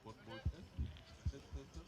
One more test. Test.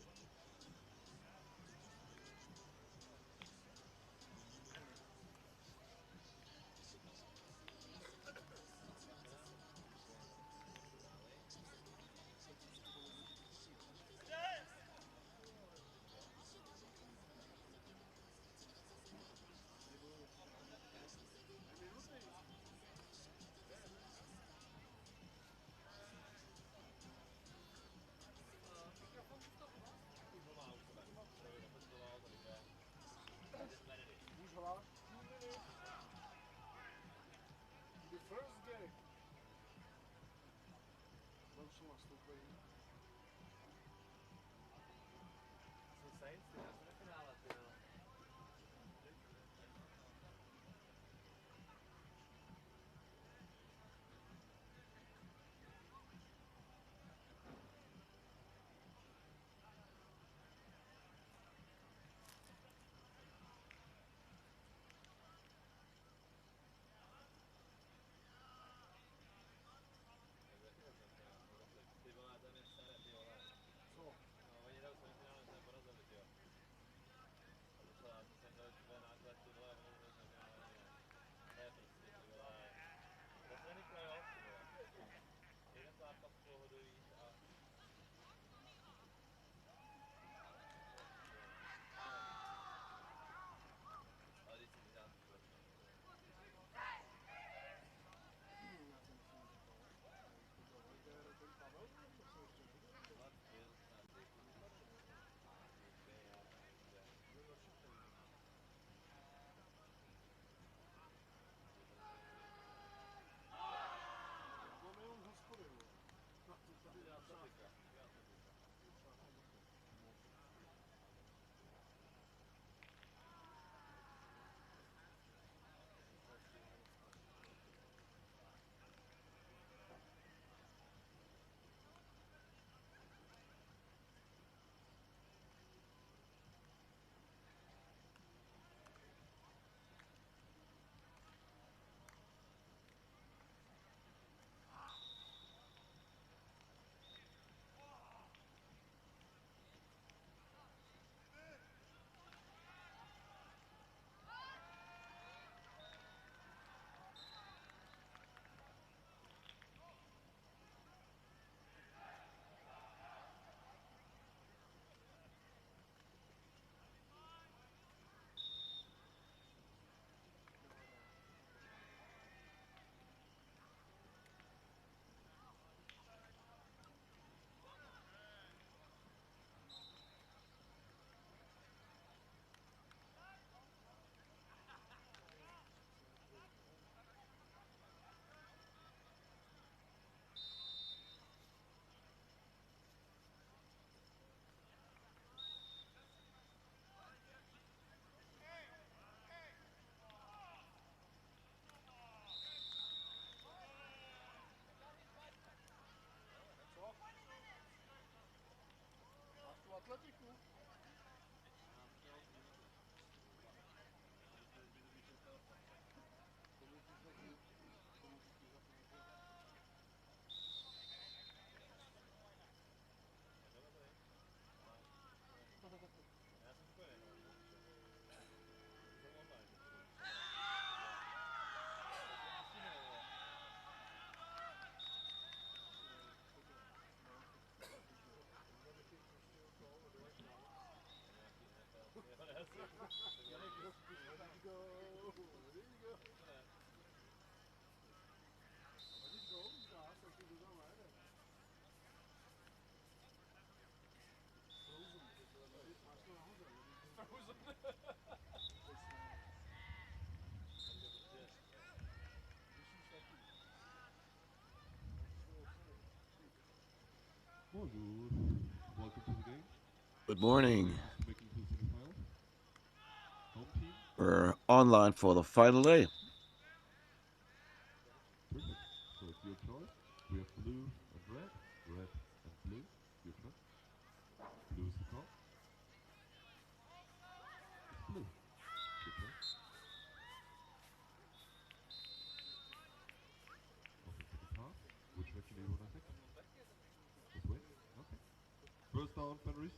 Bonjour. Welcome to the game. Good morning. Making to the semifinals. Home team. We're online for the final day. Perfect. So it's your choice. We have blue and red. Red and blue. Your choice. Blue's the call. Blue. Good play. Open for the pass. Which direction do you want to take? This way? Okay. First down, Penalties.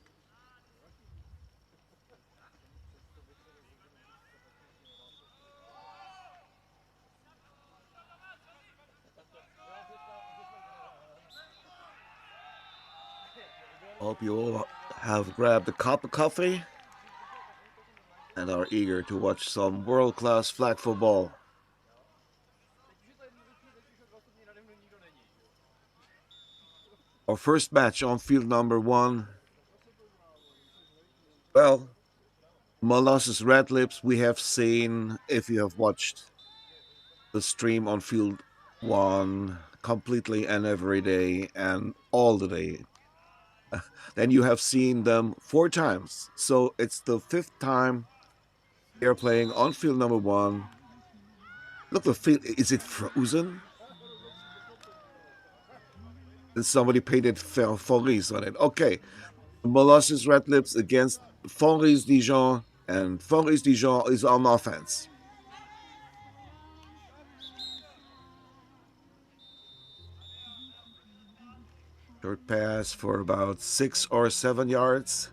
Hope you all have grabbed a cup of coffee and are eager to watch some world-class flag football. Our first match on field number 1. Well, Molossus Red Lips we have seen, if you have watched the stream on field 1 completely and every day and all the day, then you have seen them 4 times. So it's the 5th time they're playing on field number 1. Look, the field, is it frozen? And somebody painted Fonris on it. Okay, Molossus Red Lips against Fonris Dijon, and Fonris Dijon is on offense. Short pass for about 6 or 7 yards.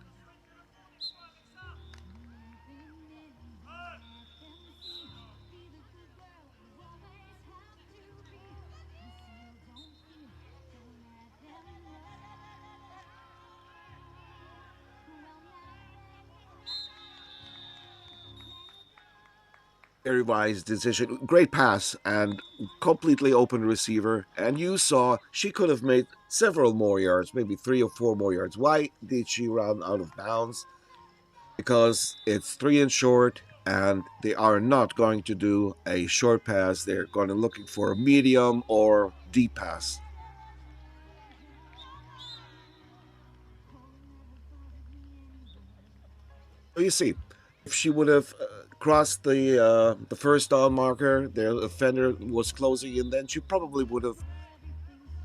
Very wise decision. Great pass and completely open receiver. And you saw she could have made several more yards, maybe 3 or 4 more yards. Why did she run out of bounds? Because it's 3 and short, and they are not going to do a short pass. They're going to looking for a medium or deep pass. So you see, if she would have crossed the first down marker, their offender was closing in, then she probably would have,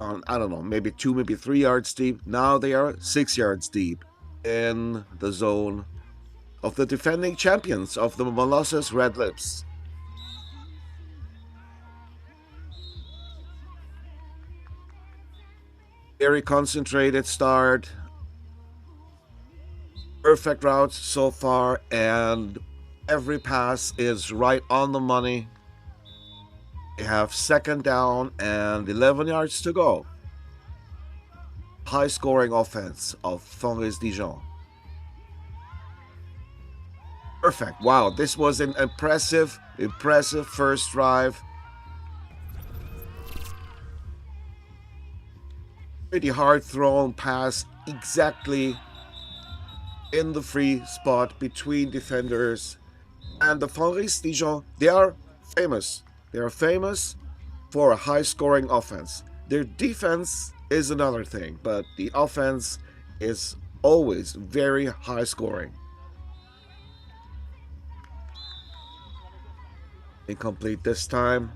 I don't know, maybe 2, maybe 3 yards deep. Now they are 6 yards deep in the zone of the defending champions of the Molossus Red Lips. Very concentrated start. Perfect routes so far, and every pass is right on the money. They have 2nd down and 11 yards to go. High scoring offense of Fonris Dijon. Perfect. Wow, this was an impressive first drive. Pretty hard thrown pass, exactly in the free spot between defenders. And the Fonris Dijon, they are famous. They are famous for a high-scoring offense. Their defense is another thing, but the offense is always very high-scoring. Incomplete this time.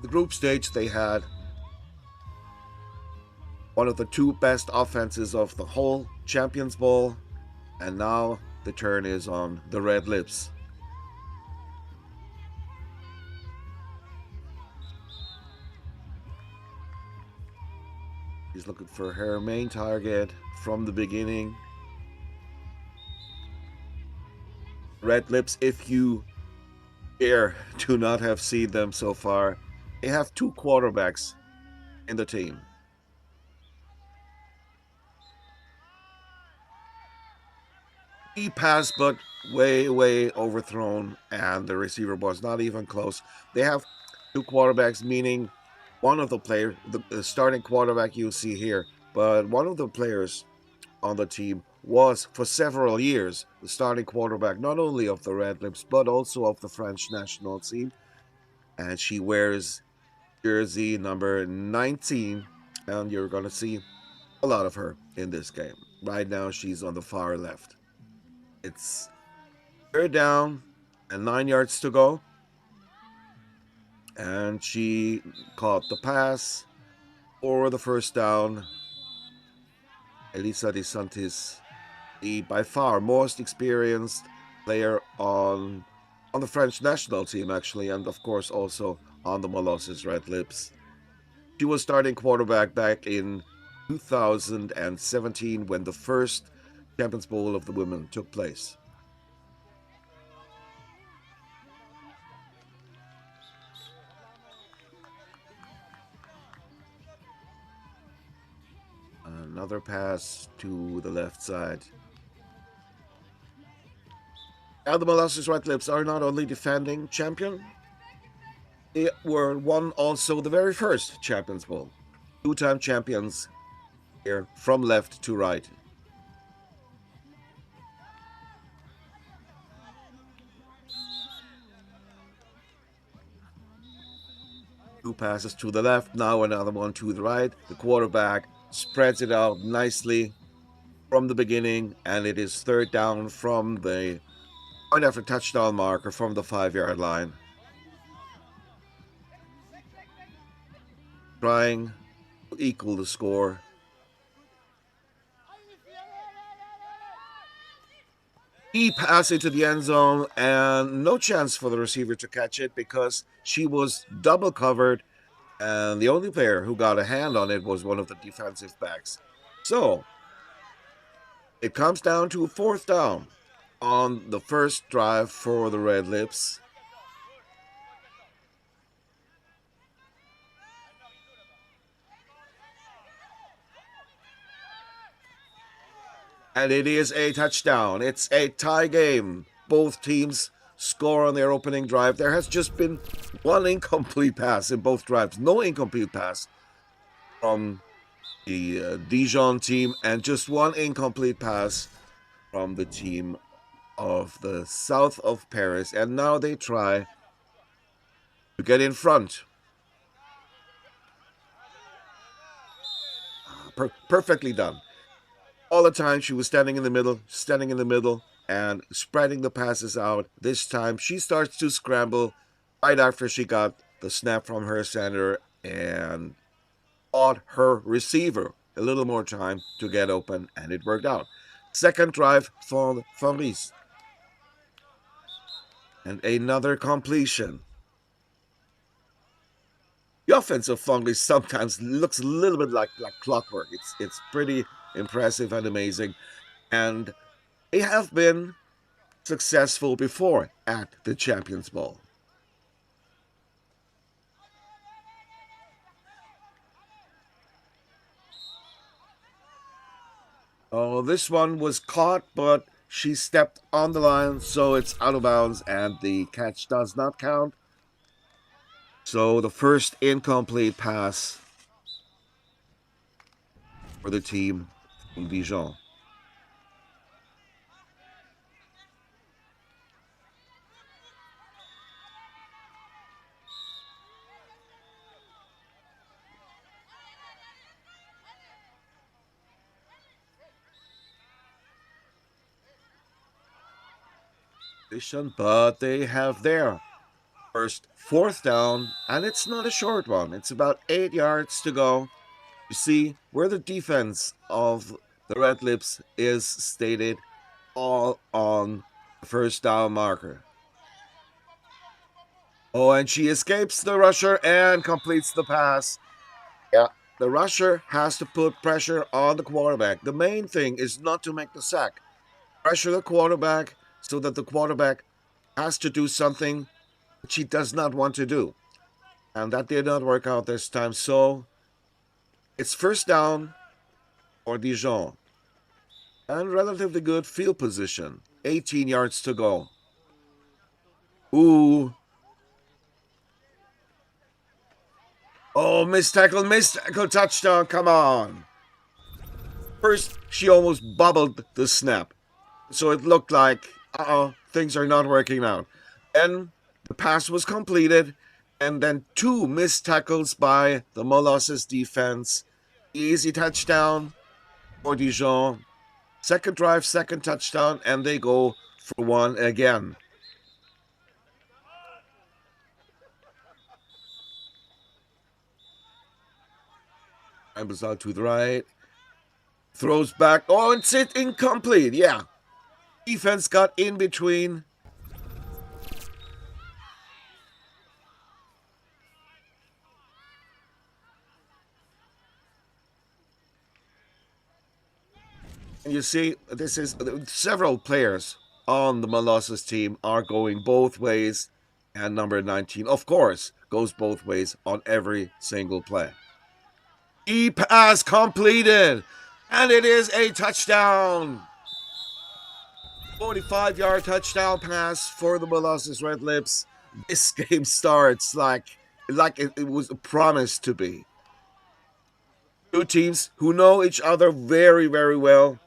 The group stage, they had one of the 2 best offenses of the whole Champions Bowl, and now the turn is on the Red Lips. She's looking for her main target from the beginning. Red Lips, if you dare to not have seen them so far, they have 2 quarterbacks in the team. He passed, but way overthrown, and the receiver was not even close. They have 2 quarterbacks, meaning one of the players, the starting quarterback you see here, but one of the players on the team was for several years the starting quarterback, not only of the Red Lips, but also of the French national team. And she wears jersey number 19, and you're going to see a lot of her in this game. Right now, she's on the far left. It's Third down and 9 yards to go. And she caught the pass for the first down. Elisa DeSantis, the by far most experienced player on the French national team, actually, and of course also on the Molosses Red Lips. She was starting quarterback back in 2017 when the first Champions Bowl of the women took place. Another pass to the left side. Now the Molosses Red Lips are not only defending champion, they won also the very first Champions Bowl. Two-time champions here from left to right. Two passes to the left, now another one to the right. The quarterback spreads it out nicely from the beginning, and it is third down from the point after touchdown marker from the 5-yard line. Trying to equal the score. He passed into the end zone, and no chance for the receiver to catch it because she was double covered, and the only player who got a hand on it was one of the defensive backs. So it comes down to a fourth down on the first drive for the Red Lips. And it is a touchdown. It's a tie game. Both teams score on their opening drive. There has just been one incomplete pass in both drives. No incomplete pass from the Djon team, and just one incomplete pass from the team of the south of Paris. And now they try to get in front. Perfectly done. All the time she was standing in the middle, and spreading the passes out. This time she starts to scramble right after she got the snap from her center and bought her receiver a little more time to get open, and it worked out. Second drive for Fabrice. And another completion. The offense of Fabrice sometimes looks a little bit like clockwork. It's pretty impressive and amazing, and they have been successful before at the Champions Bowl. Oh, this one was caught, but she stepped on the line, so it's out of bounds, and the catch does not count. So the first incomplete pass for the team from Dijon. But they have their first fourth down, and it's not a short one. It's about 8 yards to go. You see where the defense of the Red Lips is stated, all on the first down marker. Oh, and she escapes the rusher and completes the pass. Yeah, the rusher has to put pressure on the quarterback. The main thing is not to make the sack. Pressure the quarterback so that the quarterback has to do something that she does not want to do. And that did not work out this time. So it's first down for Dijon. And relatively good field position. 18 yards to go. Ooh. Oh, missed tackle, touchdown, come on. First, she almost bobbled the snap. So it looked like, things are not working out. Then the pass was completed, and then two missed tackles by the Molosses defense. Easy touchdown for Dijon. Second drive, second touchdown, and they go for one again. Dribbles out to the right. Throws back. Oh, it's incomplete. Yeah. Defense got in between. And you see, this is several players on the Molossus team are going both ways. And number 19, of course, goes both ways on every single play. E-pass completed. And it is a touchdown. 45-yard touchdown pass for the Molossus Red Lips. This game starts like it was promised to be. Two teams who know each other very, very well.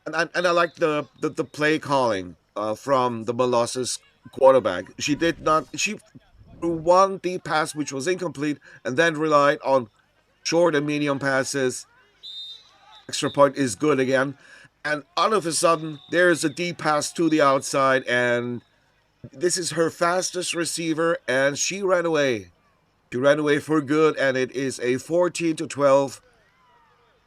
And I like the play calling from the Molossus quarterback. She threw one deep pass which was incomplete and then relied on short and medium passes. Extra point is good again. And all of a sudden, there's a deep pass to the outside, and this is her fastest receiver, and she ran away. She ran away for good, and it is a 14-12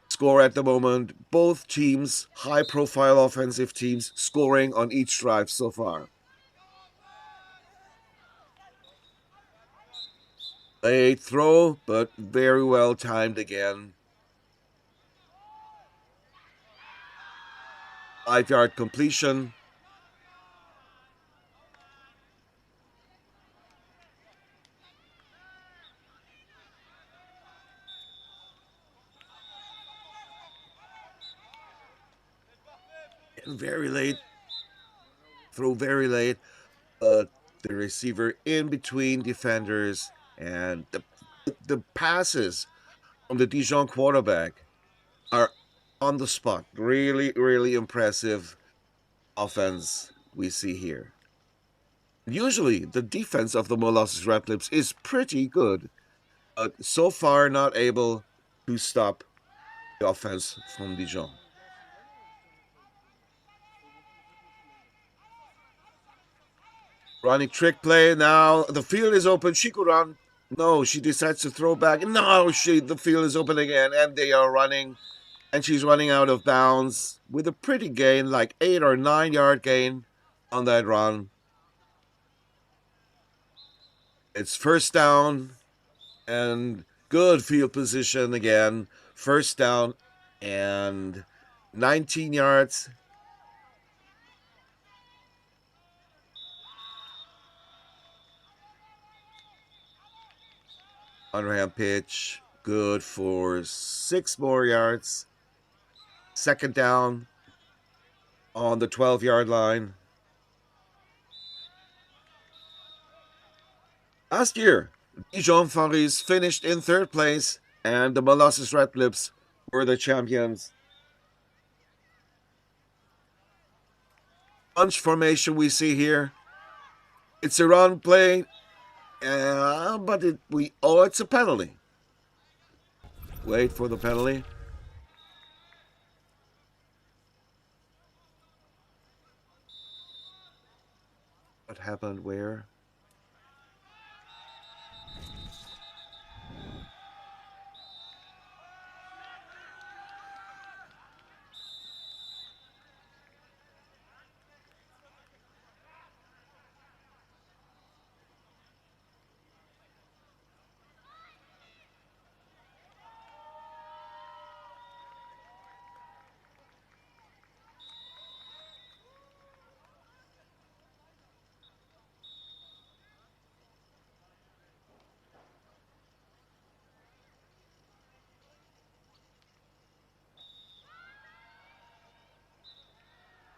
score at the moment. Both teams, high-profile offensive teams, scoring on each drive so far. Late throw, but very well timed again. 5-yard completion. And very late. Throw very late. The receiver in between defenders, and the passes from the Dijon quarterback are on the spot. Really, really impressive offense we see here. Usually, the defense of the Molossus Red Lips is pretty good, but so far not able to stop the offense from Dijon. Running trick play now. The field is open. She could run. No, she decides to throw back. No, the field is open again, and they are running. And she's running out of bounds with a pretty gain, like 8 or 9 yard gain on that run. It's first down and good field position again. First down and 19 yards. Underhand pitch, good for 6 more yards. Second down on the 12-yard line. Last year, Dijon Faris finished in 3rd place, and the Molossus Red Lips were the champions. Bunch formation we see here. It's a run play. But it's a penalty. Wait for the penalty. What happened where?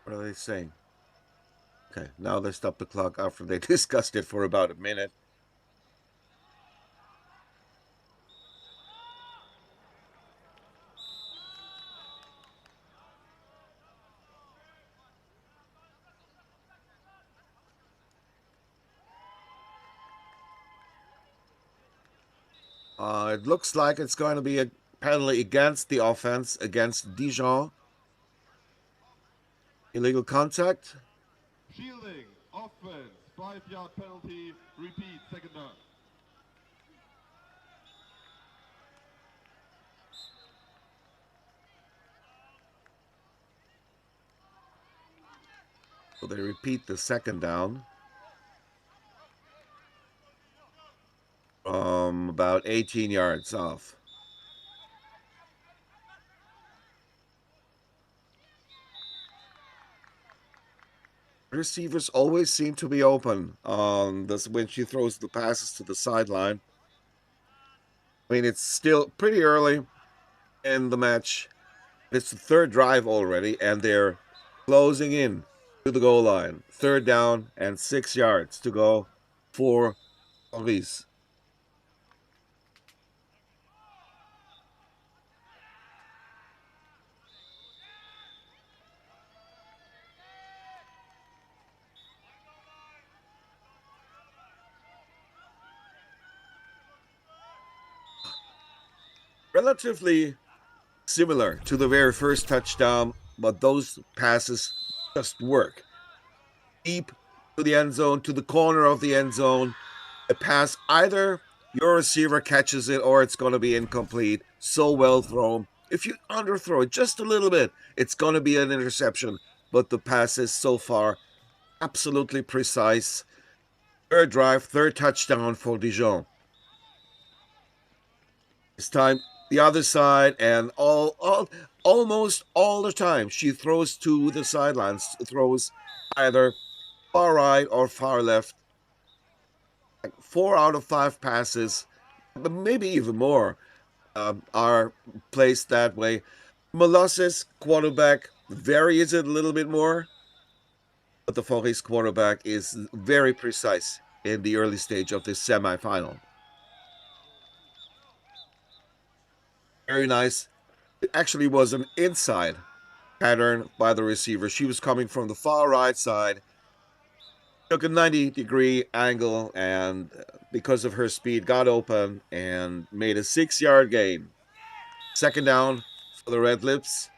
What are they saying? Okay, now they stop the clock after they discussed it for about a minute. It looks like it's going to be a penalty against the offense, against Dijon. Illegal contact. Shielding, offense, 5-yard penalty, repeat, second down. So they repeat the second down. From about 18 yards off. Receivers always seem to be open on this when she throws the passes to the sideline. I mean, it's still pretty early in the match. It's the third drive already, and they're closing in to the goal line. Third down and 6 yards to go for Paris. Relatively similar to the very first touchdown, but those passes just work. Deep to the end zone, to the corner of the end zone. A pass, either your receiver catches it or it's going to be incomplete. So well thrown. If you underthrow it just a little bit, it's going to be an interception. But the pass is so far absolutely precise. Third drive, third touchdown for Djon. This time the other side, and almost all the time she throws to the sidelines, throws either far right or far left. Like 4 out of 5 passes, but maybe even more, are placed that way. Molosses quarterback varies it a little bit more, but the Forest quarterback is very precise in the early stage of this semifinal. Very nice. It actually was an inside pattern by the receiver. She was coming from the far right side, took a 90-degree angle, and because of her speed, got open and made a 6-yard gain. Second down for the Red Lips.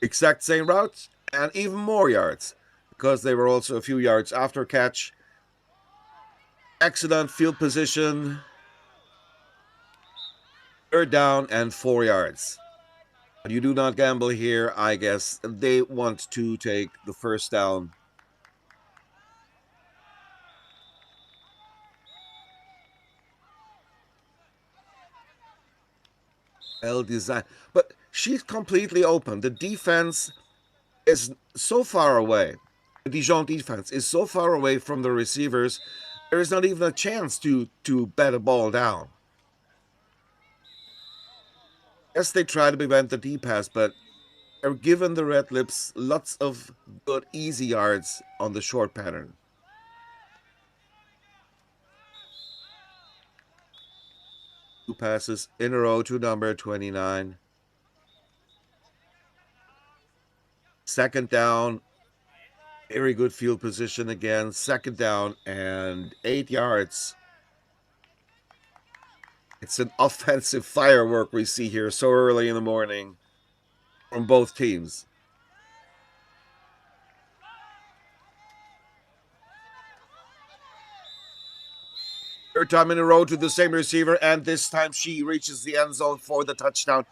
Exact same route and even more yards because they were also a few yards after catch. Excellent field position. Third down and 4 yards. But you do not gamble here, I guess. They want to take the first down. Well designed. But she's completely open. The defense is so far away. The Dijon defense is so far away from the receivers. There is not even a chance to bat a ball down. Yes, they try to prevent the deep pass, but they're giving the Red Lips lots of good easy yards on the short pattern. Two passes in a row to number 29. Second down. Very good field position again. Second down and 8 yards. It's an offensive firework we see here so early in the morning from both teams. Third time in a row to the same receiver, and this time she reaches the end zone for the touchdown.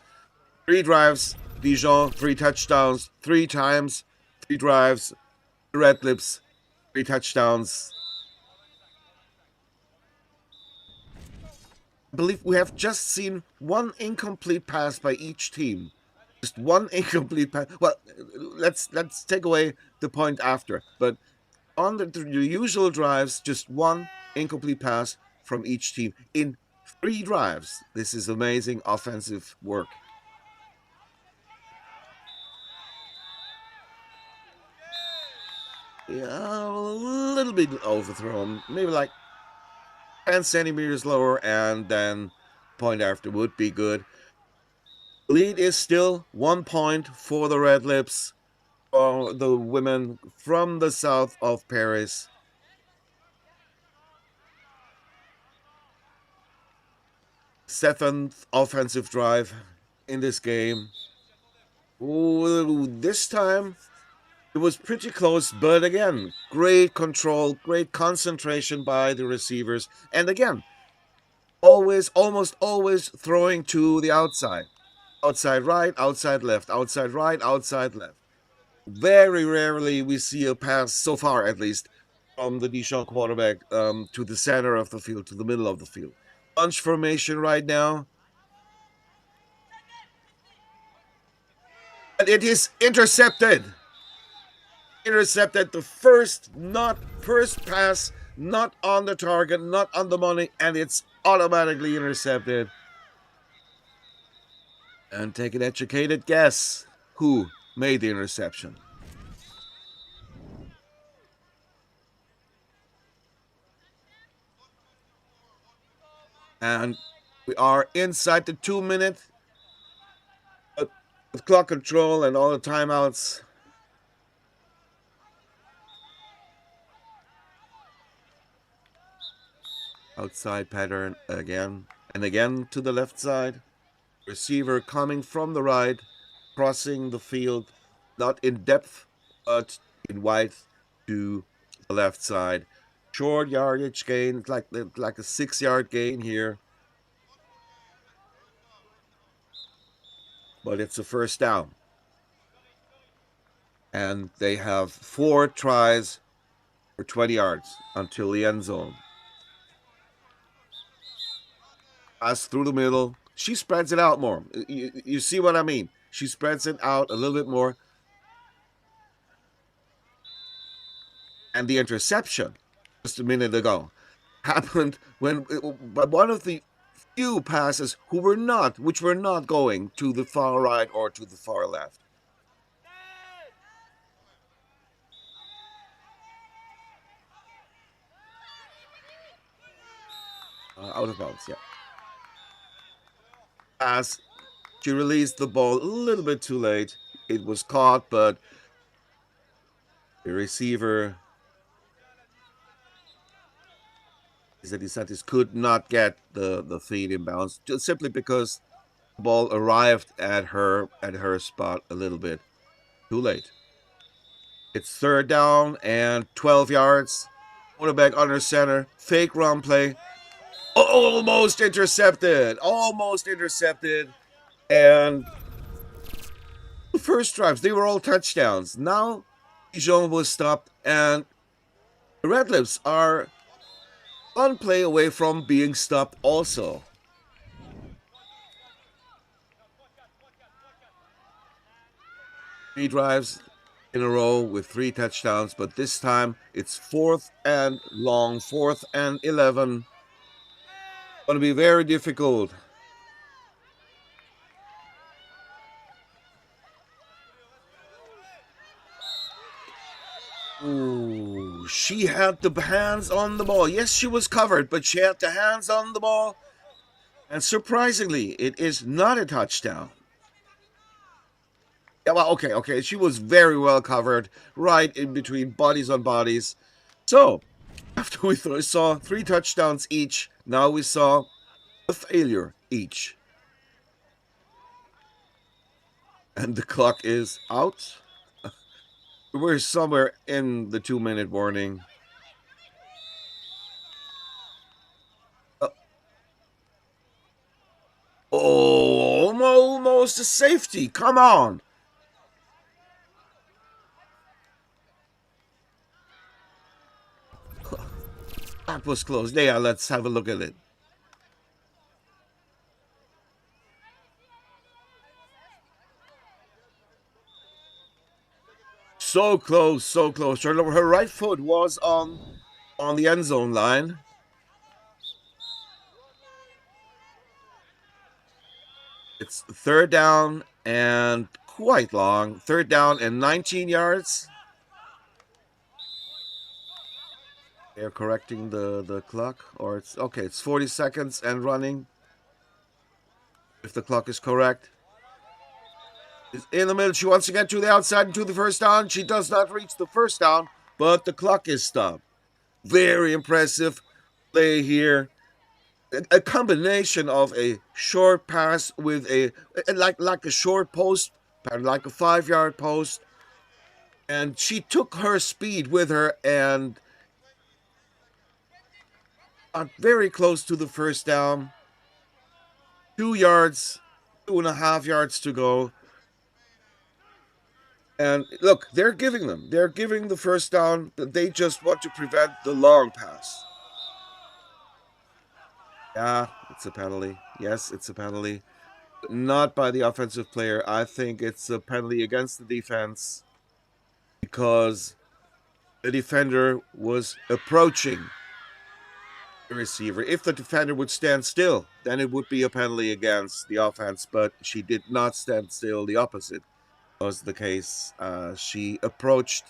3 drives, Dijon, 3 touchdowns, 3 times, 3 drives, Red Lips, 3 touchdowns. I believe we have just seen one incomplete pass by each team. Just one incomplete pass. Well, let's take away the point after. But on the usual drives, just one incomplete pass from each team in 3 drives. This is amazing offensive work. Yeah, a little bit overthrown. Maybe like 10 centimeters lower, and then point after would be good. Lead is still 1 point for the Red Lips, for the women from the south of Paris. 7th offensive drive in this game. Ooh, this time it was pretty close, but again, great control, great concentration by the receivers. And again, almost always throwing to the outside. Outside right, outside left, outside right, outside left. Very rarely we see a pass, so far at least, from the Djon quarterback to the center of the field, to the middle of the field. Bunch formation right now. And it is intercepted. Intercepted the first pass, not on the target, not on the money, and it's automatically intercepted. And take an educated guess who made the interception. And we are inside the 2 minute with clock control and all the timeouts. Outside pattern again and again to the left side. Receiver coming from the right, crossing the field, not in depth, but in width to the left side. Short yardage gain, like a 6-yard gain here. But it's a first down. And they have 4 tries for 20 yards until the end zone. Pass through the middle. She spreads it out more. You see what I mean? She spreads it out a little bit more. And the interception just a minute ago happened when one of the few passes which were not going to the far right or to the far left. Out of bounds, yeah. As she released the ball a little bit too late. It was caught, but the receiver, Decisive, could not get the feed in bounds, just simply because the ball arrived at her spot a little bit too late. It's third down and 12 yards. Quarterback under center, fake run play. Almost intercepted. And the first drives, they were all touchdowns. Now, Djon was stopped, and the Red Lips are one play away from being stopped also. Three drives in a row with 3 touchdowns, but this time it's 4th and long, 4th and 11. Going to be very difficult. Ooh, she had the hands on the ball. Yes, she was covered, but she had the hands on the ball. And surprisingly, it is not a touchdown. Yeah, well, okay. She was very well covered, right in between bodies on bodies. So, after we saw 3 touchdowns each, now we saw a failure each. And the clock is out. We're somewhere in the 2-minute warning. Almost a safety. Come on. That was close. Yeah, let's have a look at it. So close. Her right foot was on the end zone line. It's third down and quite long. Third down and 19 yards. They're correcting the clock, or it's okay. It's 40 seconds and running. If the clock is correct. In the middle, she wants to get to the outside and to the first down. She does not reach the first down, but the clock is stopped. Very impressive play here. A combination of a short pass with like a short post like a 5-yard post, and she took her speed with her and got very close to the first down. 2 yards, 2.5 yards to go. And look, they're giving the first down, but they just want to prevent the long pass. Yeah, it's a penalty. Yes, it's a penalty. Not by the offensive player. I think it's a penalty against the defense because the defender was approaching the receiver. If the defender would stand still, then it would be a penalty against the offense, but she did not stand still. The opposite was the case. She approached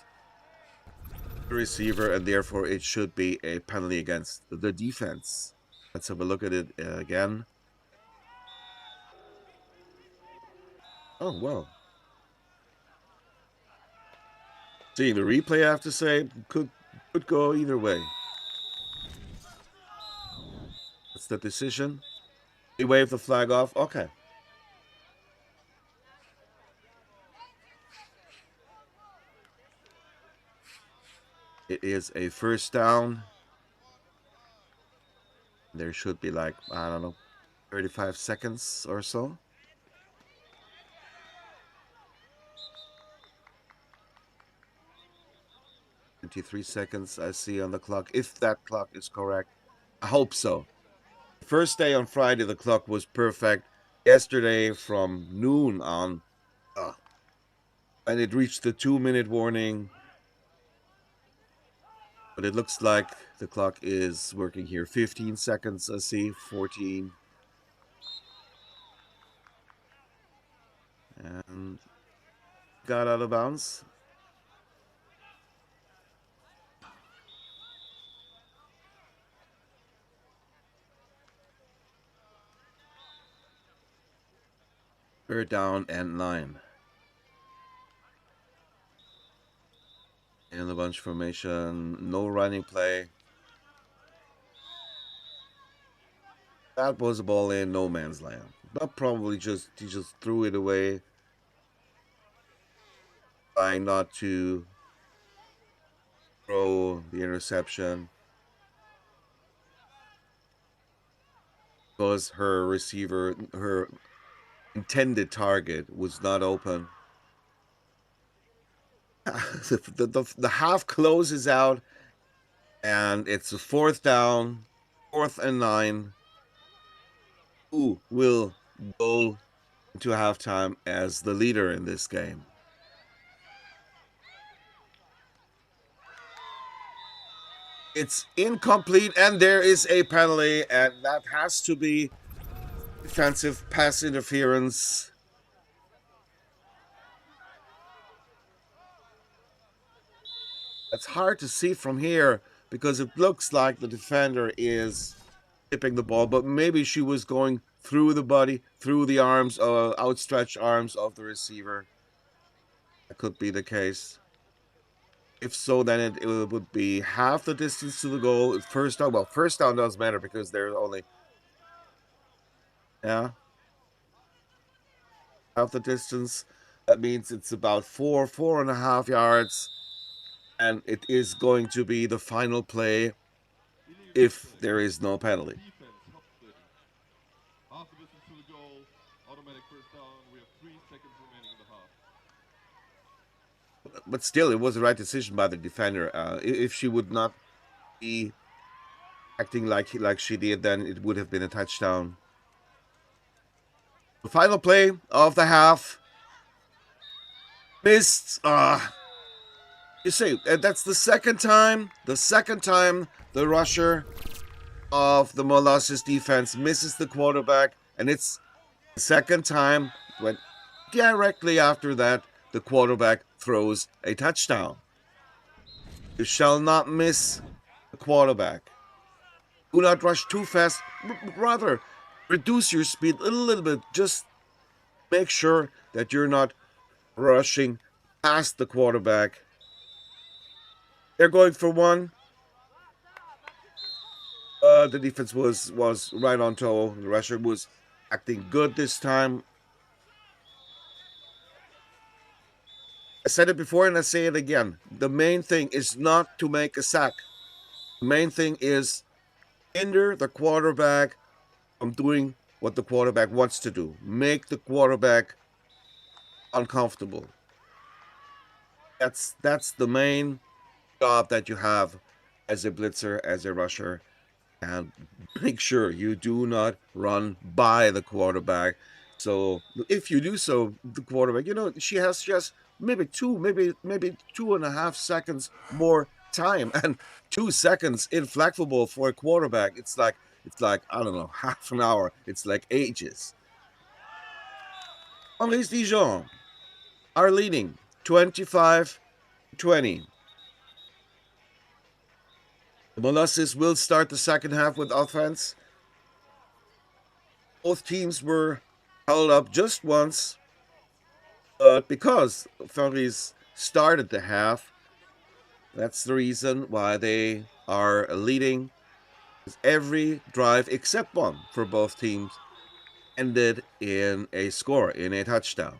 the receiver, and therefore it should be a penalty against the defense. Let's have a look at it again. Oh, well. Seeing the replay, I have to say, could go either way. That's the decision. They wave the flag off. Okay. It is a first down. There should be like, I don't know, 35 seconds or so. 23 seconds I see on the clock, if that clock is correct. I hope so. First day on Friday, the clock was perfect. Yesterday from noon on, and it reached the 2-minute warning. But it looks like the clock is working here. 15 seconds, I see. 14. And got out of bounds. Third down and 9. In the bunch formation, no running play. That was a ball in no man's land. But probably he just threw it away, trying not to throw the interception because her receiver, her intended target, was not open. The half closes out, and it's a 4th down, 4th and 9. Who will go into halftime as the leader in this game? It's incomplete, and there is a penalty, and that has to be defensive pass interference. It's hard to see from here because it looks like the defender is tipping the ball, but maybe she was going through the body, through the arms, outstretched arms of the receiver. That could be the case. If so, then it would be half the distance to the goal. First down, well, first down doesn't matter because there's only, half the distance. That means it's about 4.5 yards. And it is going to be the final play if there is no penalty. Half the distance to the goal, automatic first down. We have 3 seconds remaining in the half. But still, it was the right decision by the defender. If she would not be acting like she did, then it would have been a touchdown. The final play of the half. Missed. You see, that's the second time the rusher of the Molasses defense misses the quarterback, and it's the second time when directly after that the quarterback throws a touchdown. You shall not miss the quarterback. Do not rush too fast. Rather, reduce your speed a little bit. Just make sure that you're not rushing past the quarterback. They're going for 1. The defense was right on toe. The rusher was acting good this time. said it before and I say it again. The main thing is not to make a sack. The main thing is hinder the quarterback from doing what the quarterback wants to do. Make the quarterback uncomfortable. That's the main job that you have as a blitzer, as a rusher, and make sure you do not run by the quarterback. So if you do so, the quarterback, she has just maybe 2.5 seconds more time, and 2 seconds in flag football for a quarterback, it's like I don't know, half an hour. It's like ages. Penalties Djon are leading 25-20. The Molosses will start the second half with offense. Both teams were held up just once, but because Penalties started the half, that's the reason why they are leading. Every drive except one for both teams ended in a score, in a touchdown.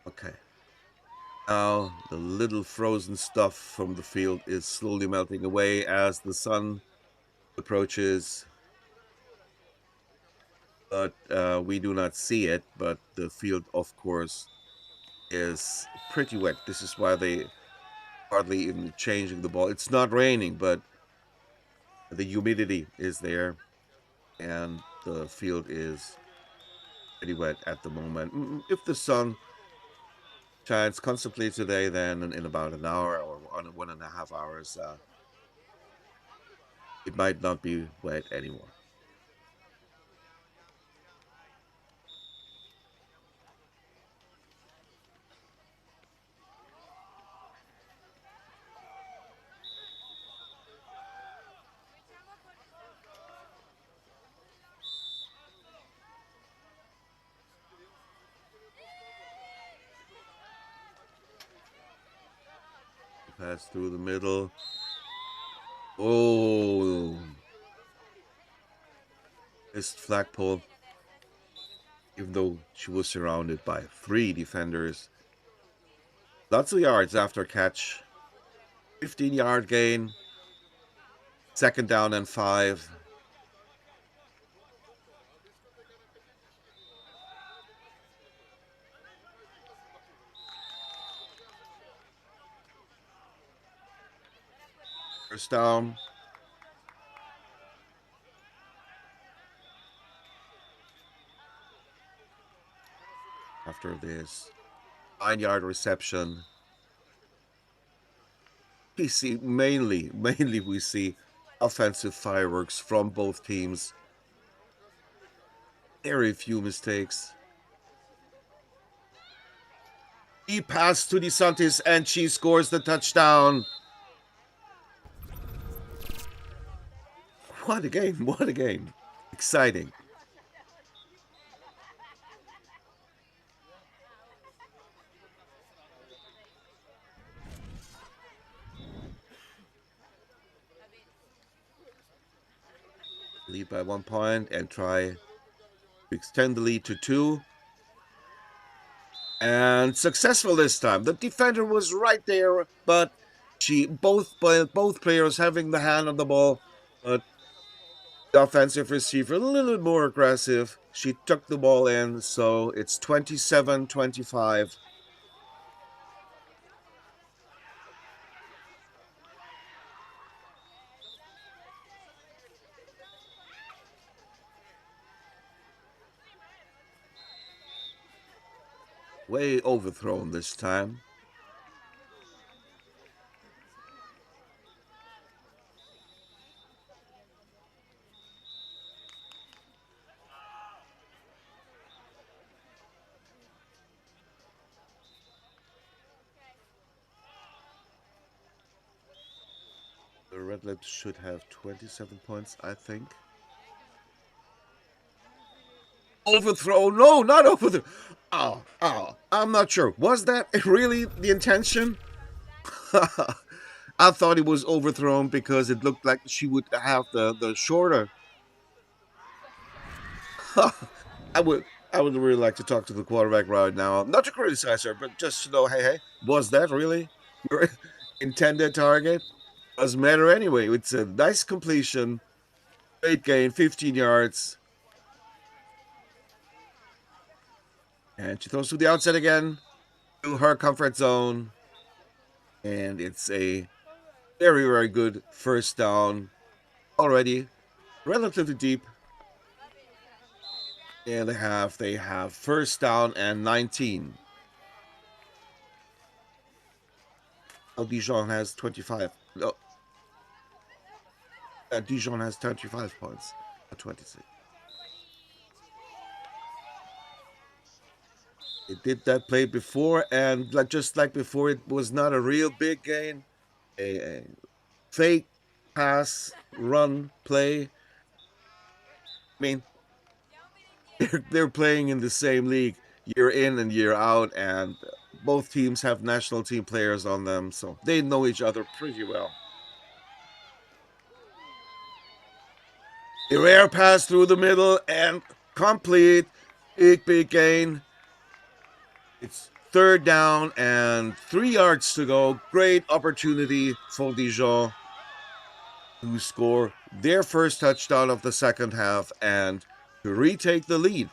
Okay. Now the little frozen stuff from the field is slowly melting away as the sun approaches. But we do not see it, but the field, of course, is pretty wet. This is why they hardly even changing the ball. It's not raining, but the humidity is there, and the field is pretty wet at the moment. If the sun shines constantly today, then in about an hour or 1.5 hours, it might not be wet anymore. Pass through the middle. Oh, missed flagpole. Even though she was surrounded by 3 defenders. Lots of yards after catch. 15-yard gain. Second down and 5. First down. After this 9-yard reception, we see mainly we see offensive fireworks from both teams. Very few mistakes. He passed to Decisive and she scores the touchdown. What a game, what a game. Exciting. Lead by 1 point and try to extend the lead to 2. And successful this time. The defender was right there, but both players having the hand on the ball, but the offensive receiver a little bit more aggressive. She took the ball in, so it's 27-25. Way overthrown this time. The Red Lips should have 27 points, I think. Overthrow? No, not overthrow. Oh, I'm not sure. Was that really the intention? I thought it was overthrown because it looked like she would have the shorter. I would really like to talk to the quarterback right now. Not to criticize her, but just to know, hey, was that really your intended target? Doesn't matter anyway. It's a nice completion, great gain, 15 yards. And she throws to the outside again, to her comfort zone. And it's a very, very good first down already. Relatively deep. And they have first down and 19. Oh, Dijon has 25. No, Dijon has 25 points. 26. It did that play before, and just like before, it was not a real big gain. A fake pass, run, play. I mean, they're playing in the same league year in and year out, and both teams have national team players on them, so they know each other pretty well. A rare pass through the middle and complete. Big gain. It's third down and 3 yards to go. Great opportunity for Dijon to score their first touchdown of the second half and to retake the lead.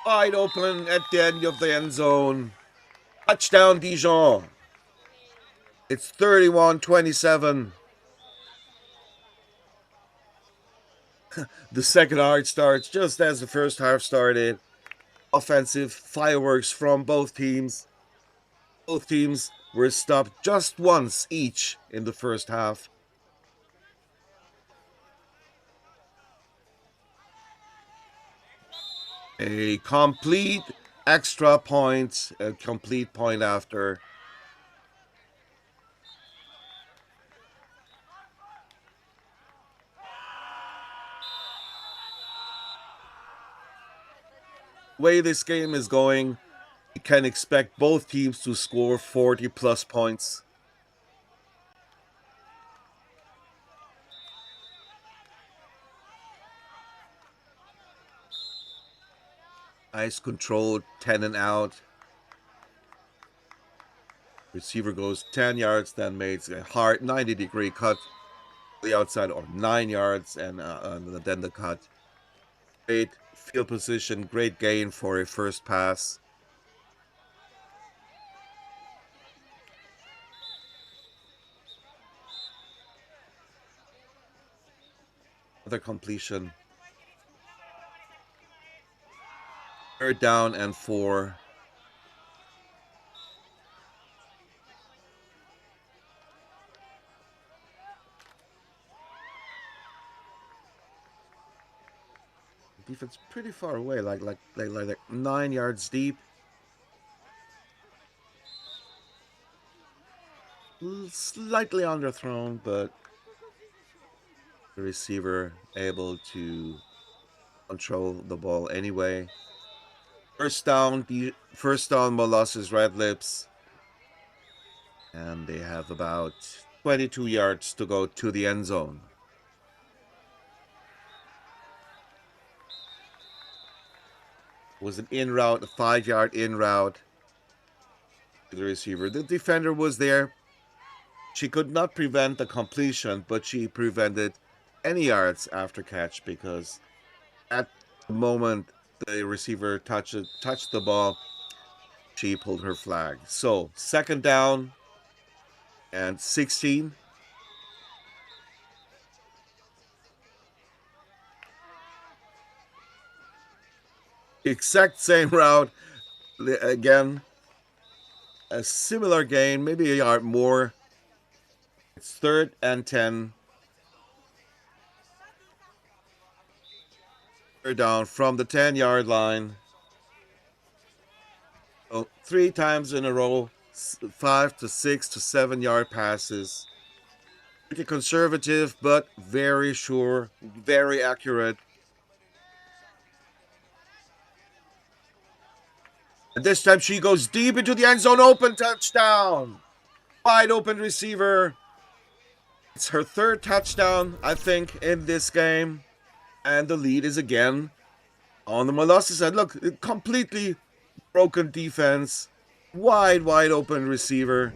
Wide open at the end of the end zone. Touchdown, Dijon. It's 31-27. The second half starts just as the first half started. Offensive fireworks from both teams. Both teams were stopped just once each in the first half. A complete extra point, a complete point after. The way this game is going, you can expect both teams to score 40 plus points. Nice control, 10 and out. Receiver goes 10 yards, then makes a hard 90-degree cut to the outside, or 9 yards, and then the cut. Great field position, great gain for a first pass. Another completion. Third down and 4. Defense pretty far away, like 9 yards deep. Slightly underthrown, but the receiver able to control the ball anyway. First down, Molosses Red Lips. And they have about 22 yards to go to the end zone. It was an in route, a 5-yard in route to the receiver. The defender was there. She could not prevent the completion, but she prevented any yards after catch because at the moment the receiver touched the ball, she pulled her flag. So, second down and 16. Exact same route. Again, a similar gain, maybe a yard more. It's third and 10. They're down from the 10-yard line. So 3 times in a row, 5 to 6 to 7-yard passes. Pretty conservative, but very sure, very accurate. And this time she goes deep into the end zone. Open touchdown. Wide open receiver. It's her third touchdown, I think, in this game. And the lead is again on the Molosses side. Look, completely broken defense. Wide open receiver.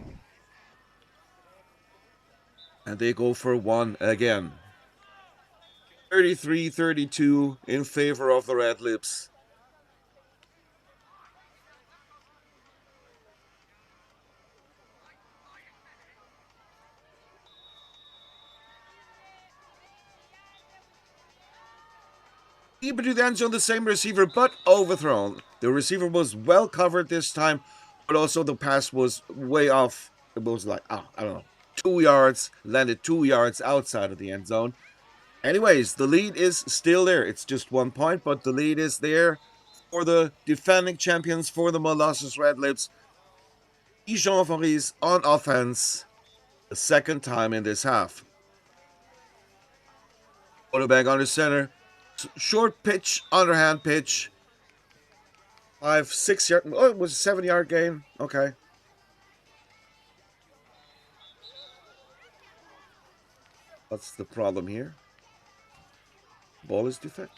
And they go for one again. 33-32 in favor of the Red Lips. Deep into the end zone, the same receiver, but overthrown. The receiver was well covered this time, but also the pass was way off. It was like, I don't know, 2 yards, landed 2 yards outside of the end zone. Anyways, the lead is still there. It's just 1 point, but the lead is there for the defending champions, for the Molosses Red Lips. Djon Faris on offense, the second time in this half. Quarterback on the center. Short pitch, underhand pitch. 5-6 yard. Oh, it was a 7-yard gain. Okay. What's the problem here? Ball is defective.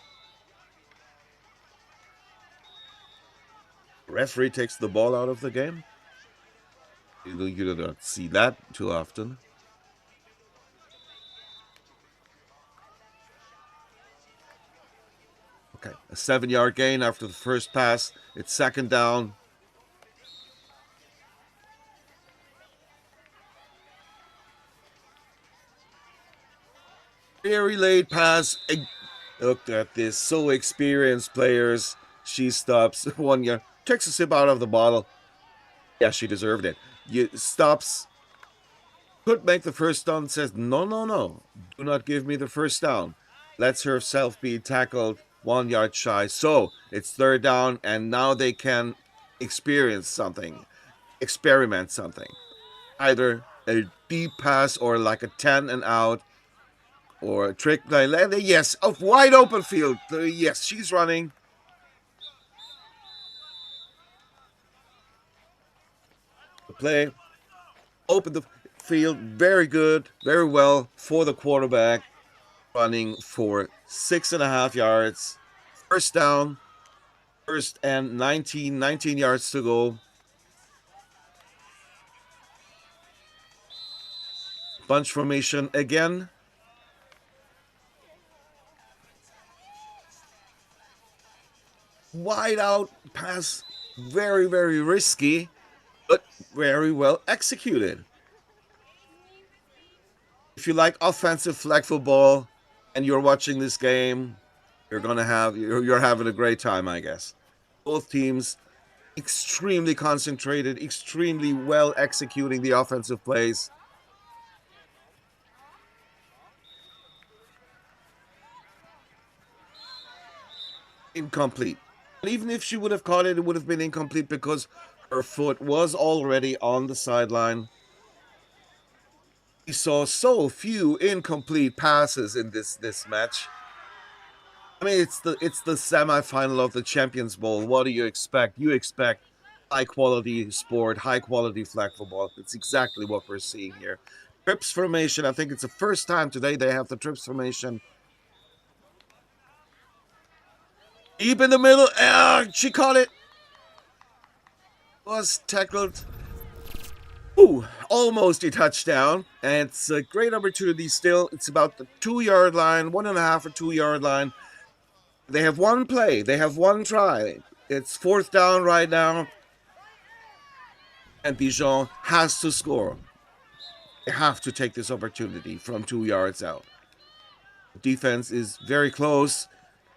Referee takes the ball out of the game. You don't see that too often. Okay, a 7-yard gain after the first pass. It's second down. Very late pass. Look at this. So experienced players. She stops 1 yard. Takes a sip out of the bottle. Yeah, she deserved it. Stops. Could make the first down. Says, no. Do not give me the first down. Lets herself be tackled 1 yard shy. So it's third down, and now they can experiment something. Either a deep pass or like a 10 and out, or a trick play. Yes, a wide open field. Yes, she's running. The play. Open the field. Very good. Very well for the quarterback. Running for 6.5 yards. First down. First and 19 yards to go. Bunch formation again. Wide out pass. Very, very risky, but very well executed. If you like offensive flag football and you're watching this game, you're having a great time, I guess. Both teams extremely concentrated, extremely well executing the offensive plays. Incomplete. And even if she would have caught it, it would have been incomplete because her foot was already on the sideline. We saw so few incomplete passes in this match. I mean, it's the semifinal of the Champions Bowl. What do you expect? You expect high quality sport, high quality flag football. It's exactly what we're seeing here. Trips formation. I think it's the first time today they have the trips formation. Deep in the middle. She caught it. Was tackled. Ooh, almost a touchdown. And it's a great opportunity still. It's about the 2 yard line, 1.5 or 2 yard line. They have one play. They have one try. It's fourth down right now. And Djon has to score. They have to take this opportunity from 2 yards out. The defense is very close.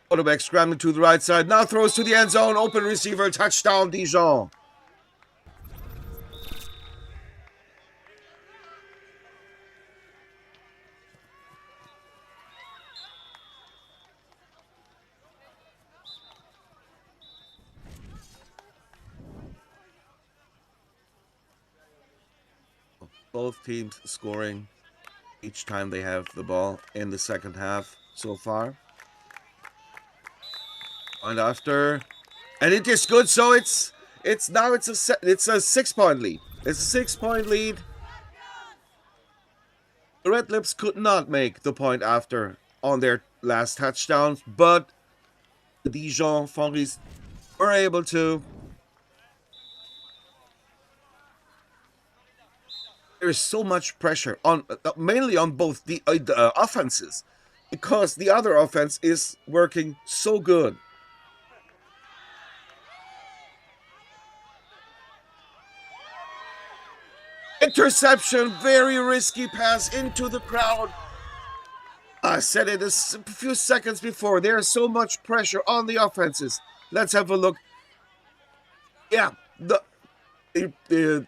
Quarterback scrambling to the right side. Now throws to the end zone. Open receiver. Touchdown, Djon. Both teams scoring each time they have the ball in the second half so far. And after, and it is good, so it's It's now it's a 6-point lead. It's a 6-point lead. The Red Lips could not make the point after on their last touchdown, but the Dijon Fongies were able to. There is so much pressure on, mainly on both the offenses, because the other offense is working so good. Interception, very risky pass into the crowd. I said it a few seconds before. There's so much pressure on the offenses. Let's have a look. Yeah, the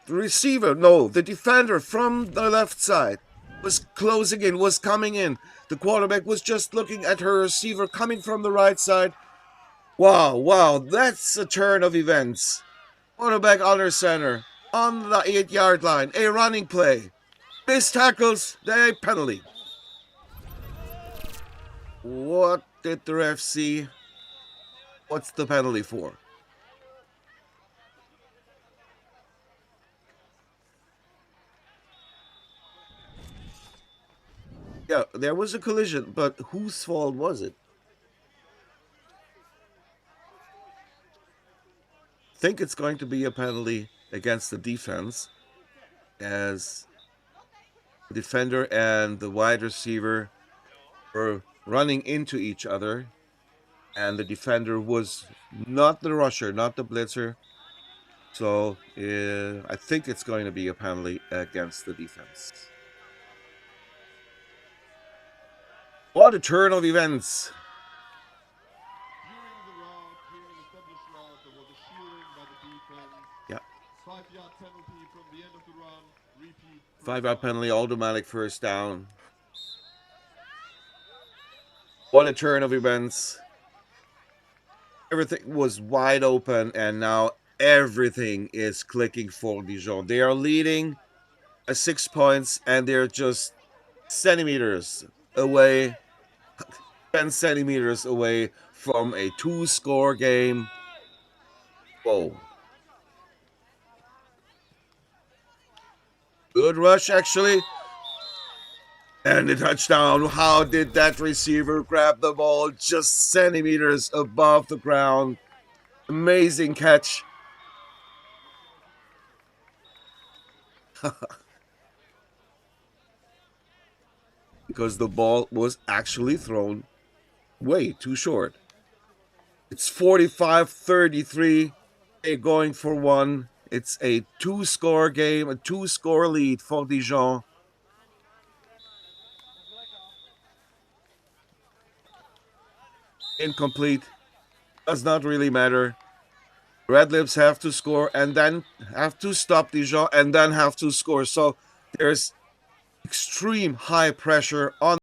receiver, no, the defender from the left side was closing in, was coming in. The quarterback was just looking at her receiver coming from the right side. Wow, that's a turn of events. Quarterback under center, on the 8-yard line, a running play. Missed tackles, a penalty. What did the ref see? What's the penalty for? Yeah, there was a collision, but whose fault was it? I think it's going to be a penalty against the defense, as the defender and the wide receiver were running into each other, and the defender was not the rusher, not the blitzer. So I think it's going to be a penalty against the defense. What a turn of events. During the established round, there was a shielding by the defense. Yeah. 5-yard penalty from the end of the run. Repeat. 5-yard penalty, automatic first down. What a turn of events. Everything was wide open, and now everything is clicking for Dijon. They are leading 6 points, and they're just centimeters away, 10 centimeters away from a 2-score game. Whoa. Good rush, actually. And the touchdown. How did that receiver grab the ball just centimeters above the ground? Amazing catch. Because the ball was actually thrown way too short. It's 45-33. They're going for one. It's a 2-score game, a 2-score lead for Dijon. Incomplete. Does not really matter. Red Lips have to score and then have to stop Dijon and then have to score. So there's extreme high pressure on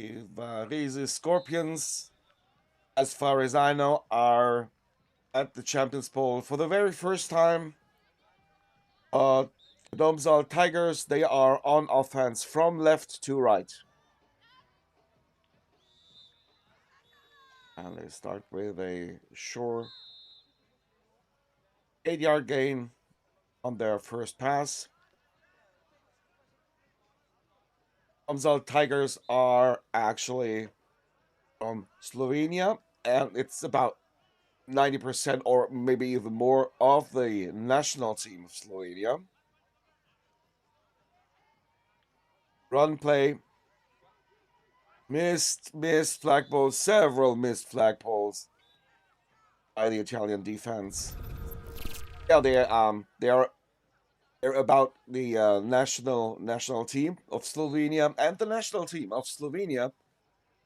The Varese Scorpions, as far as I know, are at the Champions Bowl for the very first time. The Domzal Tigers, they are on offense from left to right. And they start with a sure 8-yard gain on their first pass. Domzal Tigers are actually from Slovenia, and it's about 90% or maybe even more of the national team of Slovenia. Run play. Missed flagpoles, several missed flagpoles by the Italian defense. Yeah, they're about the national team of Slovenia, and the national team of Slovenia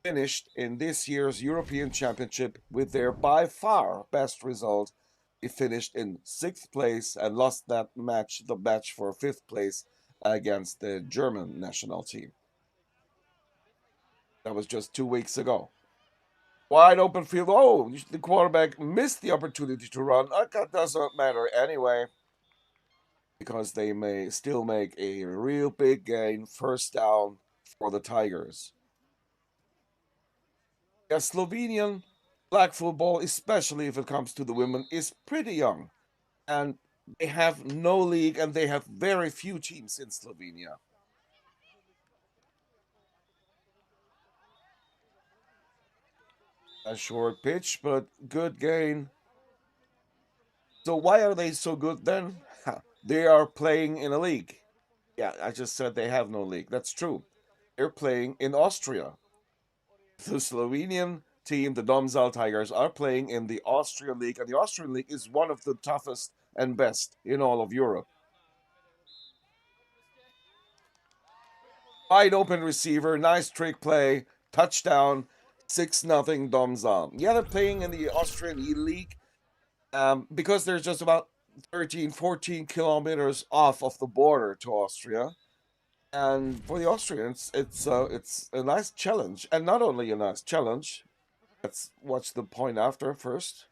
finished in this year's European Championship with their by far best result. They finished in 6th place and lost the match for 5th place against the German national team. That was just 2 weeks ago. Wide open field. Oh, the quarterback missed the opportunity to run. That doesn't matter anyway, because they may still make a real big gain. First down for the Tigers. Yeah, Slovenian flag football, especially if it comes to the women, is pretty young. And they have no league, and they have very few teams in Slovenia. A short pitch, but good gain. So why are they so good then? They are playing in a league. Yeah, I just said they have no league. That's true. They're playing in Austria. The Slovenian team, the Domzal Tigers, are playing in the Austrian League, and the Austrian League is one of the toughest and best in all of Europe. Wide open receiver, nice trick play, touchdown, 6-0 Domzal. Yeah, they're playing in the Austrian League because they're just about 13, 14 kilometers off of the border to Austria. And for the Austrians, it's a nice challenge. And not only a nice challenge, let's watch the point after first.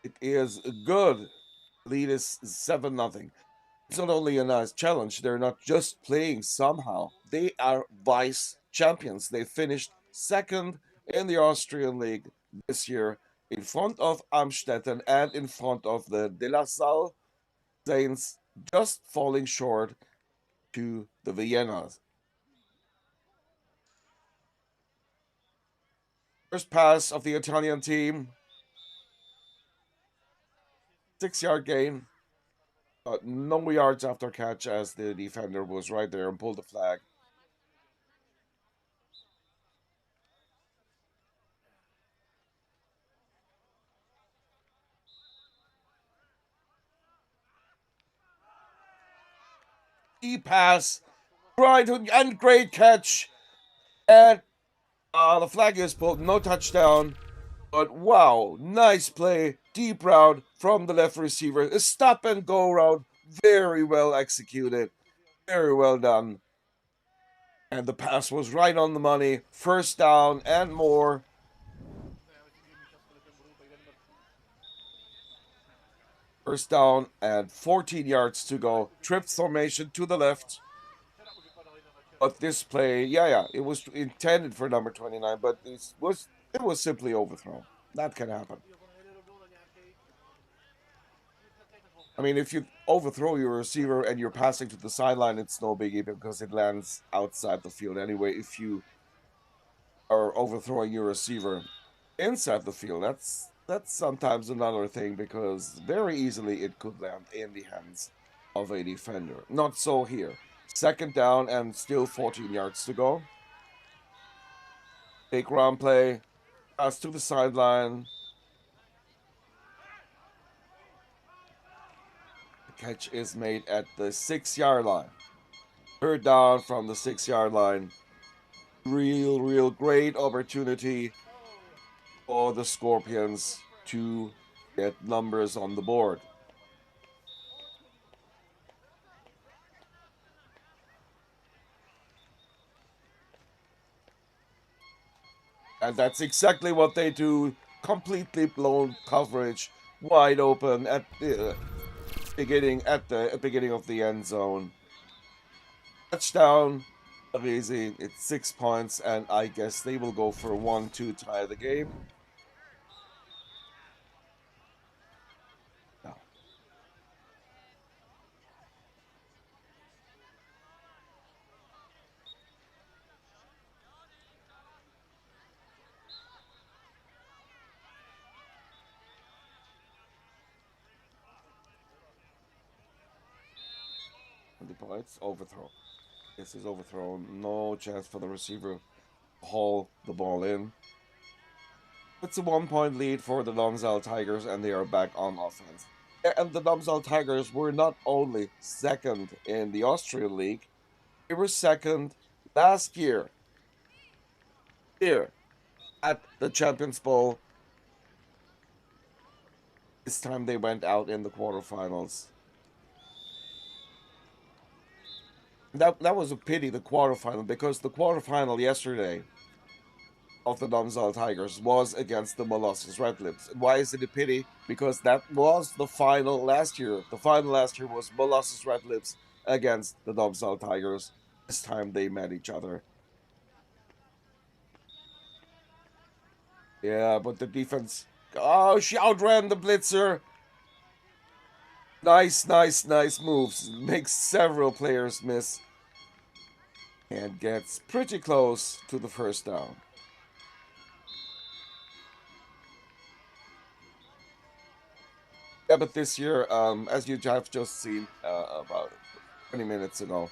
It is good. Lead is 7-0. It's not only a nice challenge, they're not just playing somehow. They are vice champions. They finished 2nd in the Austrian League this year, in front of Amstetten and in front of the De La Salle Saints, just falling short to the Viennas. First pass of the Italian team. 6-yard gain. No yards after catch, as the defender was right there and pulled the flag. Pass, right, and great catch. And the flag is pulled, no touchdown. But wow, nice play, deep route from the left receiver. A stop and go route, very well executed, very well done. And the pass was right on the money. First down and more. First down and 14 yards to go. Trips formation to the left. But this play, it was intended for number 29, but it was simply overthrown. That can happen. I mean, if you overthrow your receiver and you're passing to the sideline, it's no biggie because it lands outside the field anyway. If you are overthrowing your receiver inside the field, that's sometimes another thing, because very easily it could land in the hands of a defender. Not so here. 2nd down and still 14 yards to go. Big run play. Pass to the sideline. The catch is made at the 6-yard line. 3rd down from the 6-yard line. Real great opportunity for the Scorpions to get numbers on the board. And that's exactly what they do. Completely blown coverage, wide open at the beginning of the end zone. Touchdown, easy. It's 6 points, and I guess they will go for 1-2 tie the game. No. The points overthrown. This is overthrown. No chance for the receiver to haul the ball in. It's a 1-point lead for the Domsal Tigers, and they are back on offense. And the Domsal Tigers were not only second in the Austrian League, they were second last year here at the Champions Bowl. This time they went out in the quarterfinals. That was a pity, the quarterfinal, because the quarterfinal yesterday of the Domsal Tigers was against the Molossus Red Lips. Why is it a pity? Because that was the final last year. The final last year was Molossus Red Lips against the Domsal Tigers. This time they met each other. Yeah, but the defense... Oh, she outran the blitzer. Nice moves. Makes several players miss. And gets pretty close to the first down. Yeah, but this year, as you have just seen about 20 minutes ago,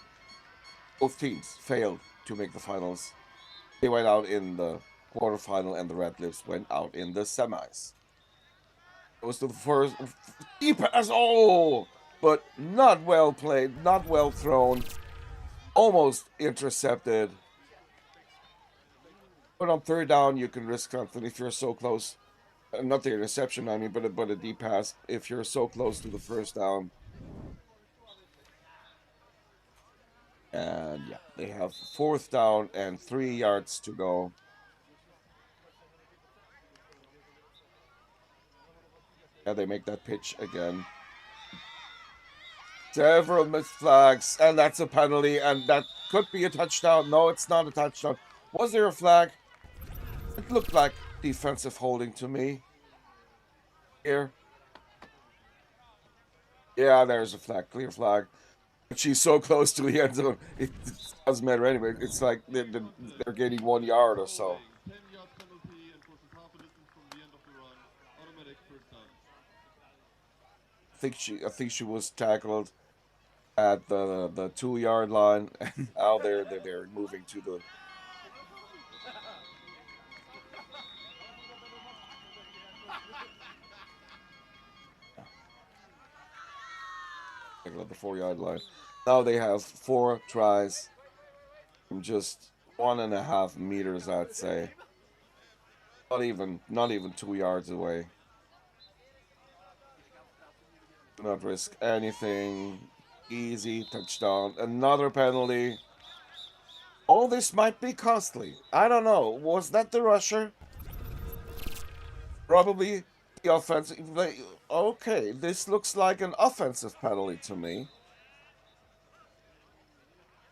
both teams failed to make the finals. They went out in the quarterfinal, and the Red Lips went out in the semis. It was the first deep pass. Oh, but not well played, not well thrown, almost intercepted. But on third down, you can risk something if you're so close. Not the interception, I mean, but a deep pass. If you're so close to the first down. And yeah, they have fourth down and 3 yards to go. Yeah, they make that pitch again. Several missed flags, and that's a penalty, and that could be a touchdown. No, it's not a touchdown. Was there a flag? It looked like defensive holding to me. Here. Yeah, there's a flag, clear flag. But she's so close to the end zone, it doesn't matter anyway. It's like they're getting 1 yard or so. 10-yard penalty and crosses half a distance from the end of the run. Automatic first down. I think she was tackled at the 2-yard line, and now they're moving to the... the 4-yard line. Now they have 4 tries from just 1.5 meters, I'd say. Not even 2 yards away. Do not risk anything. Easy touchdown. Another penalty. All this might be costly. I don't know. Was that the rusher? Probably the offensive. Okay, this looks like an offensive penalty to me.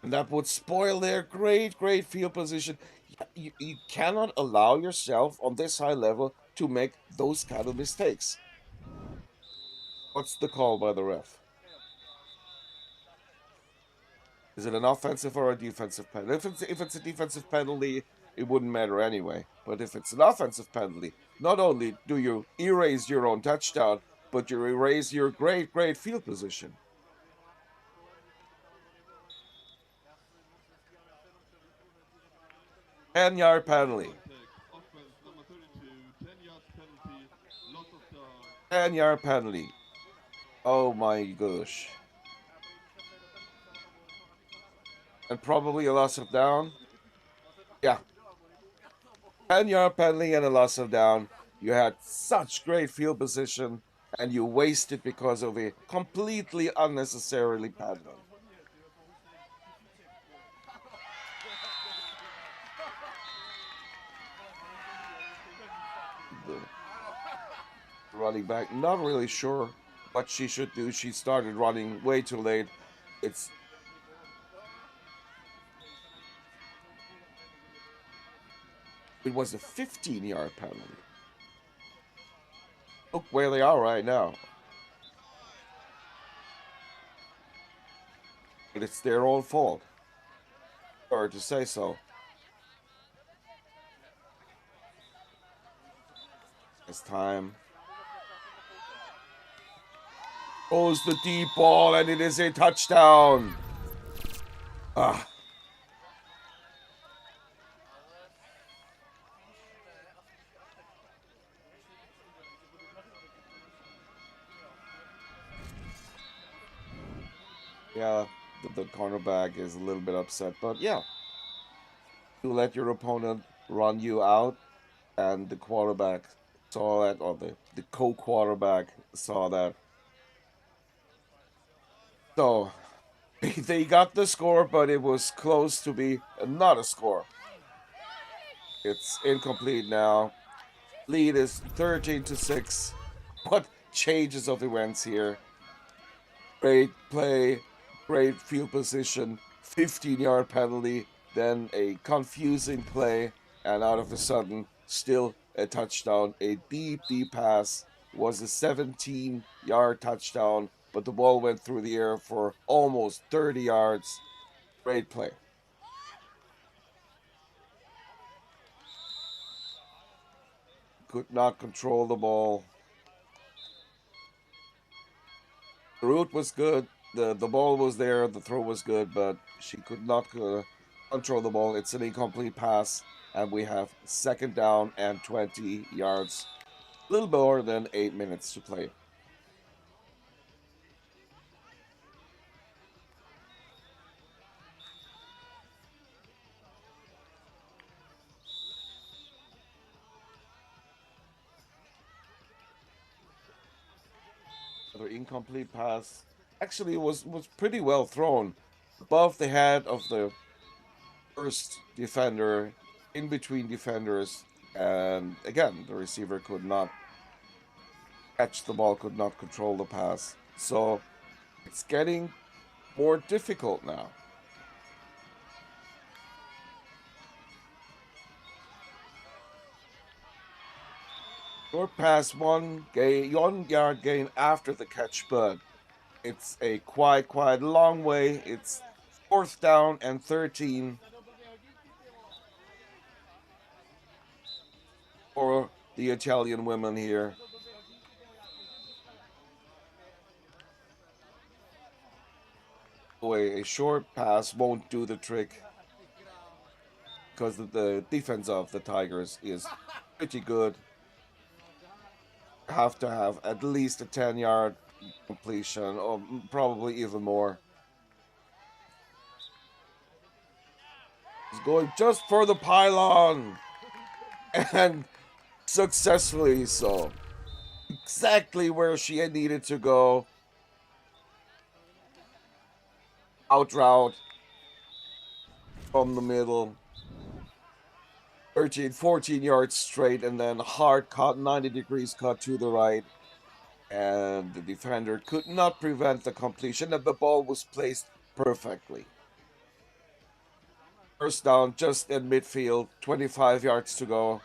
And that would spoil their great field position. You cannot allow yourself on this high level to make those kind of mistakes. What's the call by the ref? Is it an offensive or a defensive penalty? If it's a defensive penalty, it wouldn't matter anyway. But if it's an offensive penalty, not only do you erase your own touchdown, but you erase your great field position. Ten-yard penalty. 10-yard penalty. Oh my gosh. And probably a loss of down. Yeah. 10-yard penalty and a loss of down. You had such great field position, and you wasted because of a completely unnecessarily penalty. running back, not really sure what she should do. She started running way too late. It was a 15-yard penalty. Look where they are right now. But it's their own fault. Sorry to say so. It's time. Goes the deep ball, and it is a touchdown. Ah. Yeah, the cornerback is a little bit upset, but yeah. You let your opponent run you out, and the quarterback saw that, or the co-quarterback saw that. So, they got the score, but it was close to be not a score. It's incomplete now. Lead is 13-6. What changes of events here? Great play, great field position, 15-yard penalty, then a confusing play, and out of a sudden, still a touchdown. A deep pass was a 17-yard touchdown, but the ball went through the air for almost 30 yards. Great play. Could not control the ball. The route was good. The ball was there. The throw was good, but she could not control the ball. It's an incomplete pass, and we have 2nd down and 20 yards. A little more than 8 minutes to play. Another incomplete pass. Actually, it was pretty well thrown. Above the head of the first defender, in between defenders, and again, the receiver could not catch the ball, could not control the pass. So it's getting more difficult now. Short pass, 1 yard gain after the catch, but it's a quite long way. It's 4th down and 13 for the Italian women here. A short pass won't do the trick because the defense of the Tigers is pretty good. Have to have at least a 10-yard completion, or probably even more. He's going just for the pylon, and successfully so. Exactly where she had needed to go. Out route from the middle. 14 yards straight, and then hard cut, 90 degrees cut to the right. And the defender could not prevent the completion, and the ball was placed perfectly. 1st down, just in midfield, 25 yards to go.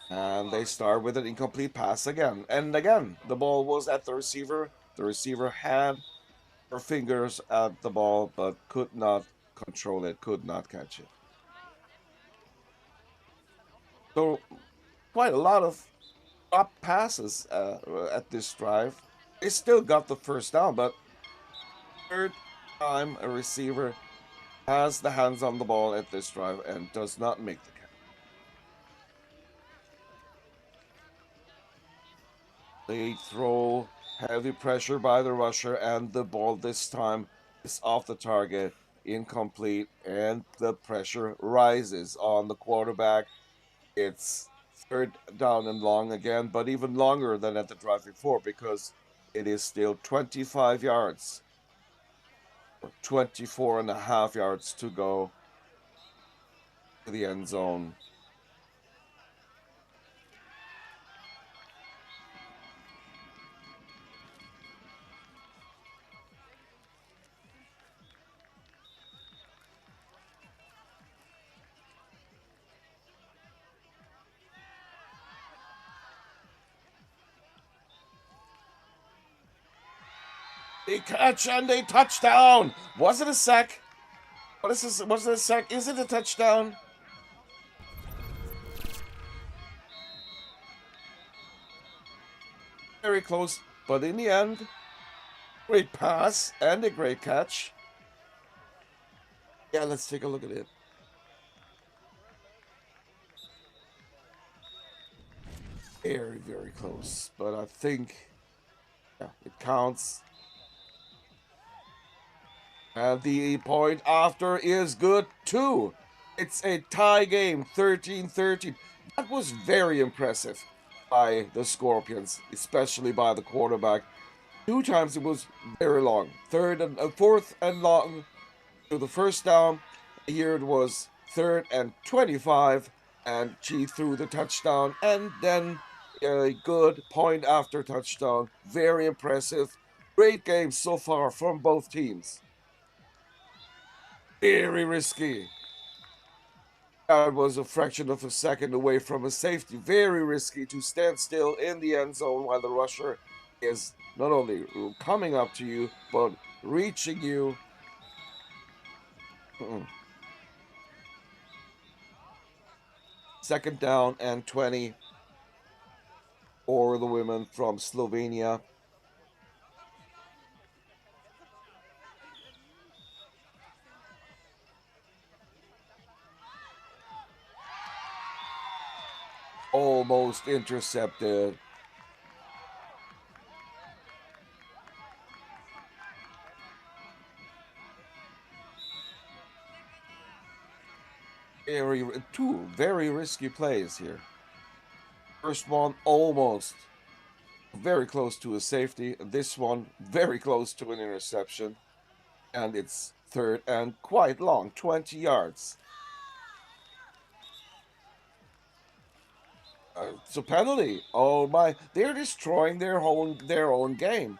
And they start with an incomplete pass again. And again, the ball was at the receiver. The receiver had her fingers at the ball, but could not control it, could not catch it. So, quite a lot of drop passes at this drive. They still got the 1st down, but 3rd time a receiver has the hands on the ball at this drive and does not make the catch. They throw, heavy pressure by the rusher, and the ball this time is off the target, incomplete, and the pressure rises on the quarterback. It's 3rd down and long again, but even longer than at the drive before because it is still 25 yards, or 24.5 yards to go to the end zone. They catch and they touchdown. Was it a sack? What is this? Was it a sack? Is it a touchdown? Very close, but in the end, great pass and a great catch. Yeah, let's take a look at it. Very, very close, but I think it counts. And the point after is good too. It's a tie game, 13-13. That was very impressive by the Scorpions, especially by the quarterback. 2 times it was very long. Fourth and long to the first down. Here it was 3rd and 25, and she threw the touchdown, and then a good point after touchdown. Very impressive. Great game so far from both teams. Very risky. That was a fraction of a second away from a safety. Very risky to stand still in the end zone while the rusher is not only coming up to you, but reaching you. Second down and 20 for the women from Slovenia. Almost intercepted. Two very risky plays here. First one almost very close to a safety. This one very close to an interception. And it's 3rd and quite long, 20 yards. It's a penalty. Oh my! They're destroying their own game.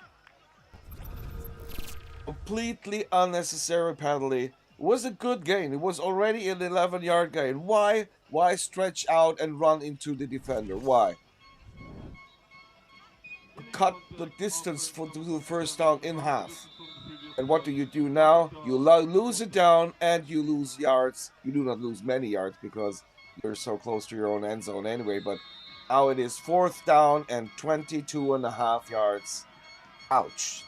Completely unnecessary penalty. It was a good gain. It was already an 11-yard gain. Why stretch out and run into the defender? Why? Cut the distance to the first down in half. And what do you do now? You lose it down and you lose yards. You do not lose many yards because you're so close to your own end zone anyway, but now it is 4th down and 22.5 yards. Ouch.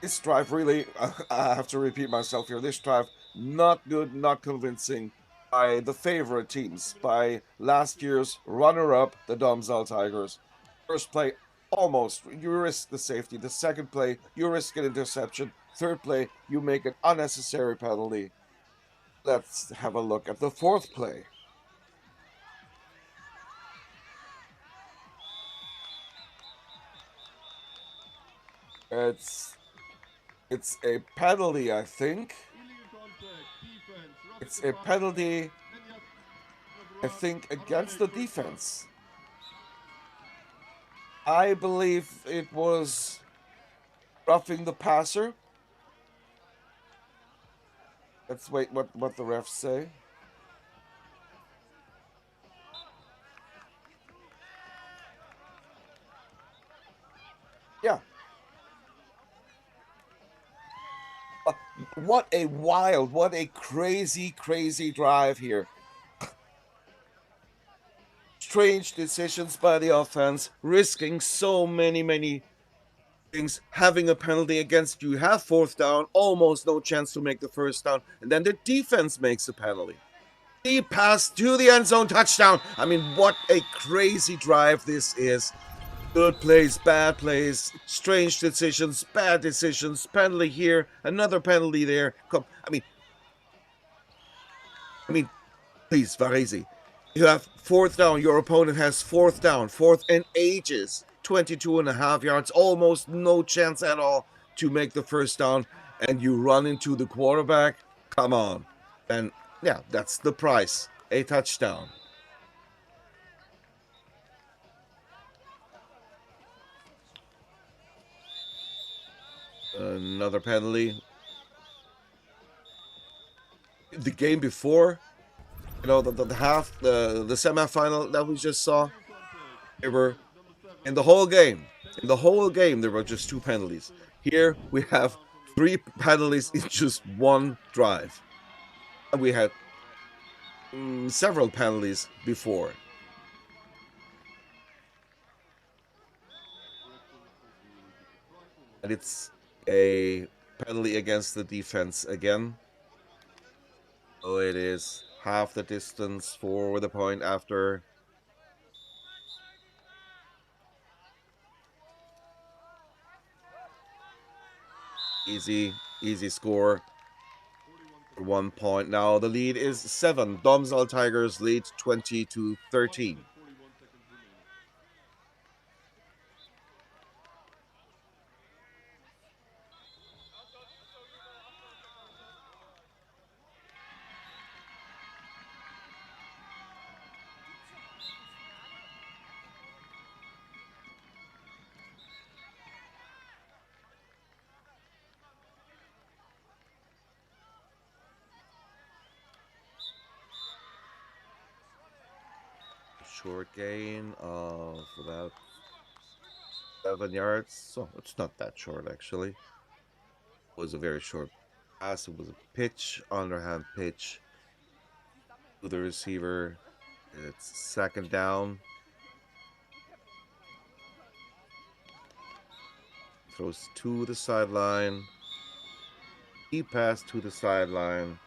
This drive really, I have to repeat myself here, this drive not good, not convincing by the favorite teams, by last year's runner-up, the Domzal Tigers. First play, almost, you risk the safety. The second play, you risk an interception. Third play, you make an unnecessary penalty. Let's have a look at the 4th play. It's a penalty, I think. It's a penalty, I think, against the defense. I believe it was roughing the passer. Let's wait what the refs say. Yeah. What a crazy drive here. Strange decisions by the offense, risking so many things, having a penalty against you, have 4th down, almost no chance to make the first down, and then the defense makes a penalty. Deep pass to the end zone, touchdown. I mean, what a crazy drive this is. Good plays, bad plays, strange decisions, bad decisions, penalty here, another penalty there. Come, I mean, please, Varese. You have 4th down, your opponent has 4th down, 4th and ages, 22.5 yards, almost no chance at all to make the first down, and you run into the quarterback. Come on. And yeah, that's the price, a touchdown. Another penalty. The game before, the semifinal that we just saw, they were In the whole game, there were just 2 penalties. Here we have 3 penalties in just one drive. And we had several penalties before. And it's a penalty against the defense again. So it is half the distance for the point after. Easy score. 1 point. Now the lead is 7. Domsal Tigers lead 20-13. Short gain of about 7 yards. So it's not that short, actually. It was a very short pass. It was a pitch, underhand pitch to the receiver. It's second down. Throws to the sideline. Deep pass to the sideline.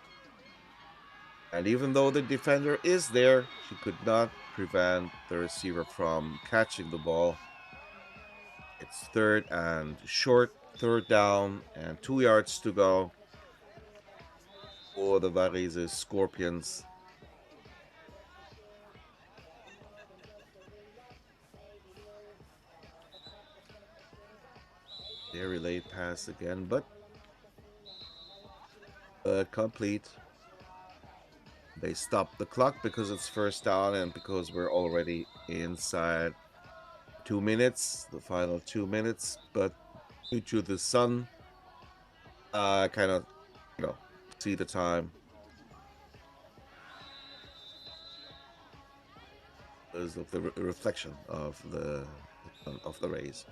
And even though the defender is there, she could not prevent the receiver from catching the ball. It's third and short, third down, and 2 yards to go for the Varese Scorpions. Very late pass again, but complete. They stop the clock because it's first down and because we're already inside 2 minutes, the final 2 minutes. But due to the sun, I kind of, see the time. Because of the reflection of the rays.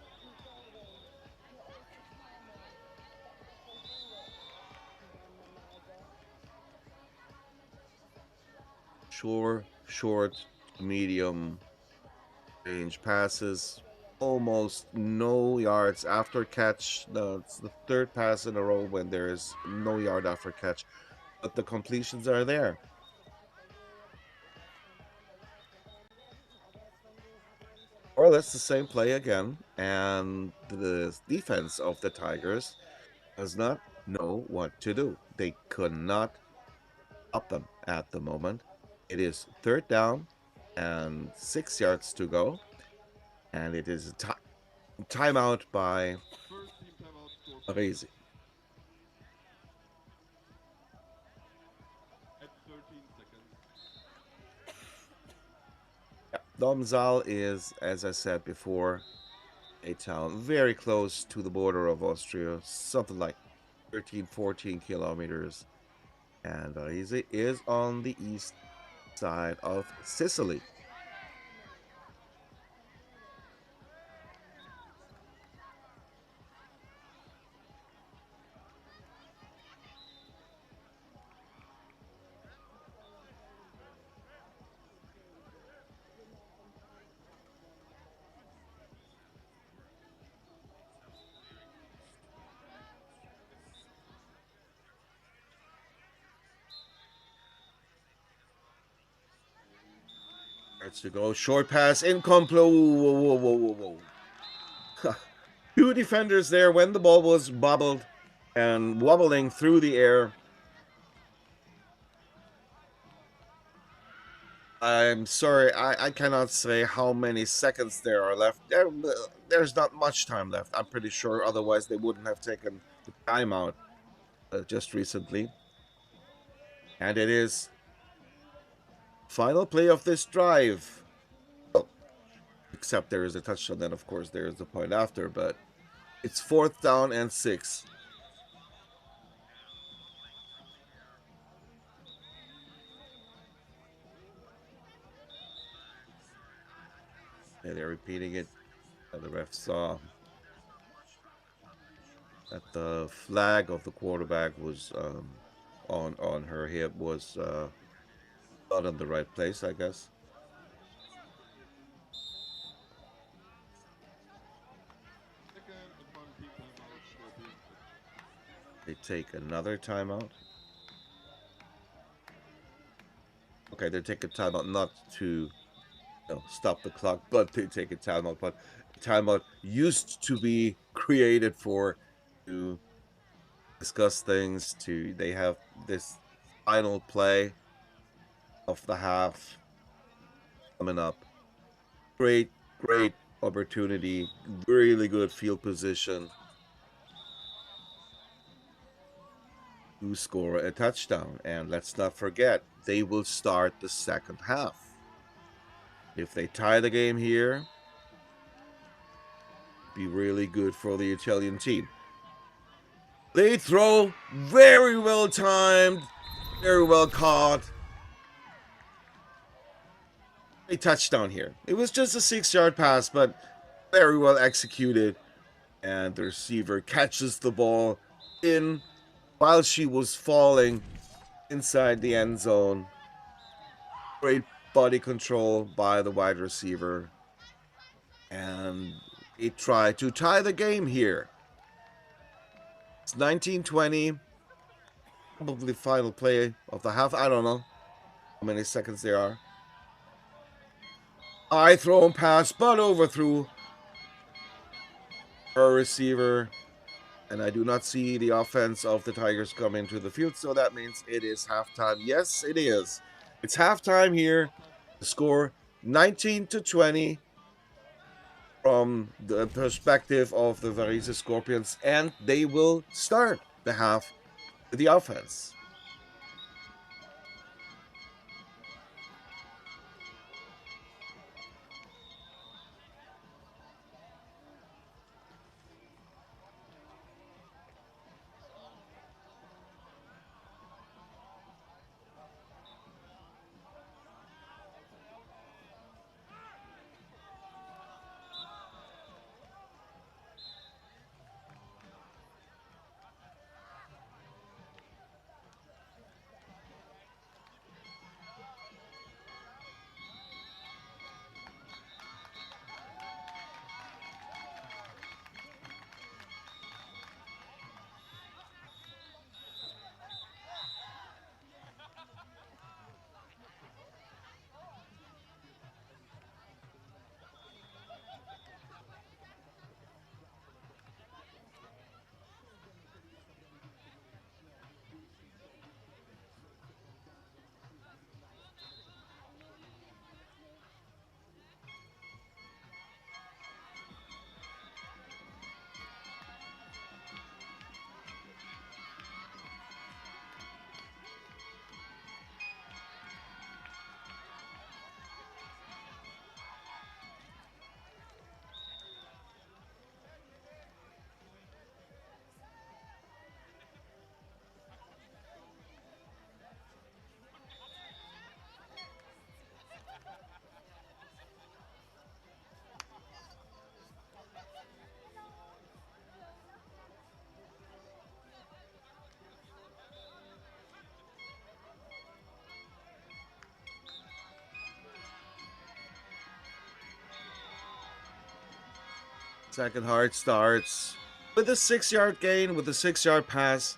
Short, medium range passes, almost no yards after catch. No, it's the third pass in a row when there is no yard after catch, but the completions are there. Or that's the same play again, and the defense of the Tigers does not know what to do. They could not stop them at the moment. It is third down and 6 yards to go, and it is a timeout by Varese. Domsal is, as I said before, a town very close to the border of Austria, something like 13-14 kilometers. And Varese is on the east side of Sicily. Starts to go. Short pass, incomplete. Whoa. 2 defenders there when the ball was bobbled and wobbling through the air. I'm sorry, I cannot say how many seconds there are left. There's not much time left, I'm pretty sure. Otherwise, they wouldn't have taken the timeout just recently. And it is final play of this drive. Well, except there is a touchdown, then of course there is the point after, but it's fourth down and 6. And they're repeating it The ref saw that the flag of the quarterback was on her hip was not in the right place, I guess. Second opponent team timeout for being They take another timeout. Okay, they take a timeout not to stop the clock, but they take a timeout. But timeout used to be created for to discuss things. They have this final play of the half coming up. Great opportunity. Really good field position to score a touchdown. And let's not forget, they will start the second half. If they tie the game here, be really good for the Italian team. They throw, very well timed, very well caught. A touchdown here. It was just a 6-yard pass, but very well executed. And the receiver catches the ball in while she was falling inside the end zone. Great body control by the wide receiver. And it tried to tie the game here. It's 19-20. Probably final play of the half. I don't know how many seconds there are. High thrown pass, but overthrew her receiver. And I do not see the offense of the Tigers come into the field, so that means it is halftime. Yes, it is. It's halftime here. The score 19-20 from the perspective of the Varese Scorpions, and they will start the half with the offense. Second half starts with a 6-yard gain, with a 6-yard pass.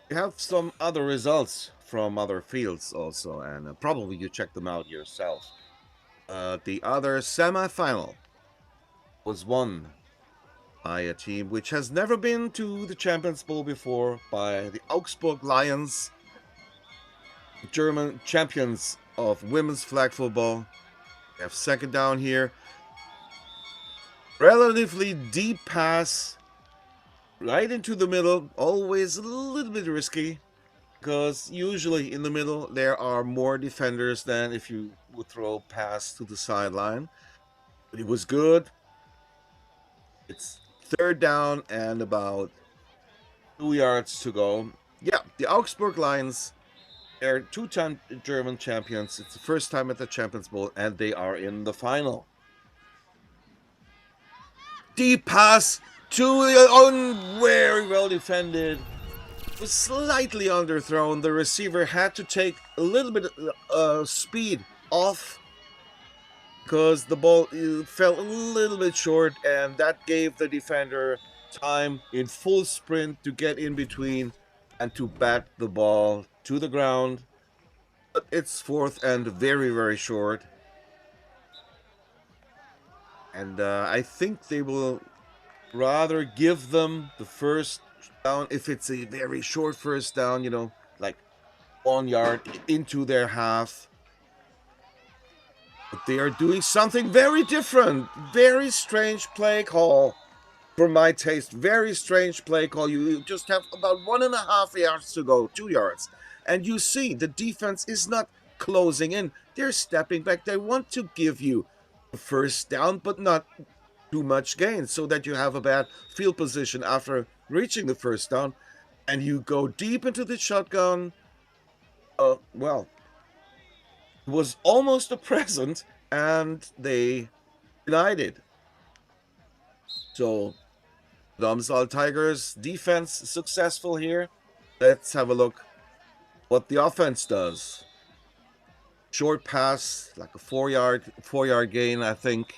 We have some other results from other fields also, and probably you check them out yourself. The other semi-final was won by a team which has never been to the Champions Bowl before, by the Augsburg Lions, German champions of women's flag football. We have second down here. Relatively deep pass right into the middle, always a little bit risky, because usually in the middle there are more defenders than if you would throw a pass to the sideline. But it was good. It's third down and about 2 yards to go. Yeah, the Augsburg Lions, they're 2-time German champions. It's the first time at the Champions Bowl, and they are in the final. Deep pass to very well defended. Was slightly underthrown. The receiver had to take a little bit of speed off because the ball fell a little bit short, and that gave the defender time in full sprint to get in between and to bat the ball to the ground. But it's fourth and very, very short. And I think they will rather give them the first down if it's a very short first down, like 1 yard into their half. But they are doing something very different. Very strange play call for my taste. Very strange play call. You just have about 1.5 yards to go, 2 yards. And you see the defense is not closing in. They're stepping back. They want to give you a first down, but not too much gain so that you have a bad field position after reaching the first down. And you go deep into the shotgun. Well, it was almost a present, and they denied it. So, Domsal Tigers defense successful here. Let's have a look what the offense does. Short pass, like a 4-yard gain, I think.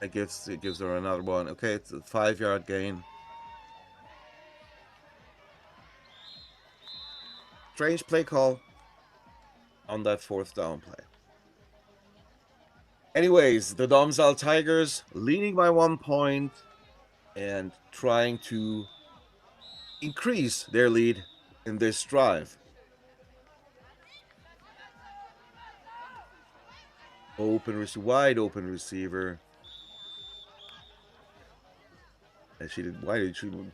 It gives her another one. Okay, it's a 5-yard gain. Strange play call on that fourth down play. Anyways, the Domsal Tigers leading by 1 point and trying to increase their lead in this drive. Wide open receiver. And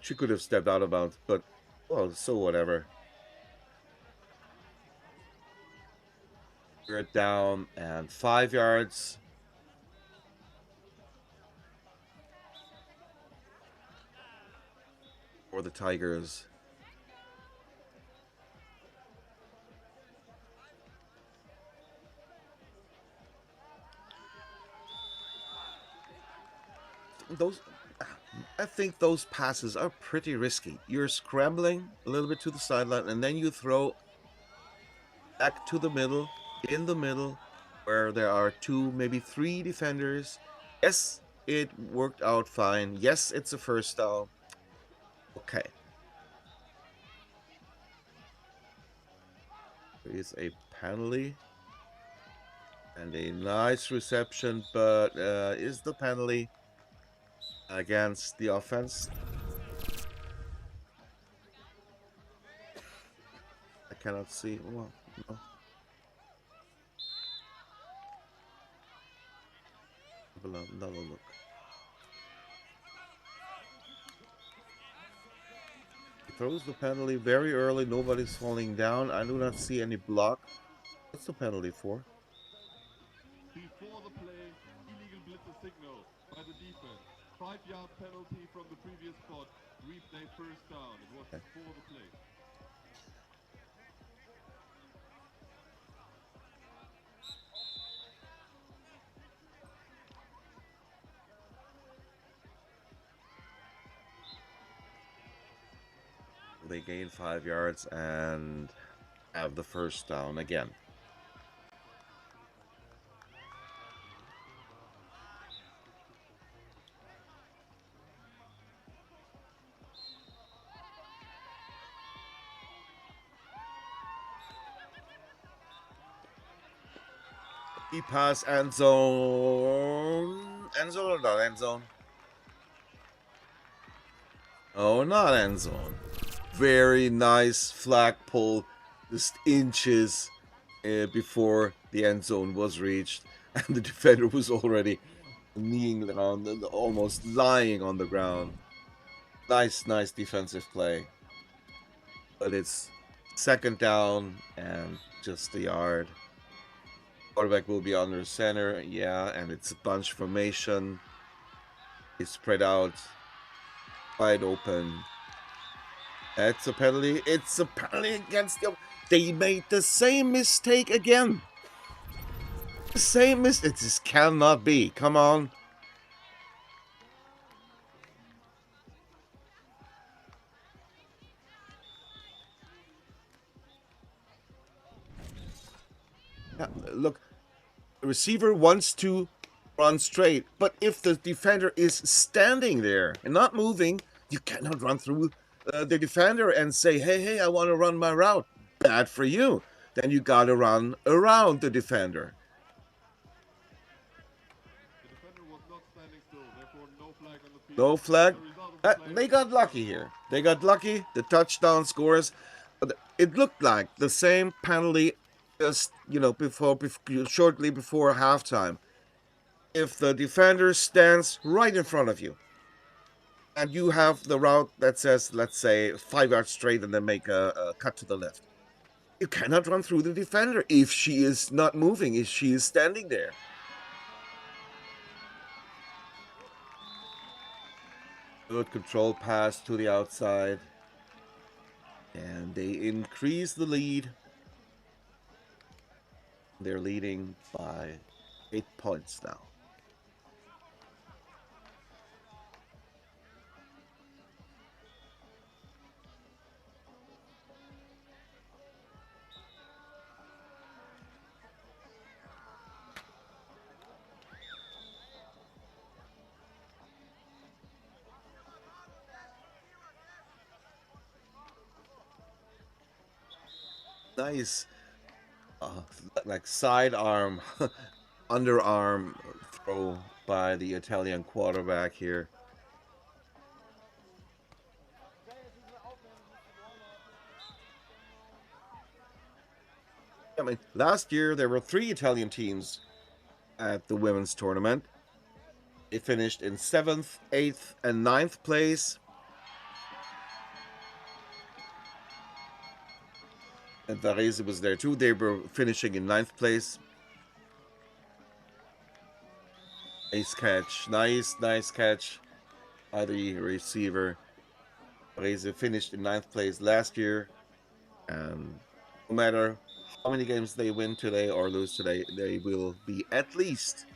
she could have stepped out of bounds, but well, so whatever. We're down and 5 yards. For the Tigers. I think those passes are pretty risky. You're scrambling a little bit to the sideline, and then you throw back to the middle, in the middle, where there are 2, maybe 3 defenders. Yes, it worked out fine. Yes, it's a first down. Okay. There is a penalty. And a nice reception, but is the penalty against the offense? I cannot see. Well, no. Another look. He throws the penalty very early. Nobody's falling down. I do not see any block. What's the penalty for? Before the play, illegal blitzer signal by the defense. 5-yard penalty from the previous spot. Replay first down. It was before the play. They gain 5 yards and have the first down again. He pass end zone. End zone or not end zone? Oh, not end zone. Very nice flag pull, just inches before the end zone was reached, and the defender was already kneeling down, almost lying on the ground. Nice defensive play. But it's second down and just a yard. Quarterback will be under center, yeah, and it's a bunch formation. It's spread out wide open. That's a penalty. It's a penalty against them. They made the same mistake again. The same mistake. It just cannot be. Come on. Yeah, look, the receiver wants to run straight, but if the defender is standing there and not moving, you cannot run through the defender and say, hey, I want to run my route. Bad for you. Then you got to run around the defender. The defender was not standing still, therefore no flag on the field. No flag. As a result of the play, They got lucky here. They got lucky. The touchdown scores. It looked like the same penalty just, shortly before halftime. If the defender stands right in front of you and you have the route that says, let's say, 5 yards straight and then make a cut to the left, you cannot run through the defender if she is not moving, if she is standing there. Good control pass to the outside. And they increase the lead. They're leading by 8 points now. Nice, like sidearm, underarm throw by the Italian quarterback here. I mean, last year there were 3 Italian teams at the women's tournament. They finished in 7th, 8th, and 9th place. And Varese was there too. They were finishing in 9th place. Nice catch. Nice catch by the receiver. Varese finished in 9th place last year. And no matter how many games they win today or lose today, they will be at least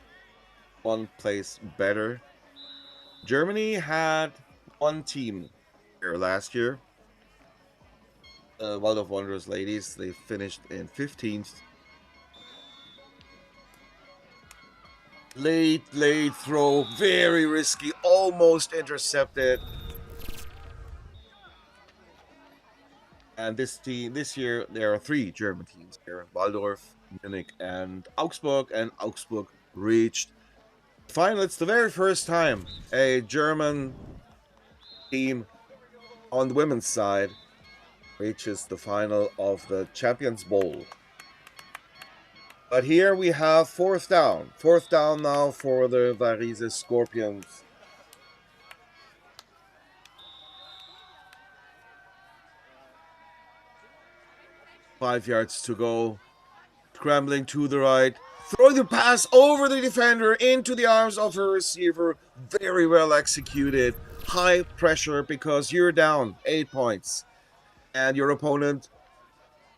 1 place better. Germany had 1 team here last year. World of Wonders ladies, they finished in 15th. Late throw, very risky, almost intercepted. And this year, there are 3 German teams here: Waldorf, Munich, and Augsburg. And Augsburg reached the final. It's the very first time a German team on the women's side reaches the final of the Champions Bowl. But here we have 4th down. 4th down now for the Varese Scorpions. Five yards to go. Scrambling to the right. Throw the pass over the defender into the arms of her receiver. Very well executed. High pressure because you're down 8 points. And your opponent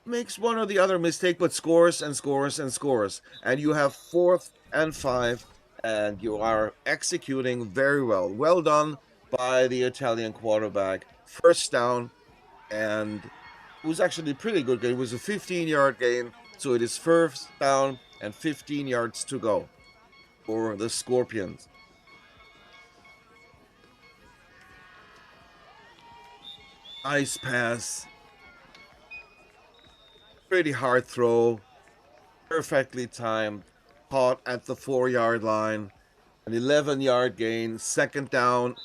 makes one or the other mistake, but scores and scores and scores. And you have 4th and 5, and you are executing very well. Well done by the Italian quarterback. First down, and it was actually a pretty good game. It was a 15-yard gain, so it is first down and 15 yards to go for the Scorpions. Nice pass. Pretty hard throw. Perfectly timed. Caught at the 4-yard line. An 11-yard gain. Second down.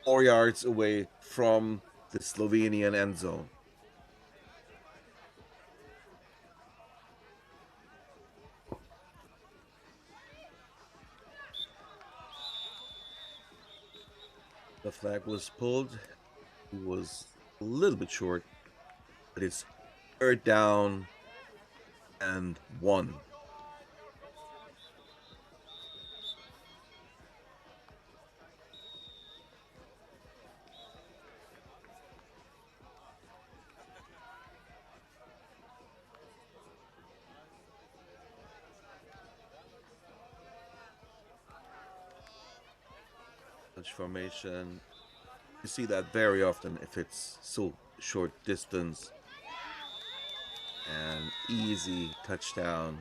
4 yards away from the Slovenian end zone. The flag was pulled. It was a little bit short, but it's 3rd down and 1. Such formation. You see that very often if it's so short distance. And easy touchdown.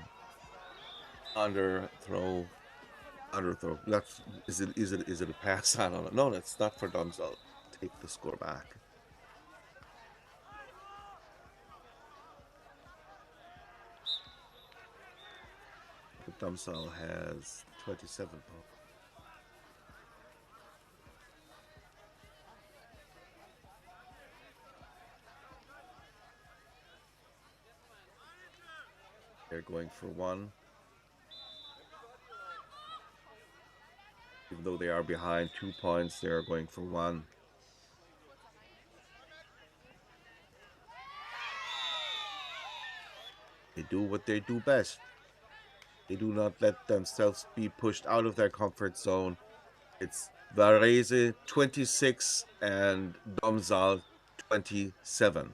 Underthrow. That's is it a pass? I don't know. No, that's not for Domzal. Take the score back. Domzal has 27 points. They're going for one. Even though they are behind 2 points, they are going for one. They do what they do best. They do not let themselves be pushed out of their comfort zone. It's Varese 26 and Domzal 27.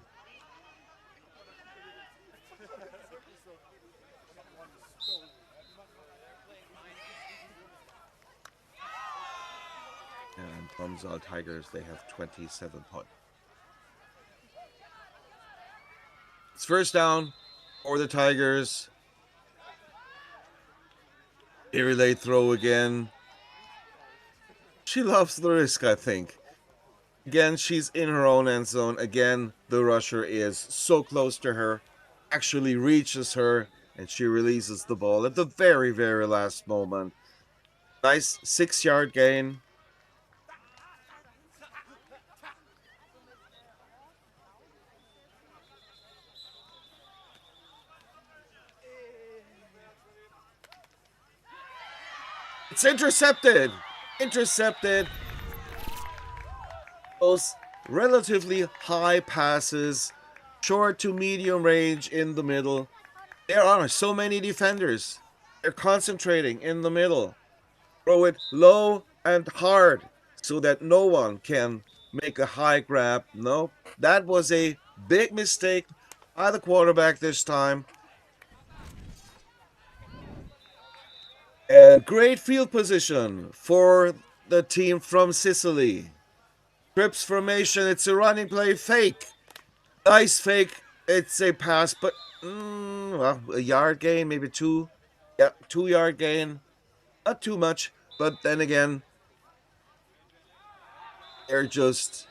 And Domzal Tigers, they have 27 points. It's first down for the Tigers. Very late throw again. She loves the risk, I think. Again, she's in her own end zone. Again, the rusher is so close to her, actually reaches her, and she releases the ball at the very, very last moment. Nice 6-yard gain. It's intercepted. Intercepted. Those relatively high passes, short to medium range in the middle. There are so many defenders. They're concentrating in the middle. Throw it low and hard so that no one can make a high grab. No, that was a big mistake by the quarterback this time. A great field position for the team from Sicily. Trips formation, it's a running play, fake. Nice fake, it's a pass, but well, a yard gain, maybe two. Yeah, 2-yard gain. Not too much, but then again, they're just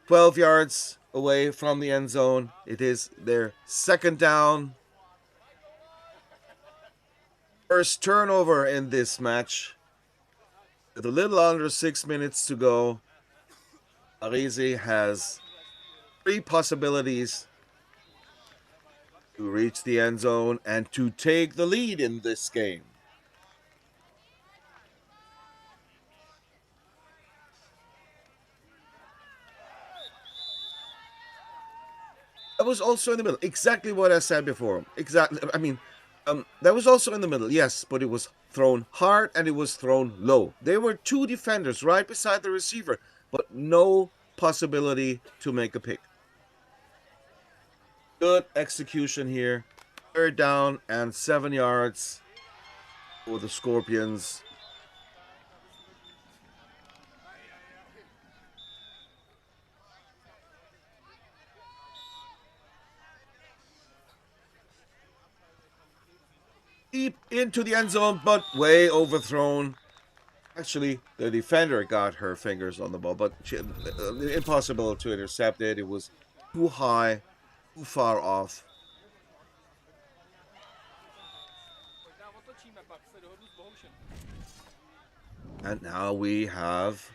12 yards away from the end zone. It is their second down. First turnover in this match. With a little under 6 minutes to go, Arese has 3 possibilities to reach the end zone and to take the lead in this game. That was also in the middle. Exactly what I said before. Exactly. I mean, that was also in the middle, yes, but it was thrown hard and it was thrown low. There were 2 defenders right beside the receiver, but no possibility to make a pick. Good execution here. Third down and 7 yards for the Scorpions. Deep into the end zone, but way overthrown. Actually, the defender got her fingers on the ball, but impossible to intercept it. It was too high, too far off. And now we have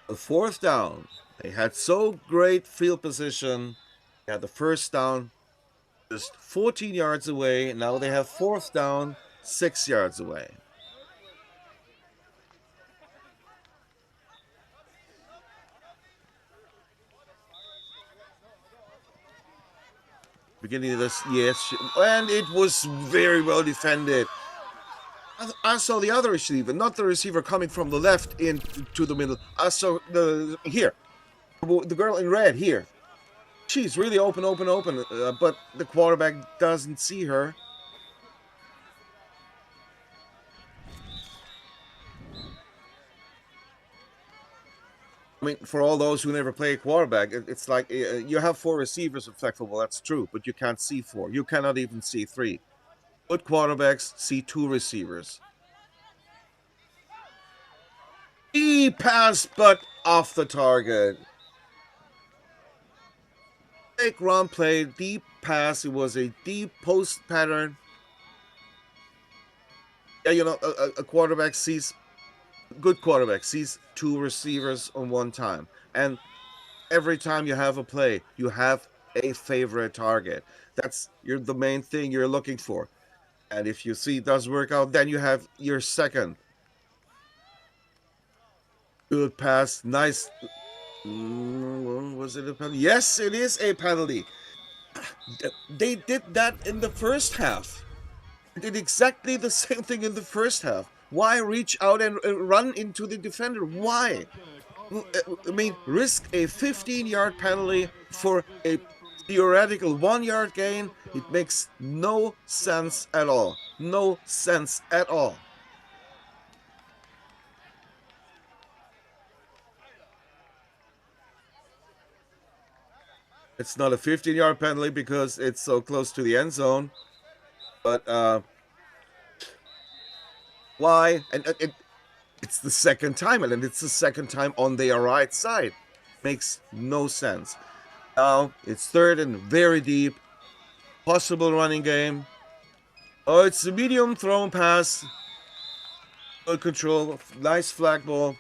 a 4th down. They had so great field position. They had the first down just 14 yards away. Now they have 4th down 6 yards away. Beginning of this, yes, and it was very well defended. I saw the other receiver, not the receiver coming from the left into the middle. I saw the girl in red here. She's really open, but the quarterback doesn't see her. I mean, for all those who never play quarterback, it's like you have 4 receivers in flag football. That's true, but you can't see 4. You cannot even see 3. Good quarterbacks see 2 receivers. Deep pass, but off the target. Big run play, deep pass. It was a deep post pattern. Yeah, you know, a quarterback sees, good quarterback sees 2 receivers on one time. And every time you have a play, you have a favorite target. That's the main thing you're looking for. And if you see it does work out, then you have your second. Good pass, nice. Was it a penalty? Yes, it is a penalty. They did that in the first half. They did exactly the same thing in the first half. Why reach out and run into the defender? Why? I mean, risk a 15-yard penalty for a theoretical 1-yard gain. It makes no sense at all. No sense at all. It's not a 15-yard penalty because it's so close to the end zone. But why? And it's the second time, and it's the second time on their right side. Makes no sense. Now it's third and very deep. Possible running game. Oh, it's a medium thrown pass. Good control. Nice flag ball.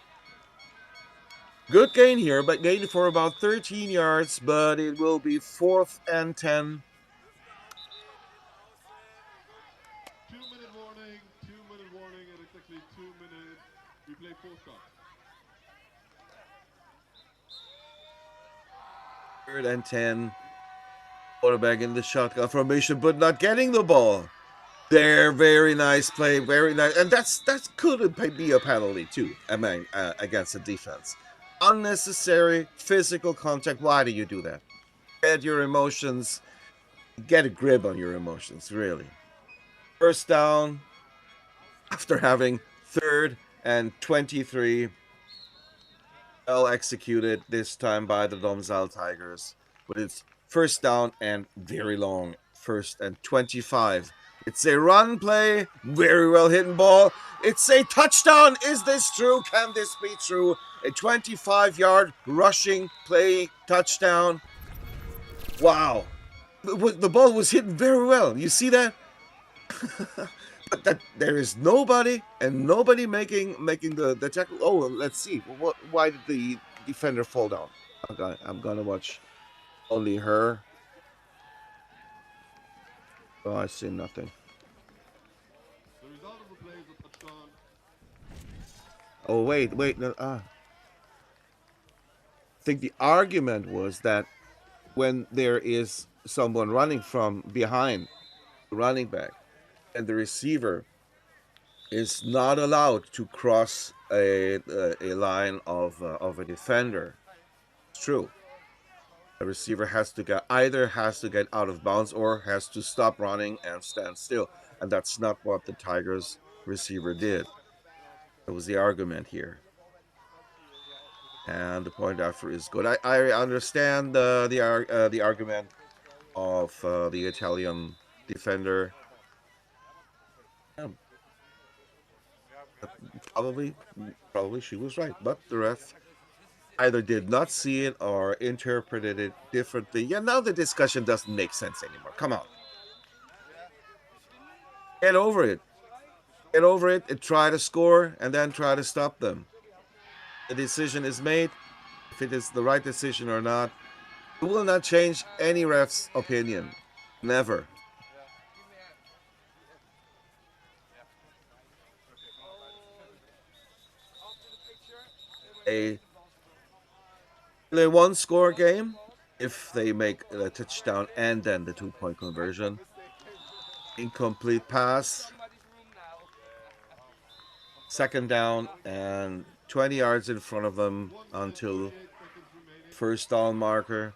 Good gain here, but gain for about 13 yards, but it will be 4th and 10. 2-minute warning, 2-minute warning, and exactly 2 minutes. We play 4 shots. 3rd and 10. Quarterback in the shotgun formation, but not getting the ball. There, very nice play, very nice, and that could be a penalty too. I mean, against the defense, unnecessary physical contact. Why do you do that? Get your emotions, get a grip on your emotions, really. First down after having 3rd and 23. Well executed this time by the Domzal Tigers, but it's first down and very long. 1st and 25. It's a run play, very well hidden ball. It's a touchdown. Is this true? Can this be true? A 25-yard rushing play touchdown. Wow. The ball was hidden very well. You see that? But there is nobody and nobody making the tackle. Oh, let's see. Why did the defender fall down? I'm gonna watch only her. Oh, I see nothing. The result of the play is a touchdown. Oh, wait. No, I think the argument was that when there is someone running from behind the running back and the receiver is not allowed to cross a line of a defender. It's true. The receiver has to get out of bounds or has to stop running and stand still, and that's not what the Tigers receiver did. That was the argument here, and the point after is good. I understand the argument of the Italian defender. Probably she was right, but the ref either did not see it or interpreted it differently. Yeah, now the discussion doesn't make sense anymore. Come on. Get over it. Get over it and try to score and then try to stop them. The decision is made. If it is the right decision or not, it will not change any ref's opinion. Never. A 1-score game if they make a touchdown and then the 2-point conversion. Incomplete pass. 2nd down and 20 yards in front of them until first down marker.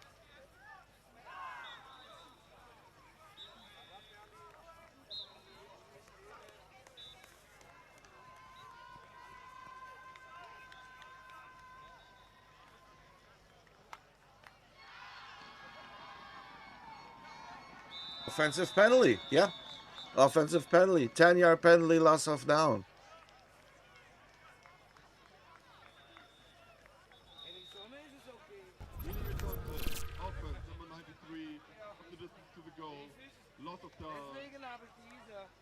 Offensive penalty. Yeah. Offensive penalty. 10-yard penalty, loss of down. Illegal contact. Offense, number 93. Up the distance to the goal. Loss of down.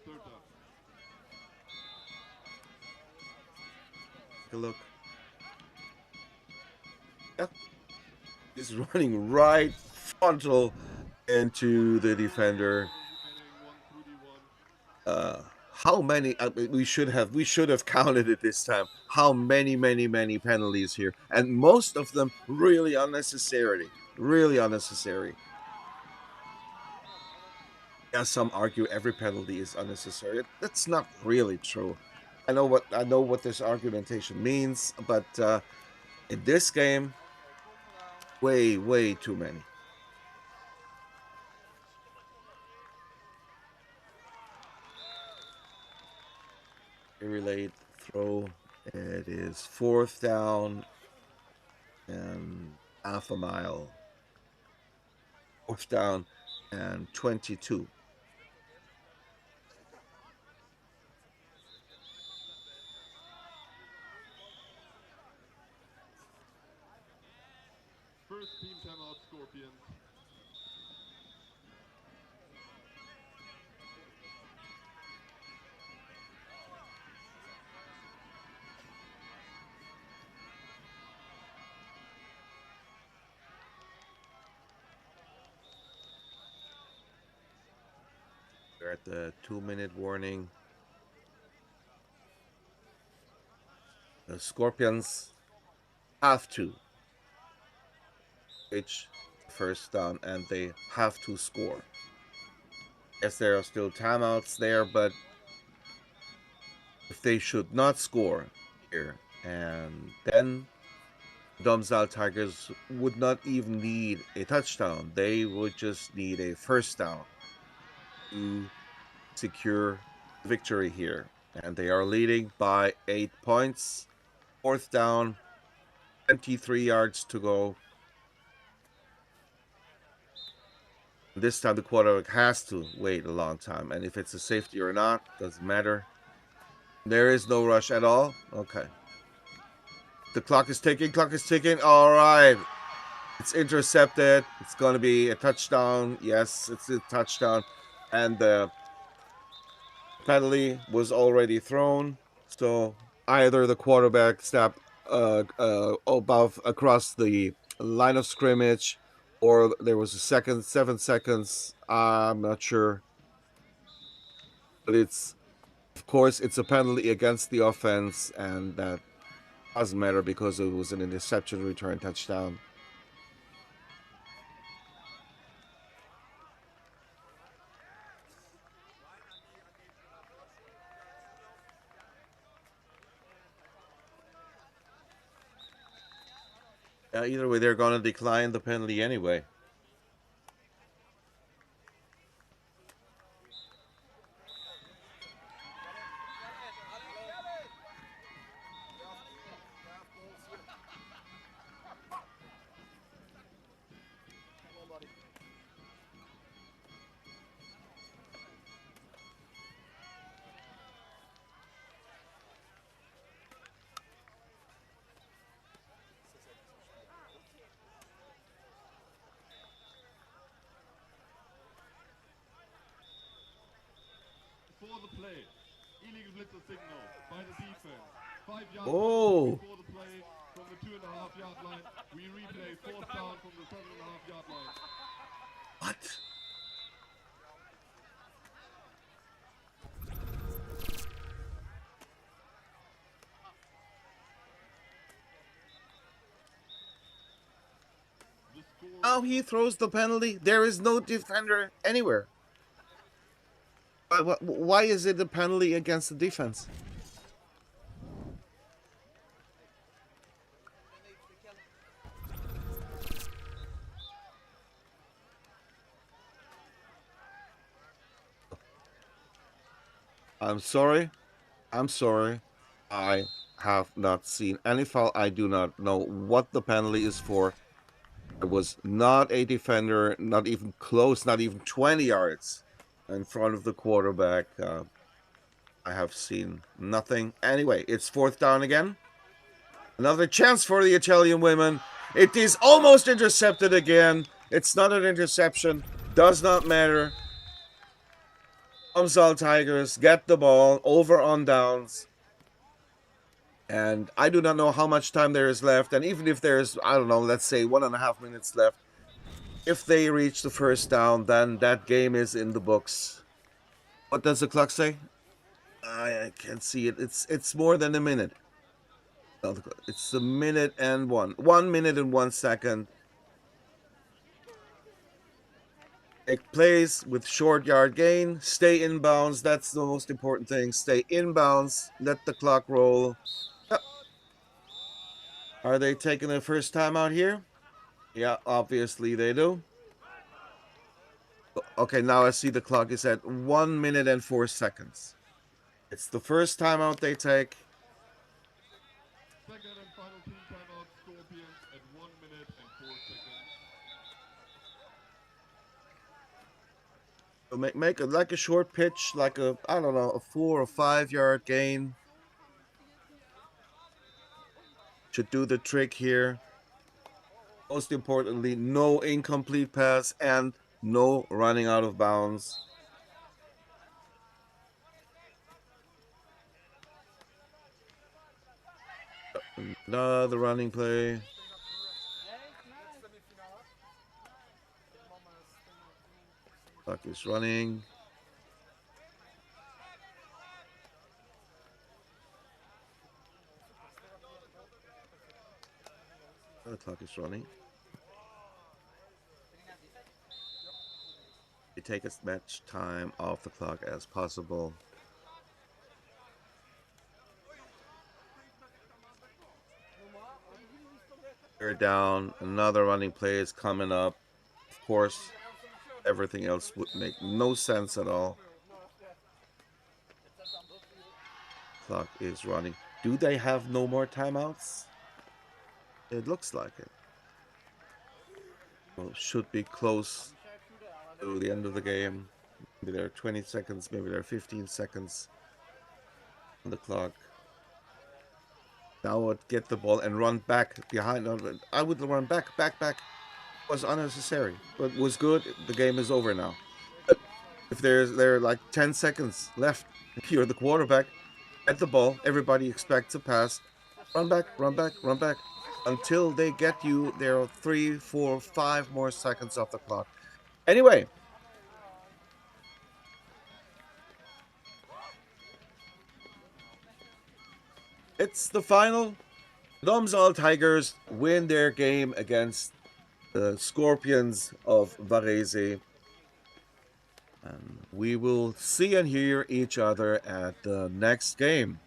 Third down. Take a look. Yeah. He's running right frontal into the defender. How many? We should have counted it this time. How many penalties here, and most of them really unnecessary. Really unnecessary. Yeah, some argue every penalty is unnecessary. That's not really true. I know what this argumentation means, but in this game, way too many. Very late throw. It is 4th down and half a mile. 4th down and 22. First team timeout, Scorpions. We're at the 2-minute warning. The Scorpions have to reach first down, and they have to score. Yes, there are still timeouts there, but if they should not score here, and then Domzal Tigers would not even need a touchdown. They would just need a first down to secure victory here. And they are leading by 8 points. 4th down, 23 yards to go. This time the quarterback has to wait a long time. And if it's a safety or not, doesn't matter. There is no rush at all. Okay. The clock is ticking. All right. It's intercepted. It's going to be a touchdown. Yes, it's a touchdown. And the penalty was already thrown. So either the quarterback stepped above across the line of scrimmage, or there was a 7 seconds. I'm not sure. But of course, it's a penalty against the offense, and that doesn't matter because it was an interception return touchdown. Either way, they're going to decline the penalty anyway. For the play, illegal blitzer signal by the defense. 5 yards before the play from the 2.5-yard line. We replay 4th down from the 7.5-yard line. What? Oh, he throws the penalty. There is no defender anywhere. Why is it a penalty against the defense? I'm sorry. I have not seen any foul. I do not know what the penalty is for. There was not a defender, not even close, not even 20 yards in front of the quarterback. I have seen nothing. Anyway, it's 4th down again. Another chance for the Italian women. It is almost intercepted again. It's not an interception. Does not matter. Domsal Tigers get the ball over on downs. And I do not know how much time there is left. And even if there's, I don't know, let's say 1.5 minutes left, if they reach the 1st down, then that game is in the books. What does the clock say? I can't see it. It's more than a minute. It's a minute and 1 minute and 1 second. Make plays with short yard gain. Stay inbounds. That's the most important thing. Stay inbounds. Let the clock roll. Yep. Are they taking the first time out here? Yeah, obviously they do. Okay, now I see the clock is at 1 minute and 4 seconds. It's the first time out they take. Second and final team timeout, Scorpions at 1 minute and 4 seconds. So make it like a short pitch, like a, I don't know, a 4 or 5 yard gain. Should do the trick here. Most importantly, no incomplete pass and no running out of bounds. Another running play. Clock is running. The clock is running. They take as much time off the clock as possible. They're down. Another running play is coming up. Of course, everything else would make no sense at all. Clock is running. Do they have no more timeouts? It looks like it. Well, should be close to the end of the game. Maybe there are 20 seconds, maybe there are 15 seconds on the clock. Now I would get the ball and run back behind. I would run back. It was unnecessary, but was good. The game is over now. But if there are like 10 seconds left, if you're the quarterback, get the ball. Everybody expects a pass. Run back. Until they get you, there are 3, 4, 5 more seconds off the clock. Anyway. It's the final. Domsal Tigers win their game against the Scorpions of Varese. And we will see and hear each other at the next game.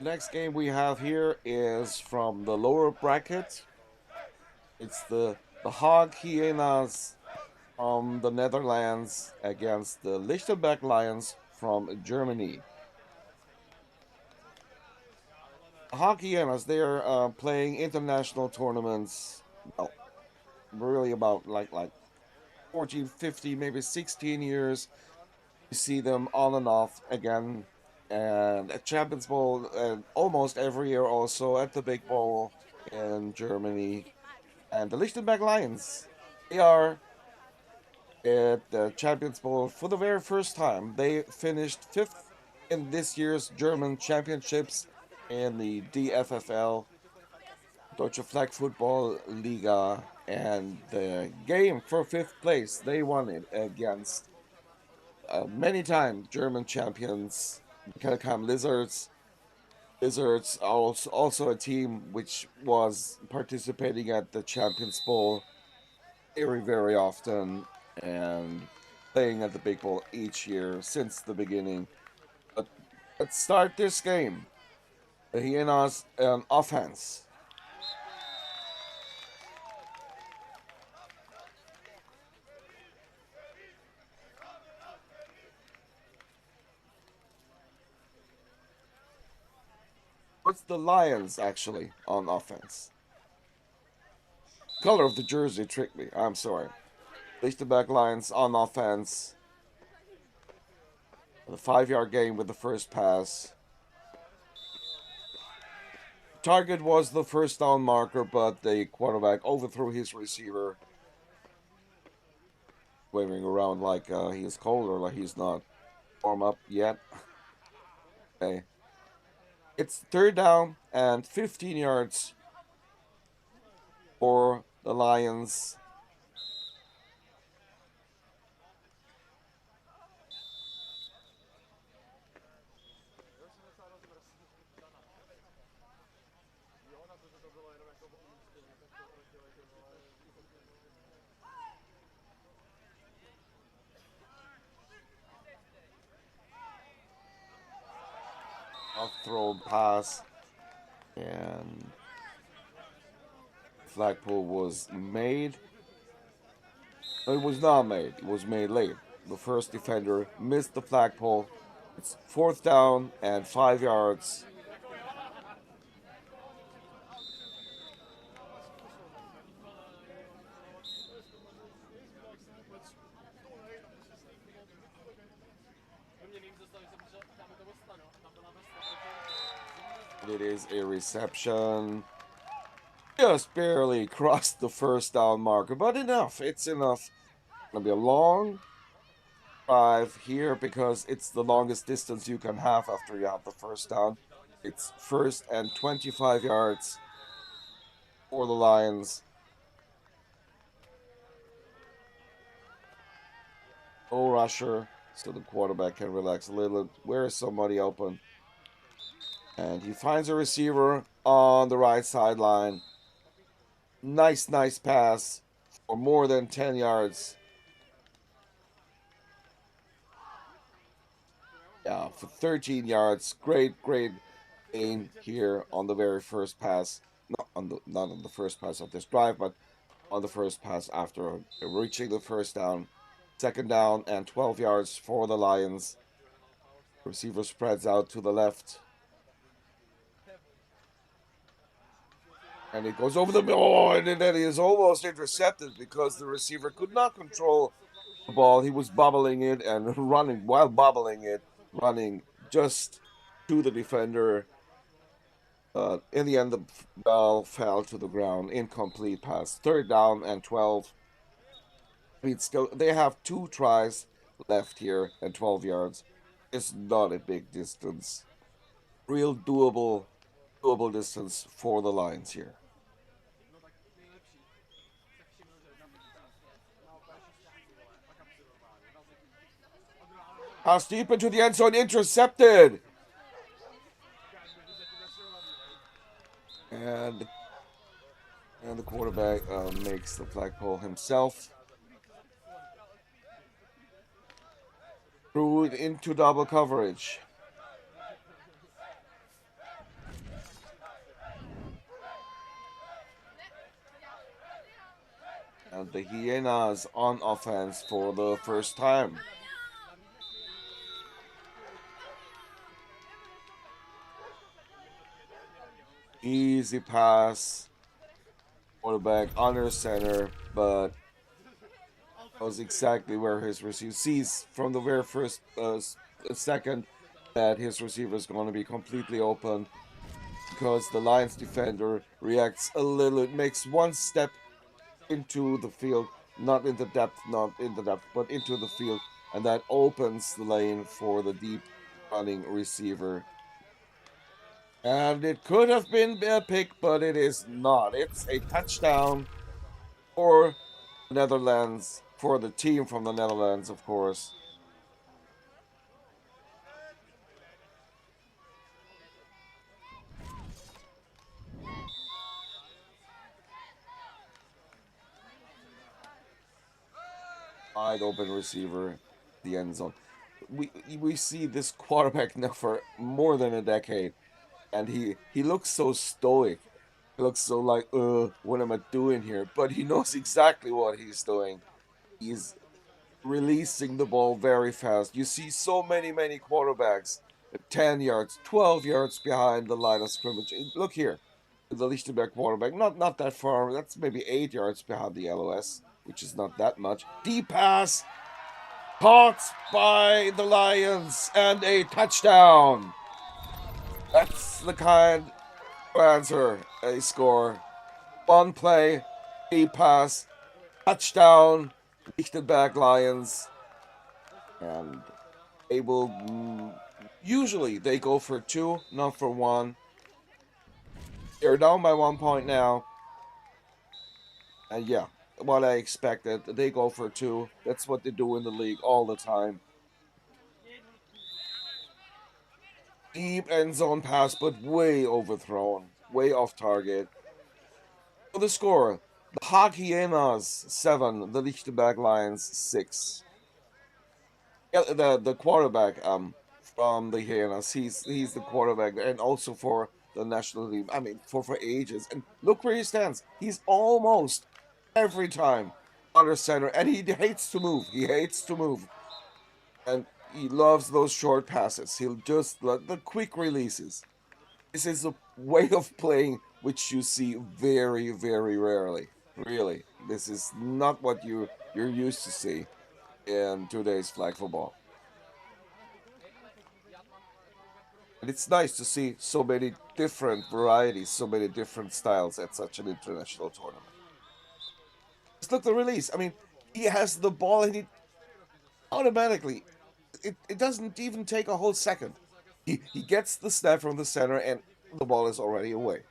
Next game we have here is from the lower bracket. It's the Hog Hyenas from the Netherlands against the Lichtenberg Lions from Germany. Hog Hyenas, they are playing international tournaments. Well, really about like 14, 15, maybe 16 years. You see them on and off again, and at Champions Bowl, and almost every year also at the Big Bowl in Germany. And the Lichtenberg Lions, they are at the Champions Bowl for the very first time. They finished fifth in this year's German championships in the DFFL, Deutsche Flag Football Liga, and the game for fifth place, they won it against many time German champions, Kelkheim Lizards. Lizards are also a team which was participating at the Champions Bowl very, very often and playing at the Big Bowl each year since the beginning. But let's start this game. The Hyenas on offense. What's the Lions actually on offense? Color of the jersey tricked me. I'm sorry. Lichtenberg Lions on offense. The 5-yard gain with the first pass. Target was the first down marker, but the quarterback overthrew his receiver, waving around like he's cold or like he's not warm up yet. Okay. It's third down and 15 yards for the Lions. Off-throw pass, and flagpole was made. It was not made. It was made late. The first defender missed the flagpole. It's fourth down and 5 yards. It is a reception. Just barely crossed the first down marker, but enough. It's enough. It's gonna be a long drive here because it's the longest distance you can have after you have the first down. It's first and 25 yards for the Lions. No rusher, so the quarterback can relax a little. Where is somebody open? And he finds a receiver on the right sideline. Nice pass for more than 10 yards. Yeah, for 13 yards. Great gain here on the very first pass. Not on the first pass of this drive, but on the first pass after reaching the first down. Second down and 12 yards for the Lions. Receiver spreads out to the left. And it goes over the middle, and then he is almost intercepted because the receiver could not control the ball. He was bobbling it and running, while bobbling it, running just to the defender. In the end, the ball fell to the ground. Incomplete pass. Third down and 12. I mean, still, they have 2 tries left here and 12 yards. It's not a big distance. Real doable distance for the Lions here. Pass deep into the end zone, intercepted. And the quarterback makes the flagpole himself. Threw it into double coverage. And the Hyenas on offense for the first time. Easy pass. Quarterback under center, but that was exactly where his receiver sees from the very first second that his receiver is going to be completely open, because the Lions defender reacts a little. It makes one step into the field, not in the depth, but into the field, and that opens the lane for the deep running receiver. And it could have been a pick, but it is not. It's a touchdown for the Netherlands, for the team from the Netherlands, of course. Wide open receiver, the end zone. We see this quarterback now for more than a decade, and he looks so stoic. He looks so like, what am I doing here? But he knows exactly what he's doing. He's releasing the ball very fast. You see so many quarterbacks 10 yards, 12 yards behind the line of scrimmage. Look here, the Lichtenberg quarterback, not that far. That's maybe 8 yards behind the LOS, which is not that much. Deep pass, caught by the Lions, and a touchdown. That's the kind of answer a score. One play, deep pass, touchdown, Lichtenberg Lions, and usually they go for 2, not for 1. They're down by 1 point now. And yeah, what I expected. They go for 2. That's what they do in the league all the time. Deep end zone pass, but way overthrown. Way off target. For the score, the Hyenas 7, the Lichtenberg Lions 6. Yeah, the quarterback from the Hyenas, he's the quarterback, and also for the national team. I mean, for ages. And look where he stands. He's almost every time under center, and he hates to move. He hates to move, and he loves those short passes. He'll just let the quick releases. This is a way of playing which you see very rarely. Really, this is not what you're used to see in today's flag football. And it's nice to see so many different varieties, so many different styles at such an international tournament. Just look at the release. I mean, he has the ball and he automatically, it doesn't even take a whole second. He gets the snap from the center and the ball is already away.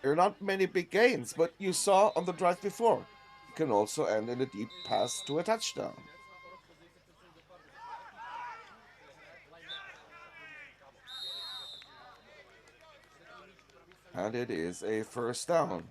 There are not many big gains, but you saw on the drive before. It can also end in a deep pass to a touchdown. And it is a first down.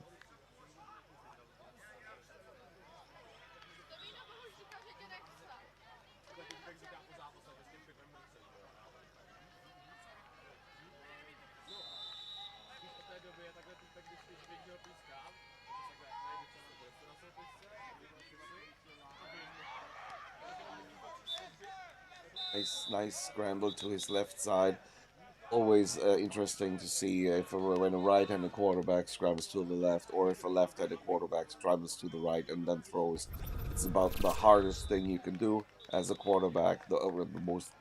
Nice scramble to his left side. Always interesting to see when a right-handed quarterback scrambles to the left, or if a left-handed quarterback scrambles to the right and then throws. It's about the hardest thing you can do as a quarterback, the most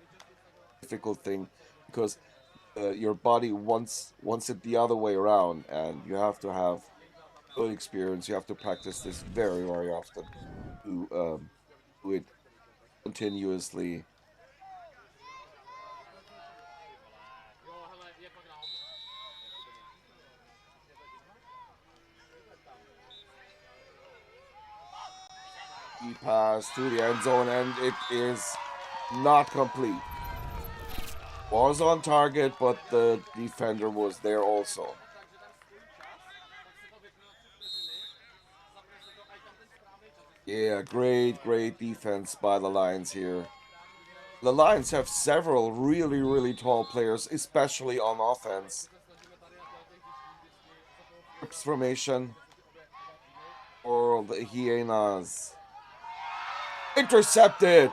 difficult thing, because your body wants it the other way around, and you have to have good experience. You have to practice this very often to do it continuously. He passed to the end zone, and it is not complete. Was on target, but the defender was there also. Yeah, great defense by the Lions here. The Lions have several really tall players, especially on offense. Formation for of the Hyenas. Intercepted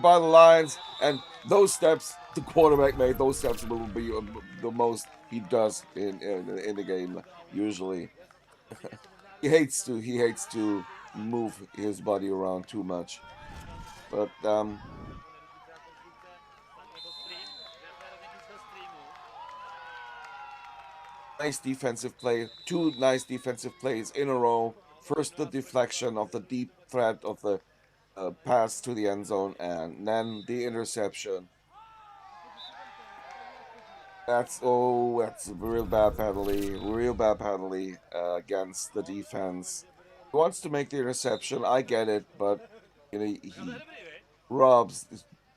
by the Lions, and those steps the quarterback made, those steps will be the most he does in the game usually. he hates to move his body around too much, but nice defensive play, two nice defensive plays in a row. First the deflection of the deep threat of the pass to the end zone, and then the interception. That's a real bad penalty against the defense. He wants to make the interception, I get it, but he robs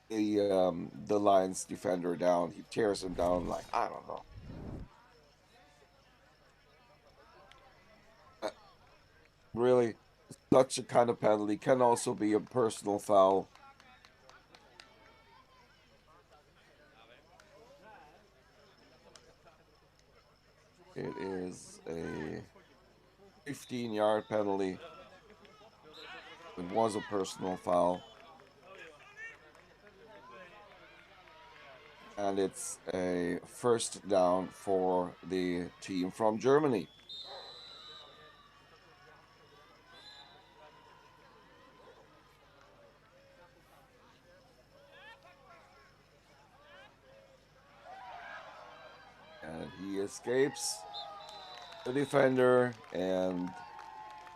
the Lions defender down. He tears him down like, I don't know. Really, such a kind of penalty can also be a personal foul. It is a 15-yard penalty. It was a personal foul. And it's a first down for the team from Germany. And he escapes the defender and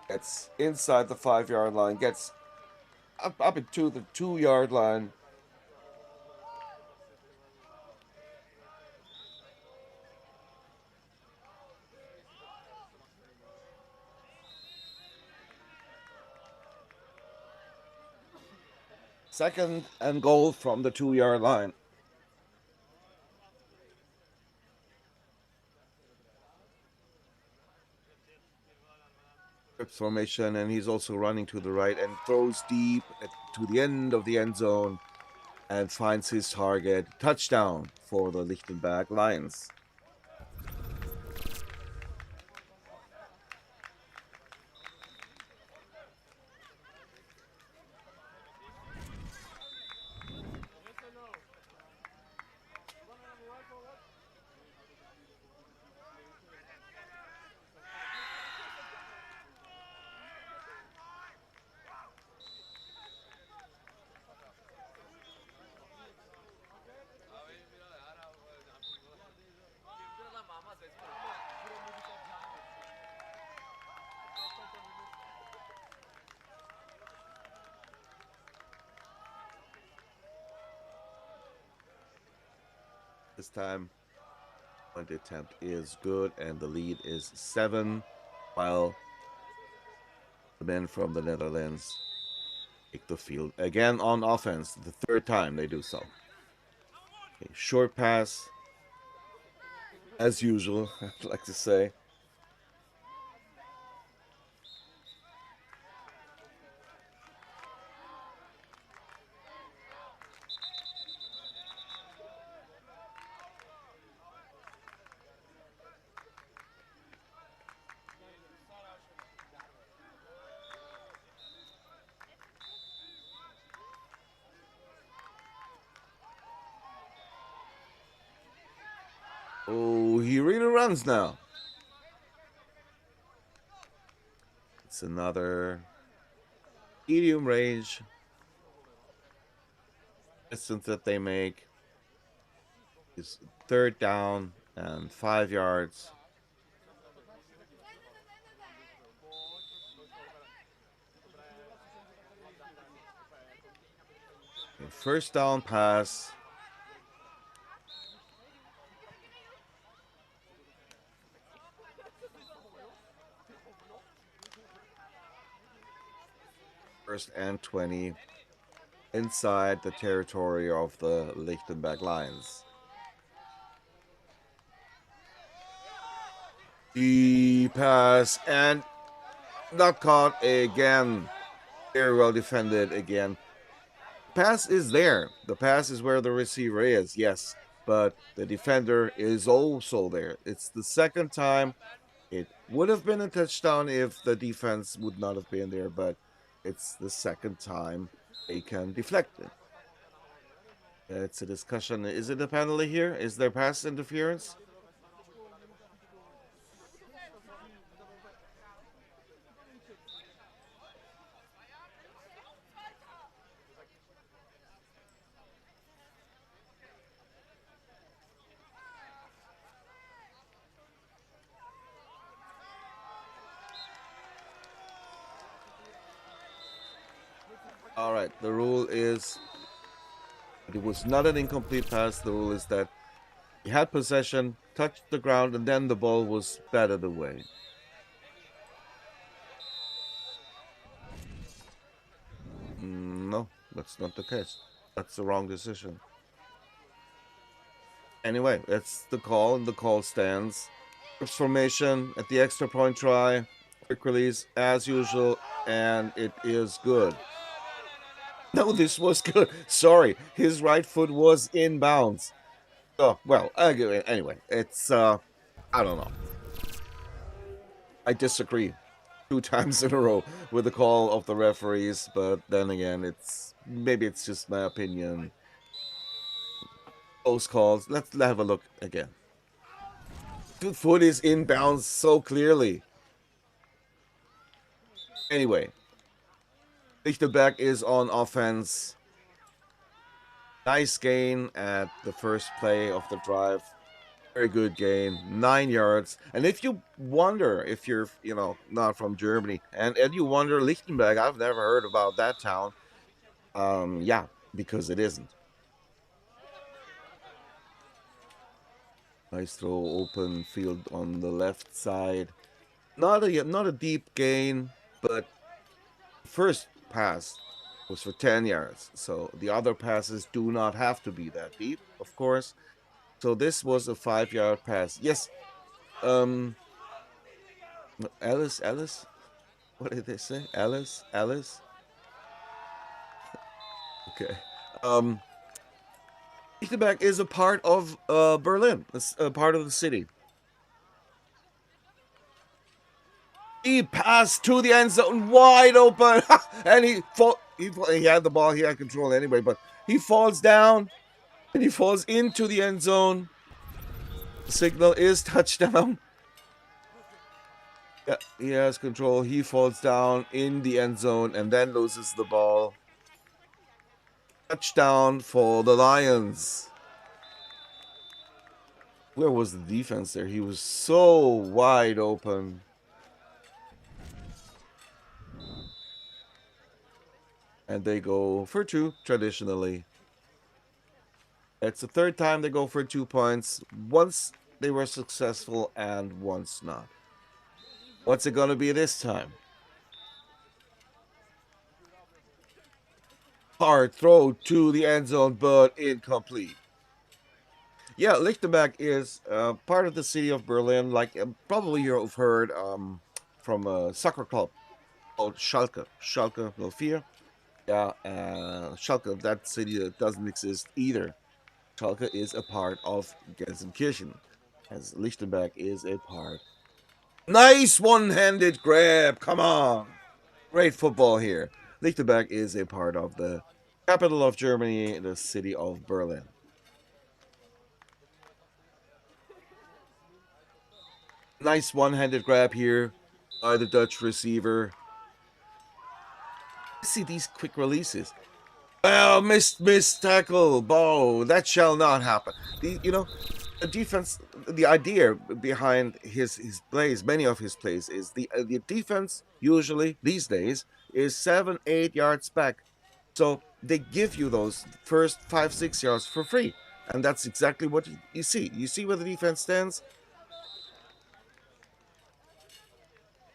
gets inside the 5-yard line, gets up into the 2-yard line. Second and goal from the 2-yard line. Formation, and he's also running to the right and throws deep to the end of the end zone and finds his target. Touchdown for the Lichtenberg Lions. This time, the attempt is good, and the lead is 7, while the men from the Netherlands take the field again on offense. The third time they do so. Okay, short pass, as usual, I'd like to say. Oh, he really runs now. It's another medium range distance that they make. It's third down and 5 yards. And first down pass. First and 20 inside the territory of the Lichtenberg Lions. The pass and not caught again. Very well defended again. Pass is there. The pass is where the receiver is, yes, but the defender is also there. It's the second time it Would have been a touchdown if the defense would not have been there, but it's the second time they can deflect it. It's a discussion. Is it a penalty here? Is there pass interference? All right, the rule is it was not an incomplete pass. The rule is that he had possession, touched the ground, and then the ball was batted away. No, that's not the case. That's the wrong decision. Anyway, that's the call, and the call stands. Formation at the extra point try, quick release as usual, and it is good. No, this was good. Sorry, his right foot was in bounds. Oh, well, anyway, it's, I don't know. I disagree 2 times in a row with the call of the referees, but then again, maybe it's just my opinion. Those calls, let's have a look again. The foot is in bounds so clearly. Anyway, Lichtenberg is on offense. Nice gain at the first play of the drive. Very good gain, 9 yards. And if you wonder, if you're, not from Germany, and you wonder, Lichtenberg, I've never heard about that town. Yeah, because it isn't. Nice throw, open field on the left side. Not a deep gain, but first pass was for 10 yards. So the other passes do not have to be that deep, of course. So this was a 5-yard pass. Yes. Alice? What did they say? Alice? Okay. Lichtenberg is a part of Berlin. It's a part of the city. He passed to the end zone, wide open, and he had the ball. He had control anyway, but he falls down, and he falls into the end zone. The signal is touchdown. Yeah, he has control. He falls down in the end zone and then loses the ball. Touchdown for the Lions. Where was the defense there? He was so wide open. And they go for 2, traditionally. It's the 3rd time they go for 2 points. Once they were successful and once not. What's it going to be this time? Hard throw to the end zone, but incomplete. Yeah, Lichtenberg is part of the city of Berlin. Like probably you've heard from a soccer club called Schalke 04. Yeah, Schalke, that city that doesn't exist either. Schalke is a part of Gelsenkirchen, as Lichtenberg is a part. Nice one-handed grab, come on! Great football here. Lichtenberg is a part of the capital of Germany, the city of Berlin. Nice one-handed grab here by the Dutch receiver. See these quick releases. Well, missed tackle, that shall not happen. The defense, the idea behind his plays, many of his plays, is the defense usually these days is 7-8 yards back, so they give you those first 5-6 yards for free, and that's exactly what you see. You see where the defense stands.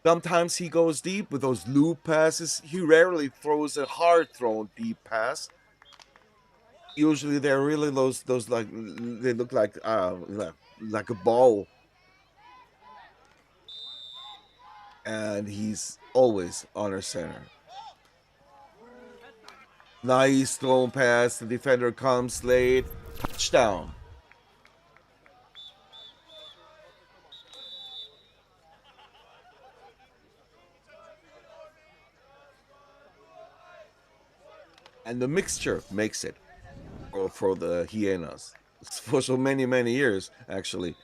Sometimes he goes deep with those loop passes. He rarely throws a hard-thrown deep pass. Usually they're really those like they look like a ball. And he's always under center. Nice thrown pass. The defender comes late. Touchdown. And the mixture makes it for the hyenas. For so many, many years, actually.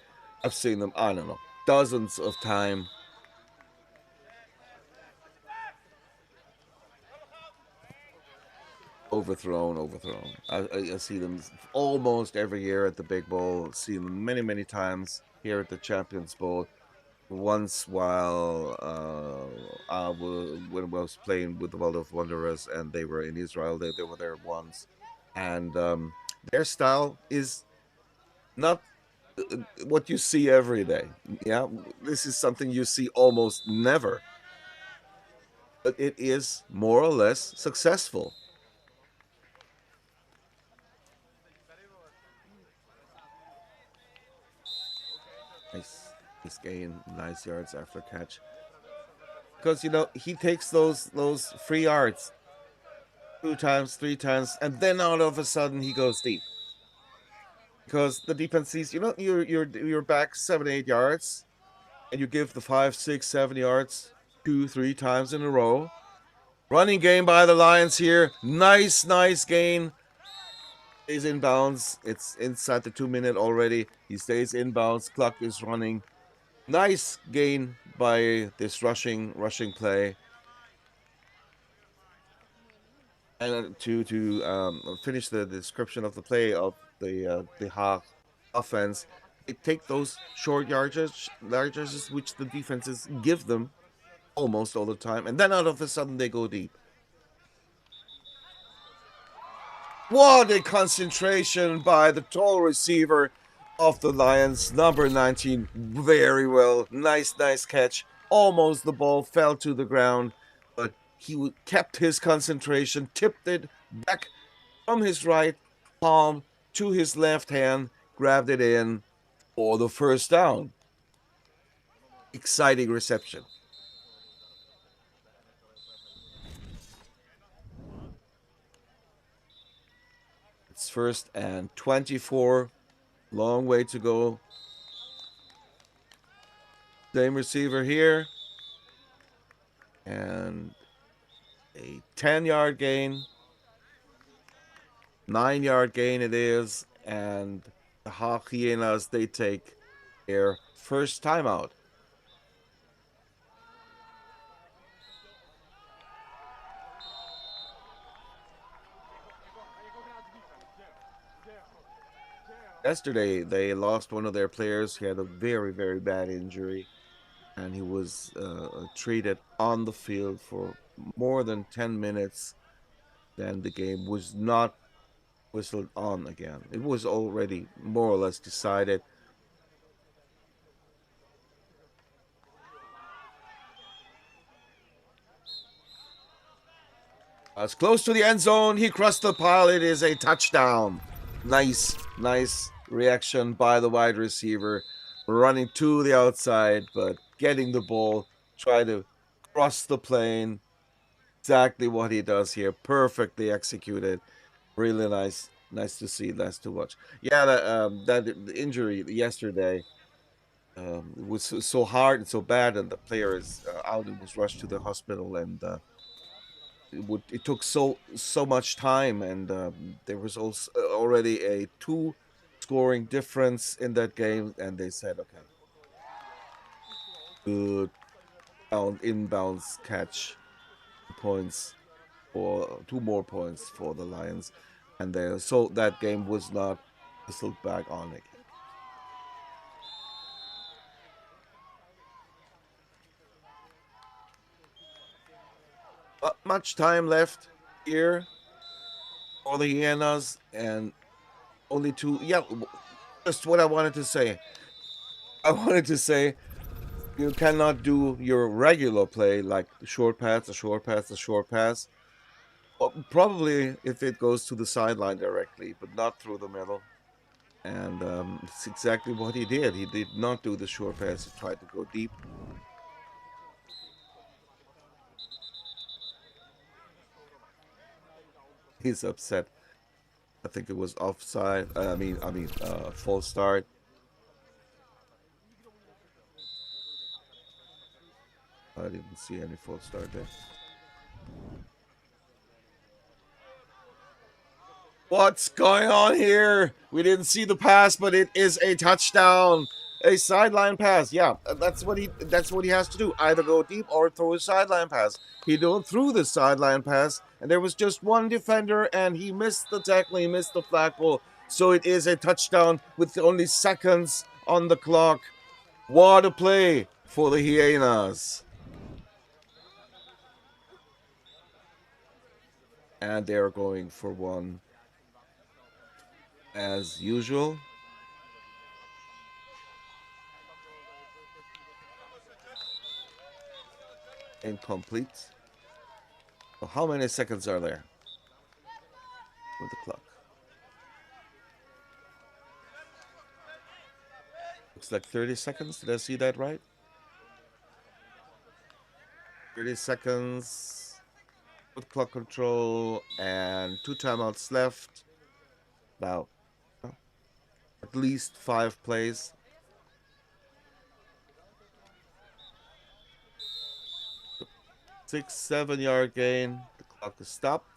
I've seen them, I don't know, dozens of times. Overthrown. I see them almost every year at the Big Bowl. See them many, many times here at the Champions Bowl. Once while when I was playing with the World of Wanderers and they were in Israel, they were there once. And their style is not what you see every day. Yeah, this is something you see almost never. But it is more or less successful. Nice gain, nice yards after catch. Because he takes those 3 yards 2 times, 3 times, and then all of a sudden he goes deep. Because the defense sees, you're back 7, 8 yards, and you give the 5, 6, 7 yards 2, 3 times in a row. Running game by the Lions here. Nice gain. Stays in bounds. It's inside the 2-minute already. He stays in bounds. Clock is running. Nice gain by this rushing play. And to finish the description of the play of the Haag offense, they take those short yardages which the defenses give them almost all the time, and then all of a sudden they go deep. What a concentration by the tall receiver of the Lions, number 19. Very well. Nice catch. Almost the ball fell to the ground, but he kept his concentration, tipped it back from his right palm to his left hand, grabbed it in for the first down. Exciting reception. It's 1st and 24. Long way to go. Same receiver here. And a 10-yard gain. 9-yard gain it is. And the Hyenas, they take their first timeout. Yesterday, they lost one of their players. He had a very, very bad injury, and he was treated on the field for more than 10 minutes. Then the game was not whistled on again. It was already more or less decided. As close to the end zone, he crossed the pile. It is a touchdown. Nice reaction by the wide receiver, running to the outside, but getting the ball, try to cross the plane. Exactly what he does here. Perfectly executed. Really nice to see, nice to watch. Yeah, that injury yesterday was so hard and so bad, and the player is out and was rushed to the hospital, and it took so much time, and there was also already a 2-scoring difference in that game, and they said, okay, good inbounds catch, points, or 2 more points for the Lions, and so that game was not whistled back on again. Not much time left here for the Hyenas, and only 2. Yeah, just what I wanted to say. You cannot do your regular play like the short pass, Well, probably if it goes to the sideline directly, but not through the middle. And it's exactly what he did. He did not do the short pass. He tried to go deep. He's upset. I think it was offside. False start. I didn't see any false start there. What's going on here? We didn't see the pass, but it is a touchdown. A sideline pass. Yeah, that's what he has to do. Either go deep or throw a sideline pass. He threw the sideline pass, and there was just one defender, and he missed the tackle, he missed the flagpole. So it is a touchdown with only seconds on the clock. What a play for the Hyenas. And they're going for one as usual. Incomplete. Well, how many seconds are there with the clock? Looks like 30 seconds. Did I see that right? 30 seconds with clock control and 2 timeouts left. About at least 5 plays. 6-7 yard gain. The clock is stopped.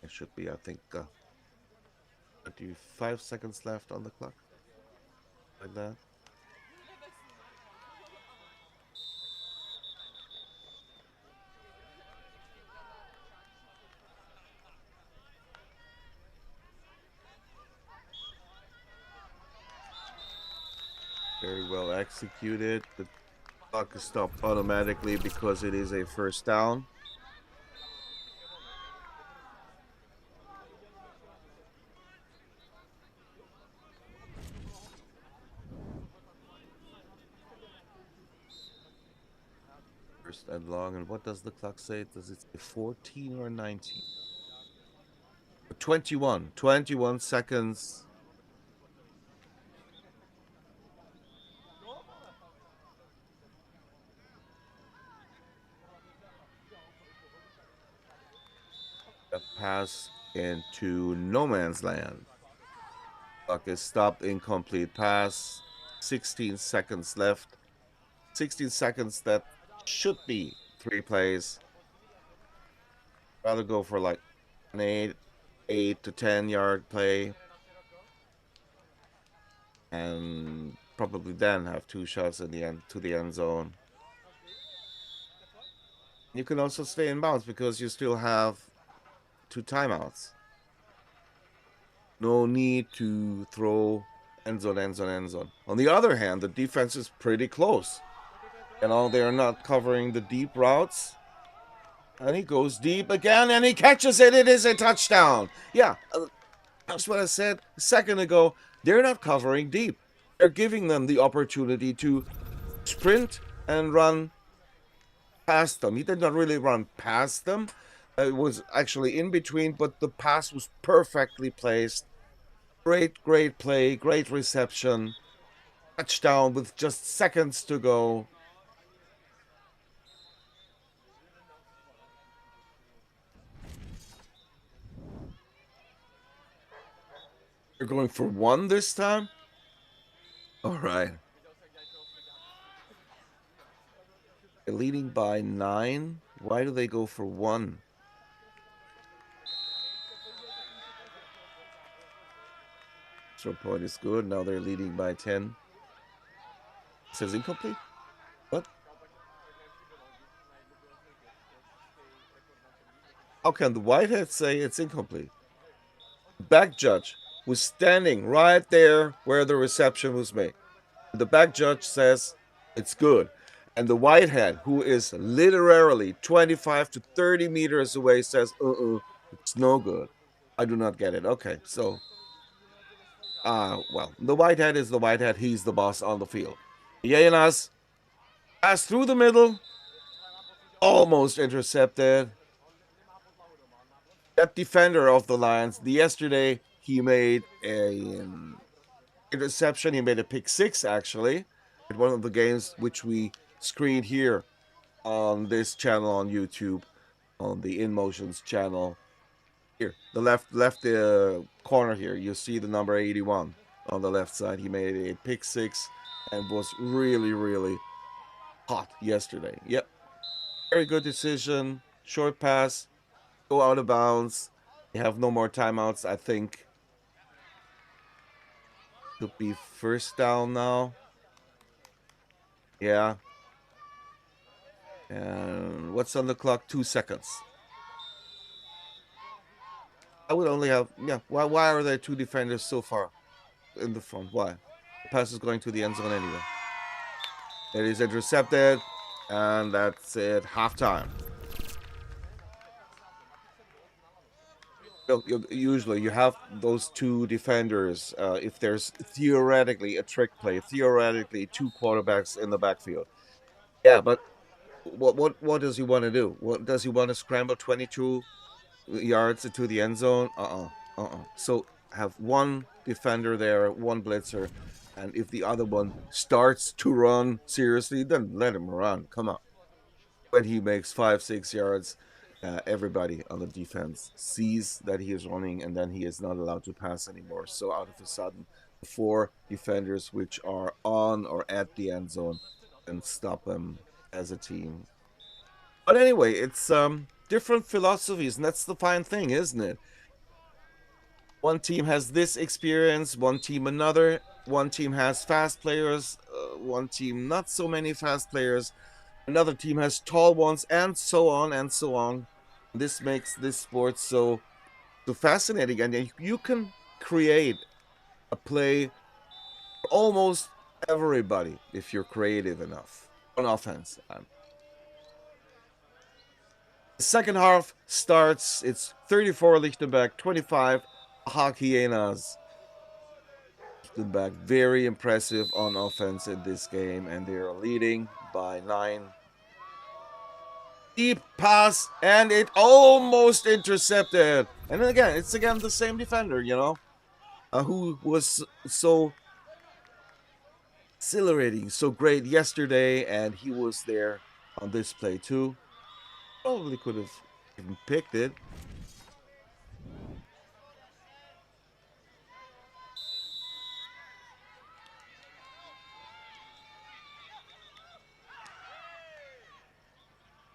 It should be, I think, 35 seconds left on the clock. Like that. Very well executed. The clock is stopped automatically because it is a first down. First and long. And what does the clock say? Does it say 14 or 19? 21. 21 seconds. A pass into no man's land. Clock is stopped. Incomplete pass. 16 seconds left. 16 seconds. That should be 3 plays. Rather go for like an 8 to 10 yard play. And probably then have 2 shots in the end to the end zone. You can also stay in bounds because you still have 2 timeouts. No need to throw end zone, end zone, end zone. On the other hand, the defense is pretty close. They are not covering the deep routes. And he goes deep again, and he catches it. It is a touchdown. Yeah, that's what I said a second ago. They're not covering deep. They're giving them the opportunity to sprint and run past them. He did not really run past them. It was actually in between, but the pass was perfectly placed. Great play, great reception. Touchdown with just seconds to go. You're going for 1 this time? All right. They're leading by 9. Why do they go for 1? Extra point is good. Now they're leading by 10. It says incomplete? What? How can the Whitehead say it's incomplete? The back judge was standing right there where the reception was made. The back judge says it's good. And the Whitehead, who is literally 25 to 30 meters away, says, it's no good. I do not get it. Okay, so, well, the Whitehead is the Whitehead. He's the boss on the field. Hyenas pass through the middle, almost intercepted. That defender of the Lions, yesterday, he made an interception. He made a pick 6, actually, at one of the games which we screened here on this channel on YouTube, on the InMotions channel. Here, the left corner here, you see the number 81 on the left side. He made a pick 6 and was really hot yesterday. Yep, very good decision. Short pass, go out of bounds. You have no more timeouts, I think. Could be first down now. Yeah. And what's on the clock? 2 seconds. I would only have, yeah. Why are there 2 defenders so far in the front? Why? The pass is going to the end zone anyway. It is intercepted, and that's it. Halftime. Usually you have those 2 defenders if there's theoretically a trick play, theoretically 2 quarterbacks in the backfield. Yeah, but what does he want to do? What does he want to scramble 22 yards into the end zone? So have 1 defender there, 1 blitzer, and if the other one starts to run seriously, then let him run. Come on. When he makes 5-6 yards, everybody on the defense sees that he is running, and then he is not allowed to pass anymore. So out of a sudden, the 4 defenders which are on or at the end zone and stop them as a team. But anyway, it's different philosophies, and that's the fine thing, isn't it? One team has this experience, one team another. One team has fast players, one team not so many fast players. Another team has tall ones, and so on and so on. This makes this sport so fascinating, and you can create a play for almost everybody if you're creative enough on offense. The second half starts. It's 34 Lichtenberg, 25 Hyenas. Lichtenberg very impressive on offense in this game, and they are leading by 9. Deep pass, and it almost intercepted. And then again, it's again the same defender, who was so exhilarating, so great yesterday, and he was there on this play too. Probably could have even picked it.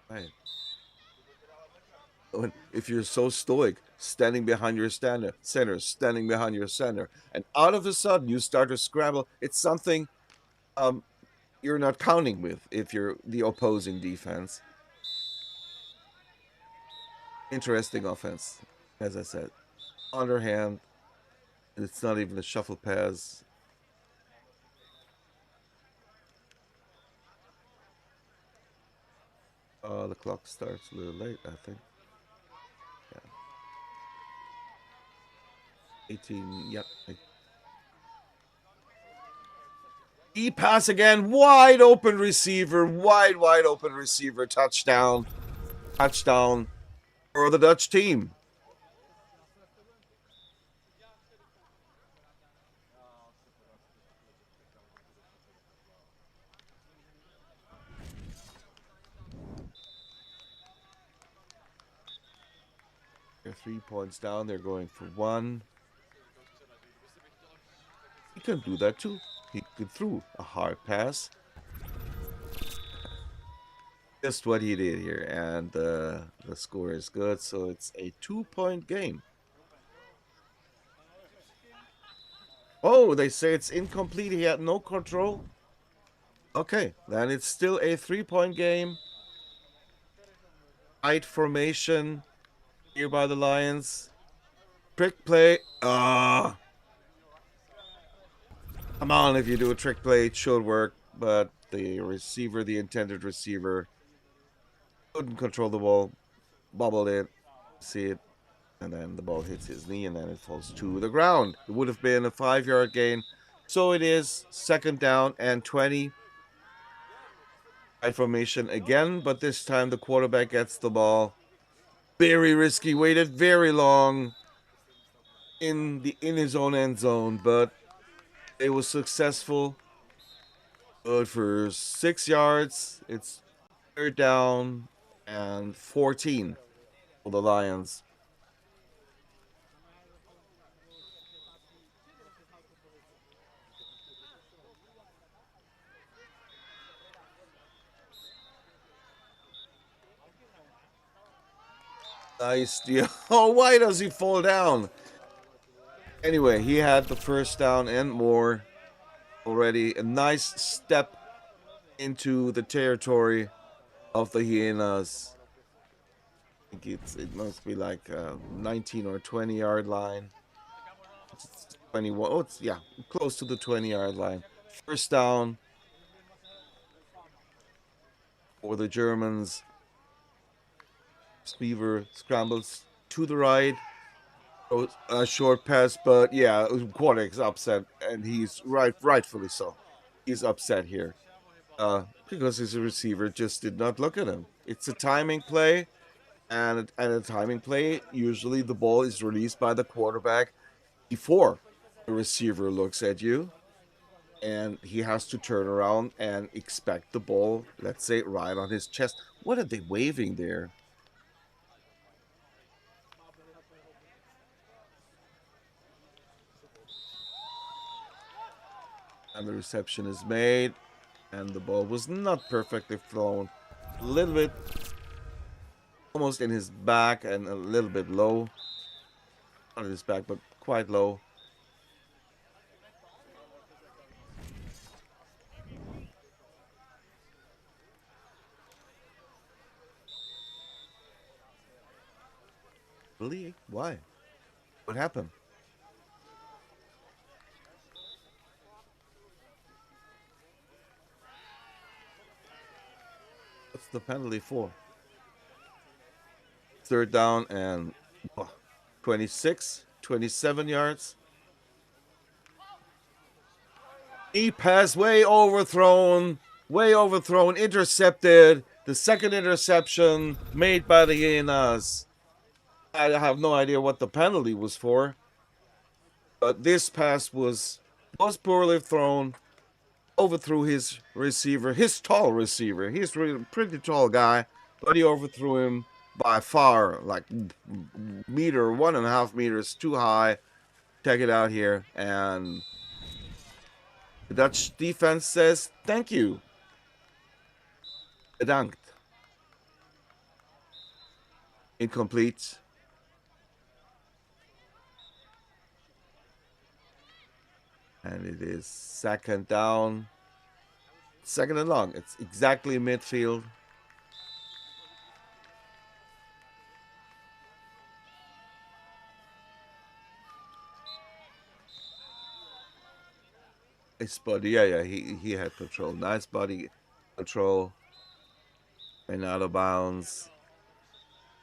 Right. If you're so stoic, standing behind your center, standing behind your center, and out of a sudden you start to scramble, it's something you're not counting with if you're the opposing defense. Interesting offense, as I said. Underhand, it's not even a shuffle pass. The clock starts a little late, I think. Yeah. 18, yep. E-pass again, wide open receiver, wide open receiver, touchdown for the Dutch team. They're 3 points down, they're going for 1. He can do that too. He could throw a hard pass. Just what he did here, and the score is good, so it's a 2-point game. Oh, they say it's incomplete. He had no control. Okay, then it's still a 3-point game. Tight formation here by the Lions. Trick play. Come on, if you do a trick play, it should work. But the receiver, the intended receiver, couldn't control the ball. Bobbled it. See it. And then the ball hits his knee, and then it falls to the ground. It would have been a 5-yard gain. So it is 2nd down and 20. Tight formation again, but this time the quarterback gets the ball. Very risky, waited very long in his own end zone, but it was successful. Good for 6 yards. It's 3rd down and 14 for the Lions. Nice deal. Oh, why does he fall down? Anyway, he had the first down and more already. A nice step into the territory of the Hyenas. I think it must be like a 19 or 20-yard line. It's 21. Oh, it's, yeah, close to the 20-yard line. First down for the Germans. Beaver scrambles to the right. A short pass, but yeah, quarterback's upset, and he's rightfully so. He's upset here because his receiver just did not look at him. It's a timing play, and a timing play, usually the ball is released by the quarterback before the receiver looks at you, and he has to turn around and expect the ball, let's say, right on his chest. What are they waving there? And the reception is made, and the ball was not perfectly thrown. A little bit almost in his back and a little bit low. Not in his back, but quite low. Really? Why? What happened? What's the penalty for? Third down and 26, 27 yards. He pass way overthrown, intercepted. The second interception made by the Hyenas. I have no idea what the penalty was for, but this pass was poorly thrown, overthrew his receiver, his tall receiver. He's really a pretty tall guy, but he overthrew him by far, like meter, 1.5 meters too high. Check it out here, and the Dutch defense says thank you. Bedankt. Incomplete. And it is second down. Second and long. It's exactly midfield. Nice body. Yeah, he had control. Nice body control. And out of bounds.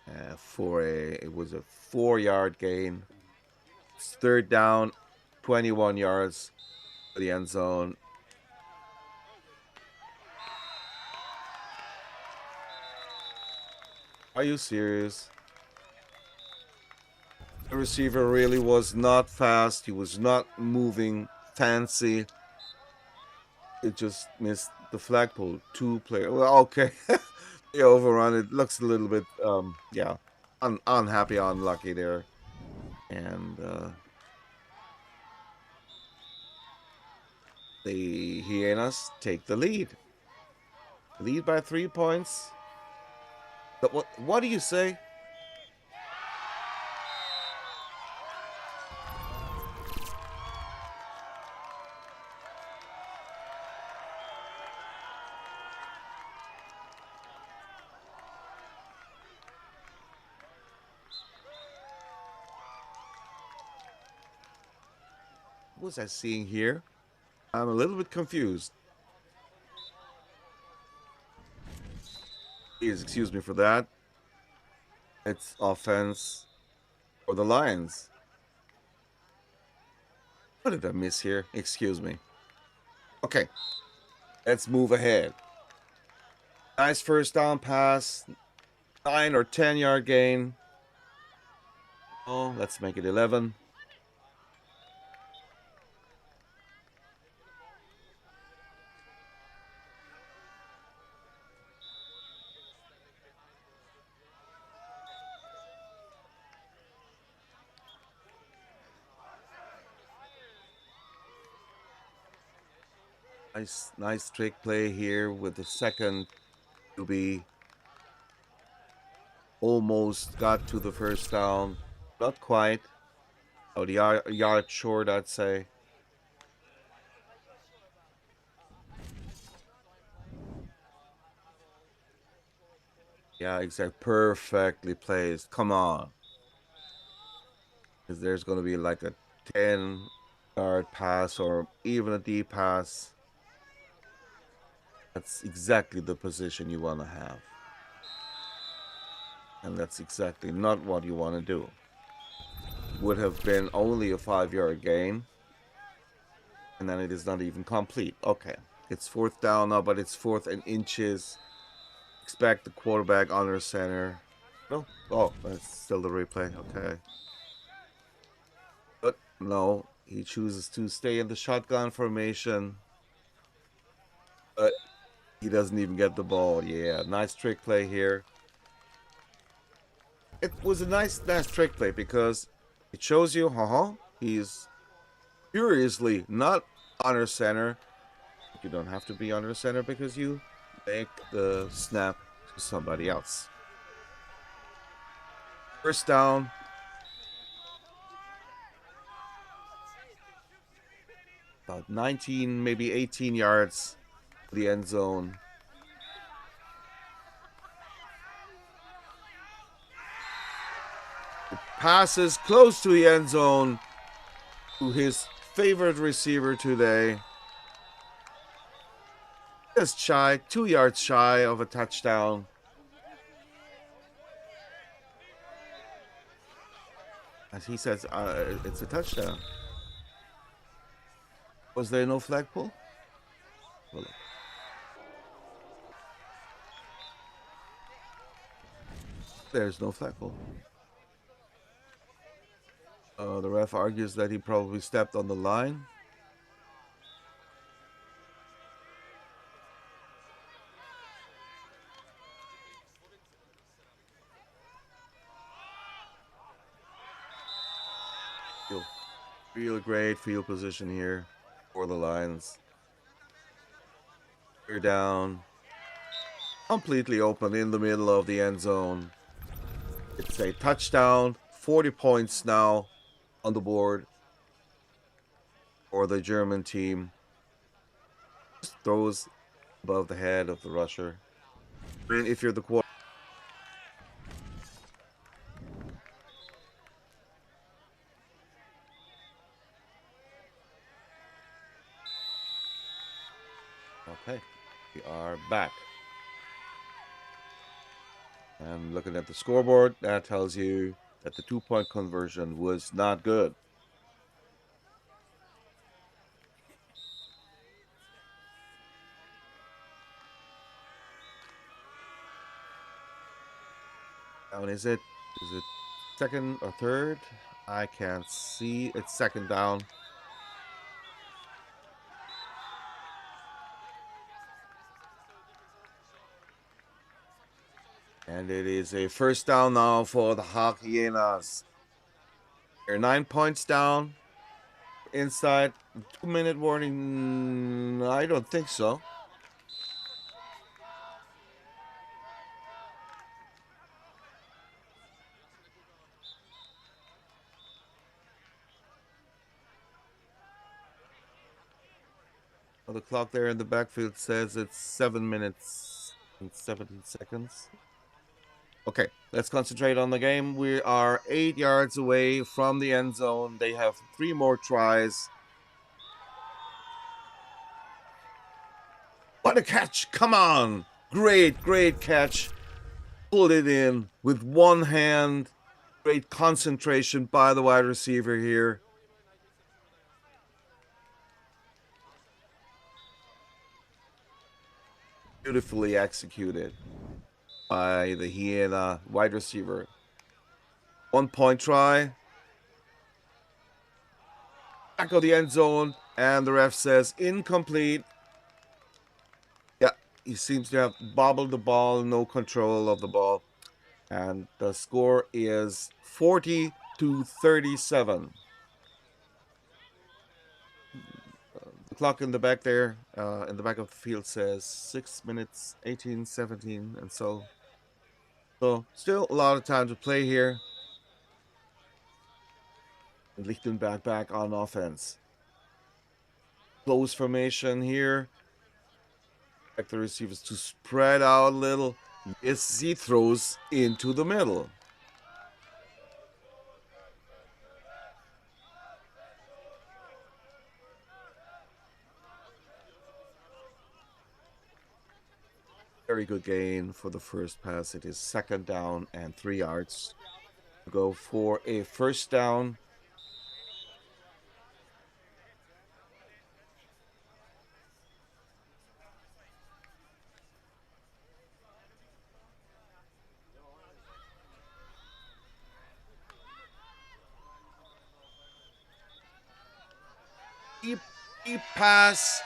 It was a 4-yard gain. It's third down, 21 yards for the end zone. Are you serious? The receiver really was not fast. He was not moving fancy. It just missed the flagpole. 2 player. Well, okay. The overrun. It looks a little bit, yeah, unhappy, unlucky there. And the Hyenas take the lead. Lead by 3 points. But what do you say? What was I seeing here? I'm a little bit confused. Please excuse me for that. It's offense for the Lions. What did I miss here? Excuse me. Okay, let's move ahead. Nice first down pass. 9 or 10-yard gain. Oh, let's make it 11. Nice trick play here with the second QB almost got to the first down. Not quite. Oh, the yard short, I'd say. Yeah, exactly. Perfectly placed. Come on. Because there's going to be like a 10-yard pass or even a deep pass. That's exactly the position you want to have. And that's exactly not what you want to do. Would have been only a 5-yard gain. And then it is not even complete. Okay. It's 4th down now, but it's 4th and inches. Expect the quarterback under center. No. Oh, that's still the replay. Okay. But no, he chooses to stay in the shotgun formation. But he doesn't even get the ball. Yeah, nice trick play here. It was a nice trick play because it shows you, he's curiously not under center. You don't have to be under center because you make the snap to somebody else. First down. About 19, maybe 18 yards to the end zone. The pass is close to the end zone to his favorite receiver today. Just shy, 2 yards shy of a touchdown. As he says, it's a touchdown. Was there no flagpole? Well, there's no flagpole. The ref argues that he probably stepped on the line. Real great field position here for the Lions. You're down. Completely open in the middle of the end zone. It's a touchdown. 40 points now on the board for the German team. Just throws above the head of the rusher. I mean, if you're the quarterback. Okay, we are back. And looking at the scoreboard, that tells you that the 2-point conversion was not good. Down is it? Is it second or third? I can't see. It's second down. And it is a first down now for the Hyenas. They're 9 points down. Inside. 2-minute warning. I don't think so. Well, the clock there in the backfield says it's 7 minutes and 17 seconds. Okay, let's concentrate on the game. We are 8 yards away from the end zone. They have 3 more tries. What a catch! Come on! Great catch. Pulled it in with one hand. Great concentration by the wide receiver here. Beautifully executed by the Hyena wide receiver. 1-point try. Back of the end zone, and the ref says incomplete. Yeah, he seems to have bobbled the ball, no control of the ball. And the score is 40-37. The clock in the back there, in the back of the field says 6 minutes, 18, 17, and so So still a lot of time to play here. Lichtenberg back on offense. Close formation here. Expect the receivers to spread out a little. Yes, he throws into the middle. Very good gain for the first pass. It is 2nd down and 3 yards. Go for a 1st down. Deep pass.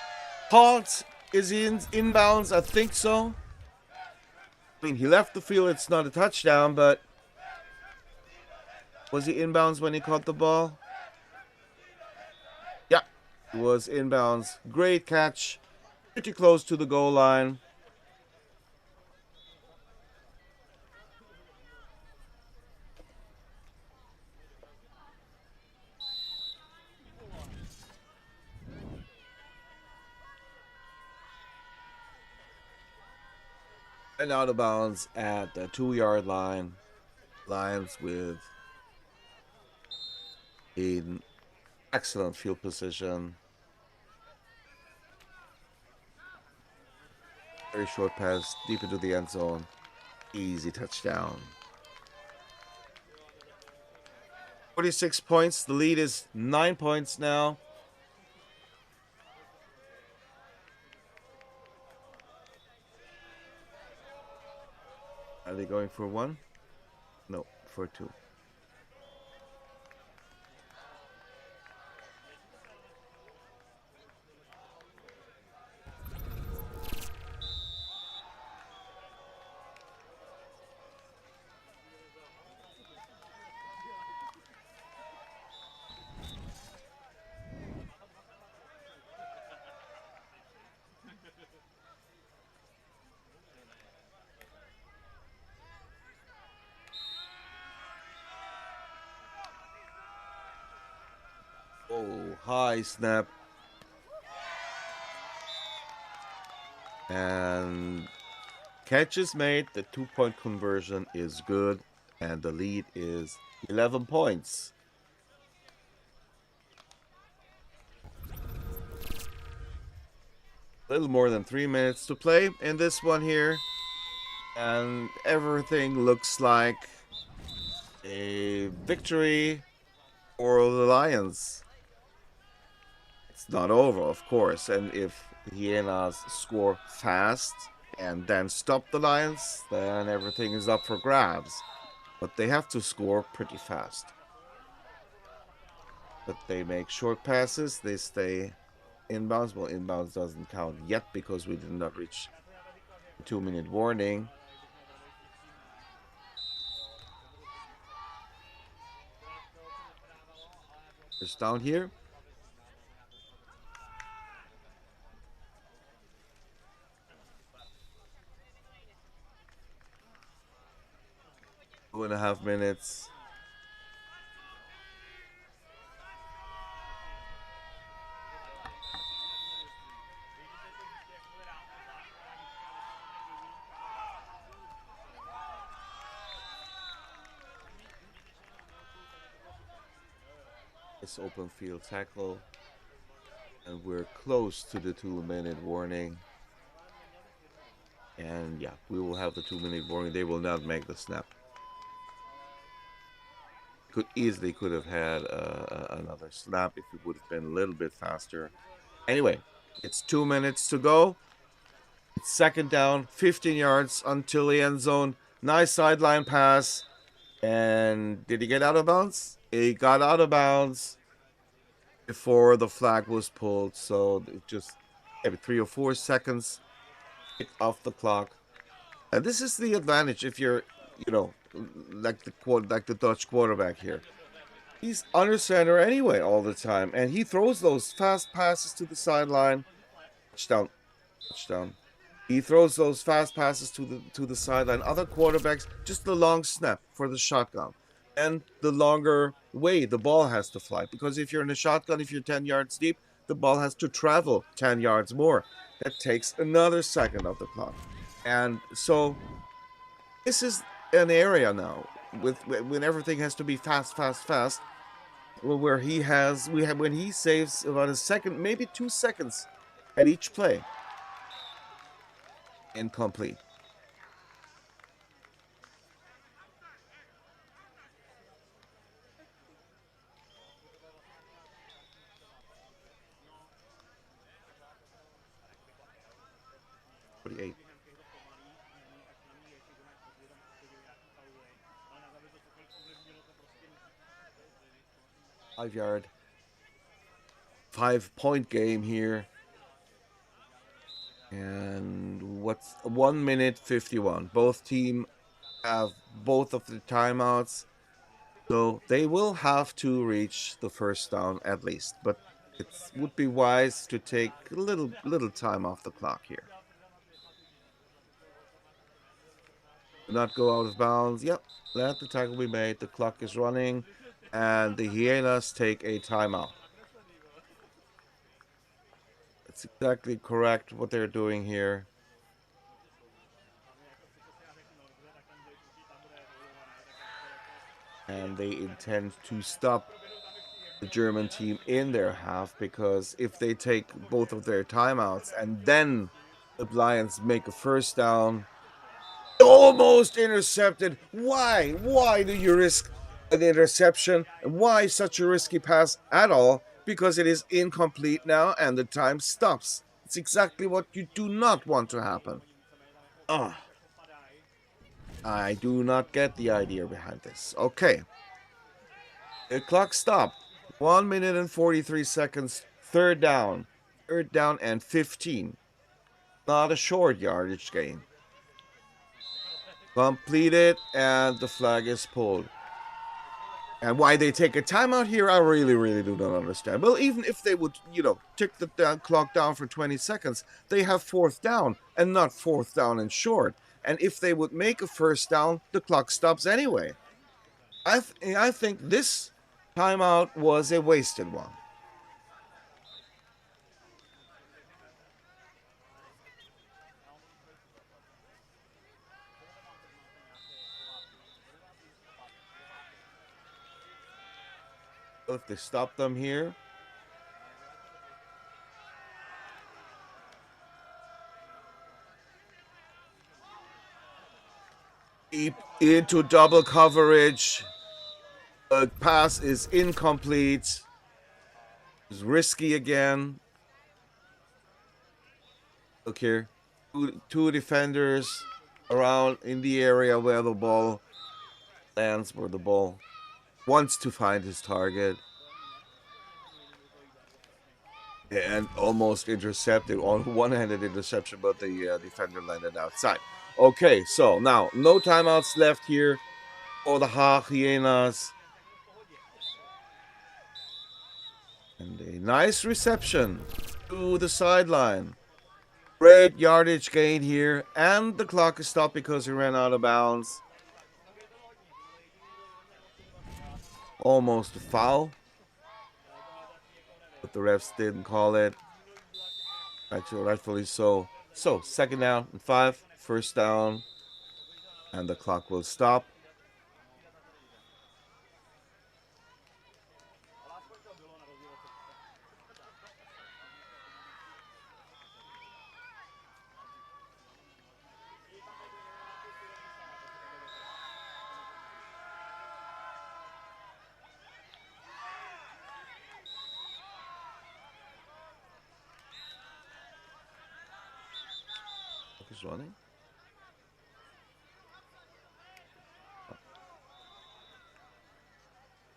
Caught. Is he inbounds? I think so. I mean, he left the field. It's not a touchdown, but was he inbounds when he caught the ball? Yeah, it was inbounds. Great catch. Pretty close to the goal line. And out of bounds at the 2-yard line. Lions with an excellent field position. Very short pass deep into the end zone. Easy touchdown. 46 points. The lead is 9 points now. Are they going for 1? No, for 2. Oh, high snap. And catch is made. The 2-point conversion is good. And the lead is 11 points. A little more than 3 minutes to play in this one here. And everything looks like a victory for the Lions. It's not over, of course, and if Hyenas score fast and then stop the Lions, then everything is up for grabs. But they have to score pretty fast. But they make short passes, they stay inbounds. Well, inbounds doesn't count yet because we did not reach the 2-minute warning. Just down here. Two and a half minutes. This open field tackle. And we're close to the 2-minute warning. And yeah, we will have the 2-minute warning. They will not make the snap. Could have had another snap if it would have been a little bit faster. Anyway, it's 2 minutes to go. It's 2nd down, 15 yards until the end zone. Nice sideline pass. And did he get out of bounds? He got out of bounds before the flag was pulled. So it just every 3 or 4 seconds off the clock. And this is the advantage if you're, like the Dutch quarterback here. He's under center anyway all the time, and he throws those fast passes to the sideline. Touchdown. He throws those fast passes to the sideline. Other quarterbacks, just the long snap for the shotgun. And the longer way the ball has to fly. Because if you're in a shotgun, if you're 10 yards deep, the ball has to travel 10 yards more. That takes another second of the clock. And so this is an area now with when everything has to be fast, fast, fast. Where when he saves about a second, maybe 2 seconds at each play. Incomplete. Eight. 5-yard. 5-point game here. And what's 1 minute 51. Both team have both of the timeouts. So they will have to reach the first down at least. But it would be wise to take a little time off the clock here. Do not go out of bounds. Yep, let the tackle be made. The clock is running. And the Hyenas take a timeout. That's exactly correct what they're doing here. And they intend to stop the German team in their half, because if they take both of their timeouts and then the Lions make a first down, almost intercepted. Why? Why do you risk an interception? Why such a risky pass at all? Because it is incomplete now and the time stops. It's exactly what you do not want to happen. I do not get the idea behind this. Okay. The clock stopped. 1 minute and 43 seconds. Third down. Third down and 15. Not a short yardage gain. Completed, and the flag is pulled. And why they take a timeout here, I really do not understand. Well, even if they would, tick the clock down for 20 seconds, they have fourth down and not fourth down and short. And if they would make a first down, the clock stops anyway. I think this timeout was a wasted one. If they stop them here. Deep into double coverage. The pass is incomplete. It's risky again. Look here. Two defenders around in the area where the ball lands, where the ball wants to find his target. And almost intercepted on one-handed interception, but the defender landed outside. Okay, so now no timeouts left here for the Hyenas. And a nice reception to the sideline. Great yardage gain here. And the clock is stopped because he ran out of bounds. Almost a foul. But the refs didn't call it. Actually, rightfully so. So, second down and 5. First down. And the clock will stop. Is running.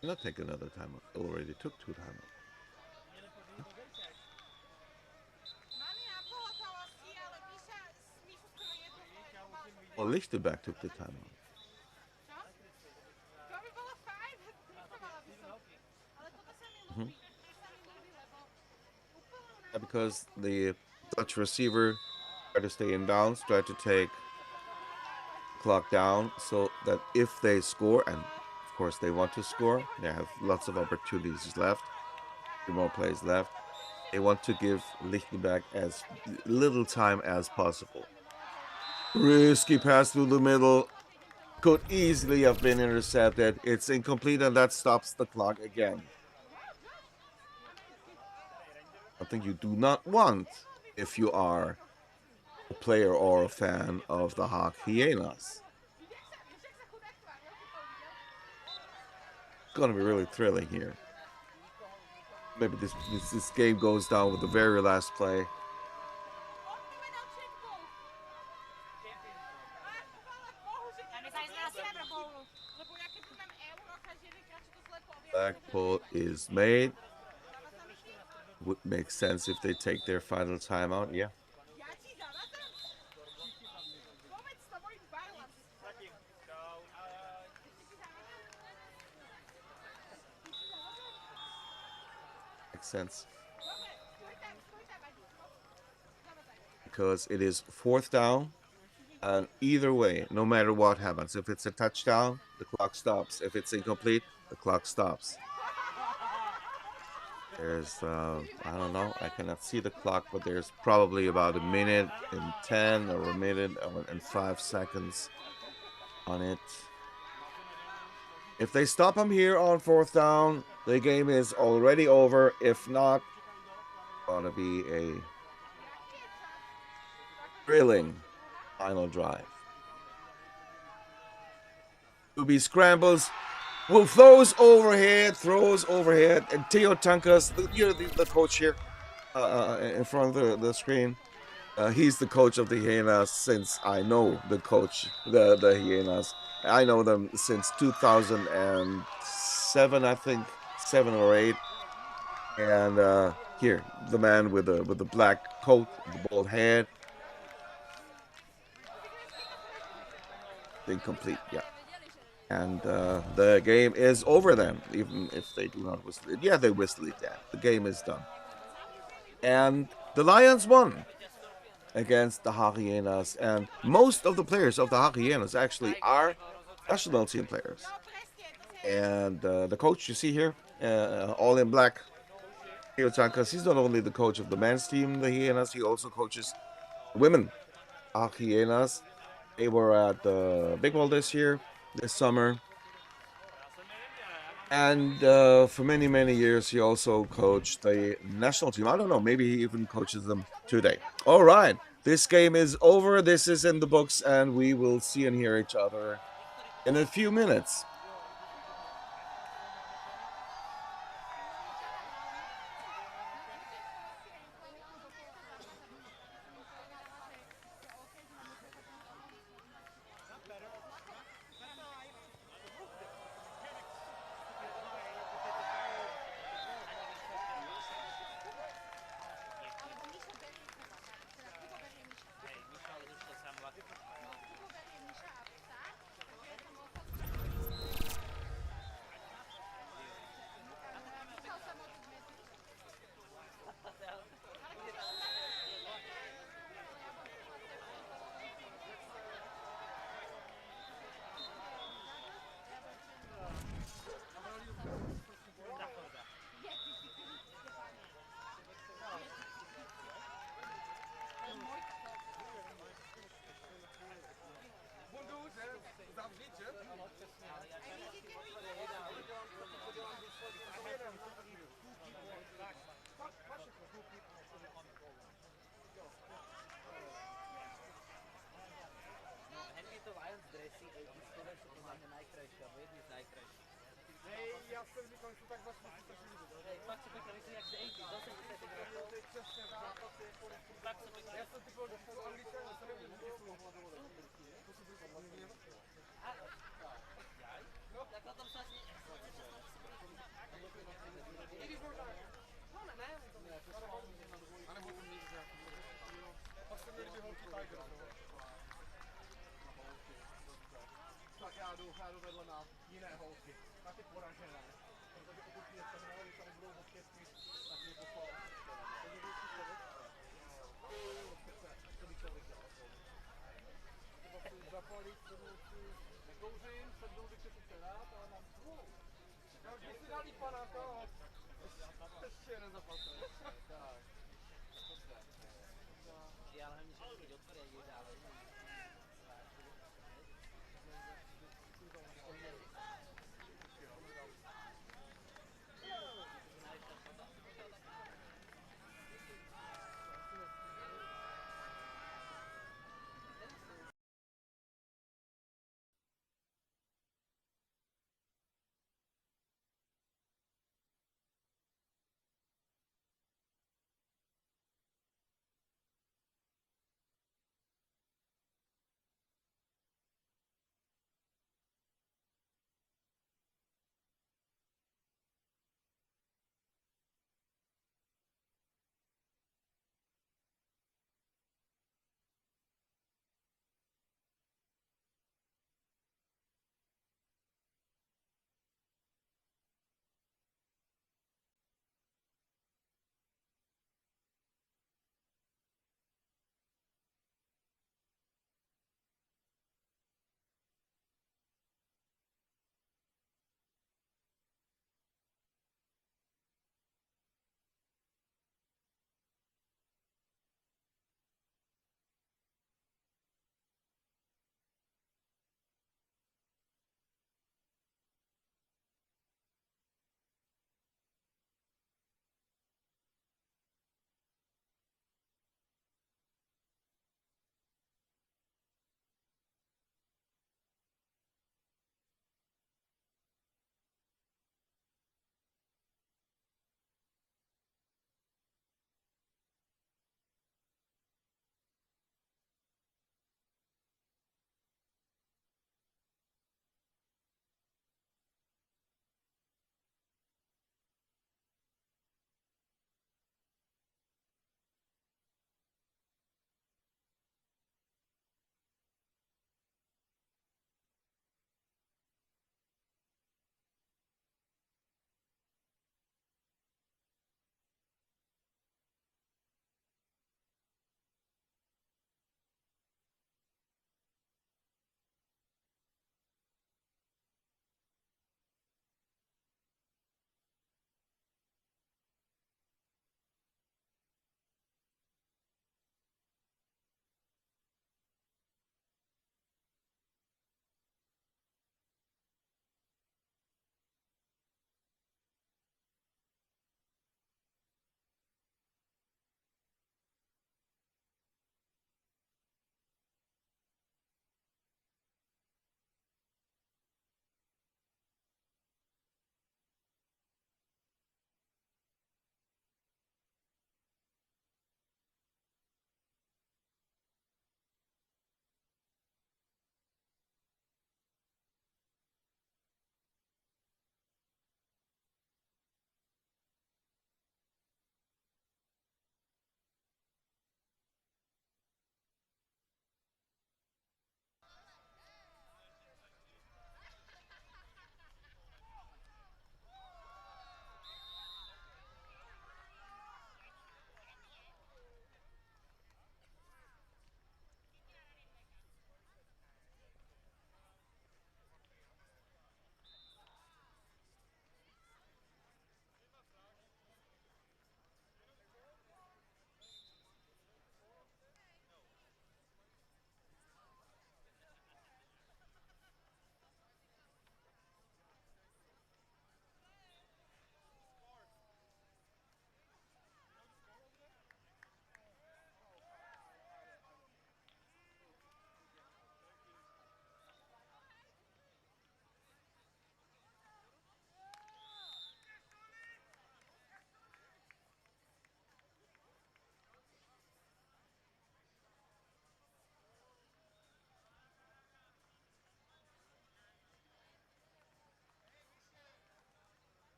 Not take another timeout. Already took 2 timeouts. Well, Lichtenberg took the timeout. Because the Dutch receiver try to stay in bounds, try to take clock down so that if they score, and of course they want to score, they have lots of opportunities left, 3 more plays left. They want to give Lichtenberg as little time as possible. Risky pass through the middle. Could easily have been intercepted. It's incomplete, and that stops the clock again. Something you do not want if you are a player or a fan of the Hawk Hyenas. It's going to be really thrilling here. Maybe this game goes down with the very last play. Flag pull is made. Would make sense if they take their final timeout. Yeah. Makes sense. Because it is 4th down. And either way, no matter what happens, if it's a touchdown, the clock stops. If it's incomplete, the clock stops. There's, I don't know, I cannot see the clock, but there's probably about a minute and 10 or a minute and 5 seconds on it. If they stop him here on 4th down, the game is already over. If not, it's gonna be a thrilling final drive. Ubi scrambles, throws overhead, and Theo Tankas, you're the coach here in front of the screen. He's the coach of the Hyenas since I know the coach, the Hyenas. I know them since 2007, I think, 7 or 8. And here, the man with the black coat, the bald head. Incomplete, yeah. And the game is over then, even if they do not whistle it. Yeah, they whistle it down. The game is done. And the Lions won against the Hyenas. And most of the players of the Hyenas actually are national team players. And the coach you see here, all in black, Theo Tankas, he's not only the coach of the men's team, the Hyenas, he also coaches women Hyenas. They were at the Big Ball this summer. And for many, many years, he also coached the national team. I don't know, maybe he even coaches them today. All right, this game is over. This is in the books, and we will see and hear each other in a few minutes. Já jdu vedle na jiné holky, na ty poražené. Protože pokud mě tam hrali, tam budou hokejky, tak mě poslal. To by byl člověk. To by člověk. Nekouřím, sednul bych si rád, ale mám smůlu. No, když si dali pana to, ještě jeden zaplatil. Tak. Já hlavně všechny doktory, jak je dále.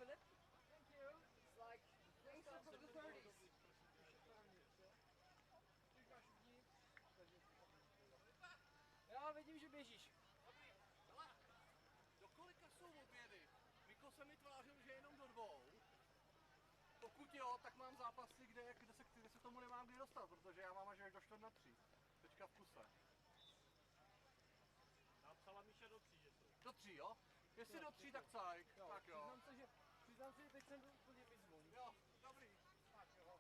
Philip. Thank you. It's like gangster from the 30s. Já vidím, že běžíš. Do kolika jsou obědy? Miko se mi tvářil, že jenom do 2. Pokud jo, tak mám zápasy, kde se tomu nemám kdy dostat, protože já mám až do 4:45. Teďka v kuse. Napsala Míša do 3, že jsou. Do 3, jo? Jestli do 3, tak cajk. Tak jo. Přiznám se, že teď jsem byl úplně vyzvoň. Jo, dobrý. Tak jo.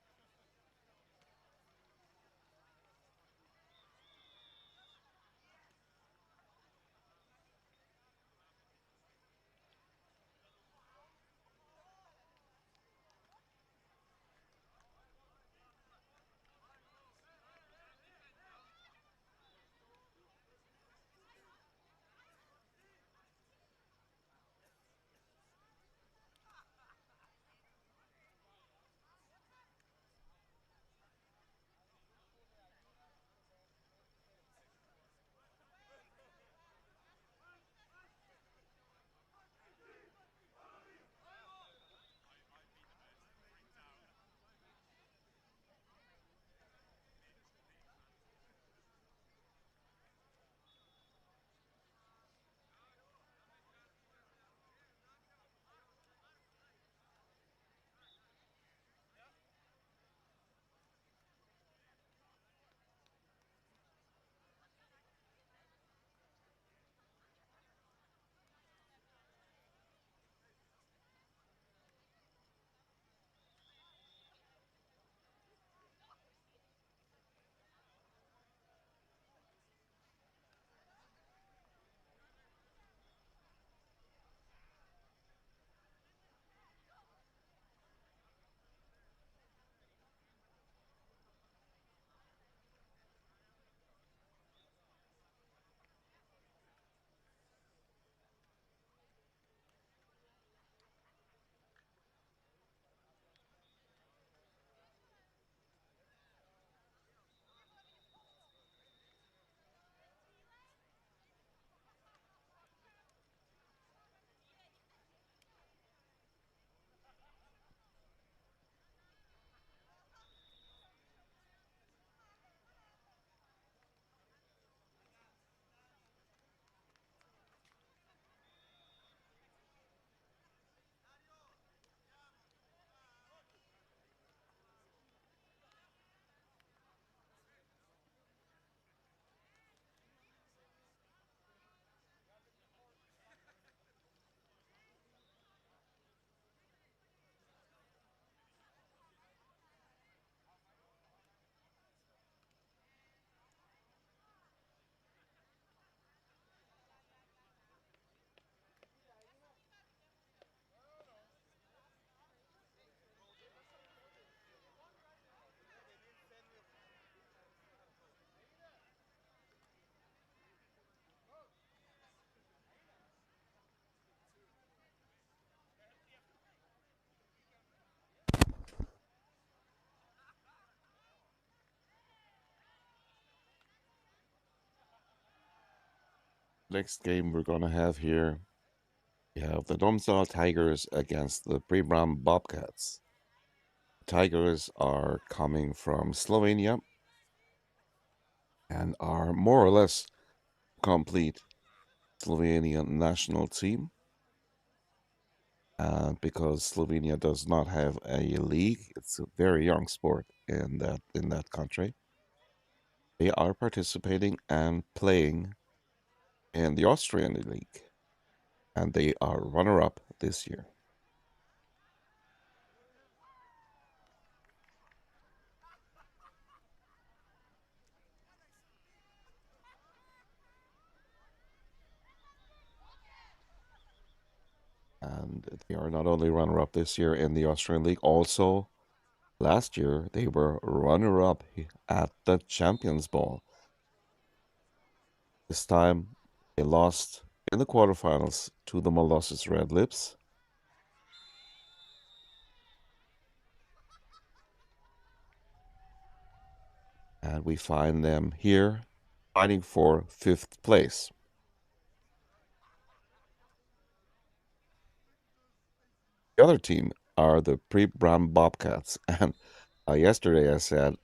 Next game we're gonna have here, we have the Domsal Tigers against the Pribram Bobcats. Tigers are coming from Slovenia and are more or less complete Slovenian national team. And because Slovenia does not have a league, it's a very young sport in that country. They are participating and playing in the Austrian league, and they are runner-up this year. And they are not only runner-up this year in the Austrian league, also last year they were runner-up at the Champions Bowl. This time they lost in the quarterfinals to the Molossus Red Lips. And we find them here fighting for 5th place. The other team are the Pre-Bram Bobcats. And yesterday I said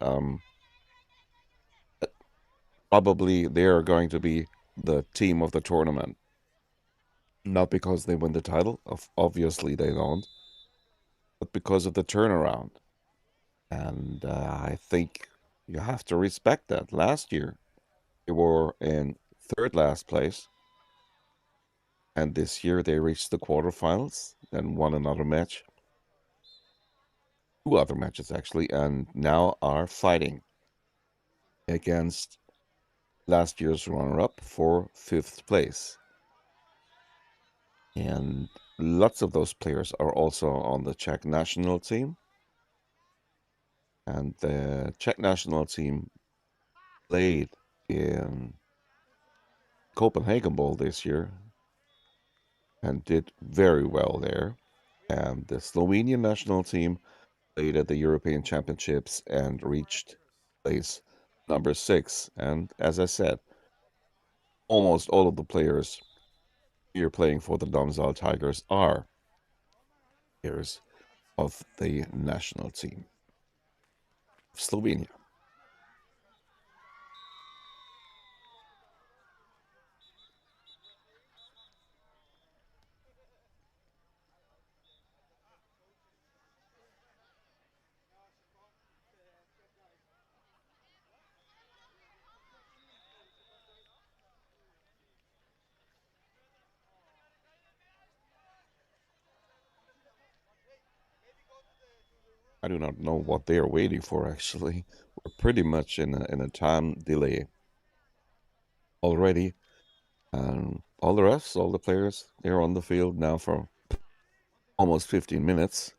probably they are going to be the team of the tournament. Not because they win the title, obviously they don't, but because of the turnaround. And I think you have to respect that. Last year, they were in third last place, and this year they reached the quarterfinals and won another match. Two other matches, actually, and now are fighting against last year's runner-up for fifth place. And lots of those players are also on the Czech national team. And the Czech national team played in Copenhagen Bowl this year and did very well there. And the Slovenian national team played at the European Championships and reached place number 6. And as I said, almost all of the players here playing for the Domžale Tigers are players of the national team of Slovenia. I do not know what they are waiting for, actually. We're pretty much in a time delay already. And all the refs, all the players, they're on the field now for almost 15 minutes.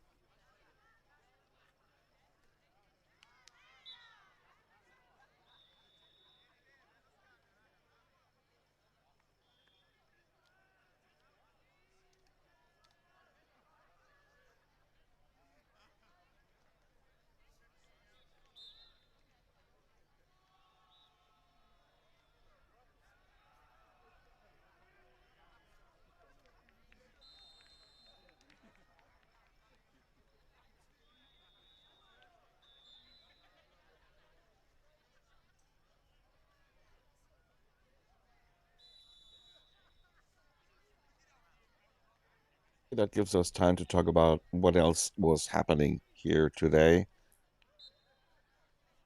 That gives us time to talk about what else was happening here today.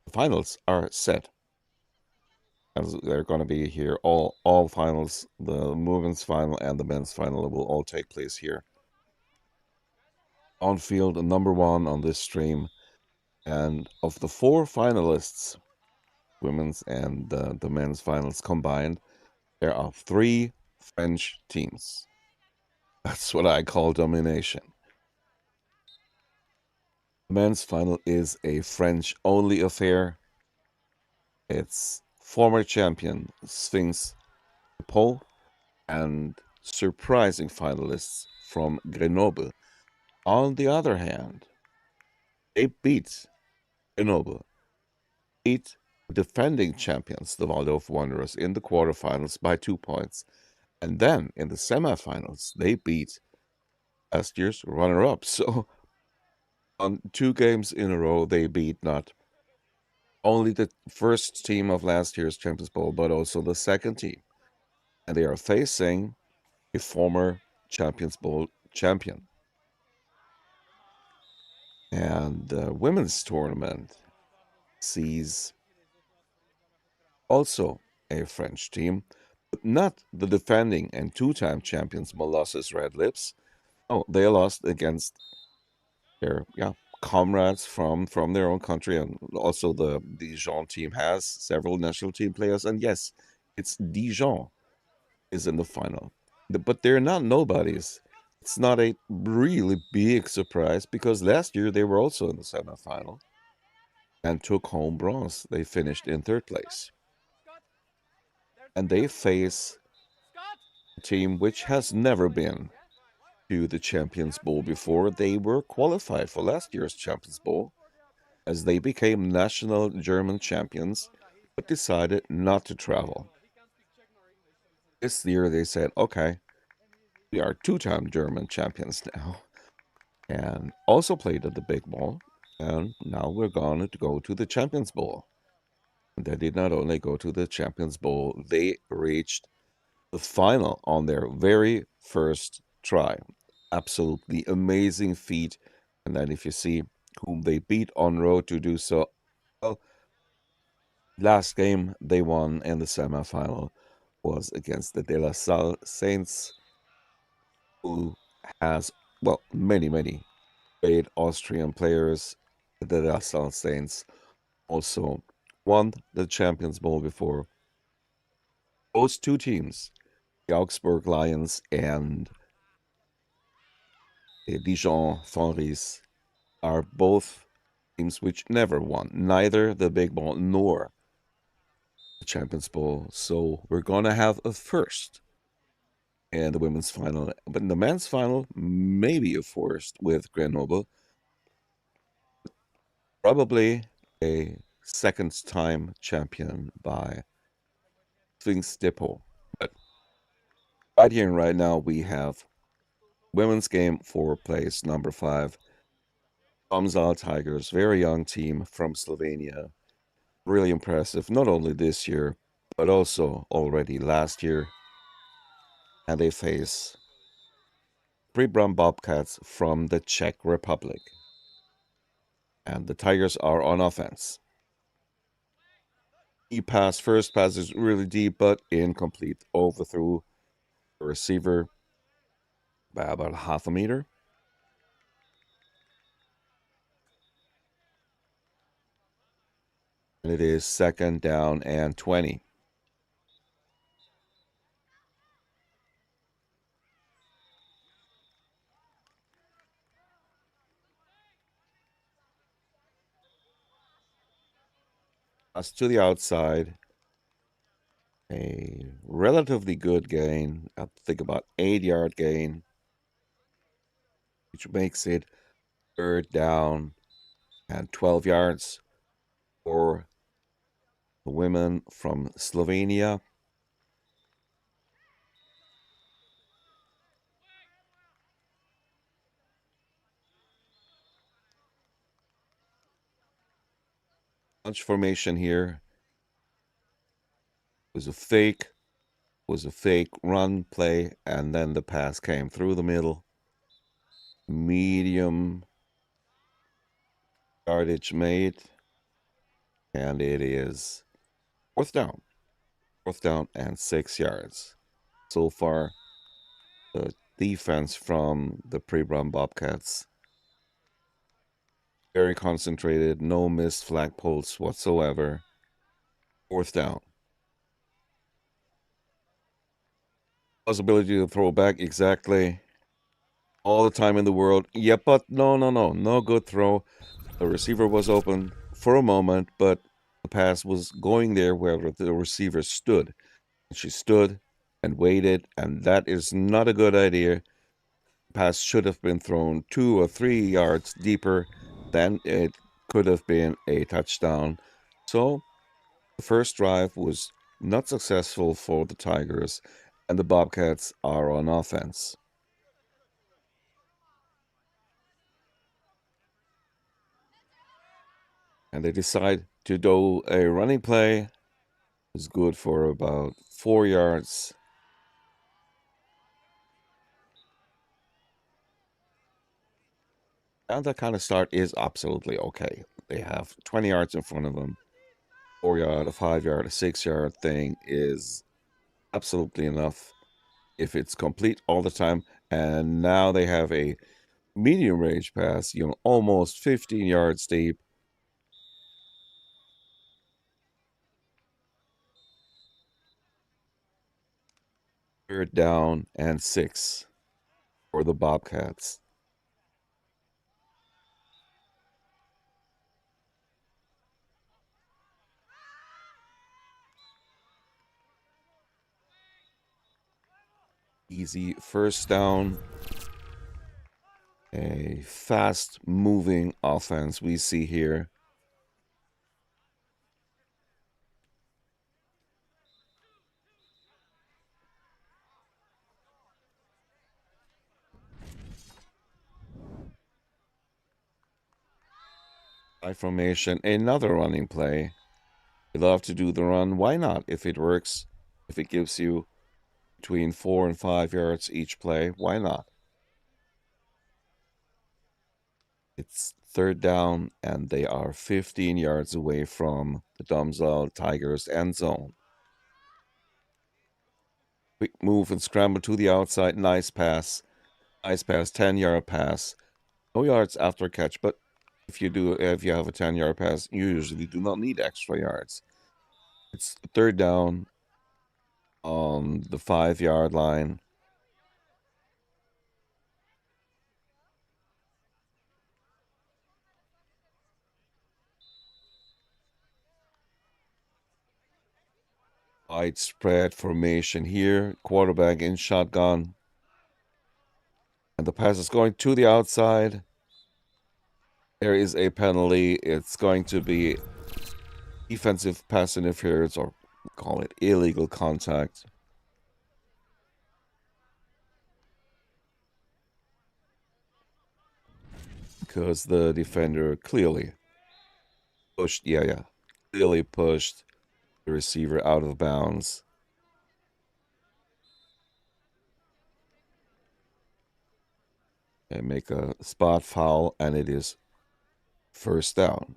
The finals are set. As they're going to be here. All finals, the women's final and the men's final, will all take place here. On field, number 1 on this stream. And of the 4 finalists, women's and the men's finals combined, there are 3 French teams. That's what I call domination. The men's final is a French-only affair. It's former champion Sphinx Pole and surprising finalists from Grenoble. On the other hand, they beat Grenoble, beat defending champions, the Waldorf Wanderers, in the quarterfinals by 2 points. And then in the semifinals, they beat last year's runner-up. So on 2 games in a row, they beat not only the first team of last year's Champions Bowl, but also the second team. And they are facing a former Champions Bowl champion. And the women's tournament sees also a French team, but not the defending and 2-time champions Molossus Red Lips. Oh, they lost against their comrades from their own country, and also the Djon team has several national team players. And yes, it's Djon is in the final, but they're not nobodies. It's not a really big surprise because last year they were also in the semifinal and took home bronze. They finished in 3rd place. And they face a team which has never been to the Champions Bowl before. They were qualified for last year's Champions Bowl as they became national German champions, but decided not to travel. This year they said, okay, we are 2-time German champions now. and also played at the Big Ball. And now we're going to go to the Champions Bowl. And they did not only go to the Champions Bowl, they reached the final on their very first try. Absolutely amazing feat. And then if you see whom they beat on road to do so, well, last game they won in the semifinal was against the De La Salle Saints, who has, well, many great Austrian players. The De La Salle Saints also won the Champions Bowl before. Those two teams, the Augsburg Lions and the Dijon Centaures, are both teams which never won, neither the Big Ball nor the Champions Bowl. So we're going to have a first in the women's final. But in the men's final, maybe a first with Grenoble. Probably a second time champion by Sphinx Depot. But right here and right now, we have women's game for place number 5. Domzal Tigers, very young team from Slovenia. Really impressive, not only this year, but also already last year. And they face Pribram Bobcats from the Czech Republic. And the Tigers are on offense. First pass is really deep, but incomplete. Overthrew the receiver by about half a meter. And it is second down and 20. Pass to the outside. A relatively good gain. I think about 8-yard gain, which makes it third down and 12 yards for the women from Slovenia. Bunch formation here was a fake run play, and then the pass came through the middle. Medium yardage made, and it is fourth down and 6 yards. So far, the defense from the Pribram Bobcats very concentrated, no missed flagpoles whatsoever. Fourth down. Possibility to throw back exactly all the time in the world. Yeah, but no good throw. The receiver was open for a moment, but the pass was going there where the receiver stood. She stood and waited, and that is not a good idea. Pass should have been thrown 2 or 3 yards deeper. Then it could have been a touchdown. So the first drive was not successful for the Tigers, and the Bobcats are on offense. And they decide to do a running play. It's good for about 4 yards. And that kind of start is absolutely okay. They have 20 yards in front of them. 4-yard, a 5-yard, a 6-yard thing is absolutely enough if it's complete all the time. And now they have a medium range pass, almost 15 yards deep. Third down and 6 for the Bobcats. Easy first down. A fast-moving offense we see here. I formation, another running play. You love to do the run. Why not? If it works, if it gives you between 4 and 5 yards each play, why not? It's third down, and they are 15 yards away from the Domzal Tigers end zone. Quick move and scramble to the outside. Nice pass. Nice pass. 10-yard pass. No yards after catch, but if you have a 10-yard pass, you usually do not need extra yards. It's third down on the 5-yard line. Widespread formation here. Quarterback in shotgun. And the pass is going to the outside. There is a penalty. It's going to be defensive pass interference, or call it illegal contact. Because the defender clearly pushed, clearly pushed the receiver out of bounds. They make a spot foul, and it is first down.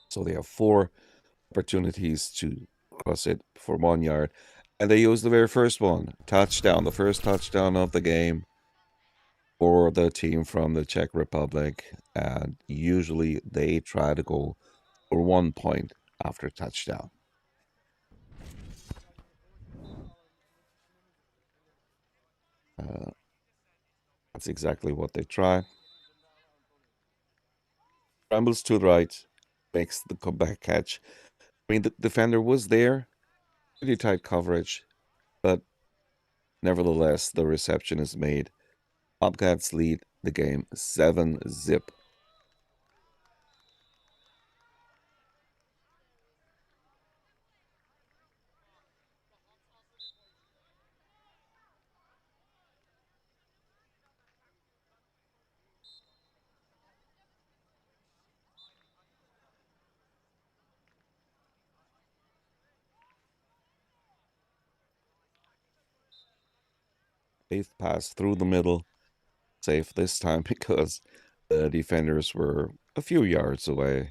So they have 4 opportunities to cross it for 1 yard. And they use the very first one. Touchdown, the first touchdown of the game for the team from the Czech Republic. And usually they try to go for 1 point after touchdown. That's exactly what they try. Scrambles to the right, makes the comeback catch. I mean, the defender was there, pretty tight coverage, but nevertheless, the reception is made. Bobcats lead the game 7-0. Safe pass through the middle. Safe this time because the defenders were a few yards away.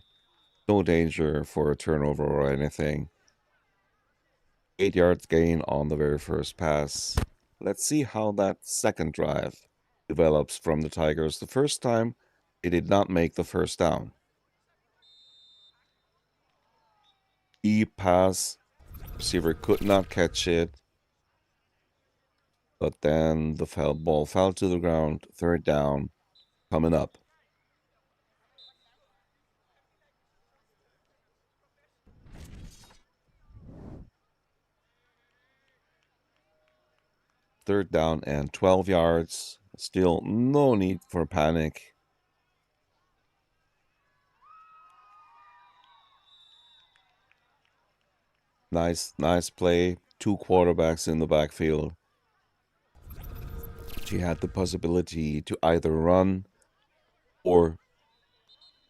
No danger for a turnover or anything. 8 yards gain on the very first pass. Let's see how that second drive develops from the Tigers. The first time, they did not make the first down. Deep pass. Receiver could not catch it. But then the ball fell to the ground. Third down coming up. Third down and 12 yards. Still no need for panic. Nice play. 2 quarterbacks in the backfield. She had the possibility to either run or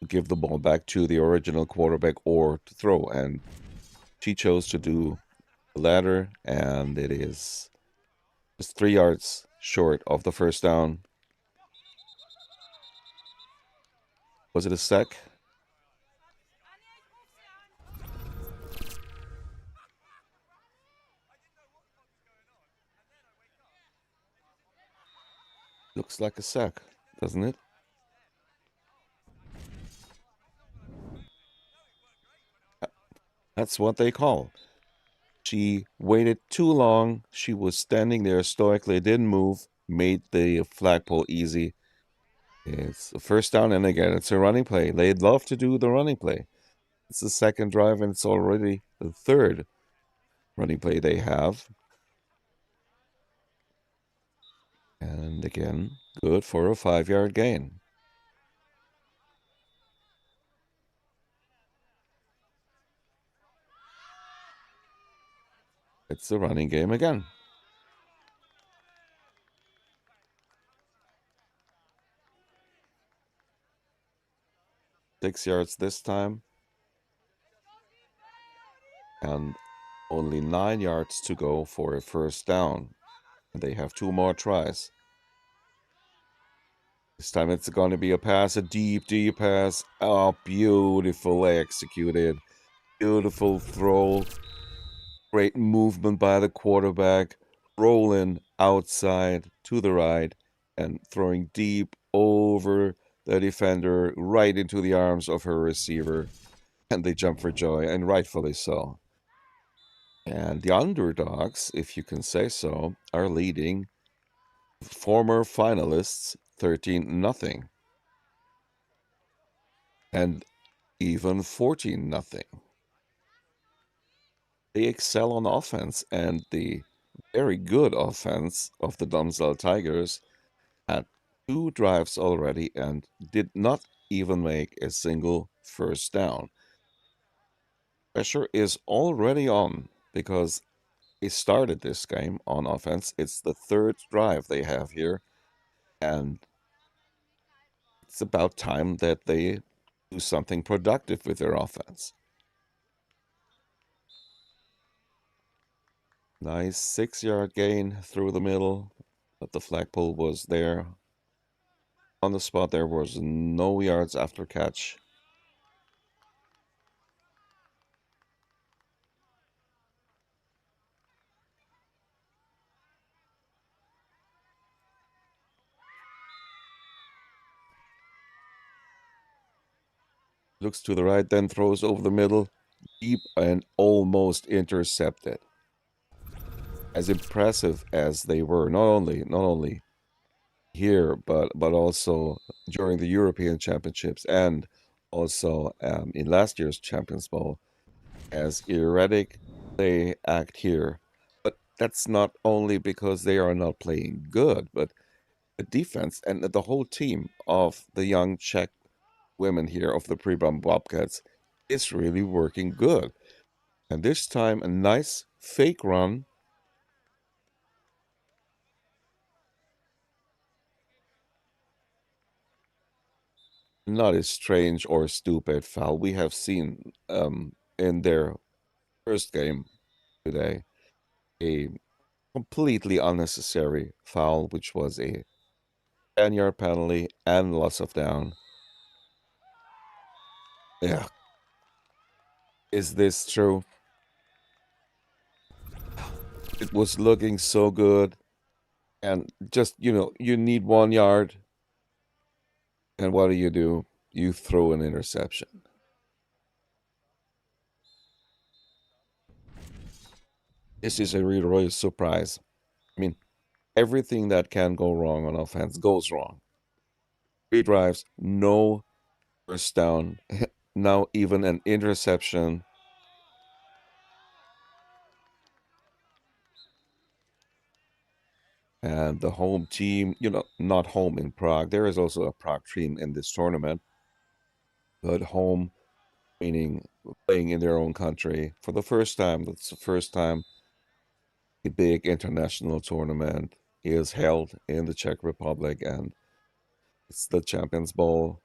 give the ball back to the original quarterback or to throw. And she chose to do the latter, and it is just 3 yards short of the first down. Was it a sack? Looks like a sack, doesn't it? That's what they call. She waited too long. She was standing there stoically, didn't move, made the flagpole easy. It's the first down, and again, it's a running play. They'd love to do the running play. It's the second drive, and it's already the third running play they have. And again, good for a 5-yard gain. It's the running game again. 6 yards this time. And only 9 yards to go for a first down. And they have 2 more tries. This time it's going to be a pass, a deep, deep pass. Oh, beautifully executed. Beautiful throw. Great movement by the quarterback. Rolling outside to the right and throwing deep over the defender right into the arms of her receiver. And they jump for joy, and rightfully so. And the underdogs, if you can say so, are leading former finalists 13-0. And even 14-0. They excel on offense, and the very good offense of the Domsdal Tigers had 2 drives already and did not even make a single first down. Pressure is already on because they started this game on offense. It's the 3rd drive they have here, and it's about time that they do something productive with their offense. Nice 6-yard gain through the middle, but the flagpole was there. On the spot, there was no yards after catch. Looks to the right, then throws over the middle, deep and almost intercepted. As impressive as they were, not only here, but also during the European Championships and also in last year's Champions Bowl, as erratic they act here. But that's not only because they are not playing good, but the defense and the whole team of the young Czech women here of the Pribram Bobcats is really working good. And this time, a nice fake run. Not a strange or stupid foul we have seen in their first game today. A completely unnecessary foul, which was a 10-yard penalty and loss of down. Yeah. Is this true? It was looking so good. And just, you need 1 yard. And what do? You throw an interception. This is a real surprise. I mean, everything that can go wrong on offense goes wrong. 3 drives, no first down, now even an interception. And the home team, not home in Prague. There is also a Prague team in this tournament. But home, meaning playing in their own country for the first time. That's the first time a big international tournament is held in the Czech Republic, and it's the Champions Bowl,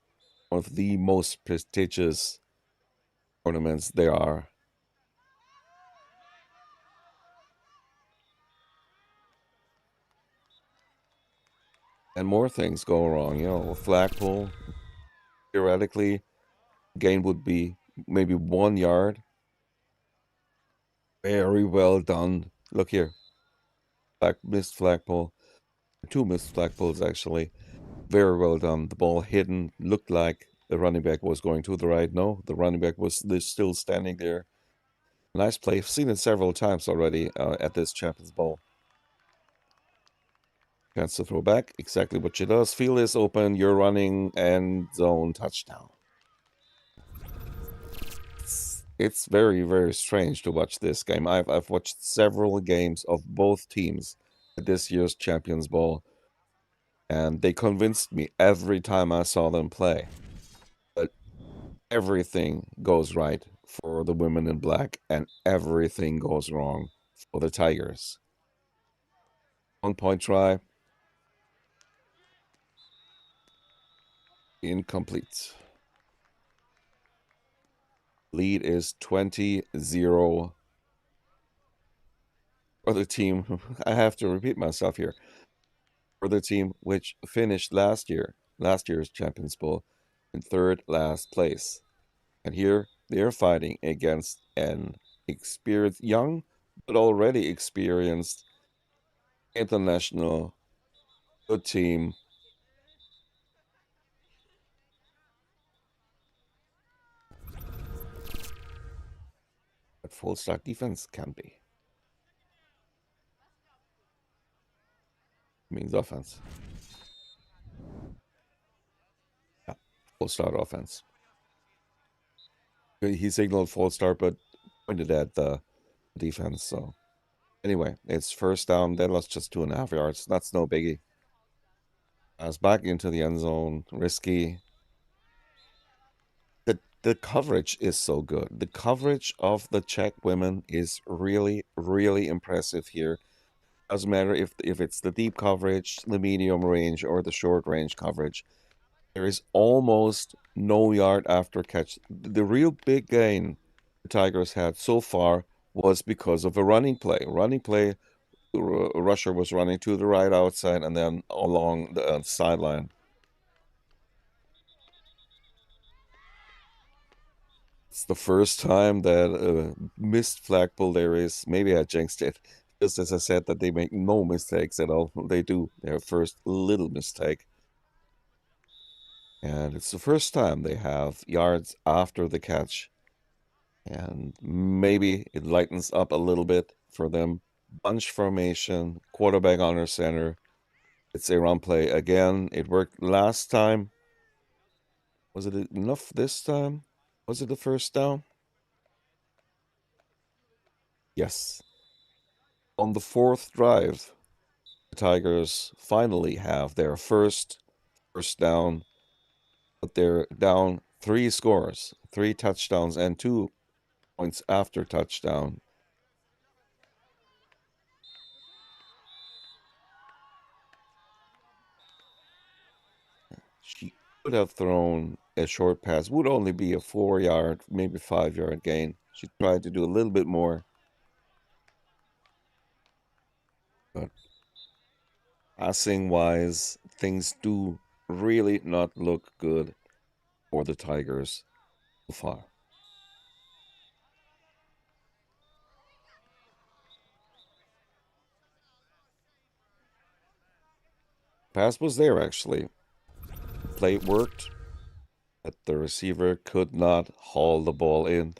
one of the most prestigious tournaments there are. And more things go wrong, a flagpole. Theoretically, gain would be maybe 1 yard. Very well done. Look here. Missed flagpole. 2 missed flagpoles, actually. Very well done. The ball hidden. Looked like the running back was going to the right. No, the running back was still standing there. Nice play. I've seen it several times already at this Champions Bowl. Chance to throw back. Exactly what she does. Field is open. You're running. End zone touchdown. It's very, very strange to watch this game. I've watched several games of both teams at this year's Champions Bowl, and they convinced me every time I saw them play. But everything goes right for the women in black, and everything goes wrong for the Tigers. 1-point try. Incomplete. Lead is 20-0 for the team. I have to repeat myself here. For the team which finished last year's Champions Bowl, in third last place. And here they are fighting against an experienced, young, but already experienced international good team. But full stack defense can be. Means offense. Yeah, full start offense. He signaled full start, but pointed at the defense. So anyway, it's first down. They lost just 2.5 yards. That's no biggie. Pass back into the end zone. Risky. The coverage is so good. The coverage of the Czech women is really, really impressive here. Doesn't matter if it's the deep coverage, the medium range, or the short range coverage. There is almost no yard after catch. The real big gain the Tigers had so far was because of a running play. Rusher was running to the right outside and then along the sideline. It's the first time that missed flagpole there is. Maybe I jinxed it. Just as I said that they make no mistakes at all. They do. Their first little mistake. And it's the first time they have yards after the catch. And maybe it lightens up a little bit for them. Bunch formation, quarterback under center. It's a run play again. It worked last time. Was it enough this time? Was it the first down? Yes. On the fourth drive, the Tigers finally have their first down, but they're down 3 scores, 3 touchdowns, and 2 points after touchdown. She could have thrown a short pass, would only be a 4-yard, maybe 5-yard gain. She tried to do a little bit more. But passing-wise, things do really not look good for the Tigers so far. Pass was there, actually. Play worked, but the receiver could not haul the ball in.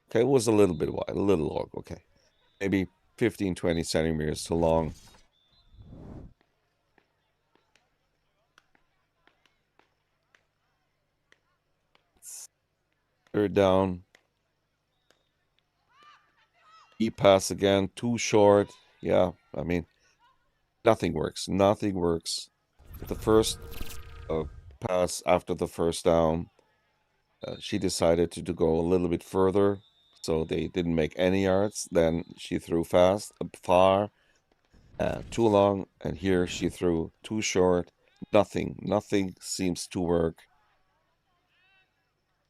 Okay, it was a little bit wide, a little long, okay. Maybe 15, 20 centimeters too long. Third down. Deep pass again, too short. Yeah, I mean, nothing works. Nothing works. The first pass after the first down, she decided to go a little bit further, so they didn't make any yards. Then she threw fast, far, too long, and here she threw too short. Nothing seems to work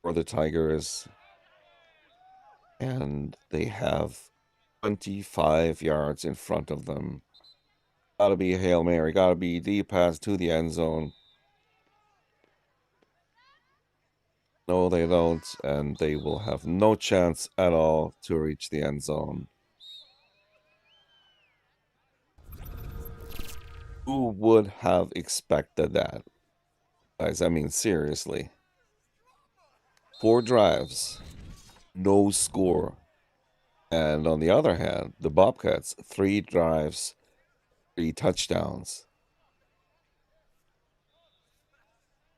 for the Tigers. And they have 25 yards in front of them. Gotta be a Hail Mary, gotta be deep pass to the end zone. No, they don't, and they will have no chance at all to reach the end zone. Who would have expected that? Guys, I mean, seriously. 4 drives, no score. And on the other hand, the Bobcats, 3 drives, 3 touchdowns.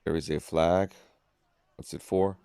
There is a flag. What's it for?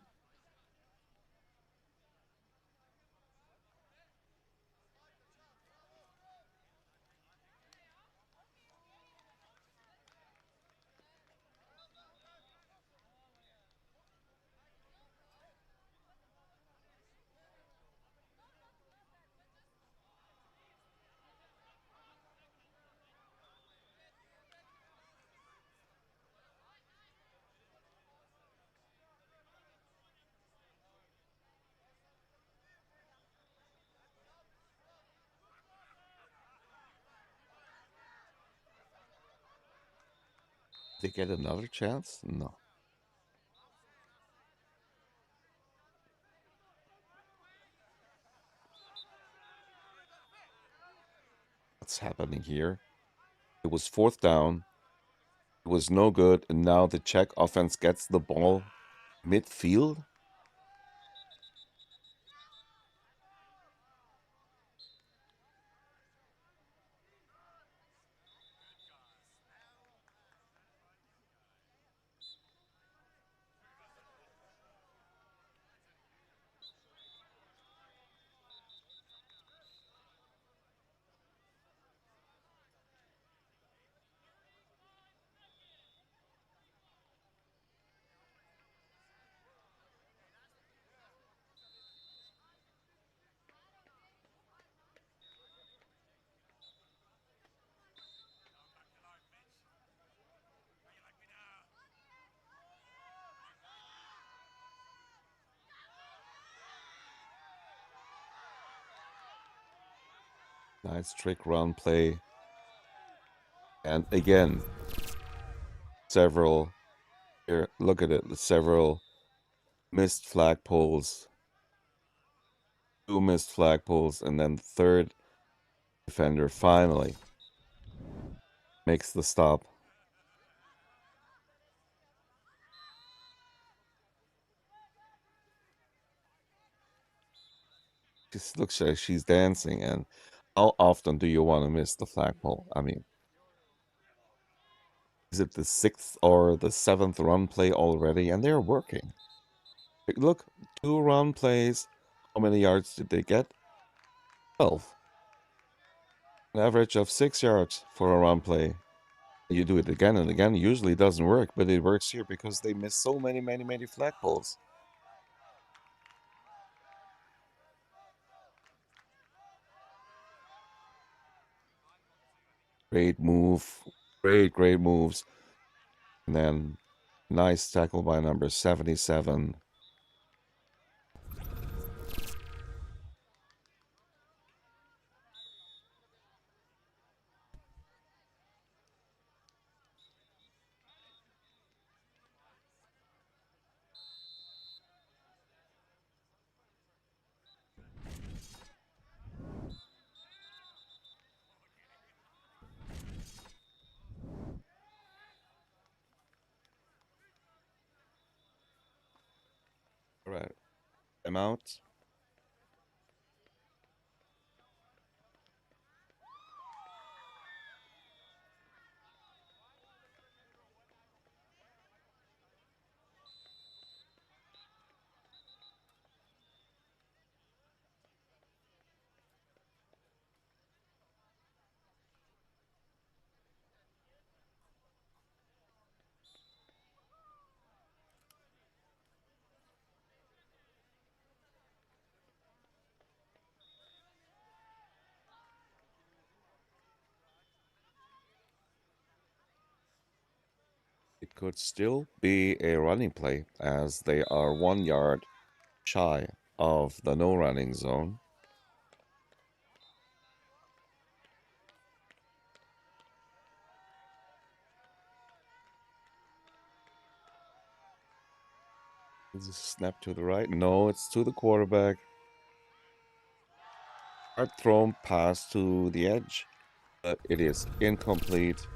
They get another chance? No. What's happening here? It was 4th down. It was no good, and now the Czech offense gets the ball midfield. Nice trick round play. And again, several, here, look at it, several missed flagpoles. 2 missed flagpoles, and then the third defender finally makes the stop. Just looks like she's dancing, and how often do you want to miss the flagpole? I mean, is it the 6th or the 7th run play already? And they're working. Look, 2 run plays. How many yards did they get? 12. An average of 6 yards for a run play. You do it again and again. Usually it doesn't work, but it works here because they miss so many flagpoles. Great move. Great moves. And then nice tackle by number 77. All right. I'm out. It could still be a running play as they are 1 yard shy of the no running zone. Is it snap to the right? No, it's to the quarterback. Hard thrown pass to the edge, but it is incomplete.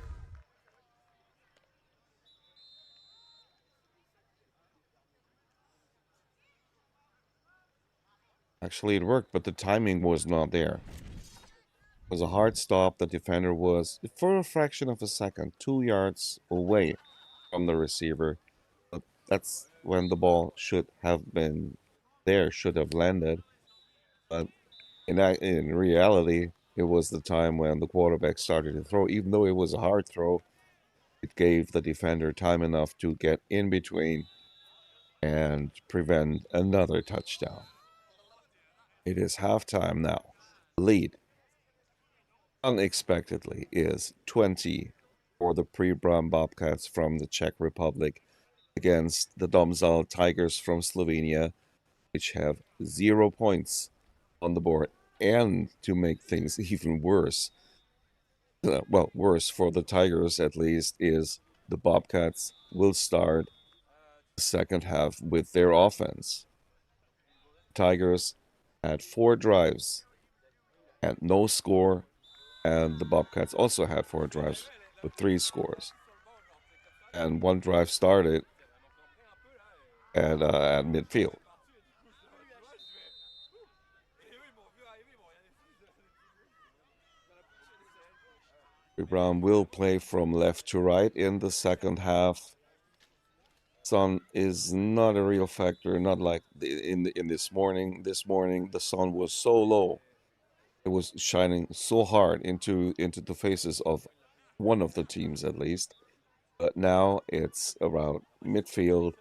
Actually, it worked, but the timing was not there. It was a hard stop. The defender was, for a fraction of a second, 2 yards away from the receiver. But that's when the ball should have been there, should have landed. But in reality, it was the time when the quarterback started to throw. Even though it was a hard throw, it gave the defender time enough to get in between and prevent another touchdown. It is halftime now. Lead, unexpectedly, is 20 for the Pre-Bram Bobcats from the Czech Republic against the Domžal Tigers from Slovenia, which have 0 points on the board. And to make things even worse, well, worse for the Tigers at least, is the Bobcats will start the second half with their offense. Tigers had 4 drives and no score, and the Bobcats also had 4 drives with 3 scores. And one drive started at midfield. Brown will play from left to right in the second half. Sun is not a real factor, not like in this morning. This morning the sun was so low. It was shining so hard into the faces of one of the teams at least. But now it's around midfield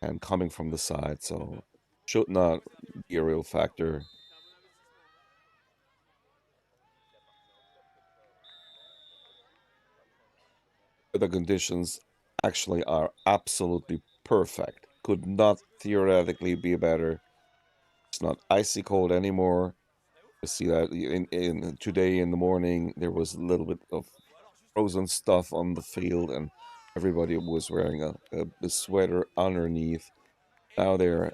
and coming from the side, so should not be a real factor. The conditions actually are absolutely perfect. Could not theoretically be better. It's not icy cold anymore. You see that in today in the morning there was a little bit of frozen stuff on the field, and everybody was wearing a sweater underneath. Now they're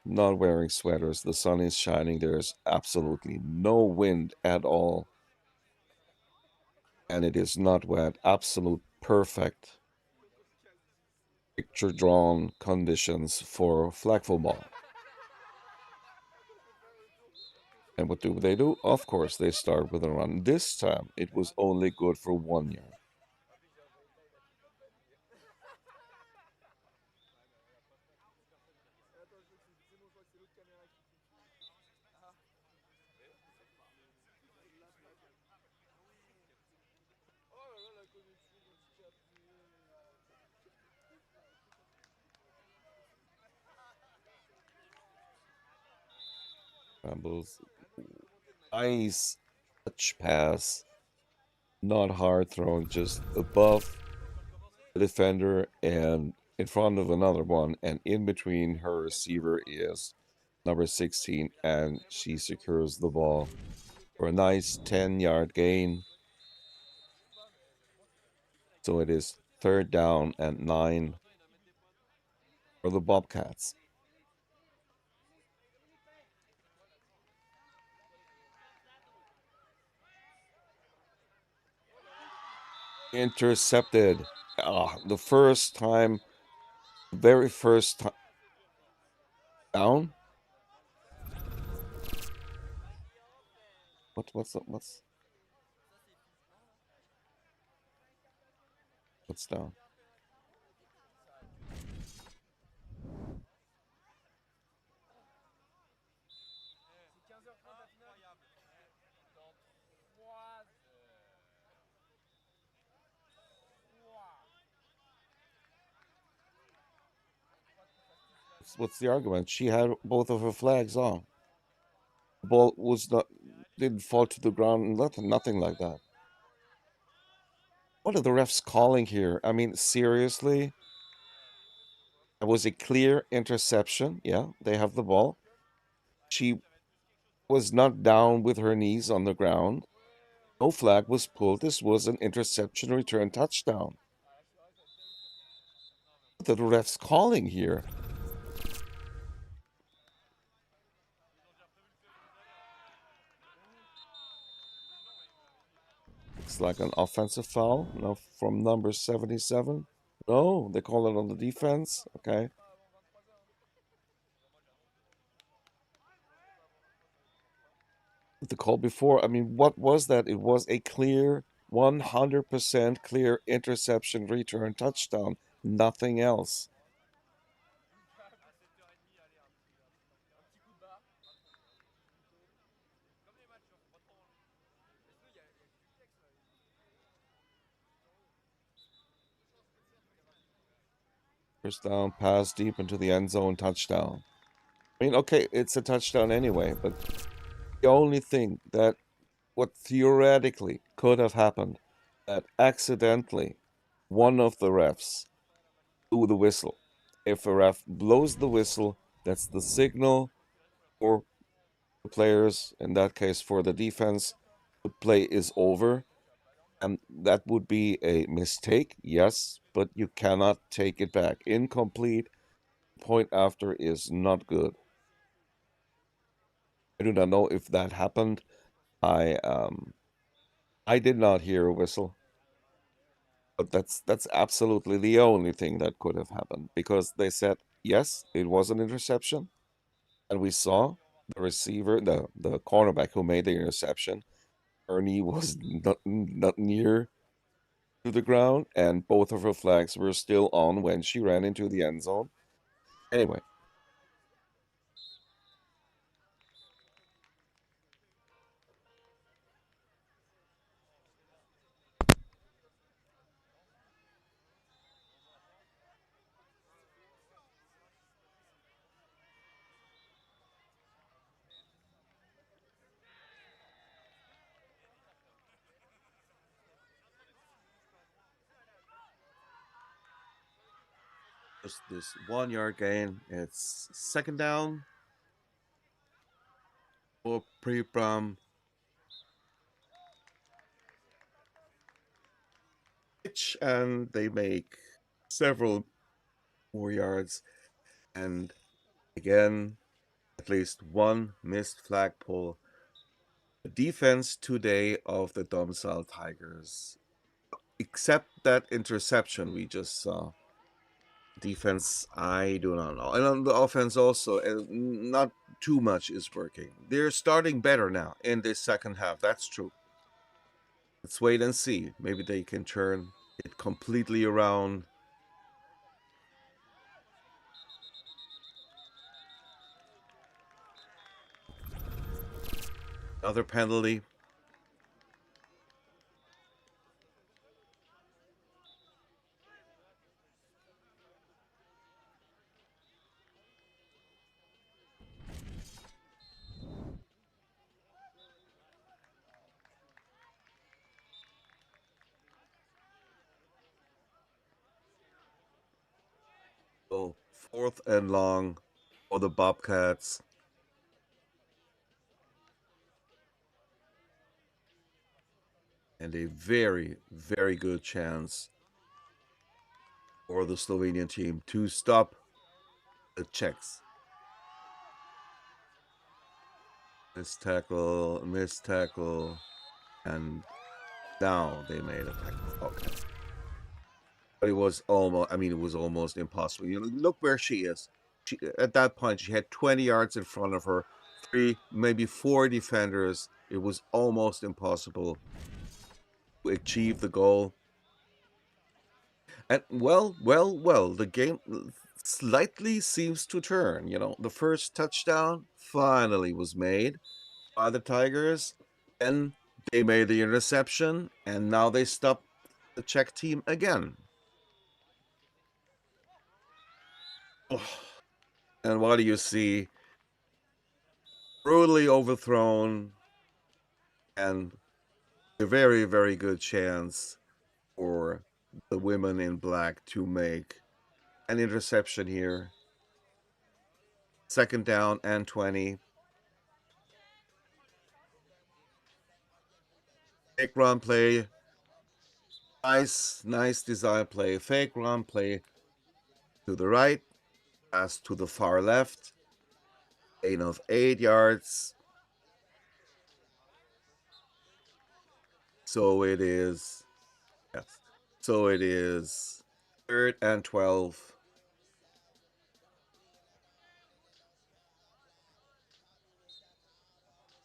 not wearing sweaters. The sun is shining. There's absolutely no wind at all, and it is not wet. Absolute perfect picture drawn conditions for flag football. And what do they do? Of course, they start with a run. This time, it was only good for 1 yard. Rambles. Nice touch pass. Not hard throwing, just above the defender and in front of another one. And in between her receiver is number 16, and she secures the ball for a nice 10-yard gain. So it is 3rd down and 9 for the Bobcats. Intercepted. The first time, very first time down. What's down? What's the argument? She had both of her flags on. The ball didn't fall to the ground, nothing like that. What are the refs calling here? I mean, seriously? It was a clear interception. Yeah, they have the ball. She was not down with her knees on the ground. No flag was pulled. This was an interception return touchdown. What are the refs calling here? Looks like an offensive foul now from number 77. No, they call it on the defense. Okay. The call before, I mean, what was that? It was a clear, 100% clear interception return touchdown. Nothing else. First down, pass deep into the end zone, touchdown. I mean, okay, it's a touchdown anyway, but the only thing that what theoretically could have happened, that accidentally one of the refs blew the whistle. If a ref blows the whistle, that's the signal for the players, in that case for the defense, the play is over. And that would be a mistake, yes, but you cannot take it back. Incomplete, point after is not good. I do not know if that happened. I did not hear a whistle. But that's absolutely the only thing that could have happened, because they said yes, it was an interception, and we saw the receiver, the cornerback who made the interception. Ernie was not near to the ground, and both of her flags were still on when she ran into the end zone. Anyway, just this 1 yard gain. It's second down for pre-prom pitch, and they make several more yards. And again, at least one missed flagpole. The defense today of the Domsal Tigers, except that interception we just saw. Defense, I do not know. And on the offense also, not too much is working. They're starting better now in this second half. That's true. Let's wait and see. Maybe they can turn it completely around. Another penalty. So 4th and long for the Bobcats. And a very, very good chance for the Slovenian team to stop the Czechs. Missed tackle, and now they made a tackle. Okay. But it was almost impossible. Look where she is. At that point, she had 20 yards in front of her, 3, maybe 4 defenders. It was almost impossible to achieve the goal. And well, the game slightly seems to turn. The first touchdown finally was made by the Tigers, and they made the interception, and now they stopped the Czech team again. And what do you see? Brutally overthrown, and a very, very good chance for the women in black to make an interception here. Second down and 20. Fake run play. Nice design play. Fake run play to the right. Pass to the far left. Gain of 8 yards. So it is, yes. So it is 3rd and 12.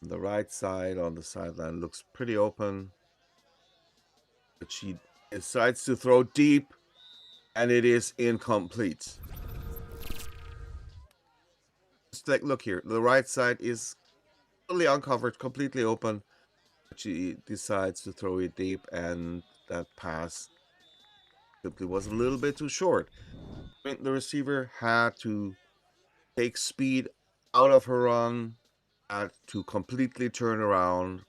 The right side on the sideline looks pretty open, but she decides to throw deep, and it is incomplete. Just look here, the right side is totally uncovered, completely open, but she decides to throw it deep, and that pass simply was a little bit too short. The receiver had to take speed out of her run, had to completely turn around.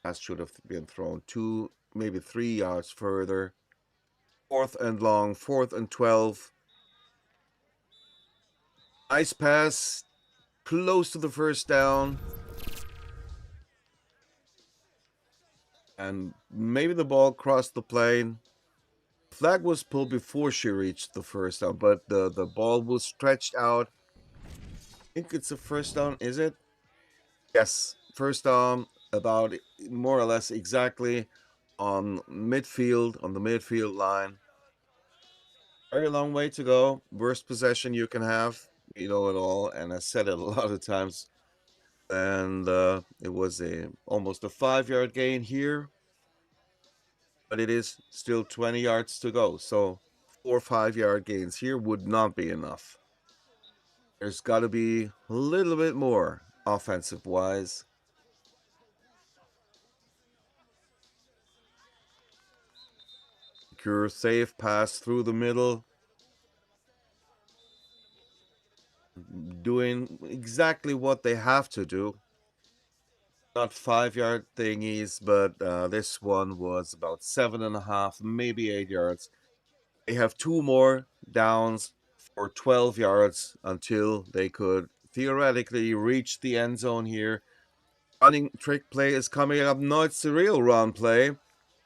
Pass should have been thrown 2, maybe 3 yards further. 4th and long, 4th and 12. Nice pass, close to the first down. And maybe the ball crossed the plane. Flag was pulled before she reached the first down, but the ball was stretched out. I think it's a first down, is it? Yes, first down, about more or less exactly on midfield, on the midfield line. Very long way to go. Worst possession you can have, you know it all, and I said it a lot of times. And it was almost a 5-yard gain here, but it is still 20 yards to go. So 4 or 5-yard gains here would not be enough. There's got to be a little bit more offensive wise. Secure, safe pass through the middle. Doing exactly what they have to do. Not 5-yard thingies, but this one was about 7.5, maybe 8 yards. They have 2 more downs for 12 yards until they could theoretically reach the end zone here. Running trick play is coming up. No, it's a real run play.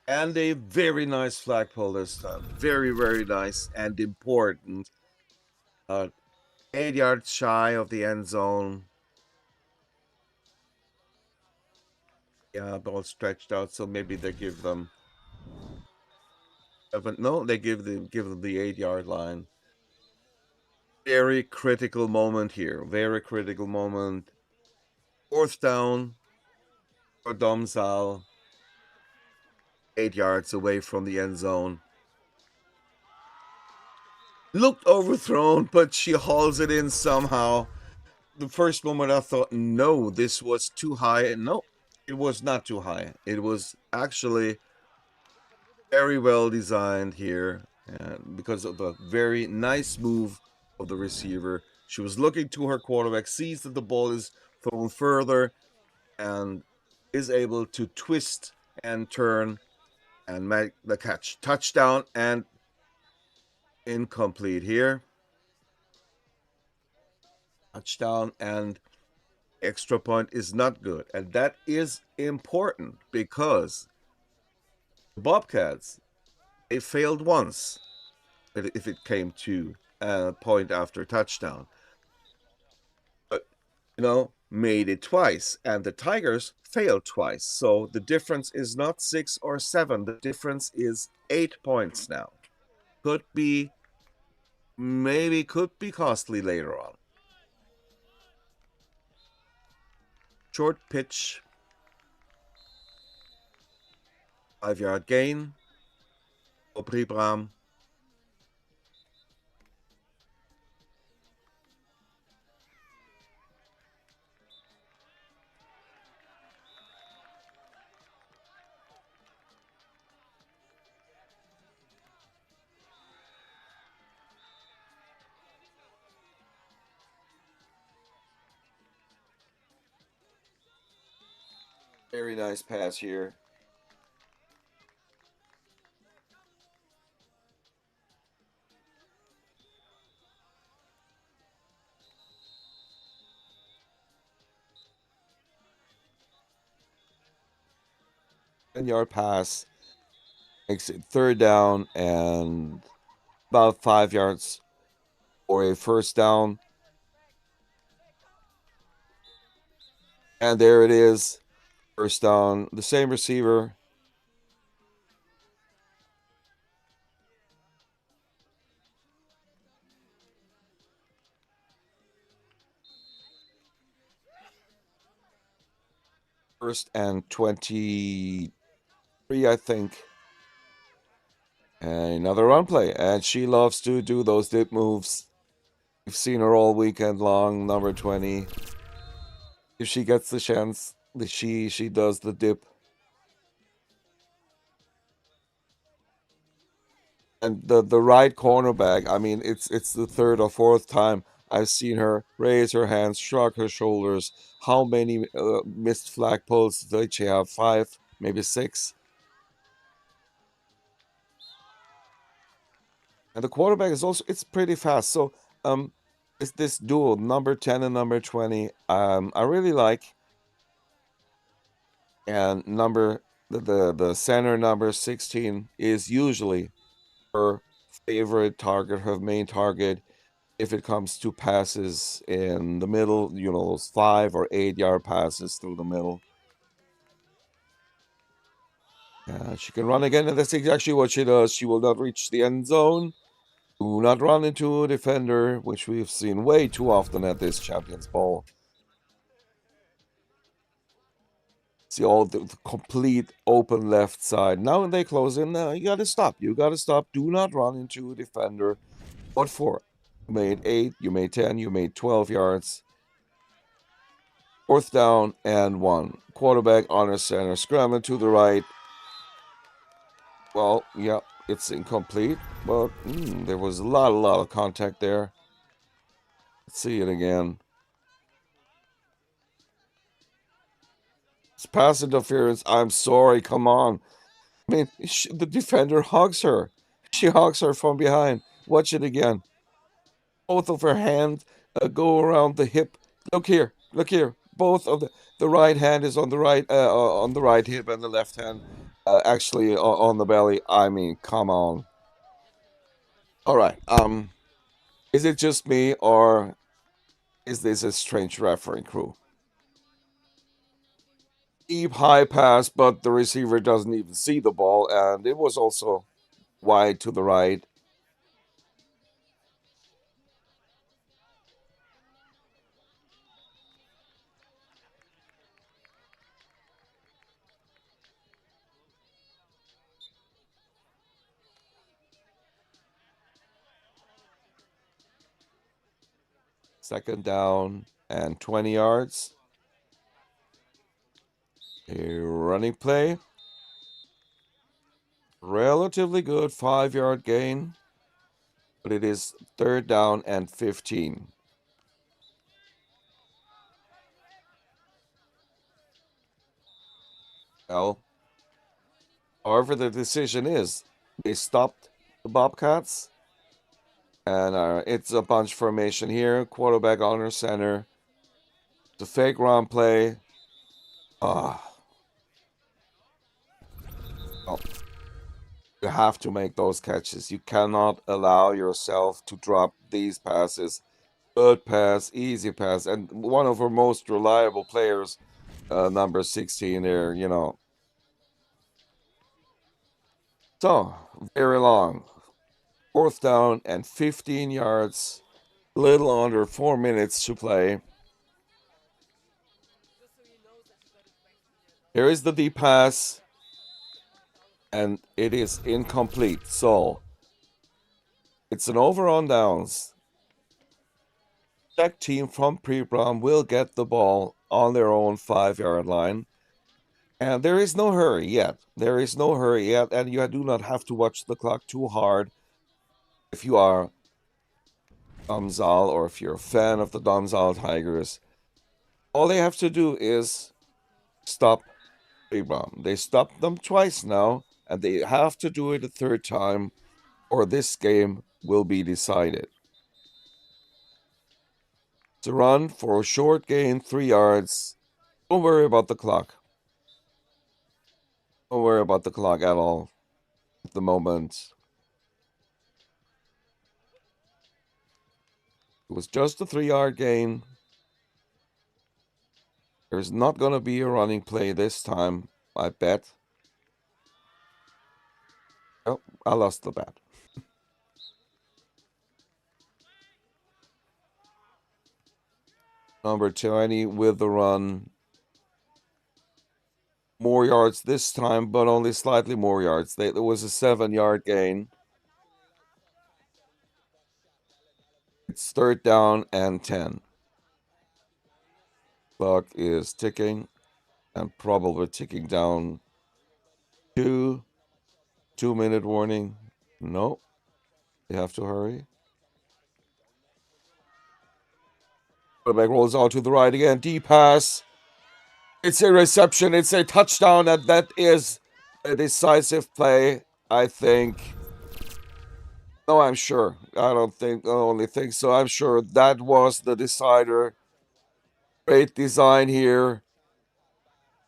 And a very nice flagpole this time. Very, very nice and important. 8 yards shy of the end zone. Yeah, ball stretched out, so maybe they give them. But no, they give them the 8-yard line. Very critical moment here. Very critical moment. 4th down for Domsal. 8 yards away from the end zone. Looked overthrown, but she hauls it in somehow. The first moment I thought, no, this was too high. No, it was not too high. It was actually very well designed here because of the very nice move of the receiver. She was looking to her quarterback, sees that the ball is thrown further, and is able to twist and turn and make the catch. Touchdown and incomplete here. Touchdown and extra point is not good. And that is important because the Bobcats, they failed once if it came to a point after touchdown. But, made it twice. And the Tigers failed twice. So the difference is not 6 or 7. The difference is 8 points now. Could be costly later on. Short pitch. 5-yard gain. Opribram. Very nice pass here. Yard pass makes it 3rd down and about 5 yards for a first down. And there it is. First down. The same receiver. First and 23, I think. And another run play. And she loves to do those dip moves. We've seen her all weekend long, number 20. If she gets the chance, she does the dip. And the right cornerback, I mean, it's the 3rd or 4th time I've seen her raise her hands, shrug her shoulders. How many missed flagpoles did she have? 5, maybe 6. And the quarterback is also, it's pretty fast. So it's this duo, number 10 and number 20, I really like. And the center number 16 is usually her favorite target, her main target. If it comes to passes in the middle, those 5 or 8 yard passes through the middle. She can run again, and that's exactly what she does. She will not reach the end zone. Do not run into a defender, which we've seen way too often at this Champions Bowl. See all the complete open left side. Now when they close in, you got to stop. You got to stop. Do not run into a defender. What for? You made 8, you made 10, you made 12 yards. 4th down and 1. Quarterback honor center. Scrambling to the right. Well, yeah, it's incomplete. But there was a lot of contact there. Let's see it again. It's pass interference. I'm sorry. Come on. I mean, the defender hugs her. She hugs her from behind. Watch it again. Both of her hands go around the hip. Look here. Look here. Both of the right hand is on the right hip, and the left hand actually on the belly. I mean, come on. All right. Is it just me, or is this a strange refereeing crew? Deep high pass, but the receiver doesn't even see the ball, and it was also wide to the right. Second down and 20 yards. A running play. Relatively good 5-yard gain. But it is 3rd down and 15. Well, however, the decision is they stopped the Bobcats. And it's a bunch formation here. Quarterback honor center. The fake run play. Oh, you have to make those catches. You cannot allow yourself to drop these passes. Good pass, easy pass. And one of our most reliable players, number 16 there, So, very long. 4th down and 15 yards. Little under 4 minutes to play. Here is the deep pass. And it is incomplete. So, it's an over on downs. Czech team from Prague will get the ball on their own 5-yard line. And there is no hurry yet. There is no hurry yet. And you do not have to watch the clock too hard. If you are Domzal, or if you're a fan of the Domzal Tigers, all they have to do is stop Prague. They stopped them twice now, and they have to do it a 3rd time, or this game will be decided. It's a run for a short gain, 3 yards. Don't worry about the clock. Don't worry about the clock at all at the moment. It was just a 3-yard gain. There's not going to be a running play this time, I bet. Oh, I lost the bet. Number 20 with the run. More yards this time, but only slightly more yards. There was a 7-yard gain. It's 3rd down and 10. Clock is ticking and probably ticking down. 2-minute warning. No, you have to hurry. Quarterback rolls out to the right again. Deep pass. It's a reception. It's a touchdown. And that is a decisive play, I think. No, I'm sure. I only think so. I'm sure that was the decider. Great design here.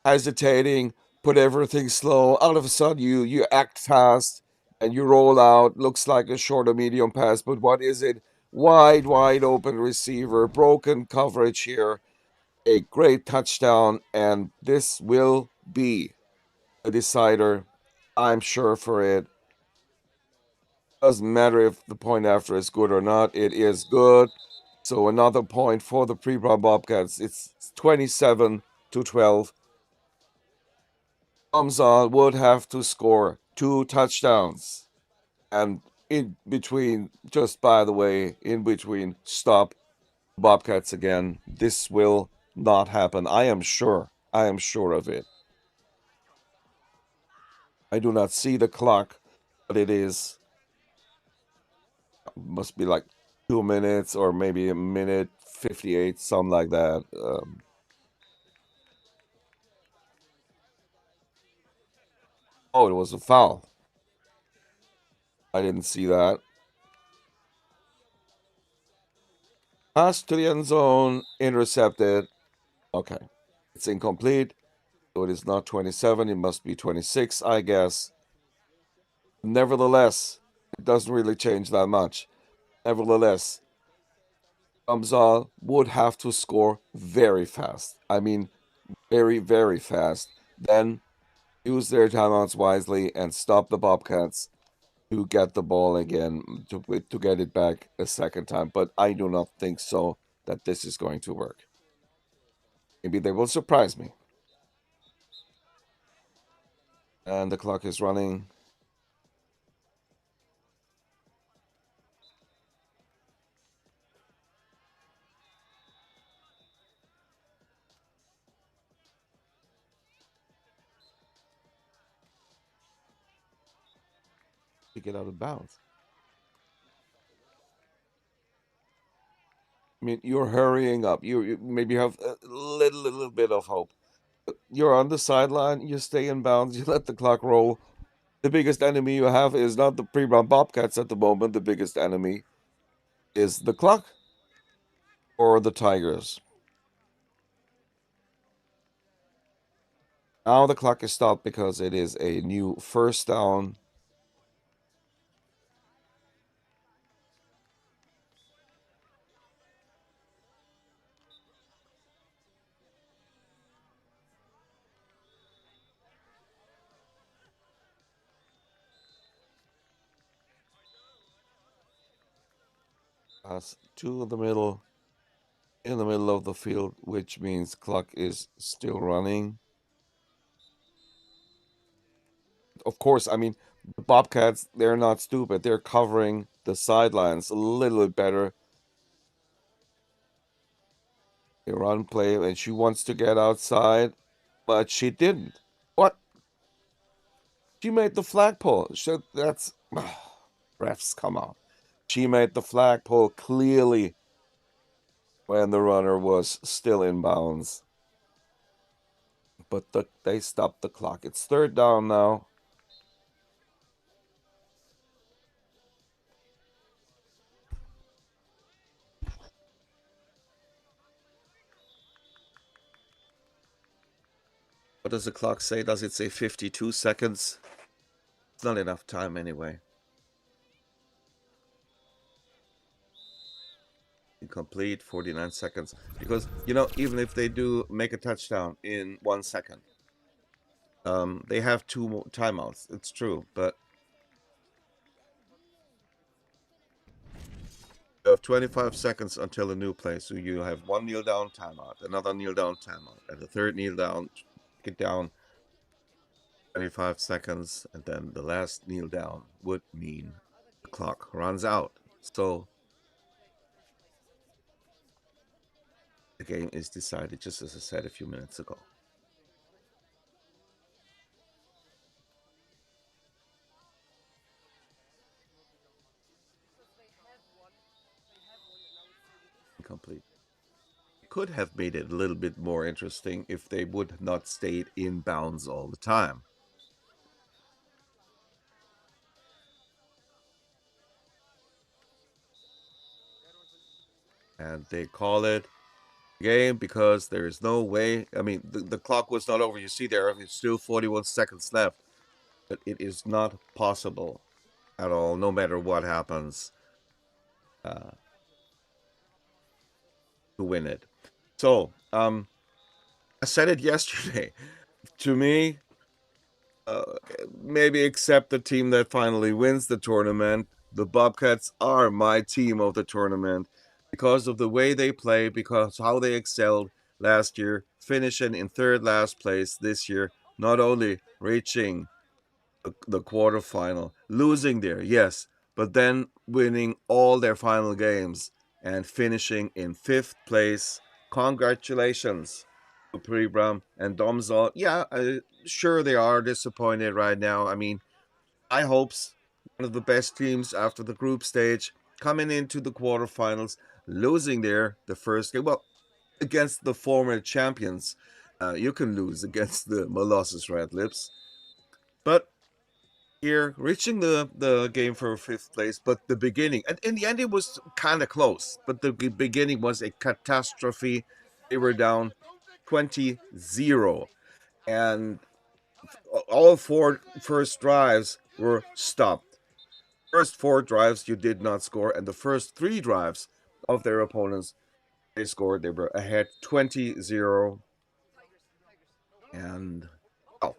Hesitating. put everything slow. All of a sudden, you act fast and you roll out. Looks like a short or medium pass, but what is it? Wide open receiver, broken coverage here. A great touchdown, and this will be a decider. I'm sure for it. Doesn't matter if the point after is good or not. It is good. So another point for the Prague Bobcats. It's 27-12. Hamza would have to score 2 touchdowns. And in between, just by the way, in between, stop Bobcats again. This will not happen. I am sure. I am sure of it. I do not see the clock, but it is. Must be like 2 minutes or maybe a minute 58, something like that. Oh, it was a foul. I didn't see that. Pass to the end zone, intercepted. Okay. It's incomplete. So it is not 27. It must be 26, I guess. Nevertheless, it doesn't really change that much. Nevertheless, Hamza would have to score very fast. I mean, very, very fast. Then use their timeouts wisely and stop the Bobcats to get the ball again, to get it back a second time. But I do not think so that this is going to work. Maybe they will surprise me. And the clock is running. To get out of bounds. I mean, you're hurrying up. You maybe have a little bit of hope. You're on the sideline. You stay in bounds. You let the clock roll. The biggest enemy you have is not the pre-run Bobcats at the moment. The biggest enemy is the clock or the Tigers. Now the clock is stopped because it is a new first down. Pass to the middle, in the middle of the field, which means clock is still running. Of course, I mean, the Bobcats, they're not stupid. They're covering the sidelines a little bit better. They run play, and she wants to get outside, but she didn't. What? She made the flagpole. That's... refs, come on. She made the flagpole clearly when the runner was still in bounds. But they stopped the clock. It's third down now. What does the clock say? Does it say 52 seconds? It's not enough time anyway. Incomplete, 49 seconds. Because, even if they do make a touchdown in 1 second, they have 2 more timeouts. It's true, but you have 25 seconds until a new play. So you have 1 kneel down timeout, another kneel down timeout, and the third kneel down, get down 25 seconds, and then the last kneel down would mean the clock runs out. So the game is decided, just as I said a few minutes ago. Incomplete. Could have made it a little bit more interesting if they would not stayed in bounds all the time. And they call it game because there is no way. I mean, the clock was not over. You see there, it's still 41 seconds left. But it is not possible at all, no matter what happens, to win it. So, I said it yesterday. To me, maybe except the team that finally wins the tournament, the Bobcats are my team of the tournament because of the way they play, because how they excelled last year, finishing in third last place this year, not only reaching the quarterfinal, losing there, yes, but then winning all their final games and finishing in fifth place. Congratulations to Pribram and Domzal. Yeah, sure they are disappointed right now. I mean, I hopes one of the best teams after the group stage coming into the quarterfinals, losing there the first game. Well, against the former champions, you can lose against the Molossus Red Lips, but here reaching the game for fifth place. But the beginning, and in the end, it was kind of close. But the beginning was a catastrophe. They were down 20-0, and all four first drives were stopped. First four drives you did not score, and the first three drives of their opponents they scored. They were ahead 20-0, and oh,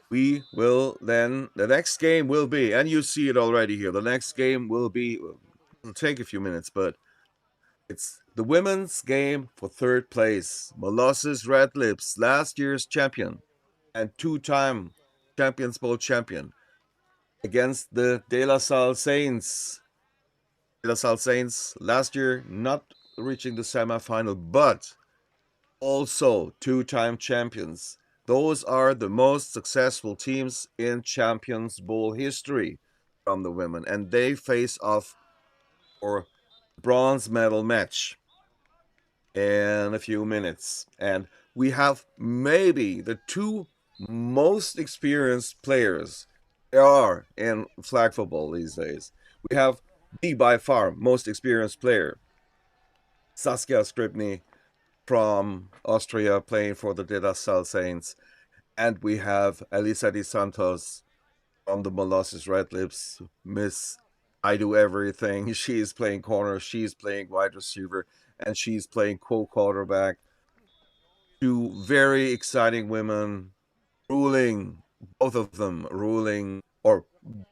we will then, the next game will be, and you see it already here, the next game will be, it'll take a few minutes, but it's the women's game for third place. Molossus Red Lips, last year's champion and two-time Champions Bowl champion, against the De La Salle Saints. De La Salle Saints last year not reaching the semifinal, but also two-time champions. Those are the most successful teams in Champions Bowl history from the women, and they face off for bronze medal match in a few minutes. And we have maybe the two most experienced players there are in flag football these days. We have the by far most experienced player, Saskia Skripny from Austria, playing for the De La Salle Saints. And we have Elisa Di Santos from the Molossus Red Lips, Miss I do everything. She's playing corner, she's playing wide receiver, and she's playing co-quarterback. Two very exciting women ruling, both of them ruling or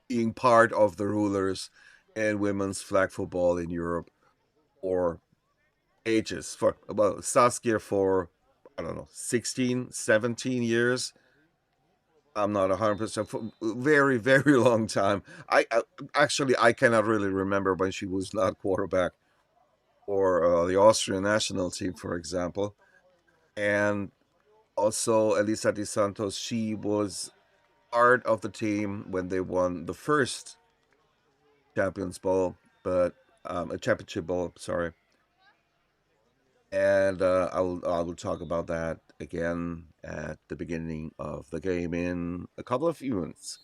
being part of the rulers in women's flag football in Europe for ages. For well, Saskia for, I don't know, 16, 17 years. I'm not 100%, for very, very long time. I actually I cannot really remember when she was not quarterback for the Austrian national team, for example. And also Elisa Di Santos, she was part of the team when they won the first Champions Bowl, but a championship bowl, sorry. And I will talk about that again at the beginning of the game in a couple of few minutes.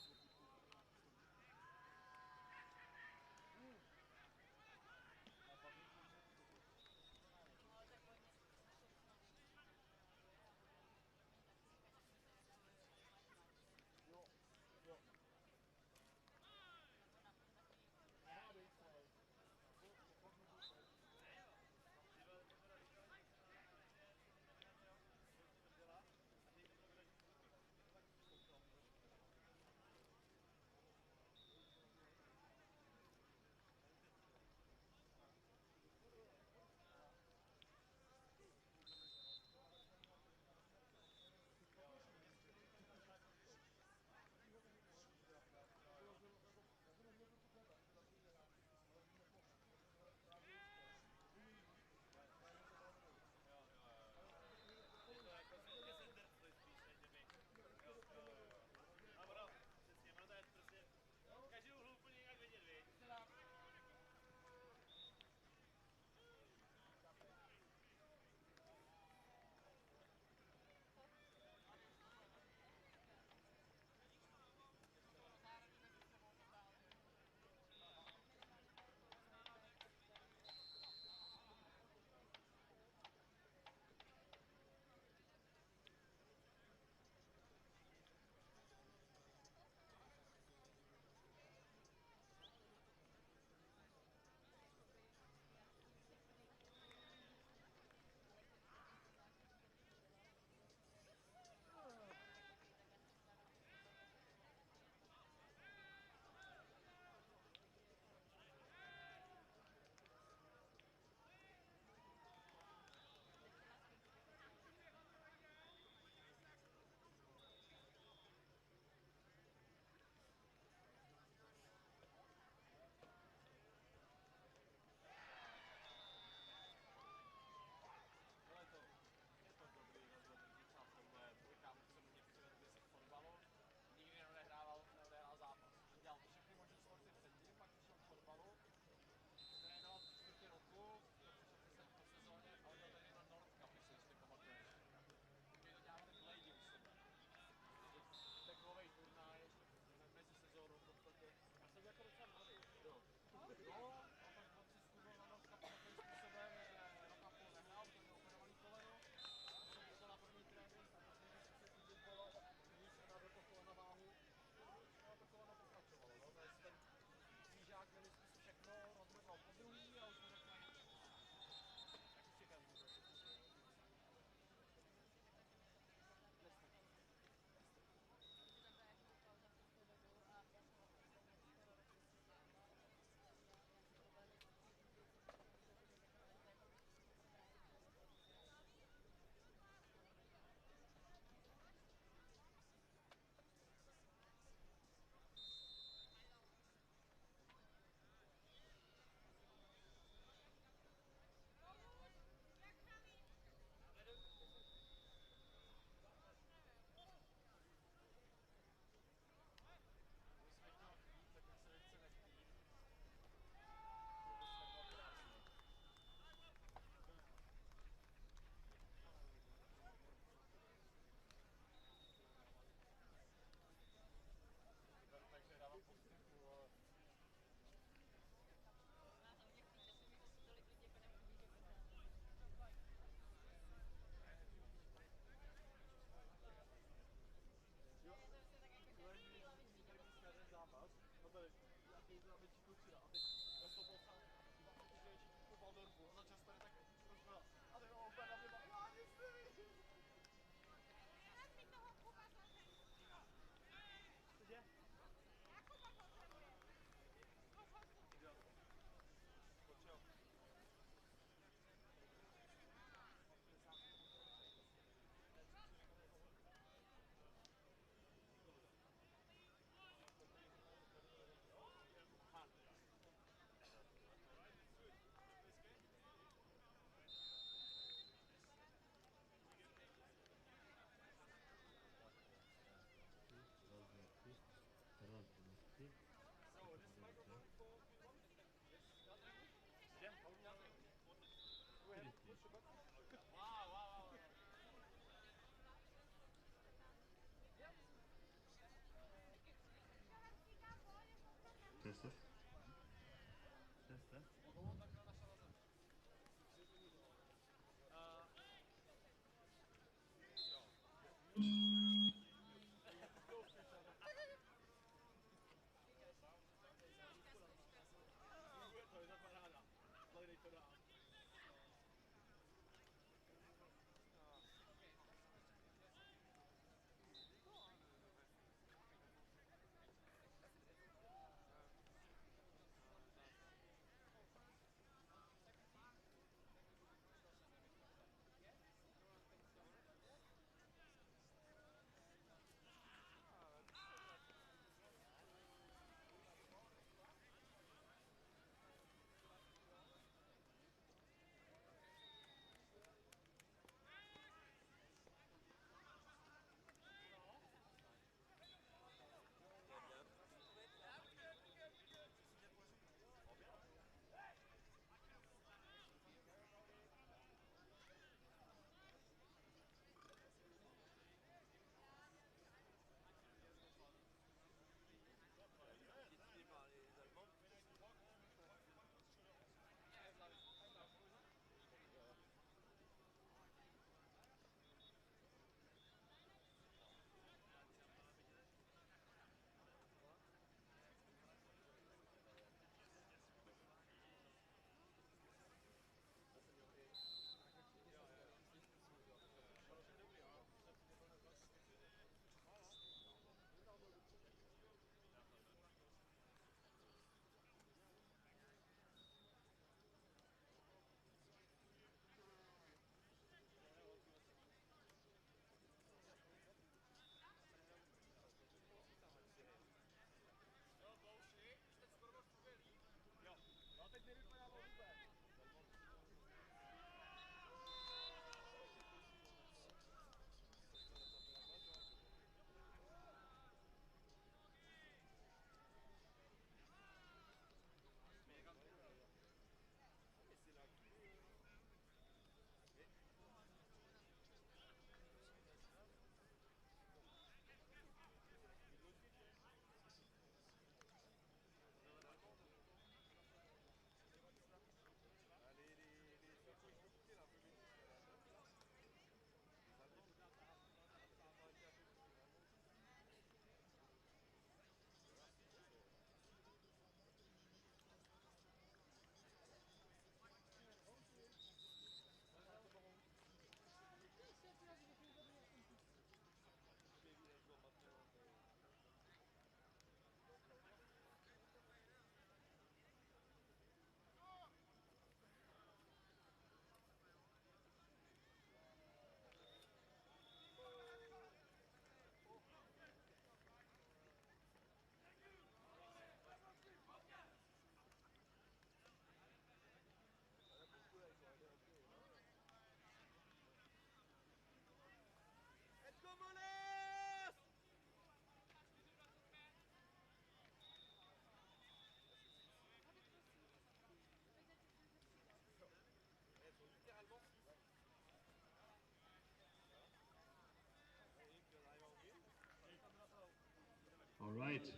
right,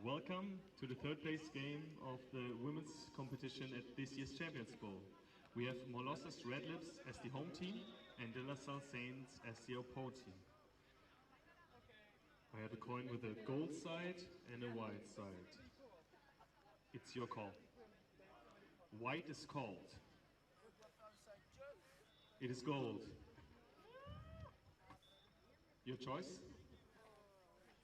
welcome to the third place game of the women's competition at this year's Champions Bowl. We have Molossus Red Lips as the home team and De La Salle Saints as the opponent team. I have a coin with a gold side and a white side. It's your call. White is called. It is gold. Your choice?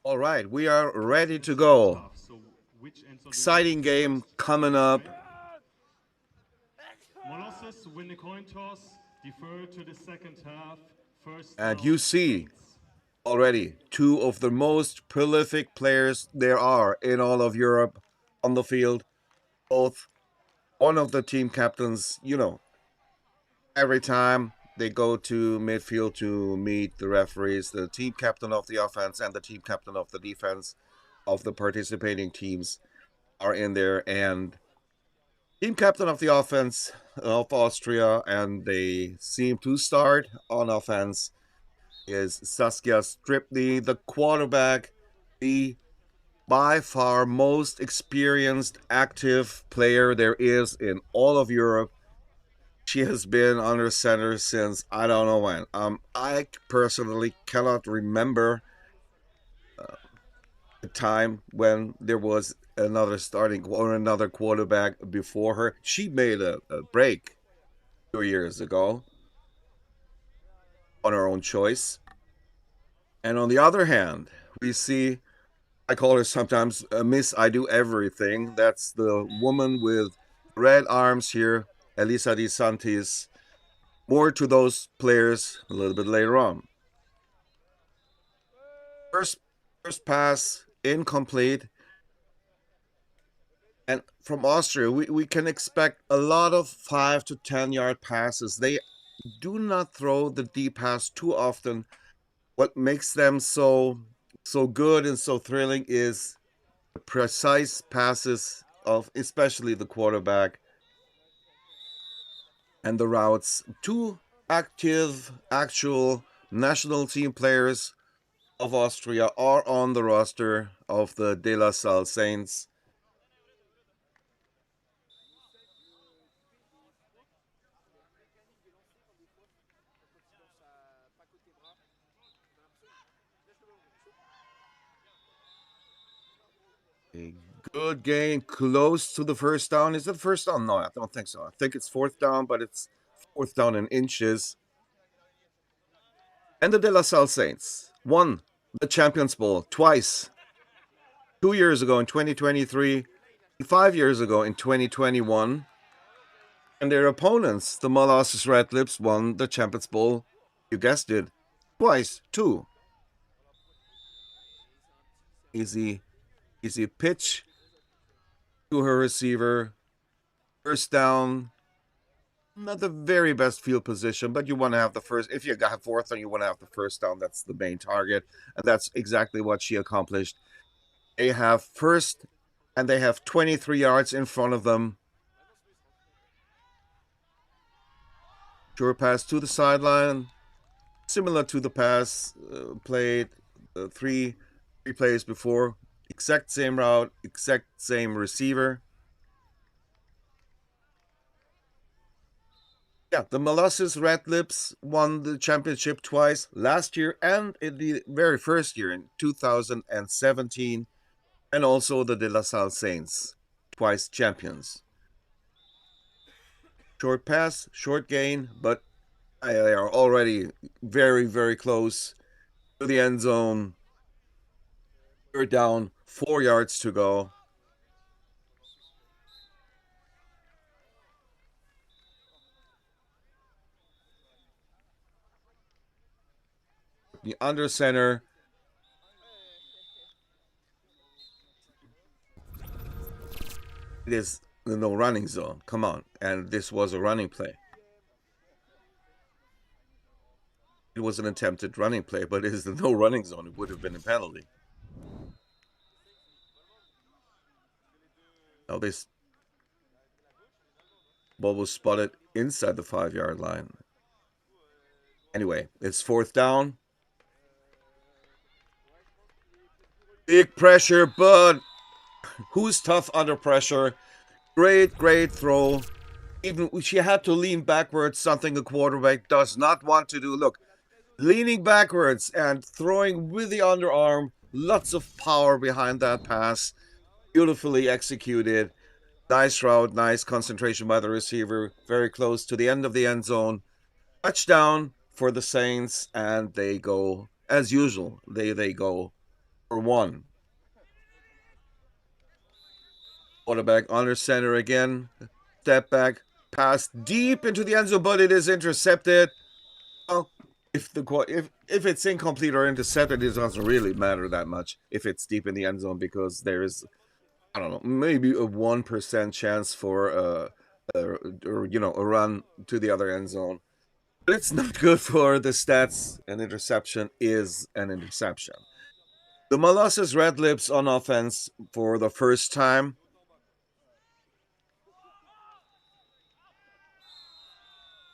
All right, we are ready to go. So which ends on Exciting game coming up. Molossus win the coin toss, defer to the second half. First And down, you see Saints. already two of the most prolific players there are in all of Europe on the field. Both one of the team captains, you know, every time they go to midfield to meet the referees, the team captain of the offense and the team captain of the defense of the participating teams are in there. And team captain of the offense of Austria, and they seem to start on offense, is Saskia Stripny, the quarterback, the by far most experienced active player there is in all of Europe. She has been under center since I don't know when. I personally cannot remember the time when there was another starting or another quarterback before her. She made a break 2 years ago on her own choice. And on the other hand, we see, I call her sometimes Miss I Do Everything. That's the woman with red arms here, Elisa Di Santis. More to those players a little bit later on. First pass, incomplete. And from Austria, we can expect a lot of 5 to 10 yard passes. They do not throw the deep pass too often. What makes them so good and so thrilling is the precise passes of especially the quarterback and the routes. Two active, actual national team players of Austria are on the roster of the De La Salle Saints. A good gain, close to the first down. Is it first down? No, I don't think so. I think it's fourth down, but it's fourth down in inches. And the De La Salle Saints won the Champions Bowl twice. 2 years ago in 2023, 5 years ago in 2021. And their opponents, the Molossus Red Lips, won the Champions Bowl, you guessed it, twice, too. Easy pitch to her receiver. First down. Not the very best field position, but you want to have the first. If you got fourth down, you want to have the first down. That's the main target. And that's exactly what she accomplished. They have first, and they have 23 yards in front of them. Sure pass to the sideline. Similar to the pass played three plays before. Exact same route, exact same receiver. Yeah, the Molossus Red Lips won the championship twice last year and in the very first year in 2017. And also the De La Salle Saints, twice champions. Short pass, short gain, but they are already very, very close to the end zone. Third down, 4 yards to go. The under center. It is no running zone. Come on. And this was a running play. It was an attempted running play, but it is the no running zone. It would have been a penalty. Now this ball was spotted inside the 5-yard line. Anyway, it's fourth down. Big pressure, but who's tough under pressure? Great, great throw. Even she had to lean backwards, something a quarterback does not want to do. Look, leaning backwards and throwing with the underarm. Lots of power behind that pass. Beautifully executed. Nice route, nice concentration by the receiver. Very close to the end of the end zone. Touchdown for the Saints, and they go, as usual, they go for one. Quarterback under center again. Step back, pass deep into the end zone, but it is intercepted. Well, if it's incomplete or intercepted, it doesn't really matter that much if it's deep in the end zone, because there is, I don't know, maybe a 1% chance for a run to the other end zone. But it's not good for the stats. An interception is an interception. The Molossus Red Lips on offense for the first time.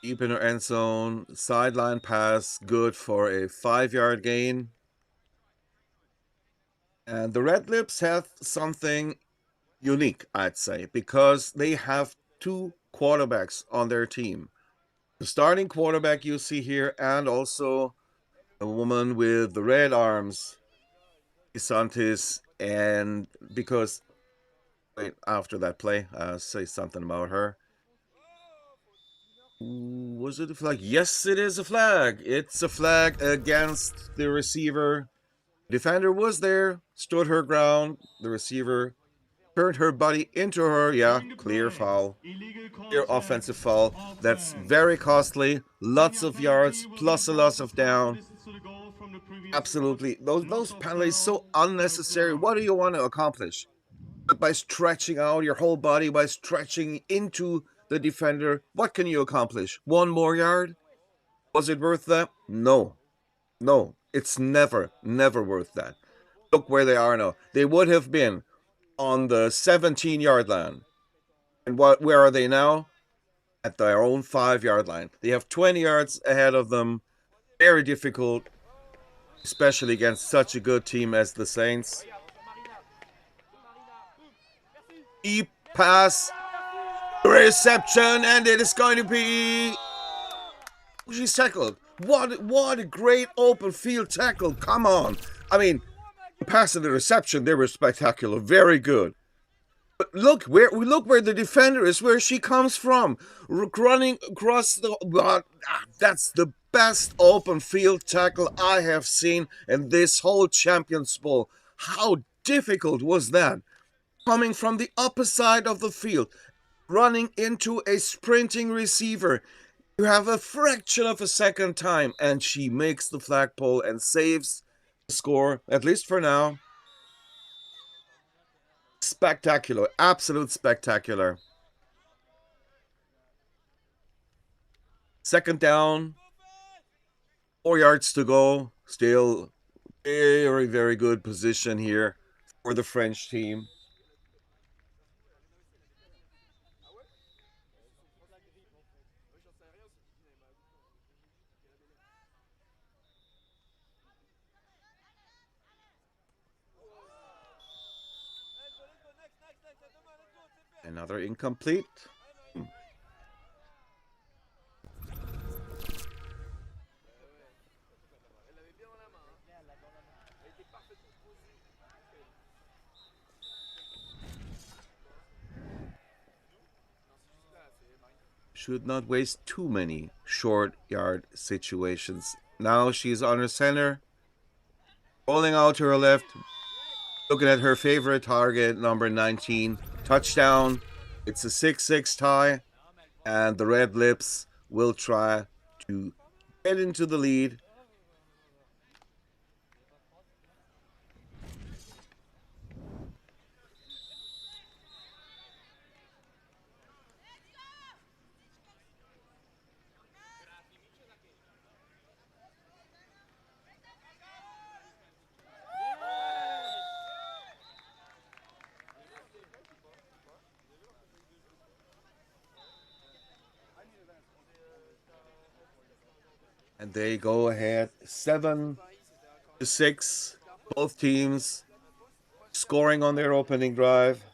Deep in our end zone, sideline pass, good for a 5-yard gain. And the Red Lips have something unique, I'd say, because they have 2 quarterbacks on their team. The starting quarterback you see here, and also a woman with the red arms, Desantis, and because, wait, after that play, I'll say something about her. Was it a flag? Yes, it is a flag. It's a flag against the receiver. Defender was there, stood her ground. The receiver turned her body into her. Yeah, clear foul. Clear offensive foul. That's very costly. Lots of yards, plus a loss of down. Absolutely. Those penalties so unnecessary. What do you want to accomplish? But by stretching out your whole body, by stretching into the defender, what can you accomplish? 1 more yard? Was it worth that? No. No. It's never worth that. Look where they are now. They would have been on the 17-yard line. And where are they now? At their own 5-yard line. They have 20 yards ahead of them. Very difficult, especially against such a good team as the Saints. Deep pass, reception, and it is going to be... She's tackled. What a great open field tackle. Come on. I mean, the pass and the reception, they were spectacular. Very good. But look where the defender is, where she comes from. Running across the... that's the best open field tackle I have seen in this whole Champions Bowl. How difficult was that? Coming from the upper side of the field, running into a sprinting receiver. You have a fraction of a second time, and she makes the flagpole and saves the score, at least for now. Spectacular, absolute spectacular. Second down, 4 yards to go. Still very good position here for the French team. Another incomplete. Should not waste too many short yard situations. Now she's on her center, rolling out to her left, looking at her favorite target, number 19. Touchdown. It's a 6-6 tie, and the Red Lips will try to get into the lead. And they go ahead 7-6. Both teams scoring on their opening drive.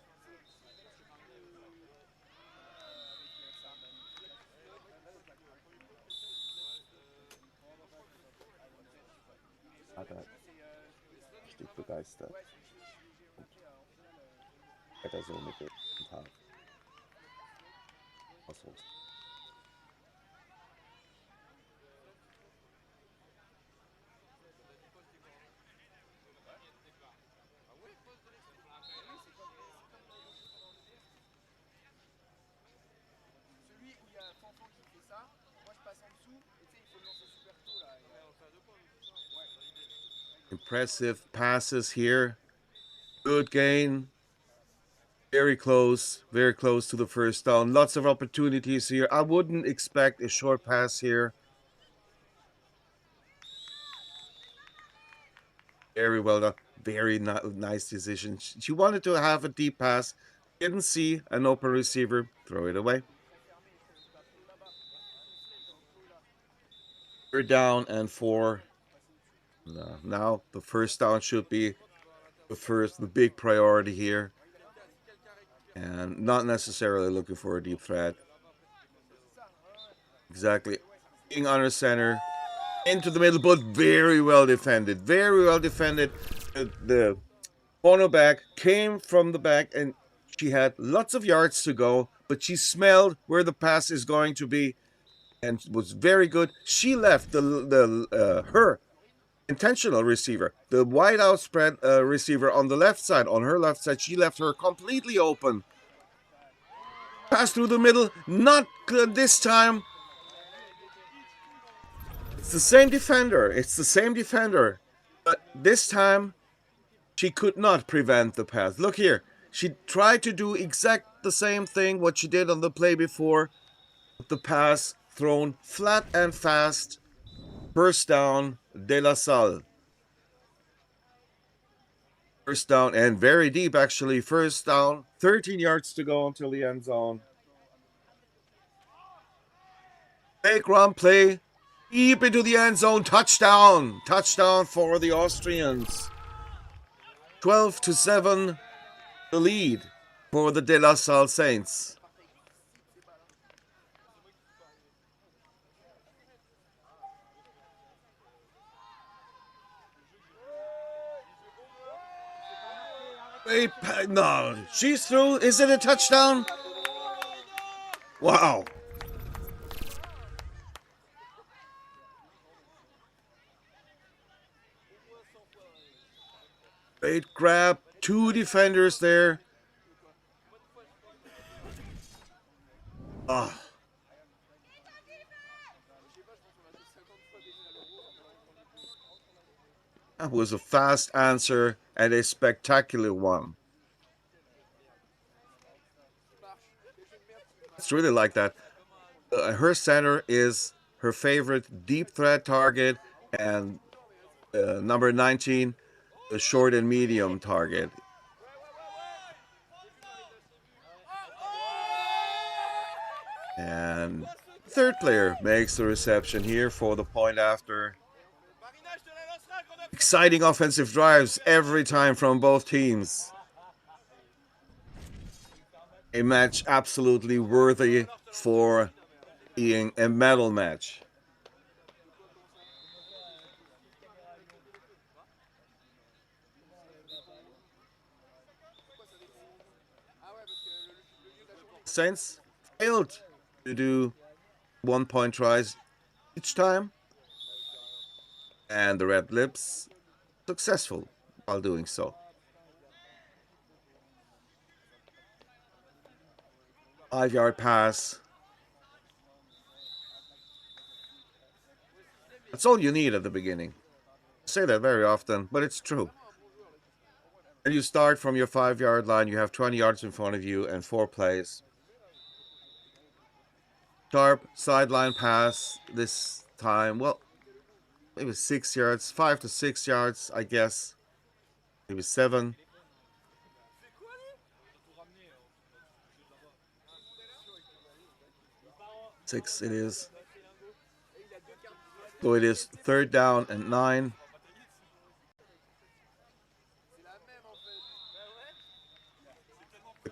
Richtig begeistert. Weiter so mit dem Tag. Ausruf. Celui où il y a un fanfan qui fait ça, moi je passe en dessous, et tu sais, il faut le lancer super tôt là. Impressive passes here. Good gain. Very close to the first down. Lots of opportunities here. I wouldn't expect a short pass here. Very well done. Very nice decision. She wanted to have a deep pass. Didn't see an open receiver. Throw it away. Third down and 4. Now the first down should be the big priority here. And not necessarily looking for a deep threat. Exactly. Being under center. Into the middle, but very well defended. Very well defended. The cornerback came from the back, and she had lots of yards to go, but she smelled where the pass is going to be, and was very good. She left her intentional receiver, the wide out spread receiver on the left side, on her left side. She left her completely open. Pass through the middle, not good this time. It's the same defender. It's the same defender. But this time, she could not prevent the pass. Look here. She tried to do exact the same thing what she did on the play before. The pass thrown flat and fast. First down, De La Salle. First down and very deep actually. First down, 13 yards to go until the end zone. Fake run play. Deep into the end zone. Touchdown. Touchdown for the Austrians. 12-7. The lead for the De La Salle Saints. Wait, no, she's through. Is it a touchdown? Wow. Great grab. 2 defenders there. Ah. That was a fast answer and a spectacular one. It's really like that. Her center is her favorite deep threat target, and number 19, the short and medium target. And third player makes the reception here for the point after. Exciting offensive drives every time from both teams. A match absolutely worthy for being a medal match. Saints failed to do 1-point tries each time, and the Red Lips successful while doing so. Five-yard pass. That's all you need at the beginning. I say that very often, but it's true. And you start from your 5-yard line, you have 20 yards in front of you and 4 plays. Sharp sideline pass this time. Well, maybe 6 yards, 5 to 6 yards, I guess. Maybe 7. 6 it is. So it is 3rd down and 9.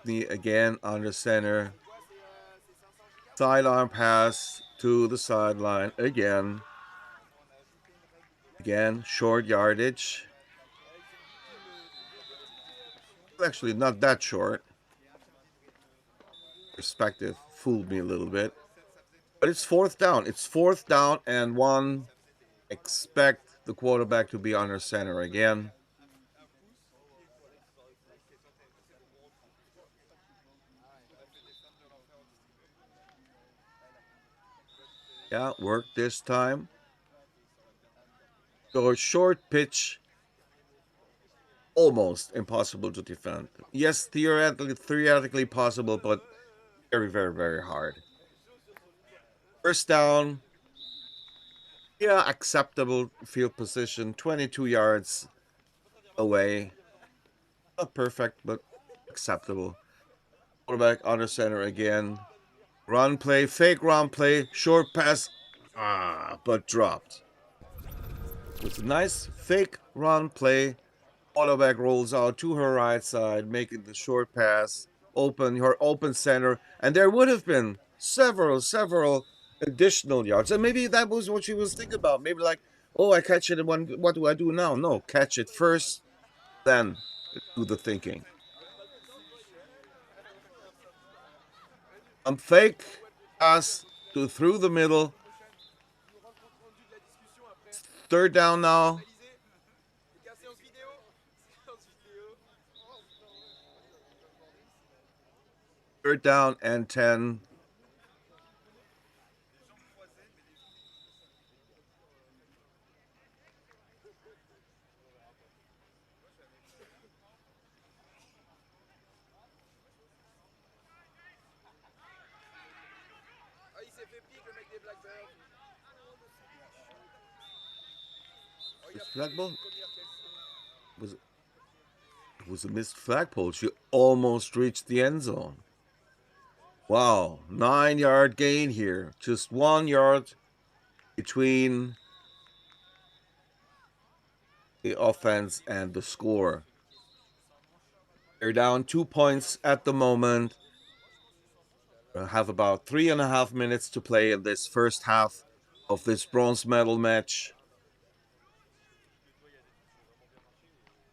McNee again under center. Sidearm pass to the sideline again. Again, short yardage. Actually, not that short. Perspective fooled me a little bit. But it's fourth down. It's fourth down and 1. Expect the quarterback to be under center again. Yeah, worked this time. So a short pitch, almost impossible to defend. Yes, theoretically possible, but very, very, very hard. First down. Yeah, acceptable field position. 22 yards away. Not perfect, but acceptable. Quarterback under center again. Run play, fake run play, short pass. But dropped. With a nice fake run play. Quarterback rolls out to her right side, making the short pass. Her open center. And there would have been several additional yards. And maybe that was what she was thinking about. Maybe like, oh, I catch it, and what do I do now? No, catch it first, then do the thinking. Fake pass through the middle. Third down now. Third down and 10. Flagpole? It was a missed flagpole. She almost reached the end zone. Wow, 9-yard gain here. Just 1 yard between the offense and the score. They're down 2 points at the moment. We'll have about 3.5 minutes to play in this first half of this bronze medal match.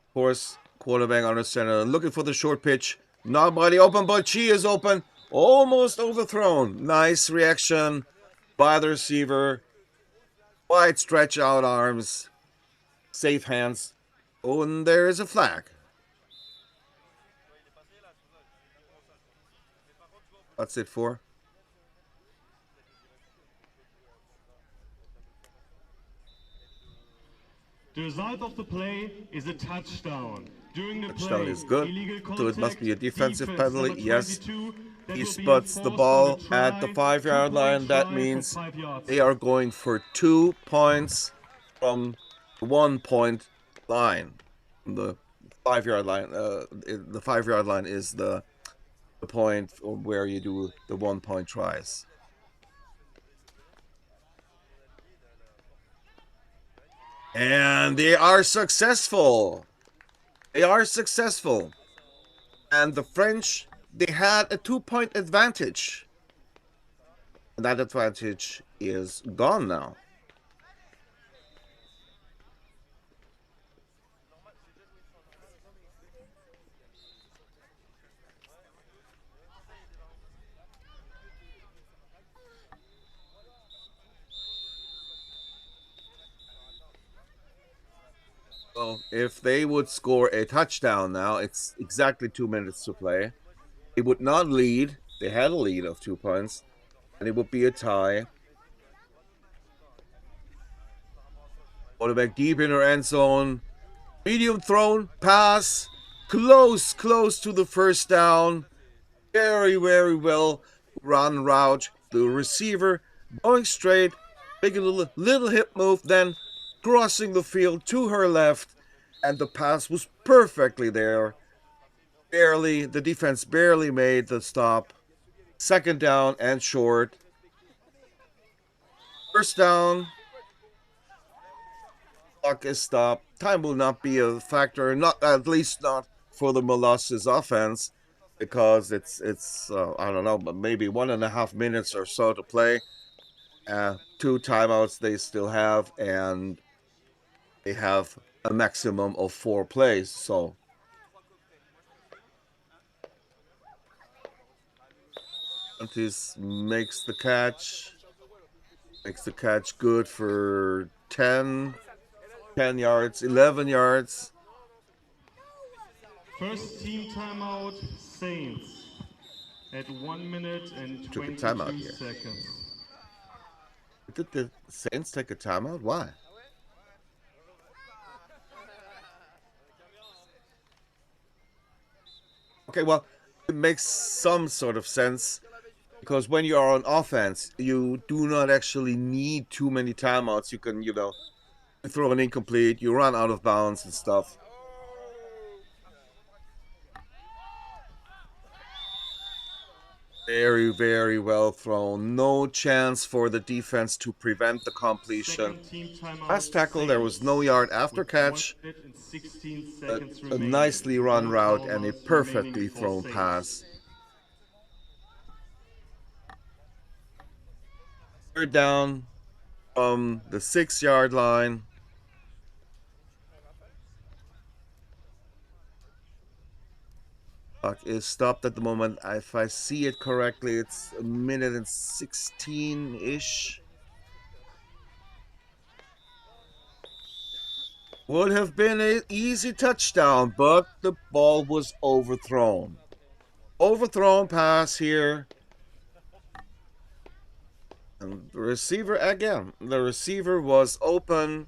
Of course, quarterback under center, looking for the short pitch. Nobody open, but she is open. Almost overthrown. Nice reaction by the receiver. Wide stretch out arms. Safe hands. Oh, and there is a flag. What's it for? The result of the play is a touchdown. During the Touchdown play, is good. illegal So it must contact, be a defensive defense penalty. number Yes. 22, that He will be spots the enforced ball on the at the try, 5-yard line. 2-point That try means for 5 yards. they are going for 2 points from the 1-point line. The 5-yard line. The 5-yard line is the point where you do the 1-point tries. And they are successful. They are successful. And the French, they had a 2-point advantage. And that advantage is gone now. So if they would score a touchdown now, it's exactly 2 minutes to play. They would not lead. They had a lead of 2 points. And it would be a tie. Quarterback deep in her end zone. Medium thrown, pass. Close to the first down. Very, very well run route. The receiver going straight, making a little hip move, then crossing the field to her left, and the pass was perfectly there. The defense barely made the stop. Second down and short. First down. Clock is stopped. Time will not be a factor, at least not for the Molosses offense. because it's I don't know, but maybe 1.5 minutes or so to play. 2 timeouts they still have, and they have a maximum of 4 plays. So Penalties makes the catch good for 10 yards, 11 yards. First team timeout, Saints, at 1 minute and Took a 22 timeout here. seconds. Did the Saints take a timeout? Why? Okay, well, it makes some sort of sense because when you are on offense, you do not actually need too many timeouts. You can, you throw an incomplete, you run out of bounds and stuff. Very, very well thrown. No chance for the defense to prevent the completion. Last tackle, there was no yard after catch. A nicely run route and a perfectly thrown pass. Third down from the 6-yard line. Clock is stopped at the moment. If I see it correctly, it's 1 minute and 16-ish. Would have been an easy touchdown, but the ball was overthrown. Overthrown pass here. And the receiver, again, the receiver was open.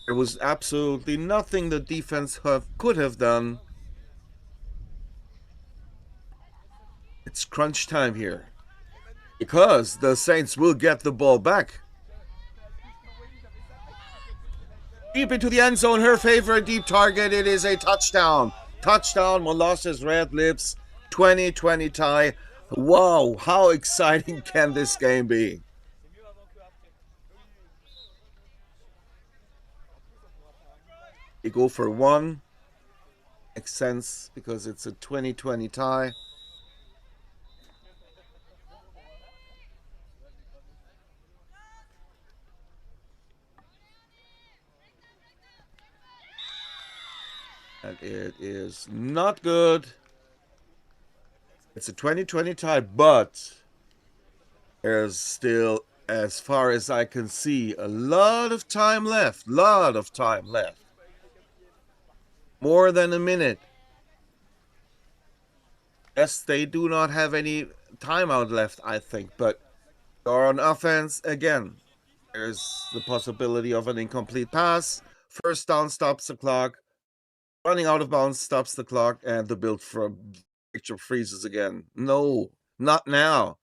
There was absolutely nothing the defense could have done. It's crunch time here. Because the Saints will get the ball back. Deep into the end zone, her favorite deep target. It is a touchdown. Touchdown, Molosses Red Lips, 2020 tie. Wow, how exciting can this game be? They go for 1. Makes sense because it's a 2020 tie. And it is not good. It's a 2020 tie, but there's still, as far as I can see, a lot of time left. More than a minute. Yes, they do not have any timeout left, I think, but they're on offense again. There's the possibility of an incomplete pass. First down stops the clock. Running out of bounds stops the clock, and the build from picture freezes again. No, not now.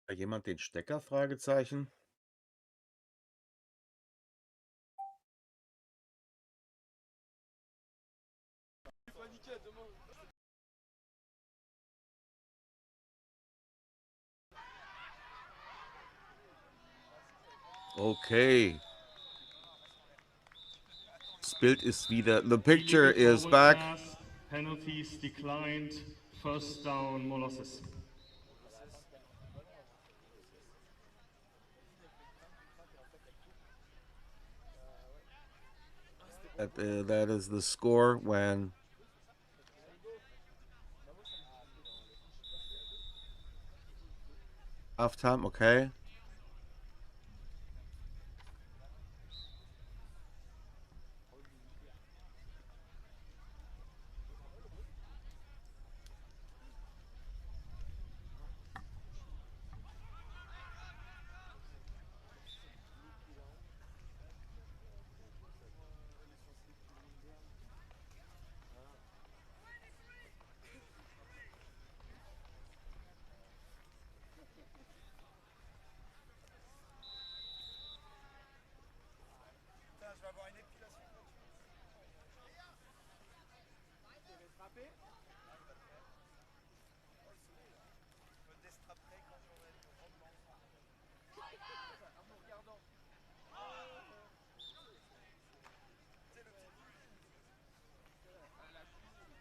Hat jemand den Stecker? Fragezeichen. Okay. Das Bild ist wieder. The picture Illegal is forward back. pass, penalties declined, first down Molosses. That is the score when halftime. Okay.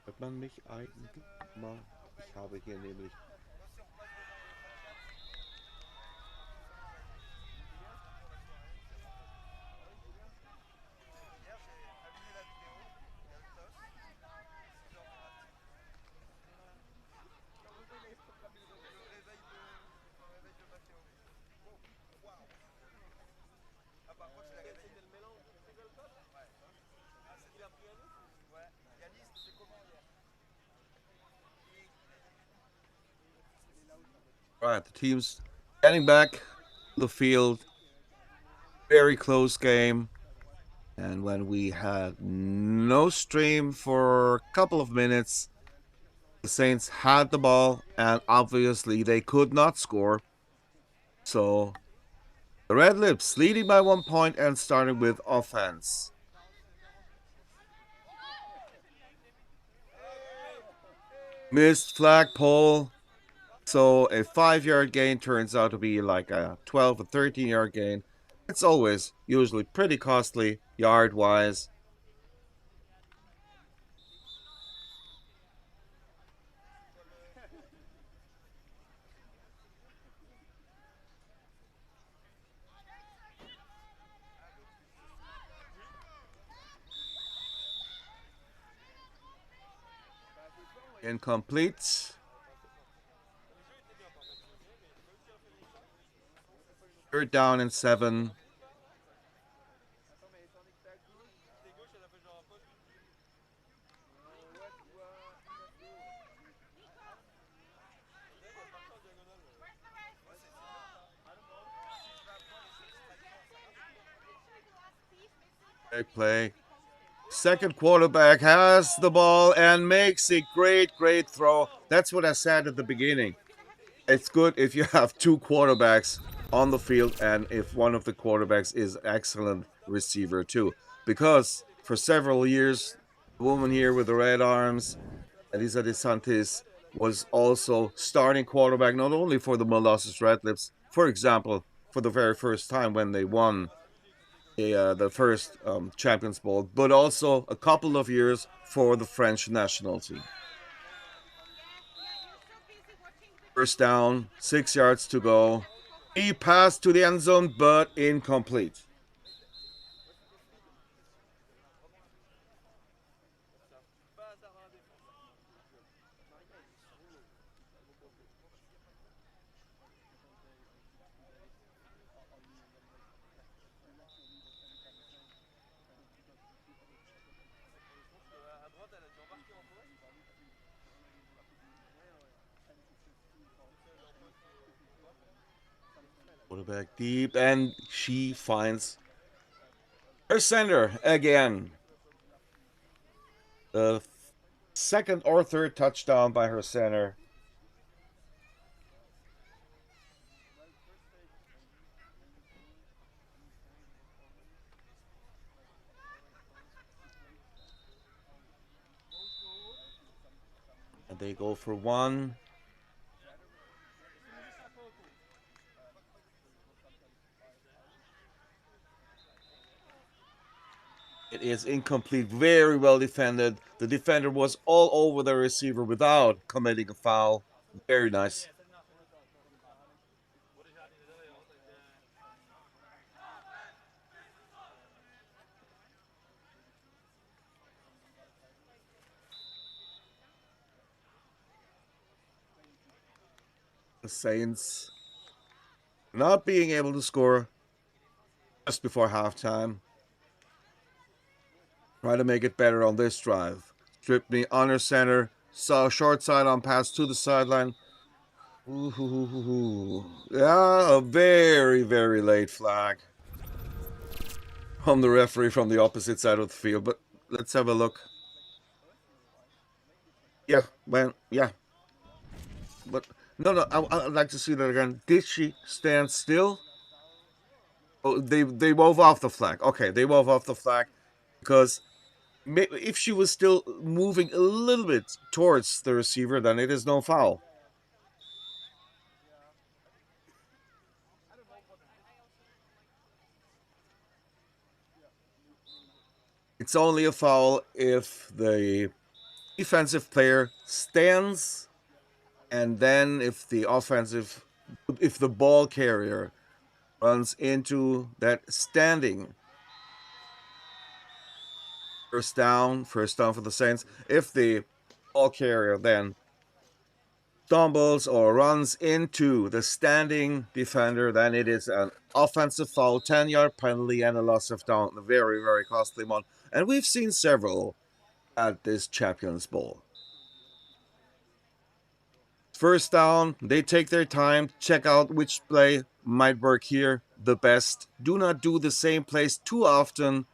Hört man mich eigentlich mal? Ich habe hier nämlich. Right, the team's getting back to the field. Very close game. And when we had no stream for a couple of minutes, the Saints had the ball, and obviously they could not score. So the Red Lips leading by 1 point and starting with offense. Missed flagpole. So a 5-yard gain turns out to be like a 12 or 13-yard gain. It's always usually pretty costly yard-wise. Incomplete. Third down and 7. Big play. Second quarterback has the ball and makes a great throw. That's what I said at the beginning. It's good if you have two quarterbacks on the field and if one of the quarterbacks is excellent receiver too. Because for several years, the woman here with the red arms, Elisa DeSantis, was also starting quarterback not only for the Molosses Red Lips, for example, for the very first time when they won the first Champions Bowl, but also a couple of years for the French national team. First down, 6 yards to go. He passed to the end zone, but incomplete. Quarterback deep, and she finds her center again. The second or third touchdown by her center. And they go for one. It is incomplete, very well defended. The defender was all over the receiver without committing a foul. Very nice. The Saints not being able to score just before halftime. Try to make it better on this drive. Stripney under center. Saw short side on pass to the sideline. Ooh. Yeah, a very, very late flag from the referee from the opposite side of the field. But let's have a look. Yeah, yeah. But no, I'd like to see that again. Did she stand still? Oh, they wove off the flag. Okay, they wove off the flag because if she was still moving a little bit towards the receiver, then it is no foul. It's only a foul if the defensive player stands, and then if the ball carrier runs into that standing. First down for the Saints. If the ball carrier then stumbles or runs into the standing defender, then it is an offensive foul, 10-yard penalty, and a loss of down. A very, very costly one. And we've seen several at this Champions Bowl. First down, they take their time, check out which play might work here the best. Do not do the same plays too often.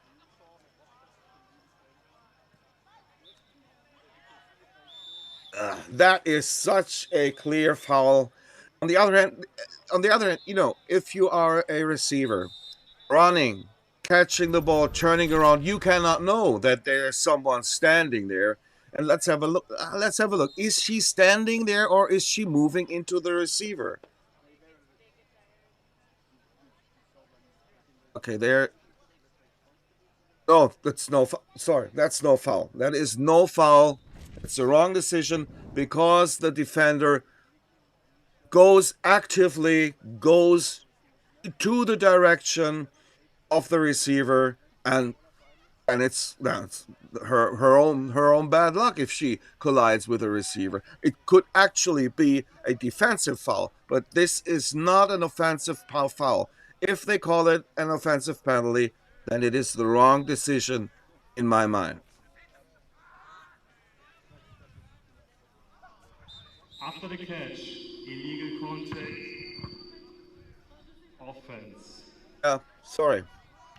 That is such a clear foul. On the other hand, you know, if you are a receiver running, catching the ball, turning around, you cannot know that there's someone standing there. And let's have a look. Is she standing there or is she moving into the receiver? Okay, there. Oh, that's no foul. Sorry, that's no foul. That is no foul. It's the wrong decision because the defender actively goes to the direction of the receiver, and that's her own bad luck if she collides with a receiver. It could actually be a defensive foul, but this is not an offensive foul. If they call it an offensive penalty, then it is the wrong decision in my mind. After the catch, illegal contact, offense. Yeah, sorry.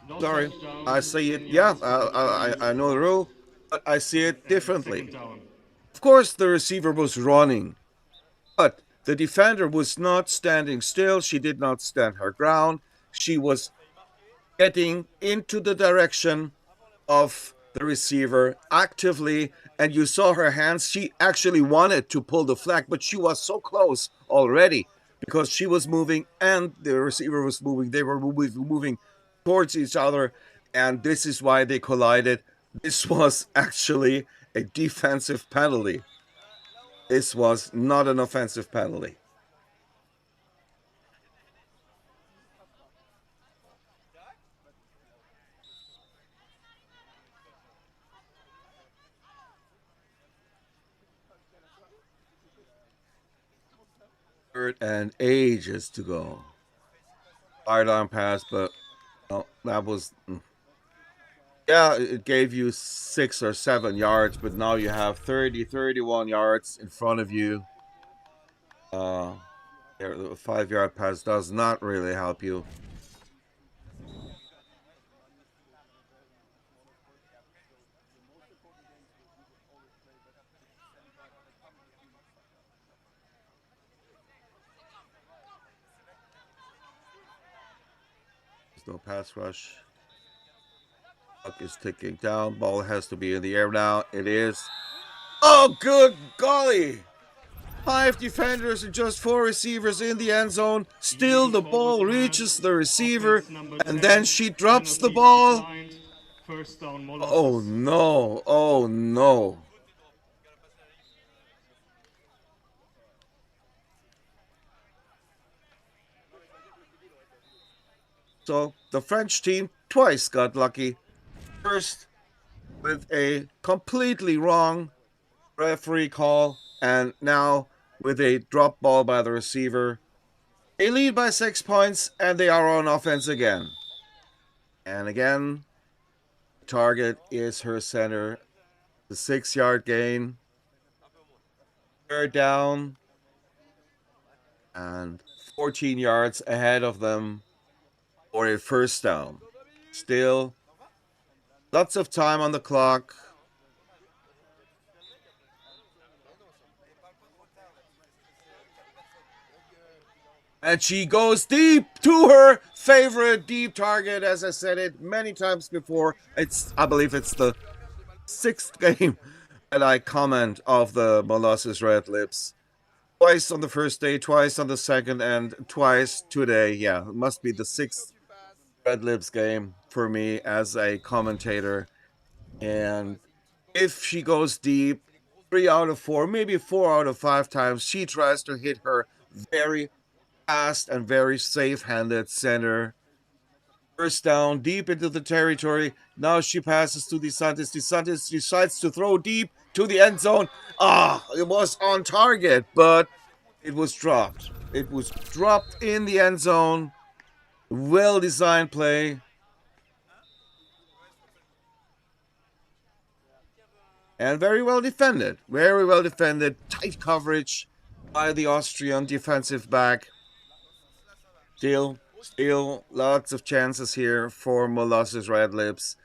No Sorry, touchdown, I see it. 10 Yeah, yards I know the rule, but I see it differently. Second down. Of course, the receiver was running, but the defender was not standing still. She did not stand her ground. She was getting into the direction of the receiver actively, and you saw her hands. She actually wanted to pull the flag, but she was so close already because she was moving and the receiver was moving. They were moving towards each other, and this is why they collided. This was actually a defensive penalty. This was not an offensive penalty. And ages to go. Sideline pass, but that was, yeah, it gave you 6 or 7 yards, but now you have 31 yards in front of you. The 5-yard pass does not really help you. No pass rush. Clock is ticking down. Ball has to be in the air now. It is. Oh, good golly! 5 defenders and just 4 receivers in the end zone. Still, the ball reaches the receiver, and then she drops the ball. First down, Oh Molossus. no! Oh no! So the French team twice got lucky. First with a completely wrong referee call, and now with a drop ball by the receiver. They lead by 6 points, and they are on offense again. And again, the target is her center. The 6-yard gain. Third down. And 14 yards ahead of them for a first down. Still, lots of time on the clock. And she goes deep to her favorite deep target. As I said it many times before, I believe it's the 6th game that I comment of the Molossus Red Lips. Twice on the first day, twice on the second, and twice today. Yeah, it must be the 6th Red Lips game for me as a commentator. And if she goes deep, 3 out of 4, maybe 4 out of 5 times, she tries to hit her very fast and very safe-handed center. First down, deep into the territory. Now she passes to DeSantis. DeSantis decides to throw deep to the end zone. It was on target, but it was dropped. It was dropped in the end zone. Well-designed play. And very well defended. Very well defended. Tight coverage by the Austrian defensive back. Still lots of chances here for Molossus Red Lips.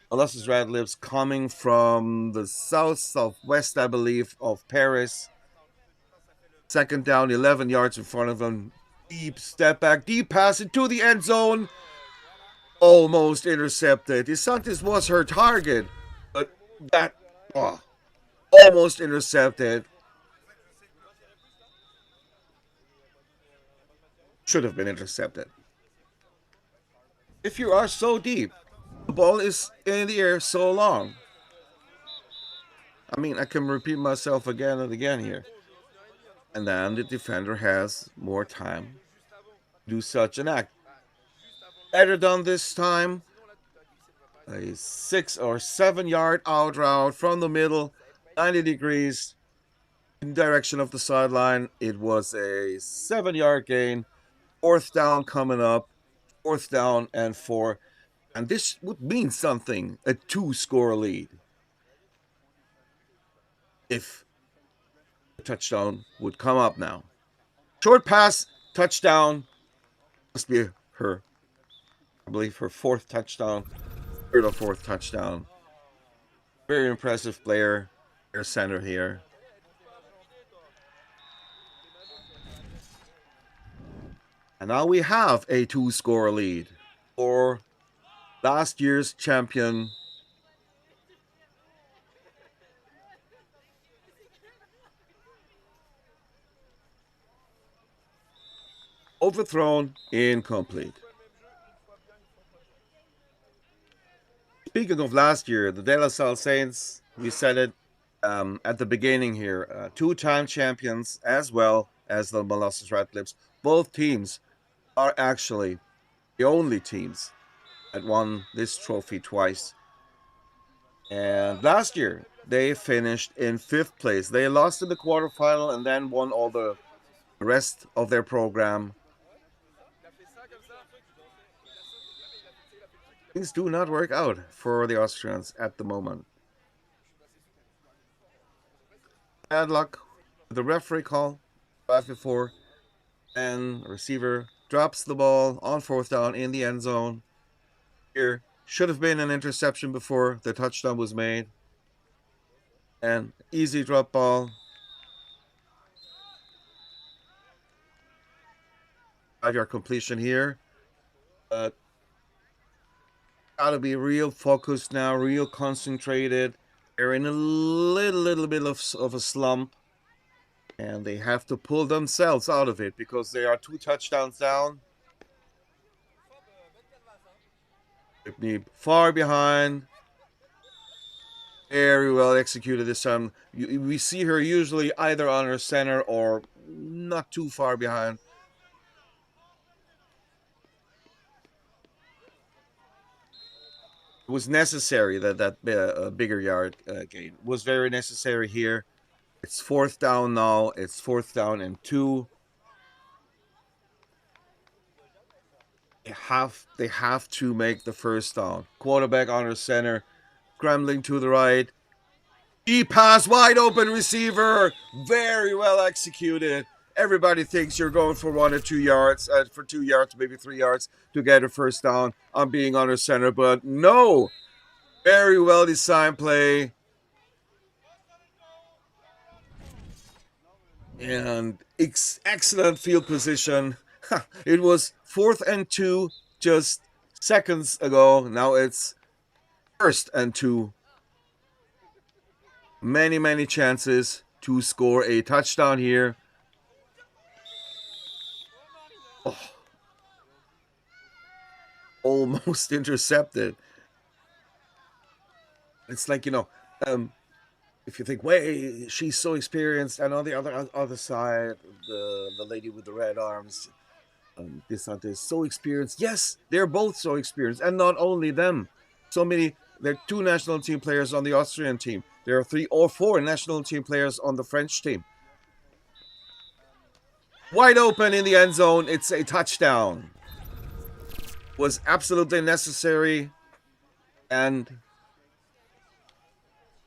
Molossus Red Lips coming from the southwest, I believe, of Paris. Second down, 11 yards in front of them. Deep step back, deep pass into the end zone. Almost intercepted. DeSantis was her target, but that almost intercepted. Should have been intercepted. If you are so deep, the ball is in the air so long. I mean, I can repeat myself again and again here. And then the defender has more time to do such an act. Better done this time. A 6 or 7 yard out route from the middle, 90 degrees in direction of the sideline. It was a 7-yard gain. 4th down coming up. 4th down and 4. And this would mean something, a 2-score lead. If the touchdown would come up now. Short pass, touchdown. Must be her, I believe, her 4th touchdown. 3rd or 4th touchdown. Very impressive player. Their center here. And now we have a 2-score lead for last year's champion. Overthrown, incomplete. Speaking of last year, the De La Salle Saints, we said it at the beginning here, 2-time champions as well as the Molossus Red Lips. Both teams are actually the only teams that won this trophy twice. And last year, they finished in 5th place. They lost in the quarterfinal and then won all the rest of their program. Things do not work out for the Austrians at the moment. Bad luck with the referee call right before, and the receiver drops the ball on 4th down in the end zone. Here should have been an interception before the touchdown was made. And easy drop ball. 5-yard completion here. But gotta be real focused now, real concentrated. They're in a little bit of a slump, and they have to pull themselves out of it because they are 2 touchdowns down. Whitney far behind. Very well executed this time. We see her usually either on her center or not too far behind. It was necessary that bigger yard gain was very necessary here. It's 4th down now. It's 4th down and 2. They have to make the 1st down. Quarterback on her center, scrambling to the right. Deep pass, wide open receiver. Very well executed. Everybody thinks you're going for 1 or 2 yards, for 2 yards, maybe 3 yards to get a 1st down on being on her center, but no. Very well designed play. And excellent field position. It was 4th and 2 just seconds ago. Now it's 1st and 2. Many chances to score a touchdown here. Oh. Almost intercepted. It's like, if you think, wait, she's so experienced, and on the other side, the lady with the red arms, DeSantis, so experienced. Yes, they're both so experienced, and not only them. There are 2 national team players on the Austrian team. There are 3 or 4 national team players on the French team. Wide open in the end zone. It's a touchdown. Was absolutely necessary, and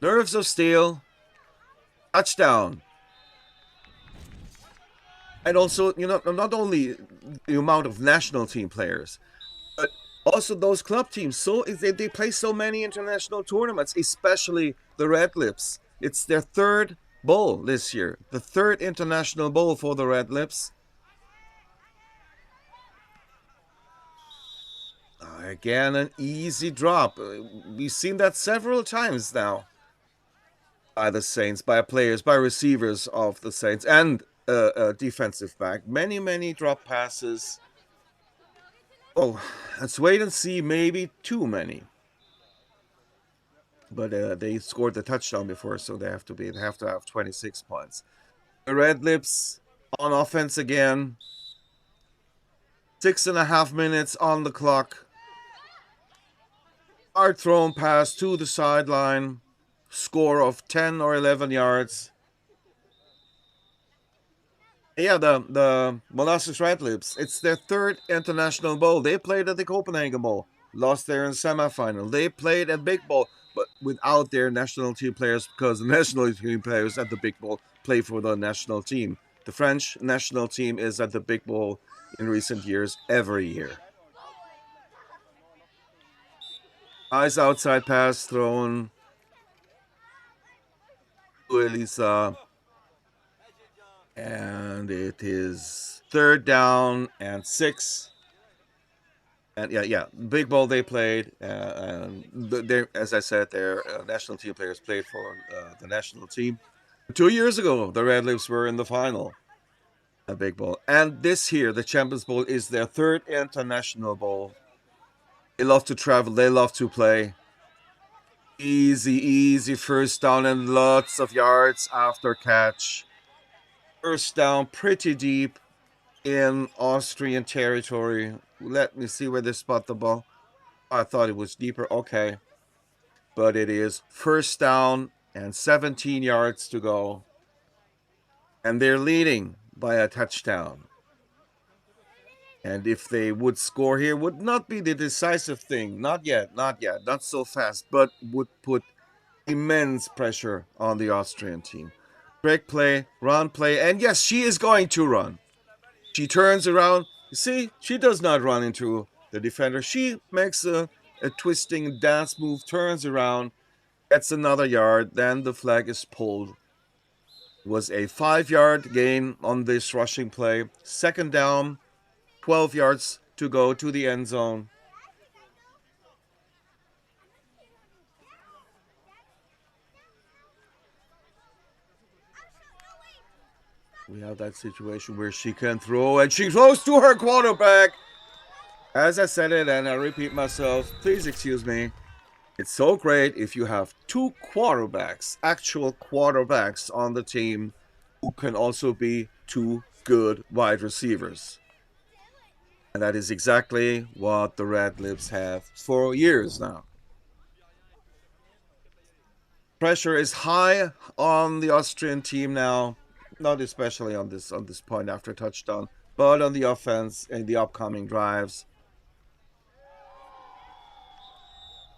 nerves of steel. Touchdown. And also, not only the amount of national team players, but also those club teams. So they play so many international tournaments, especially the Red Lips. It's their 3rd bowl this year. The 3rd international bowl for the Red Lips. Again, an easy drop. We've seen that several times now. By the Saints, by players, by receivers of the Saints, and defensive back. Many drop passes. Oh, let's wait and see. Maybe too many. But they scored the touchdown before, so they have to have 26 points. The Red Lips on offense again. 6.5 minutes on the clock. Hard thrown pass to the sideline. Score of 10 or 11 yards. Yeah, the Molasses Red Lips. It's their 3rd international bowl. They played at the Copenhagen Bowl. Lost there in semifinal. They played at Big Bowl, but without their national team players, because the national team players at the Big Bowl play for the national team. The French national team is at the Big Bowl in recent years every year. Nice outside pass thrown. Elisa, and it is 3rd down and 6. And yeah, Big Bowl they played, and as I said, their national team players played for the national team. 2 years ago, the Red Lips were in the final at Big Bowl, and this year, the Champions Bowl is their 3rd international bowl. They love to travel, they love to play. Easy 1st down and lots of yards after catch. 1st down pretty deep in Austrian territory. Let me see where they spot the ball. I thought it was deeper. Okay. But it is 1st down and 17 yards to go. And they're leading by a touchdown. And if they would score here, would not be the decisive thing. Not yet, not so fast, but would put immense pressure on the Austrian team. Break play, run play, and yes, she is going to run. She turns around. You see, she does not run into the defender. She makes a twisting dance move, turns around, gets another yard, then the flag is pulled. It was a 5-yard gain on this rushing play. 2nd down. 12 yards to go to the end zone. We have that situation where she can throw, and she throws to her quarterback. As I said it, and I repeat myself, please excuse me. It's so great if you have two quarterbacks, actual quarterbacks on the team, who can also be two good wide receivers. And that is exactly what the Red Lips have for years now. Pressure is high on the Austrian team now, not especially on this point after touchdown, but on the offense and the upcoming drives.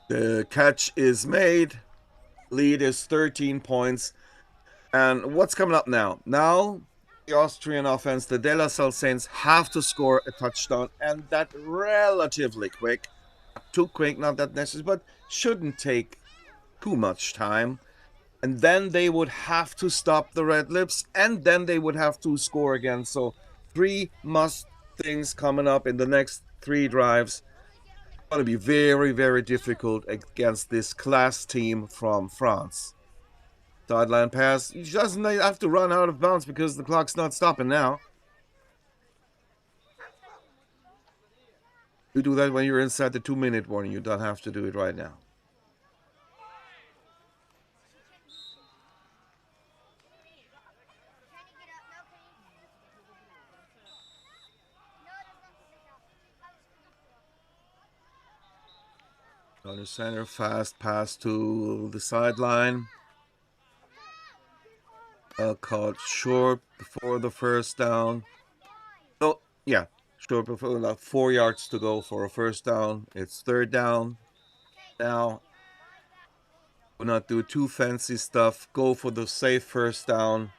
The catch is made. Lead is 13 points. And what's coming up now? Now, the Austrian offense, the De La Salle Saints, have to score a touchdown, and that relatively quick. Too quick, not that necessary, but shouldn't take too much time. And then they would have to stop the Red Lips, and then they would have to score again. So 3 must things coming up in the next 3 drives. It's going to be very, very difficult against this class team from France. Sideline pass. He doesn't have to run out of bounds because the clock's not stopping now. You do that when you're inside the 2-minute warning. You don't have to do it right now. Under center, fast pass to the sideline. Caught short before the first down. Oh, yeah, short before, like 4 yards to go for a first down. It's 3rd down. Now, do not do too fancy stuff. Go for the safe first down.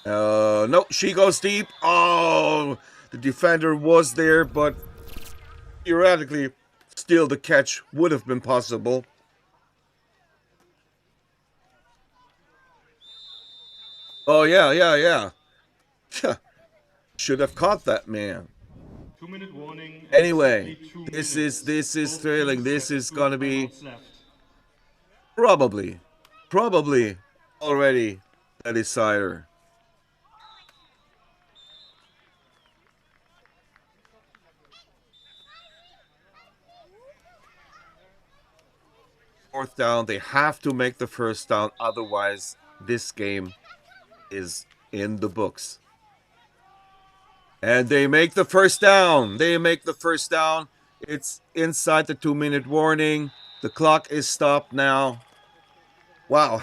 No, she goes deep. Oh, the defender was there, but theoretically, still the catch would have been possible. Oh, yeah. Should have caught that man. 2-minute warning. Anyway, this is trailing. This is gonna be probably already a decider. Fourth down, they have to make the first down, otherwise this game is in the books. And they make the first down. It's inside the 2-minute warning. The clock is stopped now. Wow.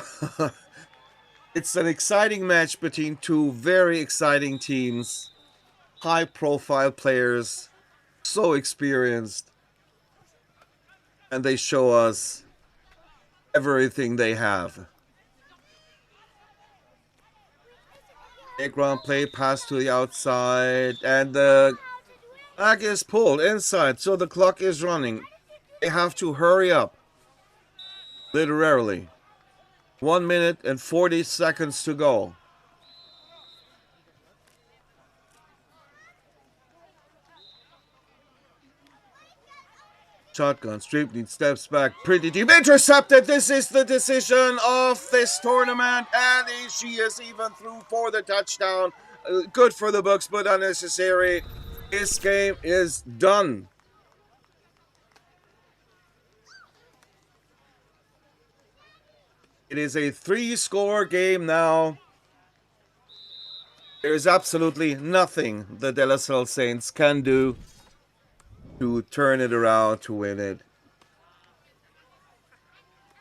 It's an exciting match between two very exciting teams. High-profile players. So experienced. And they show us everything they have. Ground play, pass to the outside, and the flag is pulled inside, so the clock is running. They have to hurry up. Literally. 1 minute and 40 seconds to go. Shotgun, Streepney steps back, pretty deep, intercepted. This is the decision of this tournament, and she is even through for the touchdown. Good for the books, but unnecessary. This game is done. It is a 3-score game now. There is absolutely nothing the De La Salle Saints can do to turn it around, to win it.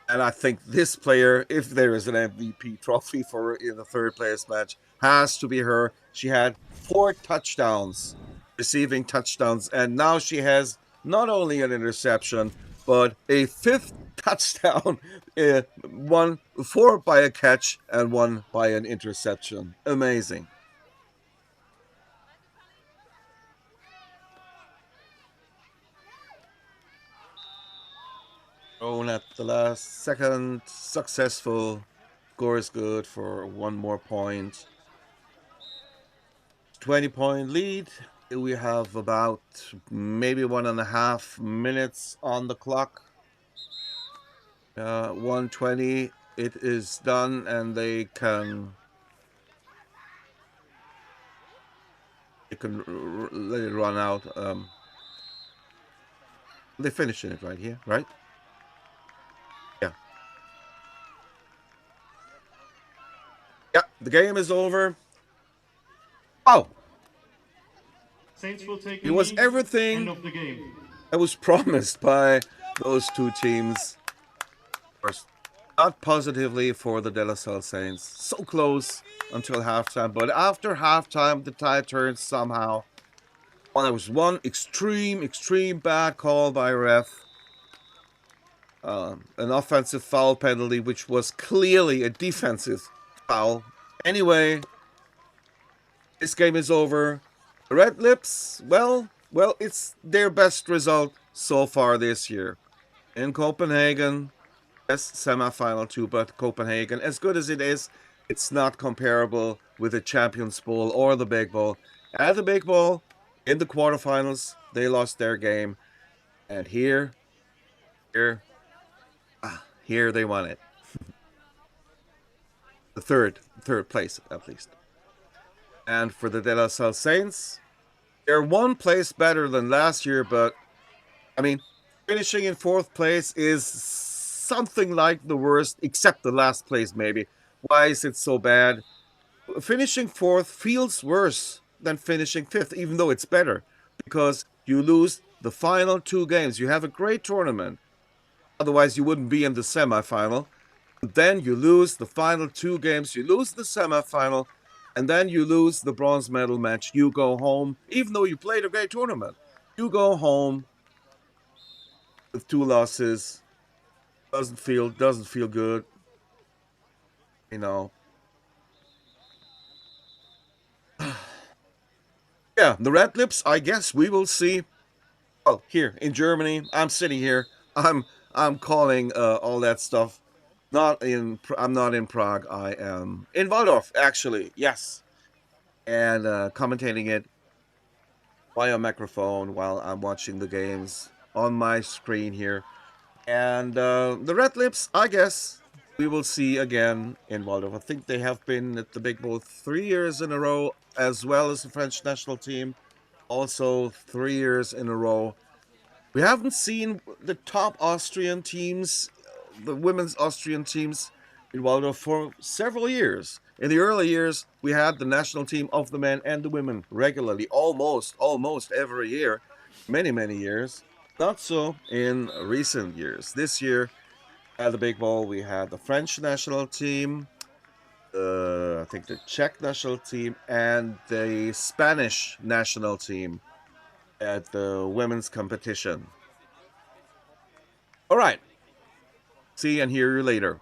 And I think this player, if there is an MVP trophy for in the 3rd place match, has to be her. She had 4 touchdowns, receiving touchdowns, and now she has not only an interception, but a 5th touchdown, 4 by a catch and 1 by an interception. Amazing. At the last second, successful. Score is good for 1 more point. 20-point lead. We have about maybe 1.5 minutes on the clock. 1:20. It is done, and they can you can let it run out. They finishing it right here, right? Yeah. Yeah, the game is over. Oh, Saints will take it the was knee. everything End of the game. that was promised by those two teams. First, not positively for the De La Salle Saints. So close until halftime, but after halftime, the tide turned somehow. Well, there was one extreme bad call by ref. An offensive foul penalty, which was clearly a defensive foul. Anyway, this game is over. The Red Lips, well, it's their best result so far this year. In Copenhagen, yes, semi-final too, but Copenhagen, as good as it is, it's not comparable with the Champions Bowl or the Big Bowl. At the Big Bowl, in the quarterfinals, they lost their game. And here they won it. the third place, at least. And for the De La Salle Saints, they're one place better than last year, but, I mean, finishing in 4th place is something like the worst, except the last place, maybe. Why is it so bad? Finishing 4th feels worse than finishing 5th, even though it's better, because you lose the final 2 games. You have a great tournament. Otherwise, you wouldn't be in the semifinal. Then you lose the final 2 games. You lose the semifinal, and then you lose the bronze medal match. You go home, even though you played a great tournament. You go home with 2 losses. Doesn't feel good. You know. Yeah, the Red Lips, I guess we will see. Oh, here in Germany, I'm sitting here. I'm calling all that stuff. I'm not in Prague. I am in Waldorf, actually. Yes, and commentating it via microphone while I'm watching the games on my screen here. And the Red Lips, I guess we will see again in Waldorf. I think they have been at the Big Bowl 3 years in a row, as well as the French national team, also 3 years in a row. We haven't seen the top Austrian teams, the women's Austrian teams in Waldorf for several years. In the early years, we had the national team of the men and the women regularly, almost every year, many years. Not so in recent years. This year, at the Big Bowl, we had the French national team, I think the Czech national team, and the Spanish national team at the women's competition. All right. See and hear you later.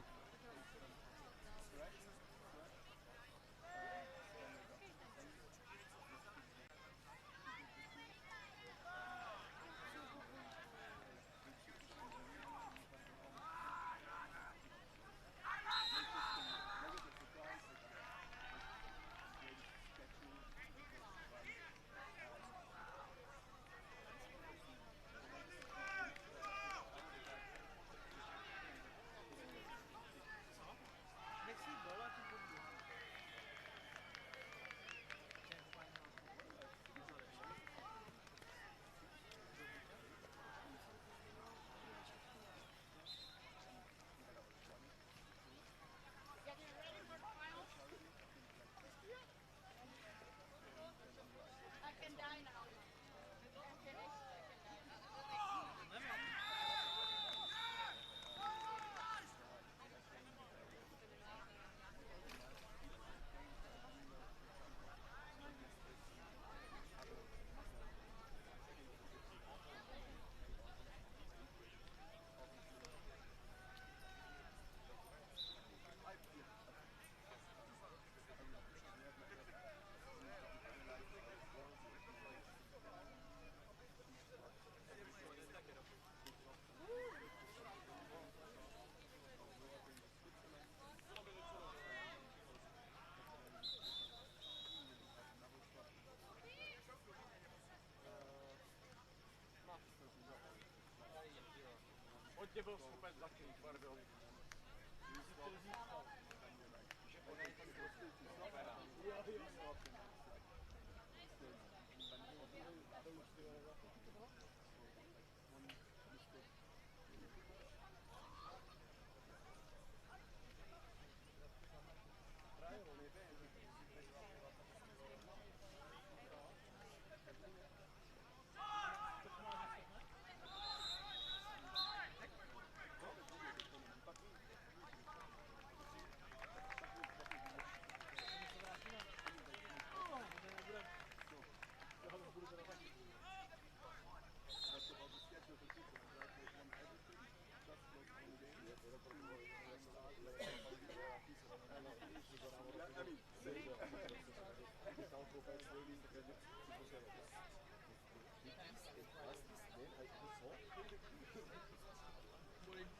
Hodně byl schopen zakryt, barvil.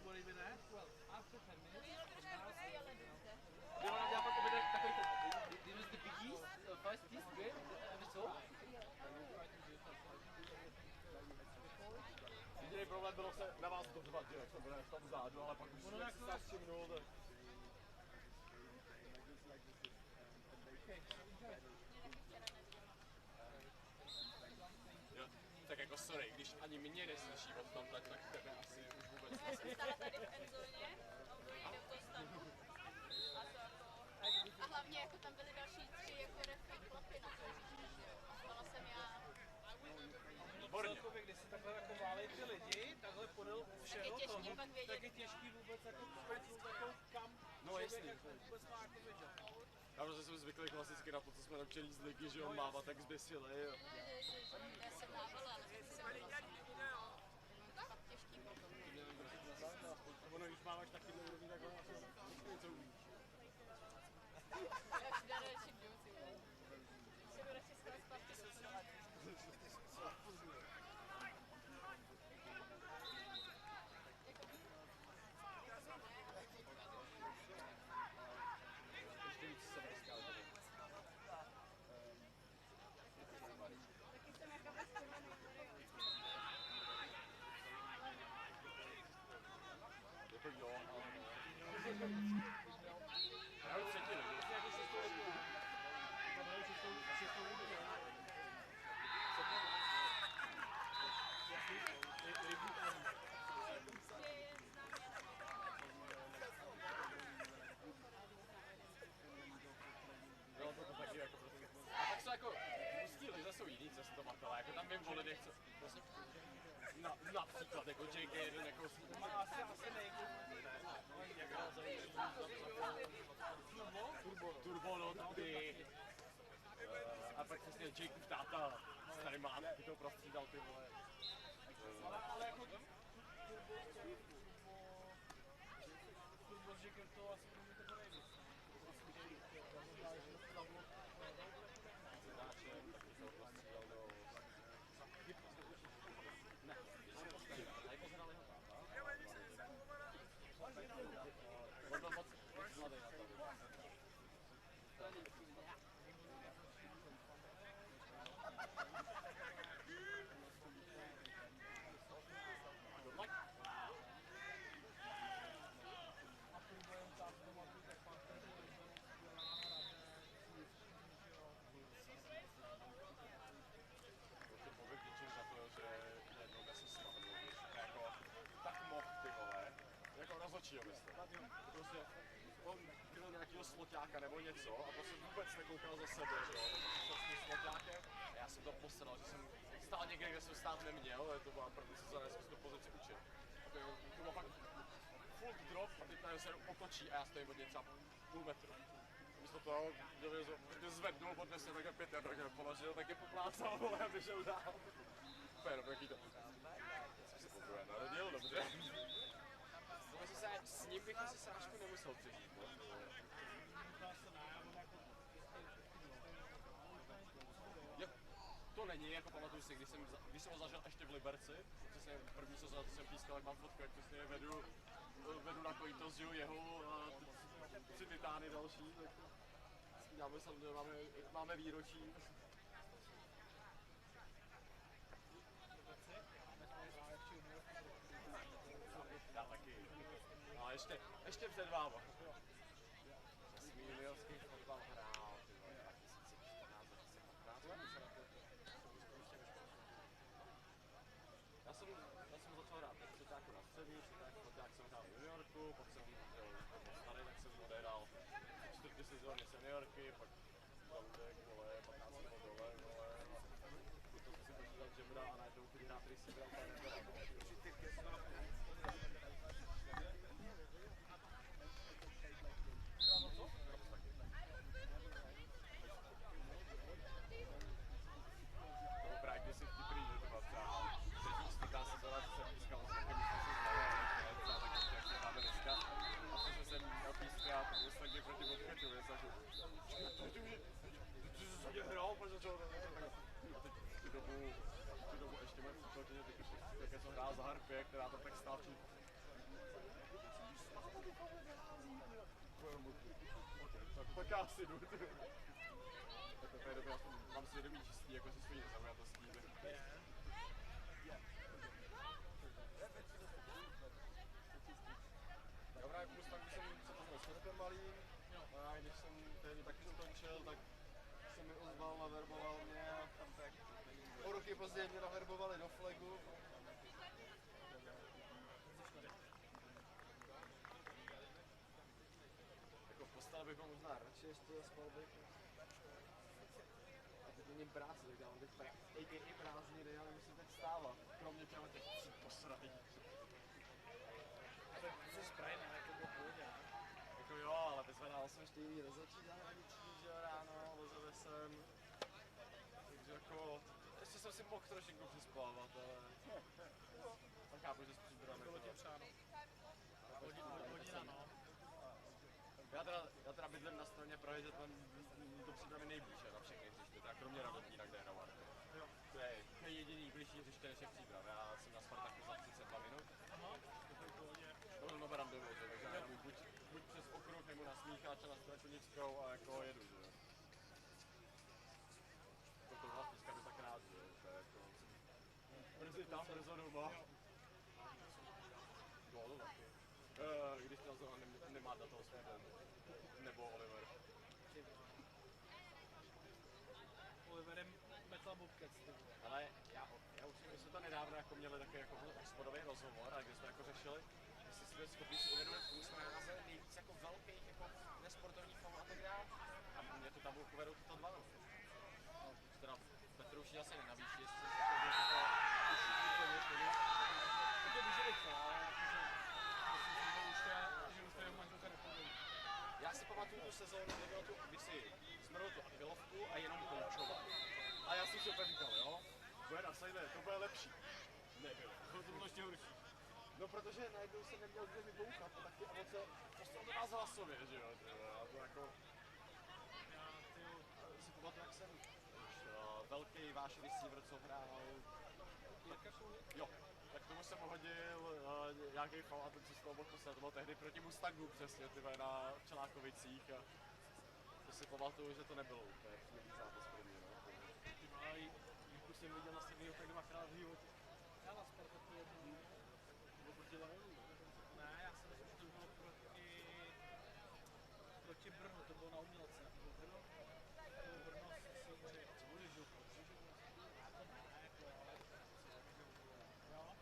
What even that? Well, after 10 minutes, Jo, ona dělá pak objednat takový ten, it was the biggest, fastest way ever saw. Jediný problém bylo se na vás dořvat, že jak to bude v tom zádu, ale pak už jsem si tak všimnul, že... Jo, tak jako sorry, když ani mě neslyší od tam, tak tebe asi už vůbec Já jsem stála tady v endzóně a projde to stavu. A hlavně jako tam byly další 3 jako refy chlapy na to říči, že jo. A stala jsem já. Celkově, když si takhle jako válej ty lidi, takhle podél všeho těžký toho, pak vědět. tak je těžký vůbec jako špecnout jako kam No jasný. jako vůbec má jako vidět. Já prostě jsem zvyklý klasicky na to, co jsme naučili z ligy, že on mává tak zběsile. Já jsem mávala, ale jsem se byla. Fakt těžký potom. Ono, když máváš taky úrovni, tak ono asi něco umíš. Já si dám radši biju, ty vole. Se mi radši stát zpátky do toho. Ještě víc severská tady. Taky jsem jaká bez toho. Jako jo, ale já už třetí lidi. Jak už se to lidi. Zabrali si s tou lidi. Jo, to taky jako prostě. A tak jsou jako, pustí lize jsou jiný cestovatelé, jako tam vím o lidech, co... Například jako JK1 jako... Asi nejde. Turbo, no ty. A pak přesně Jakeův táta, starý mám, ty to prostřídal ty vole. Ale jako turbo s Jackem to asi pro mě to nejde. Zadáčem, taky to prostřídal do... Ne, nepozerali ho táta. On byl moc mladý na to. Rozhodčího myslím. Prostě on měl nějakýho sloťáka nebo něco a prostě vůbec nekoukal za sebe, že jo. Šel s tím sloťákem a já jsem to posral, že jsem stál někde, kde jsem stát neměl, ale to byla první sezóna, jsem si tu pozici učil. To byl fakt full drop a teď se jenom otočí a já stojím od něj třeba půl metru. Místo toho, že zvednul, odnesl takhle 5 metrů, tak položil, tak je poplácal, vole, a vyšel dál. Úplně jenom jaký to. Jsem se poprvé narodil, dobře. S ním bych asi sáčku nemusel přežít, no. To není, jako pamatuju si, když jsem ho zažil ještě v Liberci, přesně první sezóna, co jsem pískal, jak mám fotku, jak přesně vedu na Koitoziu jeho a 3 titány další, tak děláme samozřejmě, máme výročí. Já taky. No a ještě před váma. Já jsem juniorský fotbal hrál, 2014, 2015. Prahu, pak jsem starý, tak jsem odehrál 4 sezóny seniorky, pak Djonek, vole, 15 let dole, vole, a to si počítal Jemra a najednou chodí hrát receiver a úplně nebera. Nebo Prague, když si vtipný, že to byla třeba třetí, čtvrtá sezóna, že jsem pískal s taky, my jsme si znali, ale třeba tak ještě, jak se dáme dneska. A to, že jsem měl pískat, to bylo taky proti Vodketu, že jsem ty jsi hodně hrál, proč začal to? A teď v tu dobu ještě moje přítelkyně, teď už také co hrál za Harpě, která to tak stála včetně. Tak já si jdu. Tak to je dobré, mám svědomí čistý, jako si svojí nezaujatostí. Dobrá, jako Mustang, když jsem se poznal s Filipem malým, a když jsem tehdy taky skončil, tak se mi ozval, naverboval mě a tam tak o roky později mě naverbovali do flagu. Jako postal bych ho možná radši ještě, spal bych. A teď mě práci, tak dávám teď a.k.a. prázdniny, ale musím teď stávat, kromě těla těch 3 posradí. Tak jsi sprajný, jako byl původě, ne? Jako jo, ale vyzvedal jsem 4 rozhodčí zahraniční, že jo, ráno, vozil jsem. Takže jako, ještě jsem si mohl trošinku přispávat, ale... Tak chápu, že s příběhem Bylo tě přáno. Hodina, no. Já teda bydlím na straně Prahy, že tam do přípravy nejblíž na všechny hřiště, teda kromě Radotí, kde je na Varku. To je jediný blížší hřiště než je příprav. Já jsem na Spartaku za 32 minut. To byl dobrý randově, takže já jdu buď přes okruh, nebo na Smícháče, na Strakonickou a jako jedu, že jo. To vás teďka by tak rád, že jo, to je jako... Brzy tam, brzo doma. No, to taky. Když tam zrovna nemá data o svém nebo Oliver. Oliverem metal bobkec, ty. Ale já už jsme to nedávno jako měli taky jako hospodový rozhovor, a kde jsme jako řešili, jestli jsme schopni si uvědomit, komu jsme naházeli nejvíc jako velkých jako nesportovních filmů a tak dále. A mě tu tabulku vedou tyto dva. Teda Petrouši asi nenavýší, jestli jsem řekl, že to už úplně tedy. To je může rychle, ale že už to je manželka nepovolí. Já si pamatuju tu sezónu, kdy si smrl tu achilovku a jenom koučoval. A já si si opět říkal, jo, bude na sejde, to bude lepší. Nebylo, to bylo ještě horší. No protože najednou jsem neměl kde mi bouchat, a tak ty emoce, postal to nás hlasově, že jo, a to jako... Já si pamatuju, jak jsem velký váš receiver, co hrál... Jo, tak tomu jsem hodil nějaký faul a ten si z toho mohl poslat, to bylo tehdy proti Mustangu přesně, tyhle na Čelákovicích a to si pamatuju, že to nebylo úplně příjemný zápas pro mě, no. Ty malý, Jirku jsem viděl na středního tak 2krát v životě. Já na Spartaku jednou, nebo proti Lionu. Ne, já jsem myslím, že to bylo proti Brnu, to bylo na umělce. Brno, co budeš žil, já to ne, jako, jo.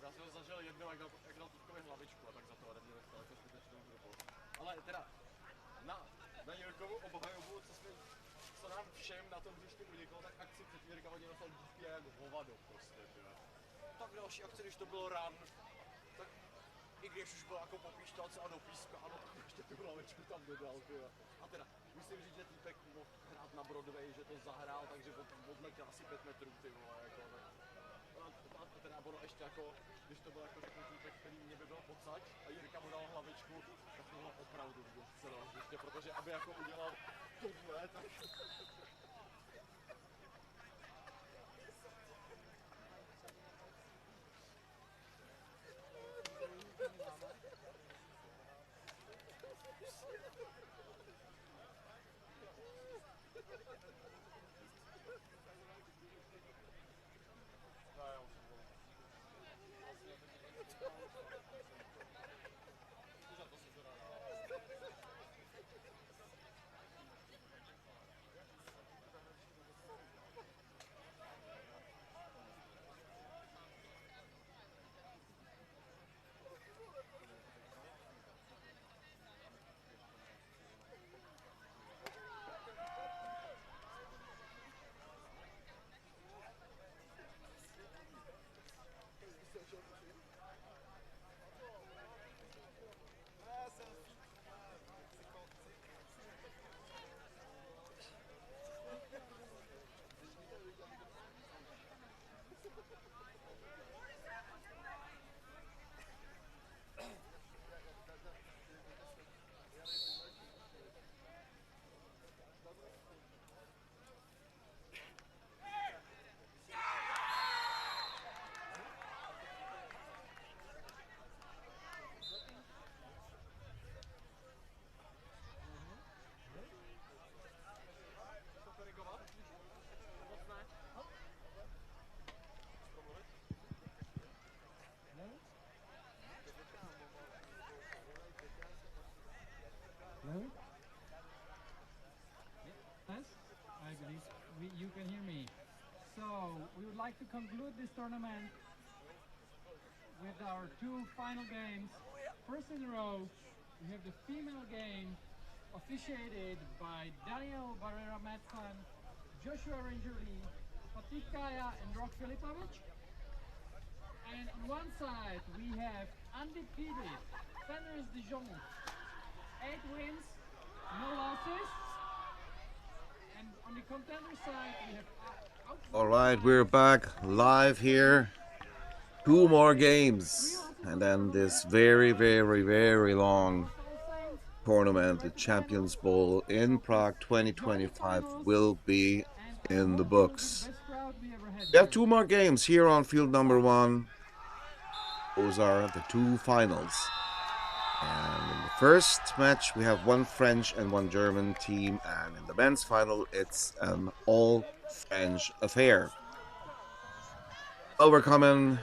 Já jsem ho zažil jednou, jak dal Tutkovi hlavičku a tak za to ode mě dostal jako skutečnou hrubu. Ale teda, na Jirkovu obhajobu, co nám všem na tom hřišti uniklo, tak akci před Jirka hodně dostal DP jak hovado prostě, tyhle. Tak další akce, když to bylo run, tak i když už byl jako po píšťalce a do píska, ano, tak ještě tu hlavičku tam dodal, tyhle. A teda, musím říct, že týpek mohl hrát na Broadway, že to zahrál, takže odletěl asi 5 metrů, ty vole, jako a teda bylo ještě jako, když to byl jako takový týpek, který mě by byl pocať a Jirka mu dal hlavičku, tak to bylo opravdu vidět celou hřiště, protože aby jako udělal tohle, tak... row, we would like to conclude this tournament with our two final games. First in a row, we have the female game officiated by Daniel Barrera Matson, Joshua Ranger Lee, Fatih Kaya, and Rok Filipovic. And on one side, we have undefeated Penalties Djon, 8 wins, no losses. And on the contender side, we have All right, we're back live here. 2 more games, and then this very, very, very long tournament, the Champions Bowl in Prague 2025, will be in the books. We have 2 more games here on field number 1. Those are the 2 finals. And in the first match, we have 1 French and 1 German team, and in the men's final, it's an all-French affair. Well, we're coming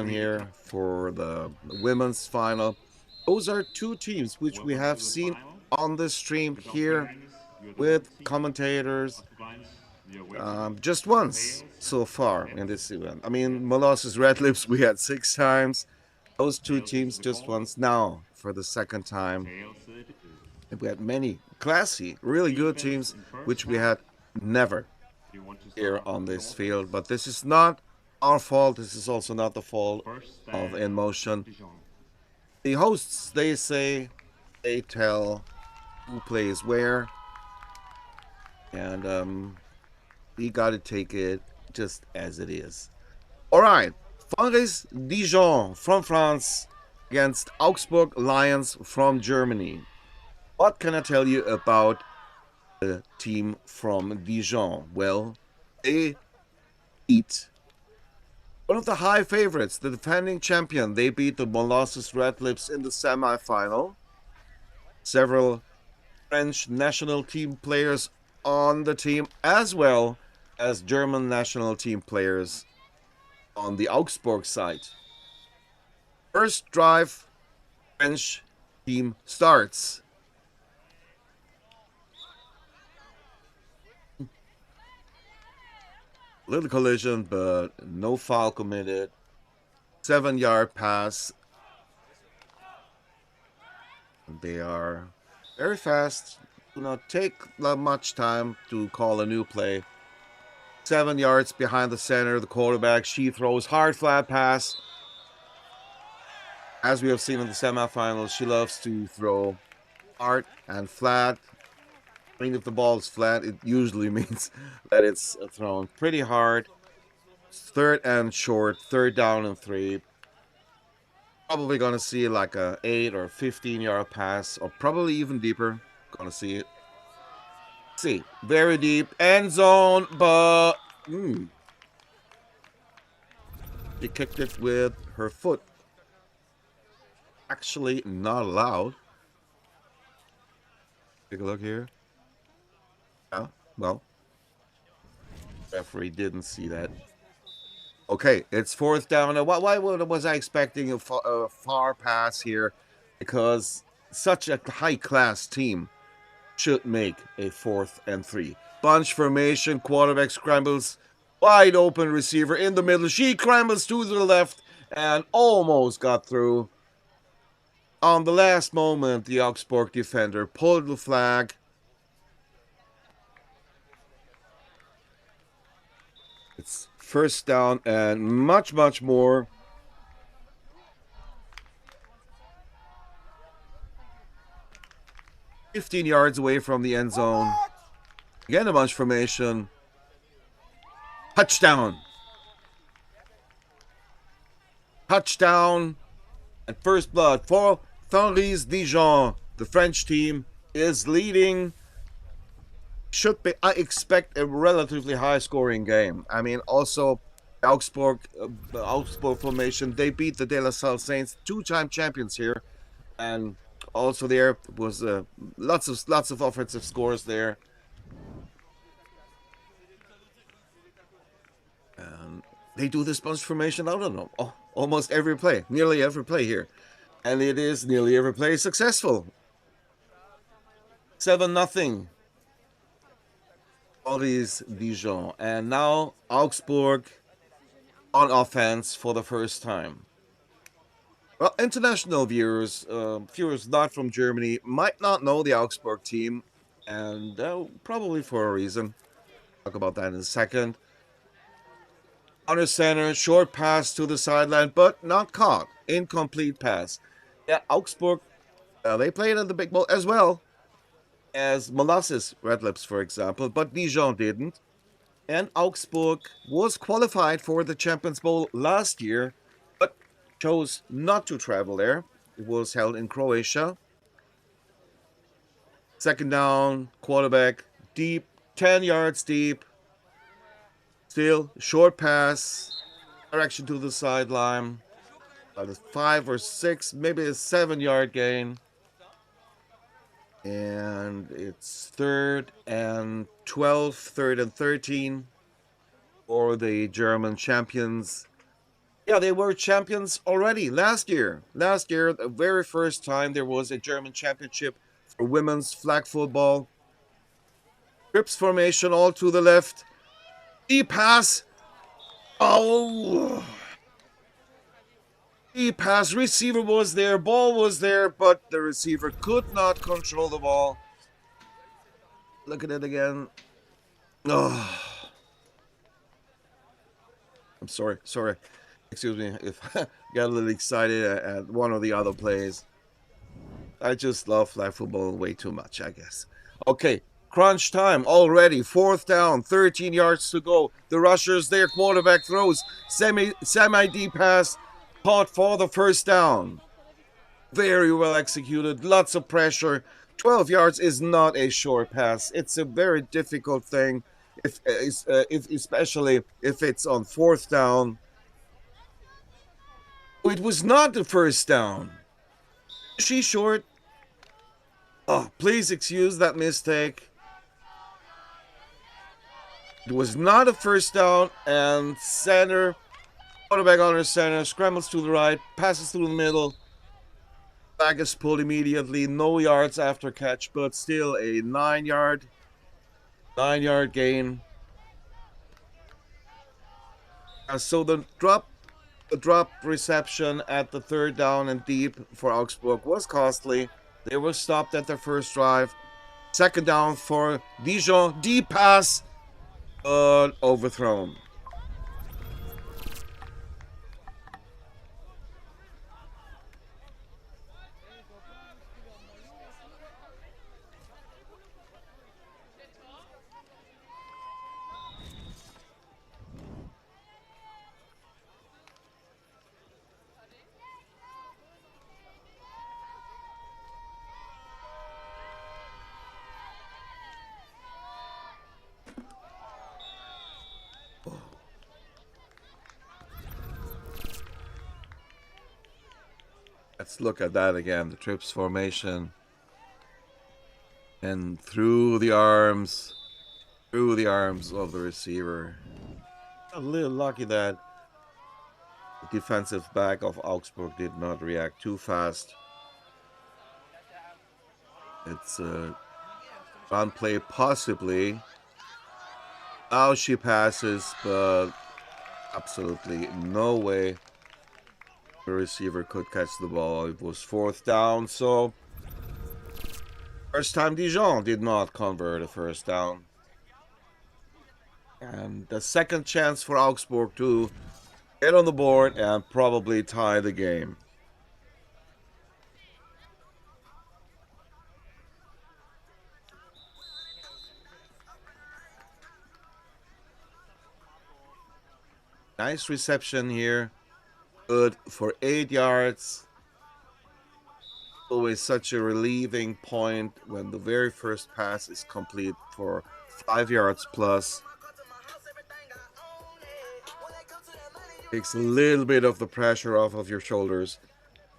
here for the women's final. Those are 2 teams which we have seen on the stream here with commentators just once so far in this event. I mean, Molossus Red Lips we had 6 times. Those 2 teams just once. Now for the second time, and we had many classy, really good teams which we had never here on this field. But this is not our fault. This is also not the fault of InMotion. The hosts, they say, they tell who plays where, and we gotta take it just as it is. All right, Penalties Djon from France against Augsburg Lions from Germany. What can I tell you about the team from Dijon? Well, they beat one of the high favorites, the defending champion. They beat the Molossus Red Lips in the semi-final. Several French national team players on the team, as well as German national team players on the Augsburg side. First drive, French team starts. Little collision, but no foul committed. 7-yard pass. They are very fast. Do not take that much time to call a new play. 7 yards behind the center, the quarterback. She throws hard flat pass. As we have seen in the semifinals, she loves to throw hard and flat. I mean, if the ball is flat, it usually means that it's thrown pretty hard. 3rd and short, 3rd down and 3. Probably gonna see like a 8 or 15-yard pass, or probably even deeper. Gonna see it. See, very deep end zone, but she kicked it with her foot. Actually, not allowed. Take a look here. Yeah, well, referee didn't see that. Okay, it's 4th down. Why was I expecting a far pass here? Because such a high-class team should make a 4th and 3. Bunch formation, quarterback scrambles, wide open receiver in the middle. She scrambles to the left and almost got through. On the last moment, the Augsburg defender pulled the flag. It's 1st down and much, much more. $15 yards away from the end zone. Again, a bunch formation. Touchdown. Touchdown. And first blood for Penalties Djon. The French team is leading. Should be, I expect, a relatively high-scoring game. I mean, also Augsburg formation. They beat the De La Salle Saints, 2-time champions here, and also there was lots of offensive scores there. And they do this bunch formation. I don't know, almost every play, nearly every play here, and it is nearly every play successful. 7-0. all these Dijon, and now Augsburg on offense for the first time. Well, international viewers, viewers not from Germany, might not know the Augsburg team, and probably for a reason. Talk about that in a second. Under center, short pass to the sideline, but not caught. Incomplete pass. Yeah, Augsburg, they played in the big ball as well as Molasses Red Lips, for example, but Dijon didn't. And Augsburg was qualified for the Champions Bowl last year, but chose not to travel there. It was held in Croatia. Second down, quarterback deep, 10 yards deep. Still, short pass, direction to the sideline. About a 5 or 6, maybe a 7-yard gain. And it's 3rd and 12, 3rd and 13 for the German champions. Yeah, they were champions already last year. Last year, the very first time there was a German championship for women's flag football. Trips formation all to the left. Deep pass. Oh. Deep pass. Receiver was there. Ball was there, but the receiver could not control the ball. Look at it again. Oh. I'm sorry. Excuse me if I got a little excited at one of the other plays. I just love flag football way too much, I guess. Okay, crunch time already. 4th down, 13 yards to go. The rushers there, quarterback throws. Semi-deep pass, caught for the first down. Very well executed, lots of pressure. 12 yards is not a short pass. It's a very difficult thing, especially if it's on 4th down. It was not the first down. She's short. Oh, please excuse that mistake. It was not a first down, and center, quarterback under center, scrambles to the right, passes through the middle. Flag is pulled immediately, no yards after catch, but still a 9-yard gain. So the drop reception at the 3rd down and deep for Augsburg was costly. They were stopped at their first drive. 2nd down for Dijon. Deep pass, but overthrown. Let's look at that again. The trips formation. And through the arms of the receiver. A little lucky that the defensive back of Augsburg did not react too fast. It's a run play possibly. Now she passes, but absolutely no way the receiver could catch the ball. It was 4th down, so first time Dijon did not convert a first down. And the second chance for Augsburg to get on the board and probably tie the game. Nice reception here. Good for 8 yards. Always such a relieving point when the very first pass is complete for 5 yards plus. Takes a little bit of the pressure off of your shoulders.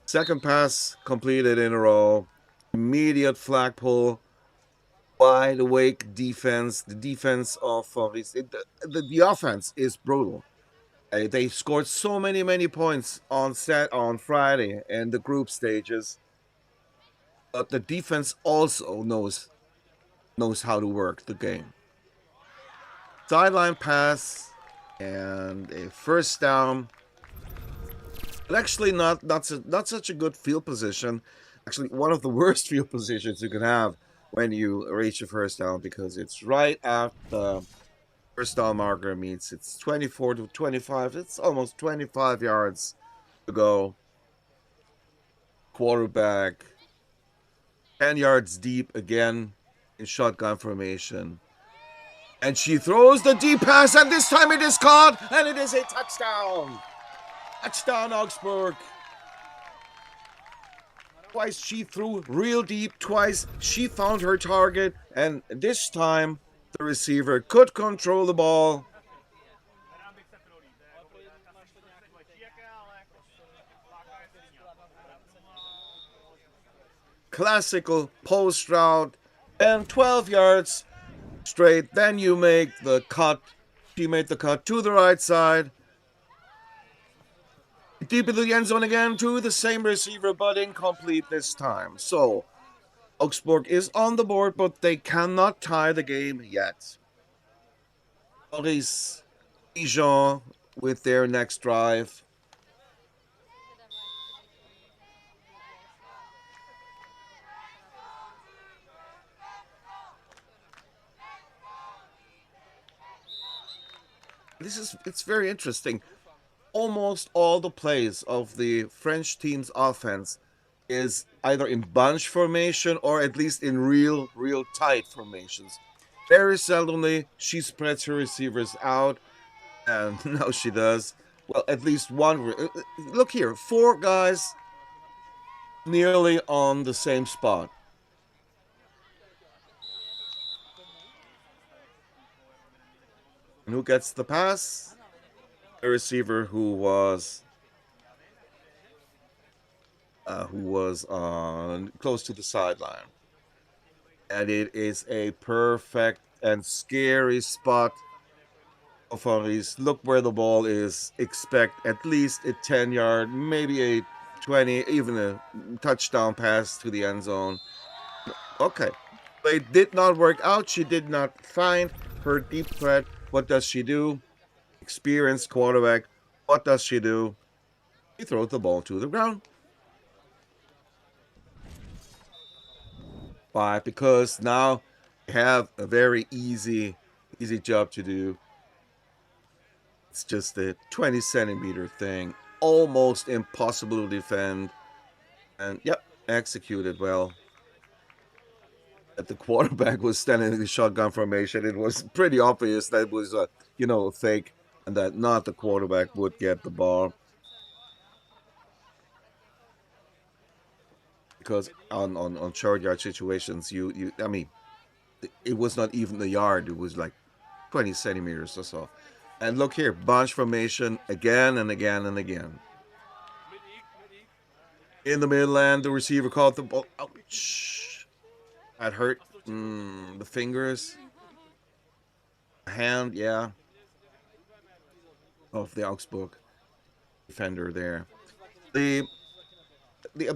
Second pass completed in a row. Immediate flag pull. Wide awake defense. The defense of the offense is brutal. They scored so many points on Friday in the group stages. But the defense also knows how to work the game. Sideline pass and a first down. But actually not such a good field position. Actually, one of the worst field positions you can have when you reach a first down, because it's right after the first down marker means it's 24 to 25. It's almost 25 yards to go. Quarterback 10 yards deep again in shotgun formation. And she throws the deep pass, and this time it is caught, and it is a touchdown. Touchdown, Augsburg. Twice she threw real deep, twice she found her target, and this time the receiver could control the ball. Classical post route, and 12 yards straight. Then you make the cut. She made the cut to the right side. Deep into the end zone again to the same receiver, but incomplete this time. So, Augsburg is on the board, but they cannot tie the game yet. Maurice Djon with their next drive. It's very interesting. Almost all the plays of the French team's offense is either in bunch formation or at least in real tight formations. Very seldomly she spreads her receivers out, and now she does. Well, at least one. Look here, 4 guys nearly on the same spot. And who gets the pass? A receiver who was close to the sideline. And it is a perfect and scary spot of Henry's. Look where the ball is. Expect at least a 10-yard, maybe a 20, even a touchdown pass to the end zone. Okay. It did not work out. She did not find her deep threat. What does she do? Experienced quarterback. What does she do? She throws the ball to the ground. Why? Because now you have a very easy job to do. It's just a 20-centimeter thing. Almost impossible to defend. And, yep, executed well. That the quarterback was standing in the shotgun formation. It was pretty obvious that it was a fake, and that not the quarterback would get the ball. Because on short yard situations, I mean, it was not even a yard. It was like 20 centimeters or so. And look here, bunch formation again and again and again. In the middle, and the receiver caught the ball. Ouch. That hurt. The fingers. Hand, yeah. Of the Augsburg defender there. The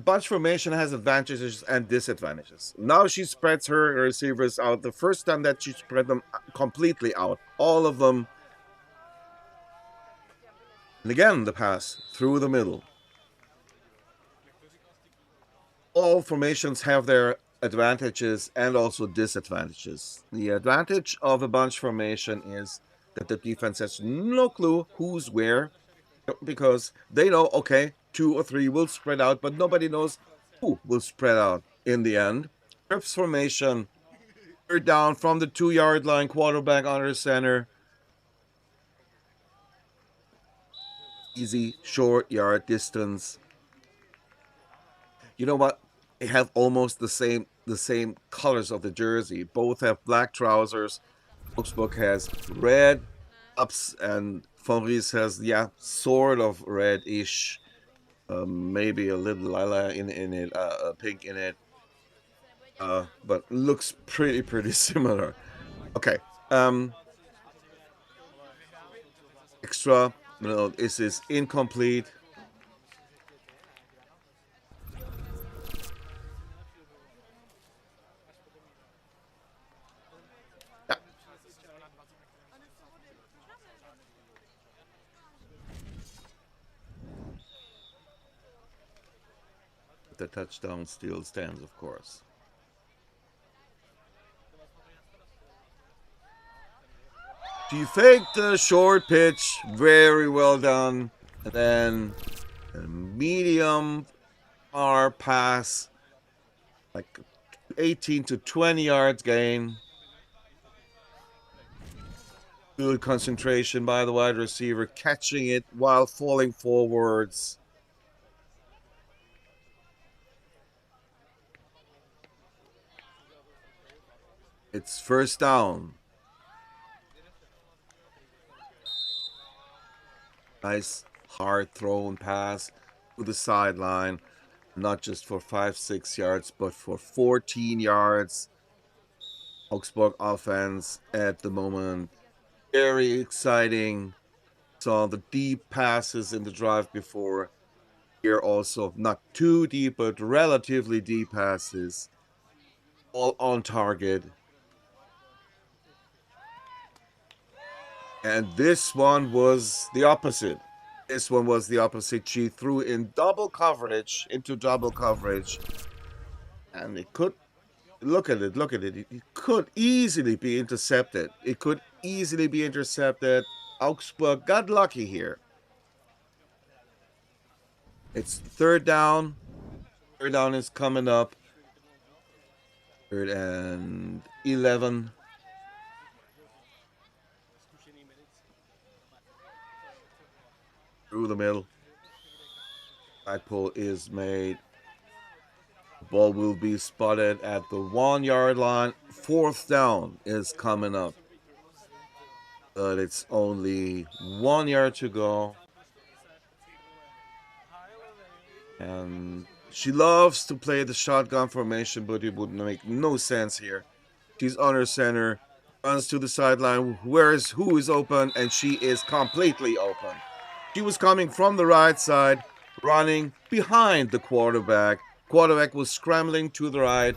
bunch formation has advantages and disadvantages. Now she spreads her receivers out. The first time that she spread them completely out, all of them. And again, the pass through the middle. All formations have their advantages and also disadvantages. The advantage of a bunch formation is that the defense has no clue who's where, because they know, okay, 2 or 3 will spread out, but nobody knows who will spread out in the end. Trips formation, third down from the 2-yard line, quarterback under center. Easy, short yard distance. You know what? They have almost the same colors of the jersey. Both have black trousers. Augsburg has red ups, and Fonries has, sort of reddish, maybe a little lilac in it, pink in it, but looks pretty similar. Okay, extra. No, this is incomplete. the touchdown still stands, of course. She faked the short pitch, very well done. And then a medium far pass, like 18 to 20 yards gain. Good concentration by the wide receiver, catching it while falling forwards. It's first down. Nice hard thrown pass to the sideline, not just for 5-6 yards, but for 14 yards. Augsburg offense at the moment, very exciting. Saw the deep passes in the drive before. Here also, not too deep, but relatively deep passes. All on target. And this one was the opposite. This one was the opposite. She threw in double coverage, into double coverage. And it could, look at it. It could easily be intercepted. Augsburg got lucky here. It's third down. Third down is coming up. 3rd and 11. Through the middle. Flagpole is made. The ball will be spotted at the 1-yard line. 4th down is coming up. But it's only 1 yard to go. And she loves to play the shotgun formation, but it would make no sense here. She's under center, runs to the sideline, who is open, and she is completely open. She was coming from the right side, running behind the quarterback. Quarterback was scrambling to the right.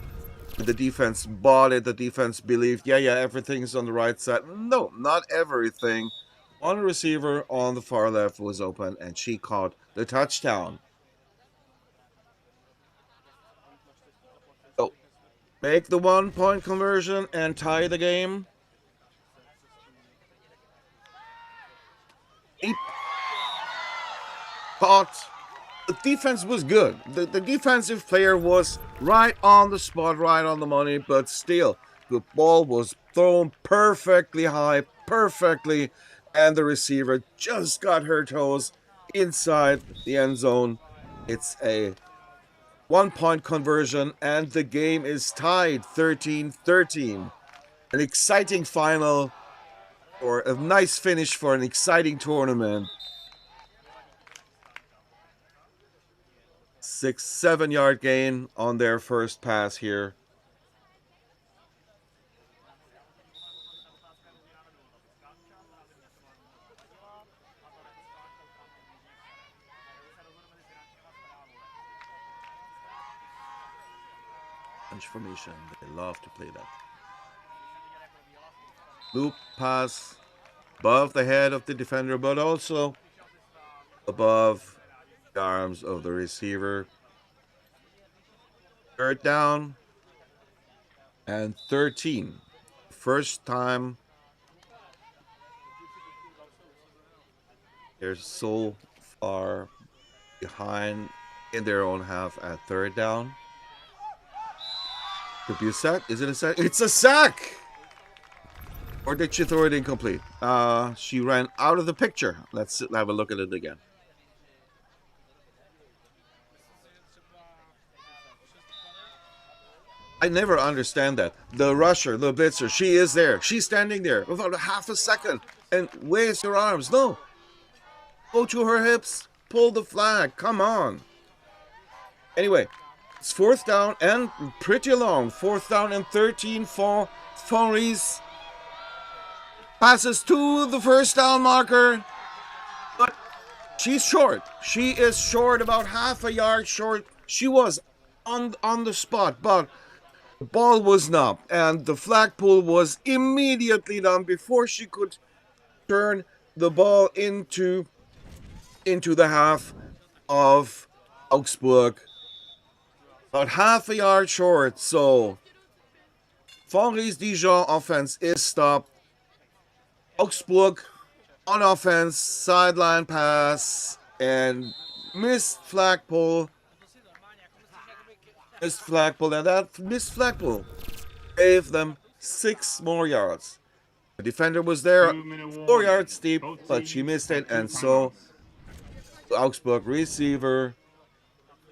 The defense bought it. The defense believed, yeah, everything's on the right side. No, not everything. One receiver on the far left was open, and she caught the touchdown. So, make the 1-point conversion and tie the game. Caught. The defense was good. The defensive player was right on the spot, right on the money, but still, the ball was thrown perfectly high, and the receiver just got her toes inside the end zone. It's a 1-point conversion, and the game is tied 13-13. An exciting final, or a nice finish for an exciting tournament. 6-7 yard gain on their first pass here. Punch formation, they love to play that. Loop pass above the head of the defender, but also above the arms of the receiver. 3rd down and 13. First time they're so far behind in their own half at 3rd down. Could be a sack. Is it a sack? It's a sack! Or did she throw it incomplete? She ran out of the picture. Let's have a look at it again. I never understand that. The rusher, the blitzer, she is there. She's standing there without a half a second. And where's your arms? No. Go to her hips. Pull the flag. Come on. Anyway, it's 4th down and pretty long. 4th down and 13 for Reese. Passes to the first down marker. But she's short. She is short, about half a yard short. She was on the spot, but the ball was not, and the flagpole was immediately done before she could turn the ball into the half of Augsburg. about half a yard short. So Fonri's Dijon offense is stopped. Augsburg on offense, sideline pass, and missed flagpole. Missed flagpole, and that missed flagpole gave them 6 more yards. The defender was there 4 yards deep, but she missed it, and so the Augsburg receiver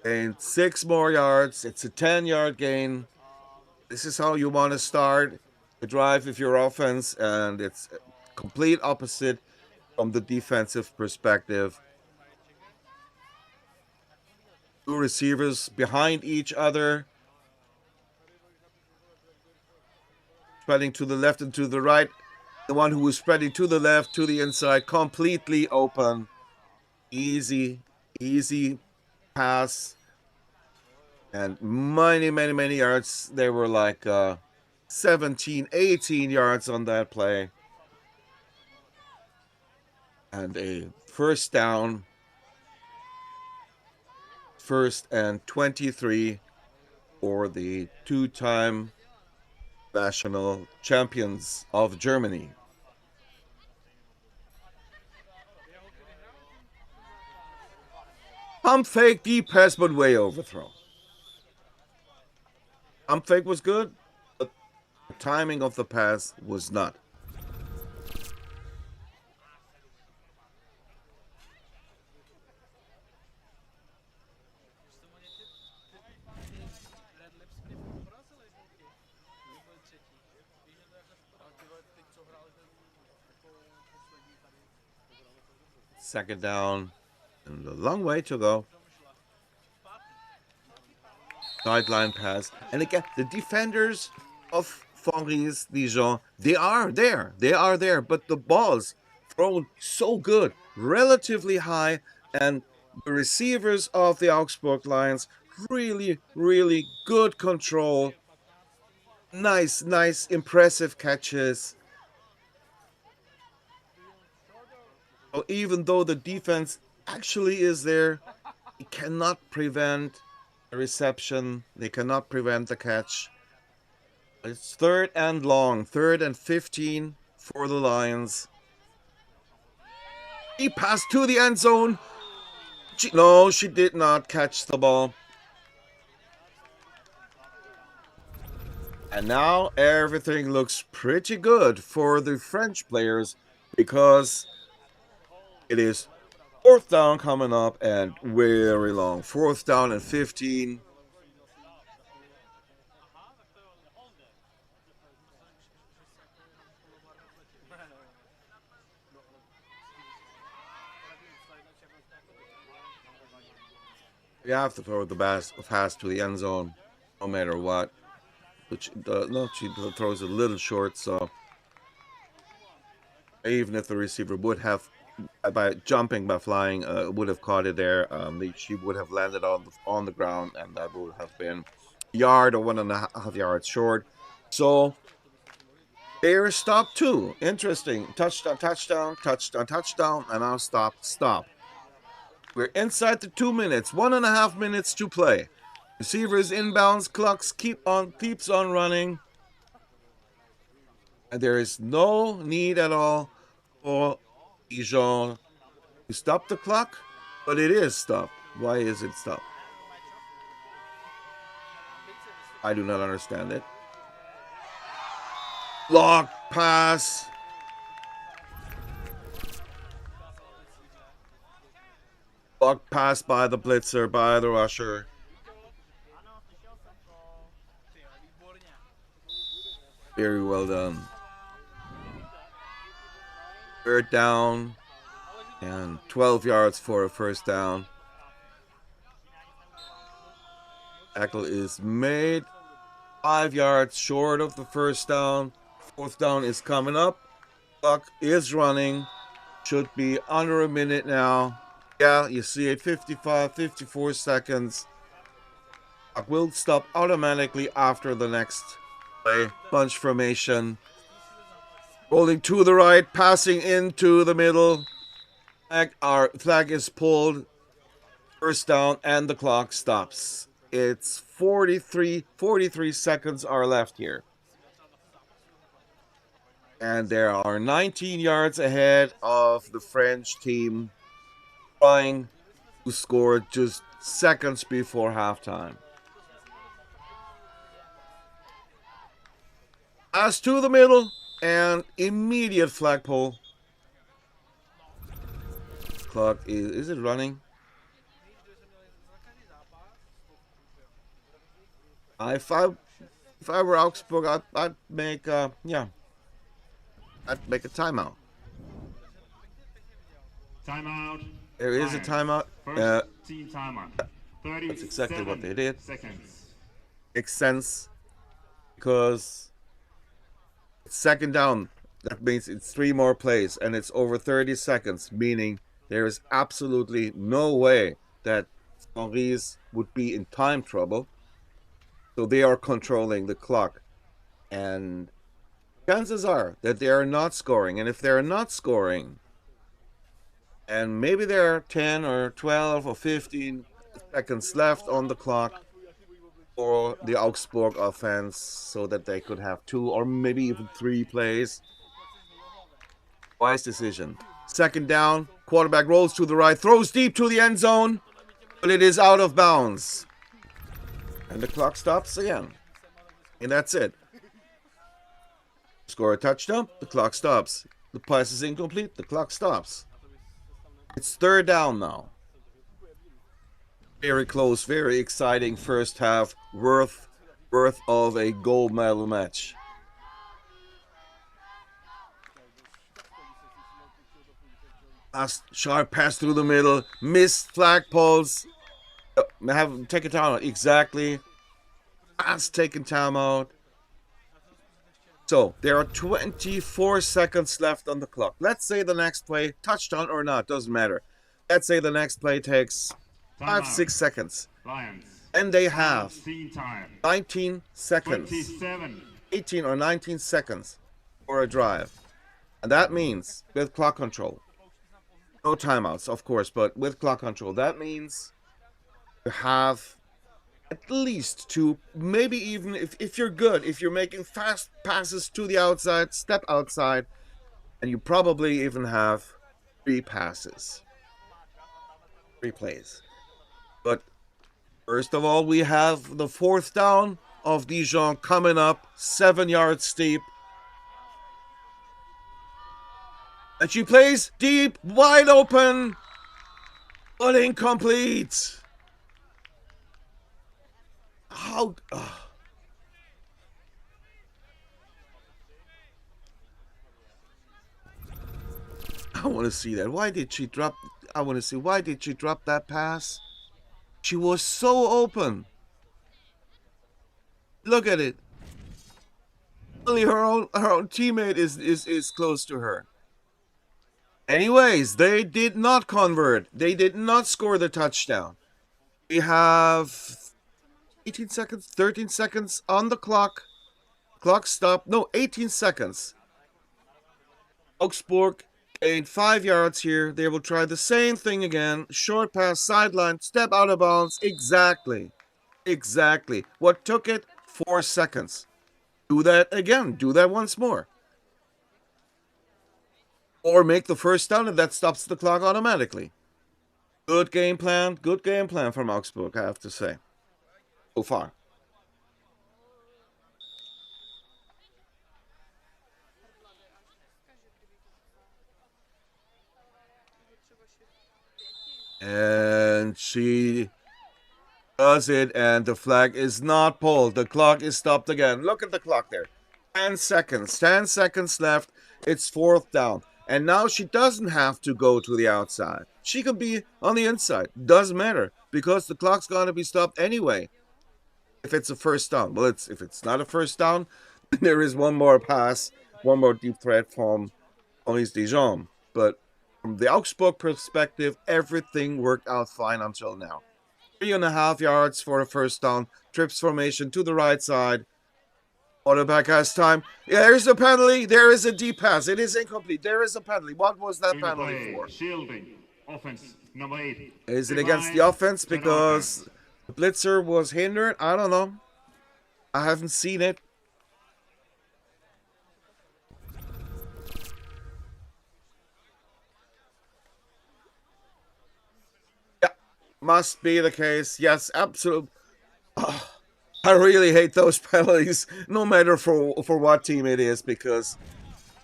gained 6 more yards. It's a 10-yard gain. This is how you want to start the drive with your offense, and it's complete opposite from the defensive perspective. 2 receivers behind each other, spreading to the left and to the right. The one who was spreading to the left, to the inside, completely open. Easy pass. And many yards. They were like 17, 18 yards on that play. And a first down. 1st and 23 for the 2-time national champions of Germany. Pump fake, deep pass, but way overthrown. Pump fake was good, but the timing of the pass was not. Second down, and a long way to go. Sideline pass. And again, the defenders of Fonri's Dijon, they are there, but the ball's thrown so good, relatively high, and the receivers of the Augsburg Lions, really good control. Nice, impressive catches. So even though the defense actually is there, it cannot prevent a reception. They cannot prevent the catch. It's 3rd and long, 3rd and 15 for the Lions. He passed to the end zone. No, she did not catch the ball. And now everything looks pretty good for the French players, because it is 4th down coming up and very long. 4th down and 15. You have to throw the pass to the end zone, no matter what. Which she throws a little short, so even if the receiver would have, by flying, would have caught it there, she would have landed on the ground, and that would have been a yard or 1.5 yards short. So they're stopped too. Interesting. Touchdown, and now stop. We're inside the 2 minutes, 1.5 minutes to play. Receivers inbounds, clocks keeps on running. And there is no need at all for Dijon to stop the clock, but it is stopped. Why is it stopped? I do not understand it. Lock pass. Lock pass by the blitzer, by the rusher. Very well done. 3rd down and 12 yards for a first down. Tackle is made 5 yards short of the first down. 4th down is coming up. Clock is running. Should be under a minute now. Yeah, you see it, 54 seconds. Clock will stop automatically after the next play. Bunch formation. Rolling to the right, passing into the middle. Our flag is pulled. First down, and the clock stops. it's 43 seconds are left here. And there are 19 yards ahead of the French team, trying to score just seconds before halftime. Pass to the middle and immediate flagpole. Clock is it running? If I were Augsburg, I'd make I'd make a timeout. Timeout. There is a timeout. First team timeout. That's exactly what they did. Seconds. Makes sense because it's second down. That means it's 3 more plays and it's over 30 seconds, meaning there is absolutely no way that Henry's would be in time trouble. So they are controlling the clock. And chances are that they are not scoring. And if they're not scoring, and maybe there are 10 or 12 or 15 seconds left on the clock for the Augsburg offense so that they could have 2 or maybe even 3 plays. Wise decision. Second down, quarterback rolls to the right, throws deep to the end zone, but it is out of bounds. And the clock stops again. And that's it. Score a touchdown, the clock stops. The pass is incomplete, the clock stops. It's third down now. Very close, very exciting first half, worth of a gold medal match. Sharp pass through the middle, missed flagpoles. Take a timeout, exactly. Pass taken timeout. So there are 24 seconds left on the clock. Let's say the next play, touchdown or not, doesn't matter. Let's say the next play takes 5-6 seconds. Lions. And they have Time. 19 seconds. 27. 18 or 19 seconds for a drive. And that means with clock control. No timeouts, of course, but with clock control. That means you have at least 2, maybe even if you're good, if you're making fast passes to the outside, step outside, and you probably even have 3 passes. 3 plays. But first of all, we have the 4th down of Djon coming up, 7 yards steep. And she plays deep, wide open, but incomplete. How? I want to see that. Why did she drop? I want to see. Why did she drop that pass? She was so open. Look at it. Only her own teammate is close to her. Anyways, they did not convert. They did not score the touchdown. We have 18 seconds, 13 seconds on the clock. Clock stopped. No, 18 seconds. Augsburg gained 5 yards here. They will try the same thing again. Short pass, sideline, step out of bounds. Exactly. Exactly. What took it? 4 seconds. Do that again. Do that once more. Or make the first down and that stops the clock automatically. Good game plan from Augsburg, I have to say. So far. And she does it, and the flag is not pulled. The clock is stopped again. Look at the clock there. 10 seconds. 10 seconds left. It's 4th down. And now she doesn't have to go to the outside. She can be on the inside. Doesn't matter, because the clock's going to be stopped anyway. If it's a first down. Well, if it's not a first down, there is one more pass, one more deep threat from Henri Djon. But from the Augsburg perspective, everything worked out fine until now. 3.5 yards for a first down. Trips formation to the right side. Quarterback has time. Yeah, there's a penalty. There is a deep pass. It is incomplete. There is a penalty. What was that penalty for? Shielding. Offense number 8. Is it against the offense? Because Blitzer was hindered. I don't know. I haven't seen it. Yeah, must be the case. Yes, absolutely. I really hate those penalties, no matter for what team it is, because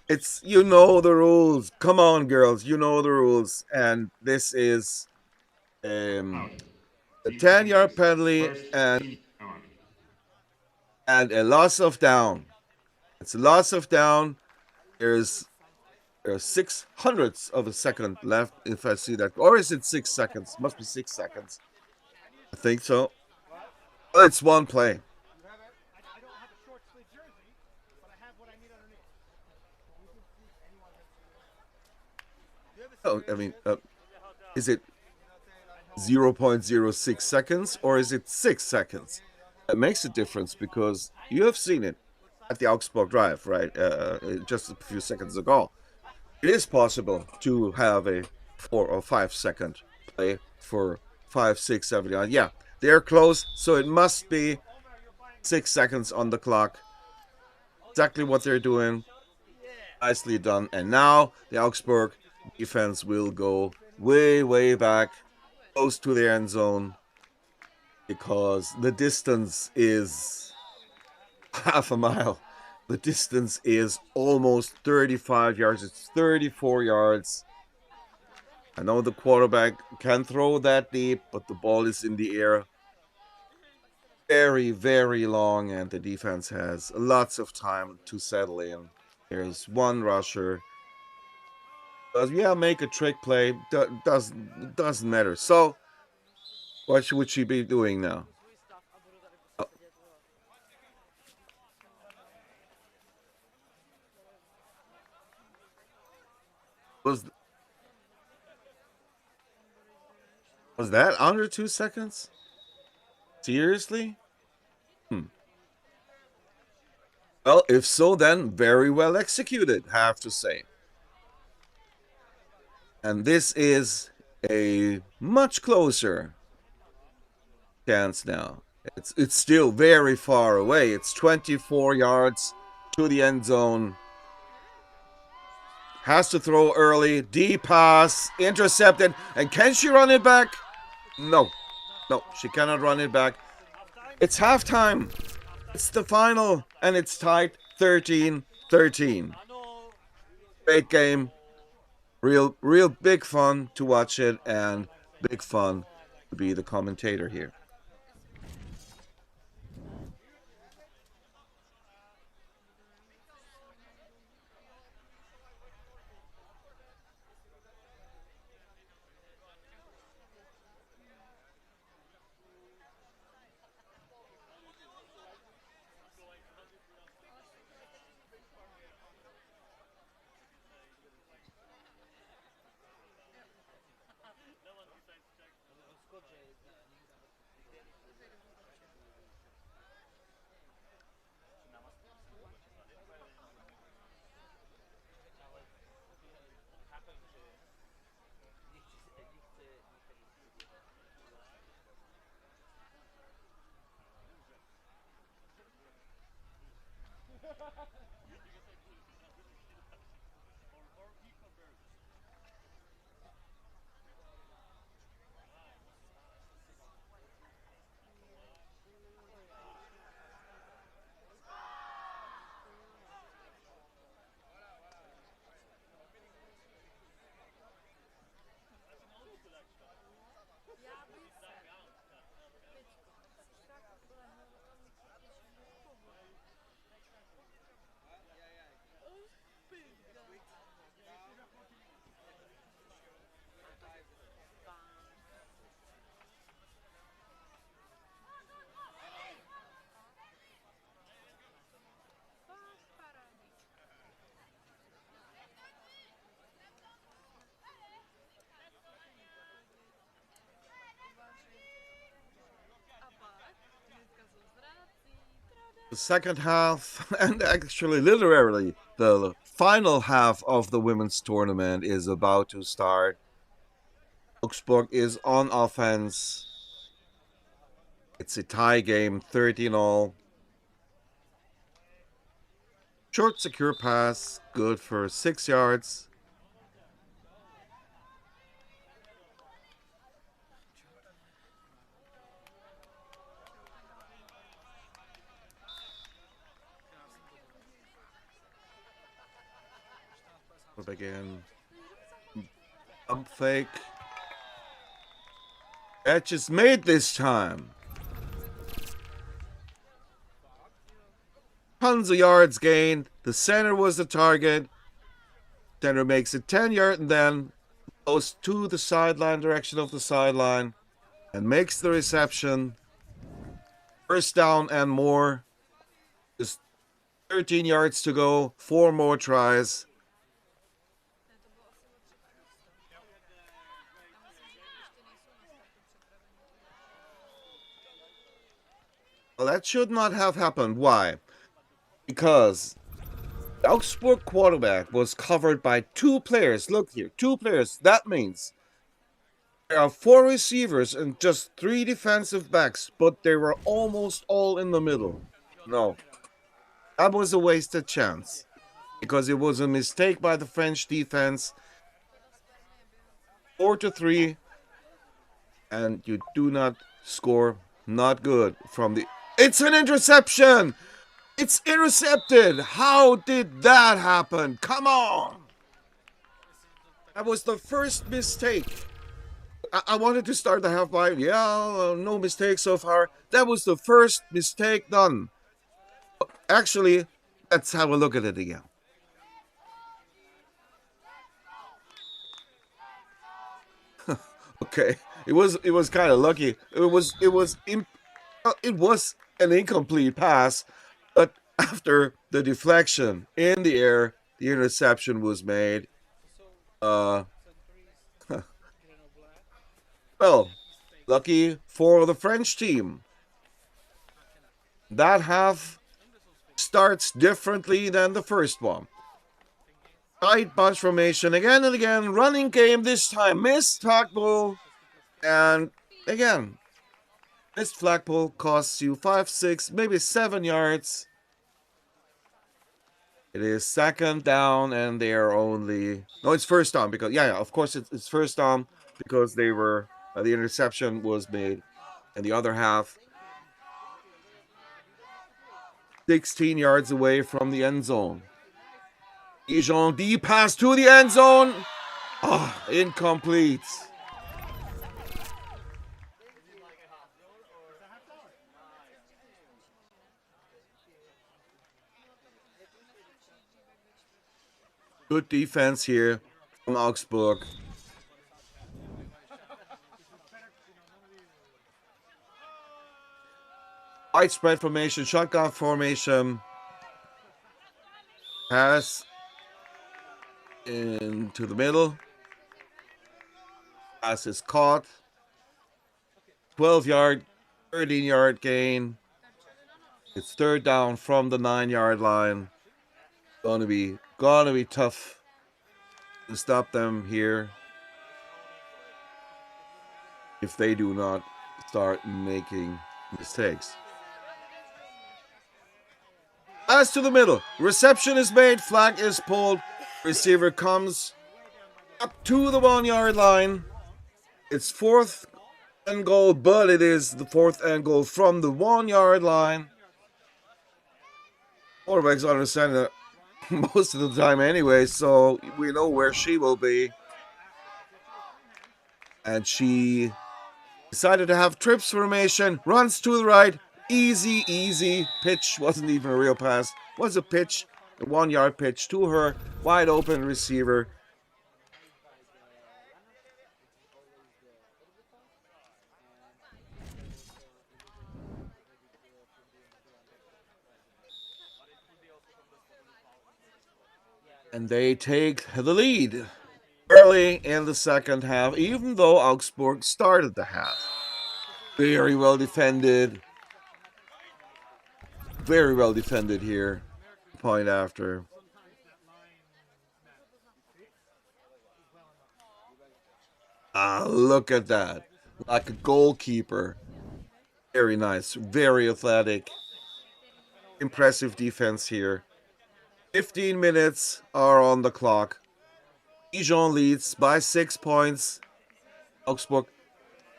it's, you know the rules. Come on, girls, you know the rules, and this is a 10-yard penalty and a loss of down. It's a loss of down. There's 600ths of a second left, if I see that, or is it 6 seconds? Must be 6 seconds. I think so. Well, it's one play. I don't have a short sleeve jersey, but I have what I need underneath. Oh, I mean, is it 0.06 seconds or is it 6 seconds? That makes a difference because you have seen it at the Augsburg Drive, right? Just a few seconds ago. It is possible to have a 4 or 5 second play for 5, 6, 7 yards. Yeah, they're close, so it must be 6 seconds on the clock. Exactly what they're doing. Nicely done. And now the Augsburg defense will go way, way back, close to the end zone, because the distance is half a mile. The distance is almost 35 yards. It's 34 yards. I know the quarterback can throw that deep, but the ball is in the air very, very long, and the defense has lots of time to settle in. There's one rusher. Yeah, make a trick play. Doesn't matter. So, what should she be doing now? Was that under 2 seconds? Seriously? Well, if so, then very well executed, have to say. And this is a much closer chance now. It's still very far away. It's 24 yards to the end zone. Has to throw early. Deep pass. Intercepted. And can she run it back? No. No, she cannot run it back. It's halftime. It's the final. And it's tied 13-13. Great game. Real big fun to watch it. And big fun to be the commentator here. The second half, and actually literally the final half of the women's tournament is about to start. Augsburg is on offense. It's a tie game, 13-all. Short, secure pass, good for 6 yards. Up again. Pump fake. Catch is made this time. Tons of yards gained. The center was the target. Center makes it 10-yard and then goes to the sideline, direction of the sideline, and makes the reception. First down and more. Just 13 yards to go. 4 more tries. Well, that should not have happened. Why? Because the Augsburg quarterback was covered by 2 players. Look here, 2 players. That means there are 4 receivers and just 3 defensive backs, but they were almost all in the middle. No, that was a wasted chance because it was a mistake by the French defense. 4-3, and you do not score. Not good from the... It's an interception! It's intercepted! How did that happen? Come on! That was the first mistake. I wanted to start the half by, no mistakes so far. That was the first mistake done. Actually, let's have a look at it again. Okay, it was kind of lucky. It was an incomplete pass, but after the deflection in the air, the interception was made. Well, lucky for the French team. That half starts differently than the first one. Tight bunch formation again and again. Running game this time. Missed tackle. And again, missed flagpole costs you 5, 6, maybe 7 yards. It is second down and they are only... No, it's first down because... Yeah, of course it's first down because they were... the interception was made. And the other half... 16 yards away from the end zone. Djon D pass to the end zone. Oh, incomplete. Good defense here from Augsburg. Widespread formation, shotgun formation. Pass into the middle. Pass is caught. 12-yard, 13-yard gain. It's third down from the 9-yard line. Gonna be tough to stop them here if they do not start making mistakes. Pass to the middle. Reception is made. Flag is pulled. Receiver comes up to the 1-yard line. It's 4th and goal, but it is the 4th and goal from the 1-yard line. Quarterback's understand that most of the time anyway, so we know where she will be. And she decided to have trips formation. Runs to the right. Easy pitch. Wasn't even a real pass. Was a pitch. A 1-yard pitch to her. Wide open receiver. And they take the lead early in the second half, even though Augsburg started the half. Very well defended. Very well defended here. Point after. Look at that. Like a goalkeeper. Very nice, very athletic, impressive defense here. 15 minutes are on the clock. Djon leads by 6 points. Augsburg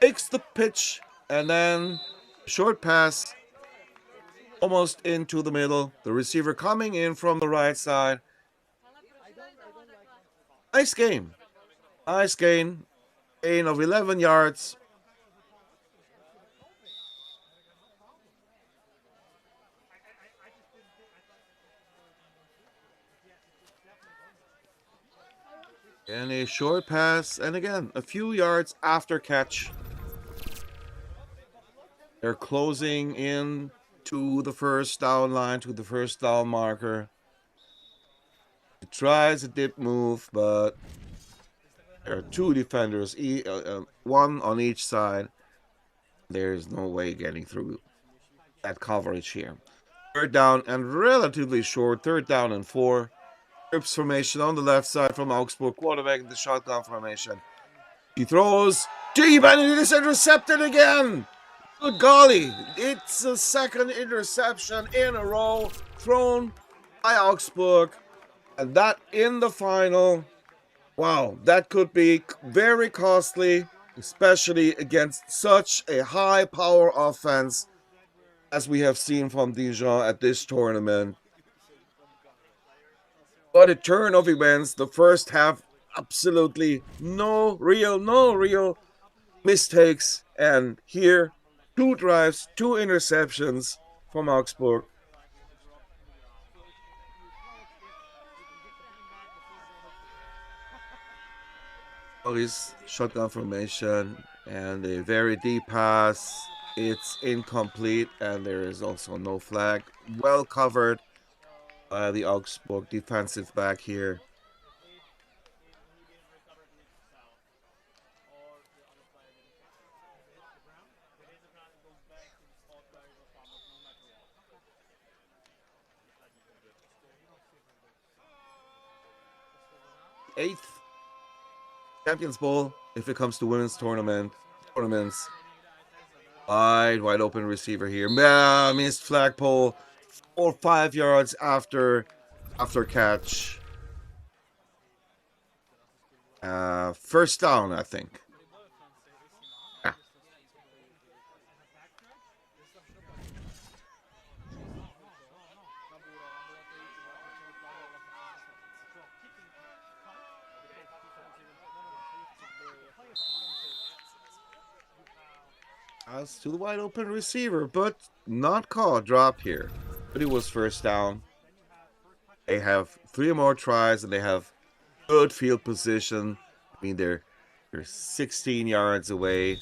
takes the pitch and then short pass almost into the middle. The receiver coming in from the right side. Nice game. Nice gain. Gain of 11 yards. And a short pass, and again, a few yards after catch. They're closing in to the first down line, to the first down marker. He tries a dip move, but there are two defenders, one on each side. There's no way getting through that coverage here. Third down and relatively short, 3rd down and 4. Trips formation on the left side from Augsburg. Quarterback in the shotgun formation. He throws deep and it is intercepted again. Good golly. It's the 2nd interception in a row thrown by Augsburg. And that in the final. Wow, that could be very costly, especially against such a high power offense as we have seen from Djon at this tournament. But a turn of events, the first half, absolutely no real mistakes. And here, 2 drives, 2 interceptions from Augsburg. His shotgun formation and a very deep pass. It's incomplete and there is also no flag. Well covered by the Augsburg defensive back here. Eighth Champions Bowl, if it comes to women's tournaments. Wide open receiver here. Missed flagpole. 4 or 5 yards after catch. First down, I think. Pass to the wide open receiver, but not caught. Drop here. But it was first down. They have 3 more tries and they have good field position. I mean, they're 16 yards away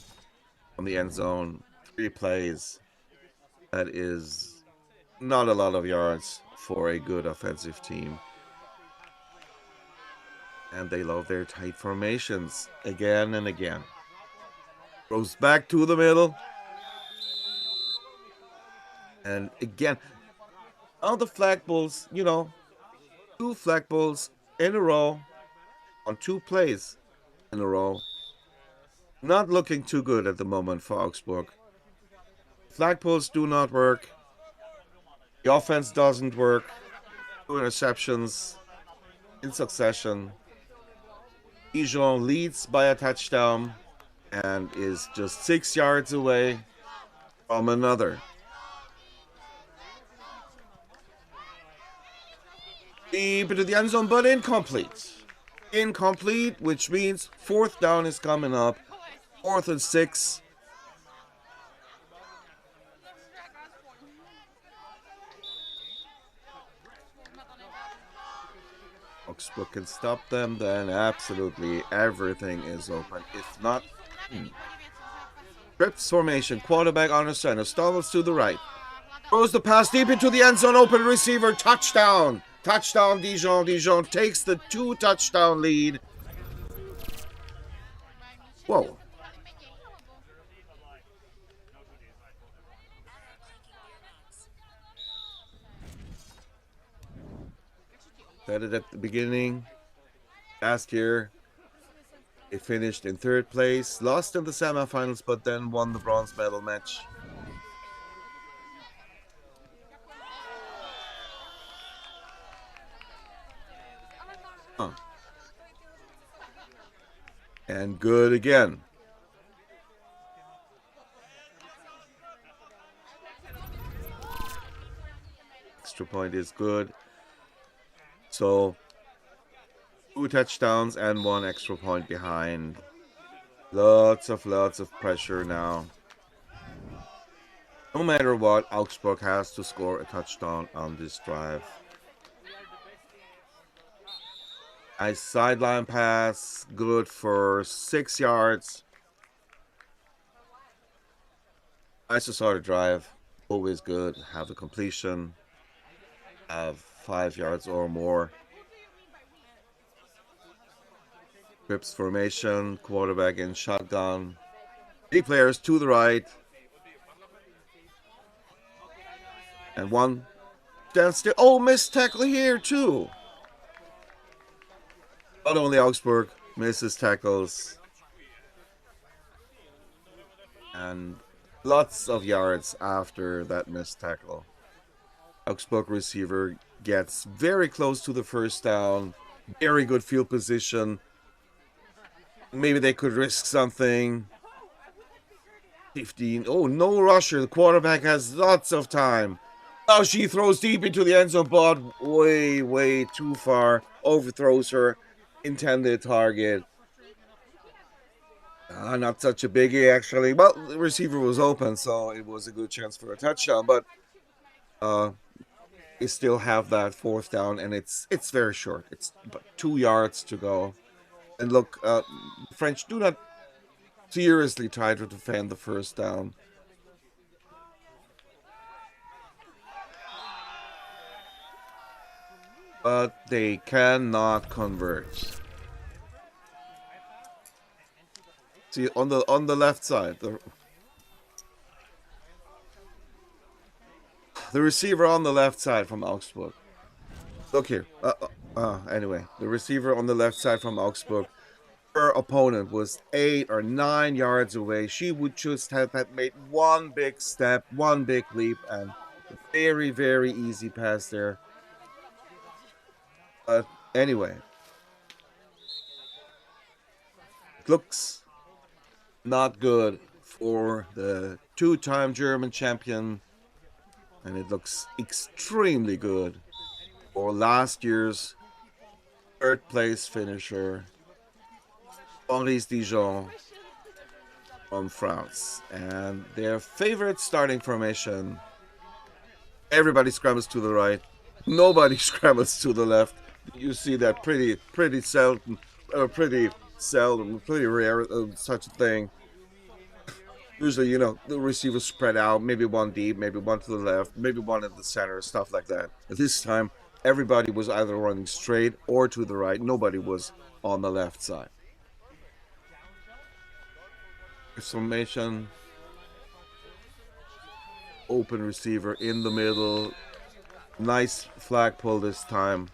from the end zone. 3 plays. That is not a lot of yards for a good offensive team. And they love their tight formations again and again. Goes back to the middle. And again, all the flagpoles, 2 flagpoles in a row on 2 plays in a row. Not looking too good at the moment for Augsburg. Flagpoles do not work. The offense doesn't work. 2 interceptions in succession. Djon leads by a touchdown and is just 6 yards away from another. Deep into the end zone, but incomplete. Incomplete, which means 4th down is coming up. 4th and 6. Augsburg can stop them, then absolutely everything is open. If not, trips formation, quarterback on the center, stumbles to the right. Throws the pass deep into the end zone, open receiver, touchdown. Touchdown, Djon. Djon takes the 2 touchdown lead. Whoa. Said it at the beginning. Last year, they finished in 3rd place, lost in the semifinals, but then won the bronze medal match. And good again. Extra point is good. So 2 touchdowns and 1 extra point behind. Lots of pressure now. No matter what, Augsburg has to score a touchdown on this drive. Nice sideline pass, good for 6 yards. Nice to start a drive, always good. Have a completion, have 5 yards or more. Grips formation, quarterback in shotgun. 3 players to the right. And 1 stands still. Oh, missed tackle here too. Not only Augsburg misses tackles. And lots of yards after that missed tackle. Augsburg receiver gets very close to the first down. Very good field position. Maybe they could risk something. 15. Oh, no rusher. The quarterback has lots of time. Now she throws deep into the end zone, but way too far. Overthrows her intended target. Not such a biggie, actually. Well, the receiver was open, so it was a good chance for a touchdown. But they still have that 4th down, and it's very short. It's about 2 yards to go. And look, French do not seriously try to defend the first down. But they cannot convert. See, on the left side, the receiver on the left side from Augsburg. Look here. Anyway, the receiver on the left side from Augsburg, her opponent was 8 or 9 yards away. She would just have made 1 big step, 1 big leap, and a very easy pass there. But anyway, it looks not good for the 2-time German champion, and it looks extremely good for last year's 3rd place finisher, Djon from France. And their favorite starting formation, everybody scrambles to the right, nobody scrambles to the left. You see that pretty seldom, pretty rare, such a thing. Usually, you know, the receivers spread out, maybe 1 deep, maybe 1 to the left, maybe 1 in the center, stuff like that. But this time, everybody was either running straight or to the right. Nobody was on the left side. Formation. Open receiver in the middle. Nice flag pull this time.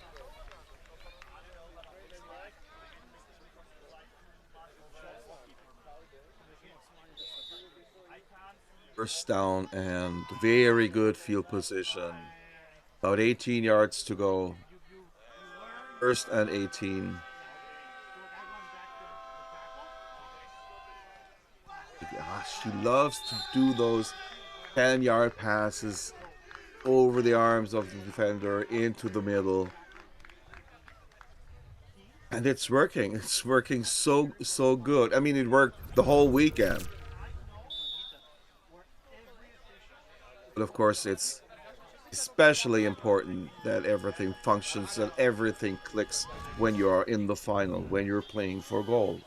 First down and very good field position. About 18 yards to go. 1st and 18. She loves to do those 10-yard passes over the arms of the defender into the middle. And it's working. It's working so good. I mean, it worked the whole weekend. But of course, it's especially important that everything functions and everything clicks when you are in the final, when you're playing for gold.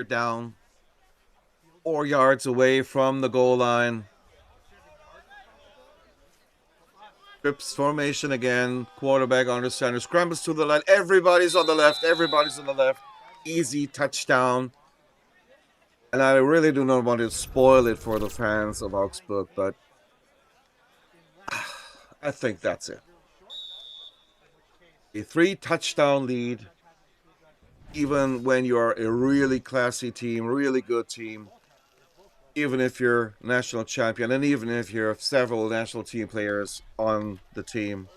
Down 4 yards away from the goal line. Grips formation again. Quarterback under center. Scrambles to the line. Everybody's on the left. Everybody's on the left. Easy touchdown. And I really do not want to spoil it for the fans of Augsburg, but I think that's it. A 3-touchdown lead, even when you are a really classy team, really good team, even if you're national champion, and even if you have several national team players on the team,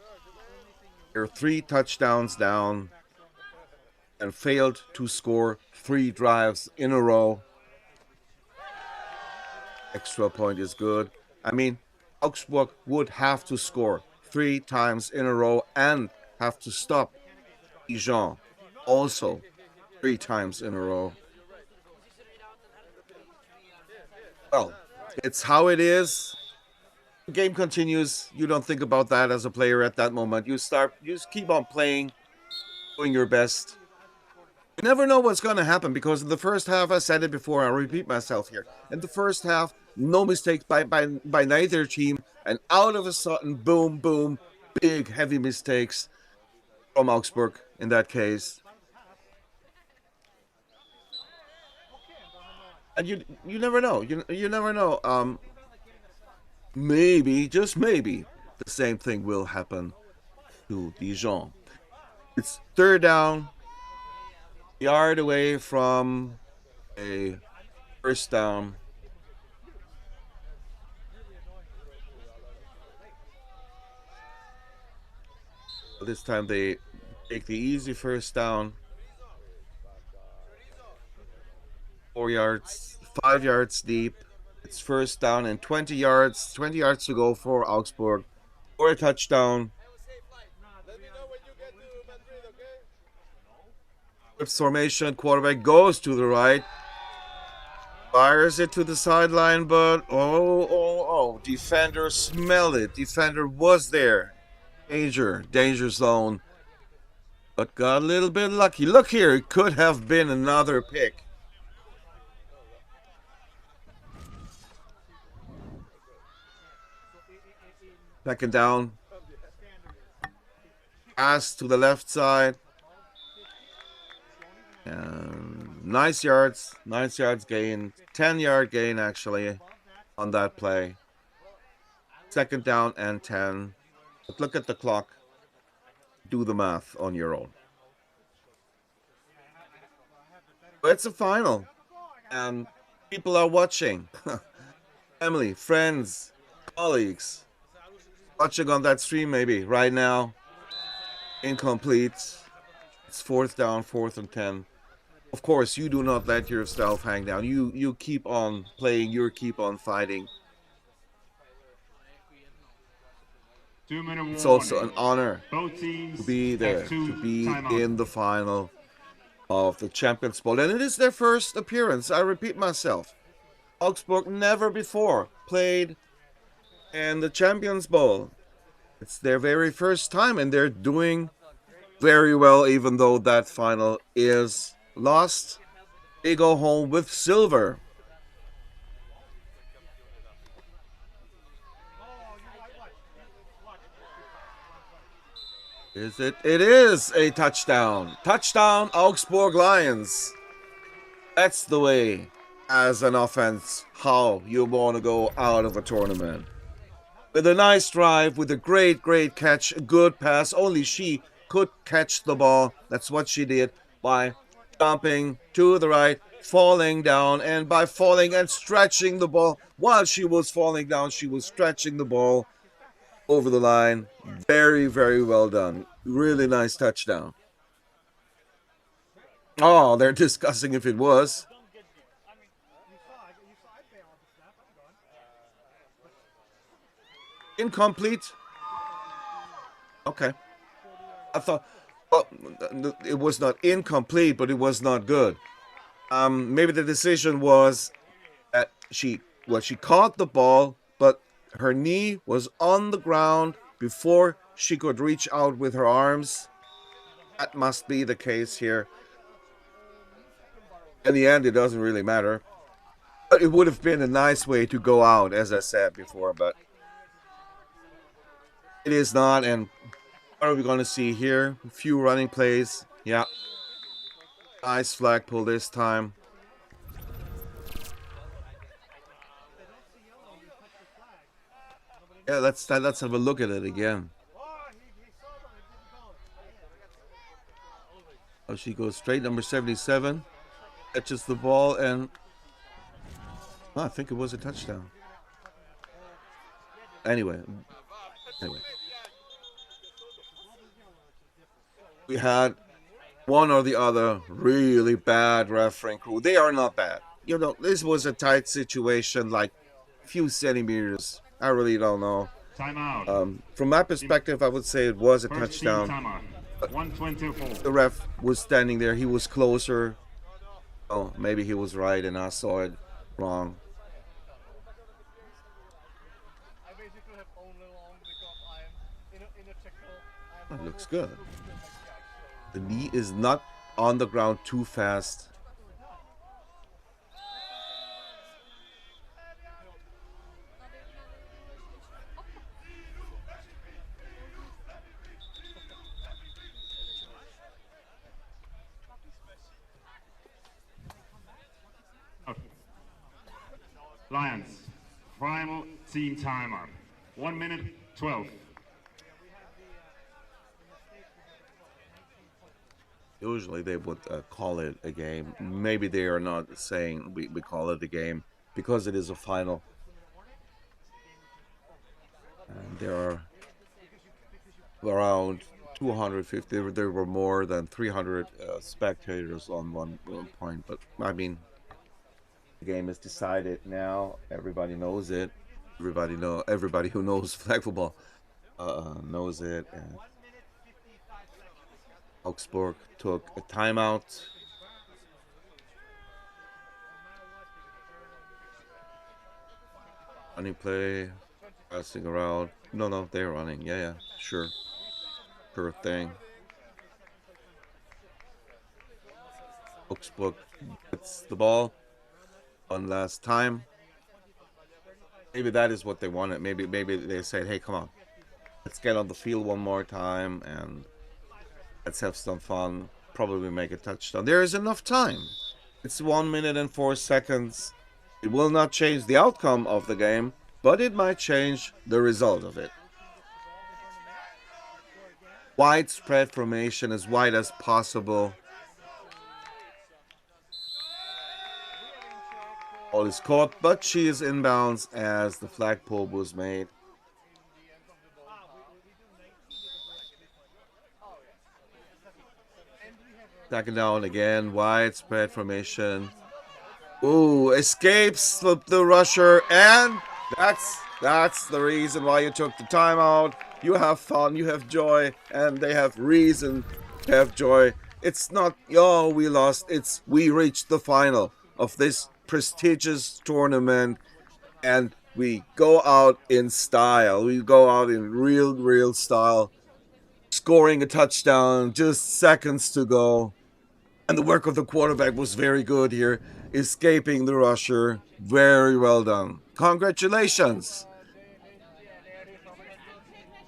you're 3 touchdowns down and failed to score 3 drives in a row. Extra point is good. I mean, Augsburg would have to score 3 times in a row and have to stop Djon also 3 times in a row. Well, it's how it is. The game continues. You don't think about that as a player at that moment. You just keep on playing, doing your best. You never know what's going to happen, because in the first half, I said it before, I repeat myself here. In the first half, no mistakes by neither team, and out of a sudden, boom, boom, big, heavy mistakes from Augsburg in that case. And you never know. You never know. Maybe, just maybe, the same thing will happen to Dijon. It's 3rd down, yard away from a 1st down. This time they take the easy 1st down. 4 yards, 5 yards deep. It's 1st down and 20 yards. 20 yards to go for Augsburg for a touchdown. With formation, quarterback goes to the right, fires it to the sideline, but defender smelled it. Defender was there. Danger zone, but got a little bit lucky. Look here, it could have been another pick. Second down. Pass to the left side. Nice yards gain. 10-yard gain actually on that play. 2nd down and 10. But look at the clock. Do the math on your own. But it's a final, and people are watching. Family, friends, colleagues watching on that stream maybe right now. Incomplete. It's 4th down, 4th and 10. Of course, you do not let yourself hang down. You keep on playing. You keep on fighting. It's also an honor to be there, to be in the final of the Champions Bowl. And it is their first appearance. I repeat myself. Augsburg never before played in the Champions Bowl. It's their very first time, and they're doing very well, even though that final is lost. They go home with silver. Is it? It is a touchdown. Touchdown, Augsburg Lions. That's the way, as an offense, how you want to go out of a tournament. With a nice drive, with a great catch, a good pass. Only she could catch the ball. That's what she did by jumping to the right, falling down, and by falling and stretching the ball. While she was falling down, she was stretching the ball over the line. Very well done. Really nice touchdown. Oh, they're discussing if it was. Incomplete. Okay. I thought, well, it was not incomplete, but it was not good. Maybe the decision was that she caught the ball, but her knee was on the ground before she could reach out with her arms. That must be the case here. In the end, it doesn't really matter. But it would have been a nice way to go out, as I said before, but it is not. And what are we going to see here? A few running plays. Yeah. Nice flag pull this time. Yeah, let's have a look at it again. Oh, she goes straight, number 77. Catches the ball, and I think it was a touchdown. Anyway. We had one or the other really bad refereeing crew. They are not bad. You know, this was a tight situation, like a few centimeters. I really don't know. Timeout. From my perspective, I would say it was a First touchdown. team timeout. 124. The ref was standing there. He was closer. Oh, maybe he was right and I saw it wrong. I basically have only long because I am in a tackle. That looks good. The knee is not on the ground too fast. Lions, final team timer. 1 minute 12. Usually they would call it a game. Maybe they are not saying we call it a game because it is a final. And there are around 250. There were more than 300 spectators on one point. But I mean, the game is decided now. Everybody knows it. Everybody who knows flag football knows it. And Augsburg took a timeout. Running play, passing around. No, they're running. Yeah, sure thing. Augsburg gets the ball one last time. Maybe that is what they wanted. Maybe they said, hey, come on, let's get on the field one more time and let's have some fun. Probably make a touchdown. There is enough time. It's 1 minute and 4 seconds. It will not change the outcome of the game, but it might change the result of it. Widespread formation, as wide as possible. Ball is caught, but she is inbounds as the flagpole was made. Second down again, widespread formation. Ooh, escapes the rusher, and that's the reason why you took the timeout. You have fun, you have joy, and they have reason to have joy. It's not, oh, we lost. It's we reached the final of this prestigious tournament, and we go out in style. We go out in real style, scoring a touchdown, just seconds to go. And the work of the quarterback was very good here, escaping the rusher. Very well done. Congratulations.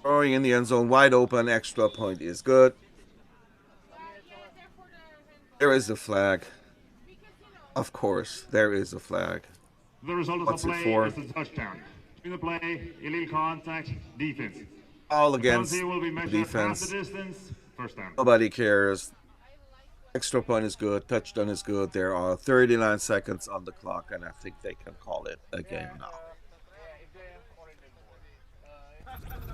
Throwing in the end zone, wide open, extra point is good. There is a flag. Of course, there is a flag. The result of What's the it play for? is a touchdown. In the play, illegal contact, defense. All against Penalty will be the measured defense. half the distance, first down. Nobody cares. Extra point is good. Touchdown is good. There are 39 seconds on the clock, and I think they can call it a game now.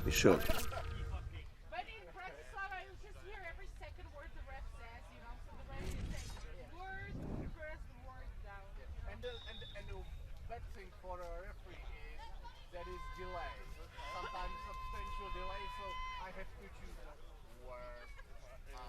They should. But in Bratislava, you just hear every second word the ref says, you know, so the ref is saying word first, word down. And the bad thing for a referee is that is delay. Sometimes substantial delay, so I have to choose where, slowly,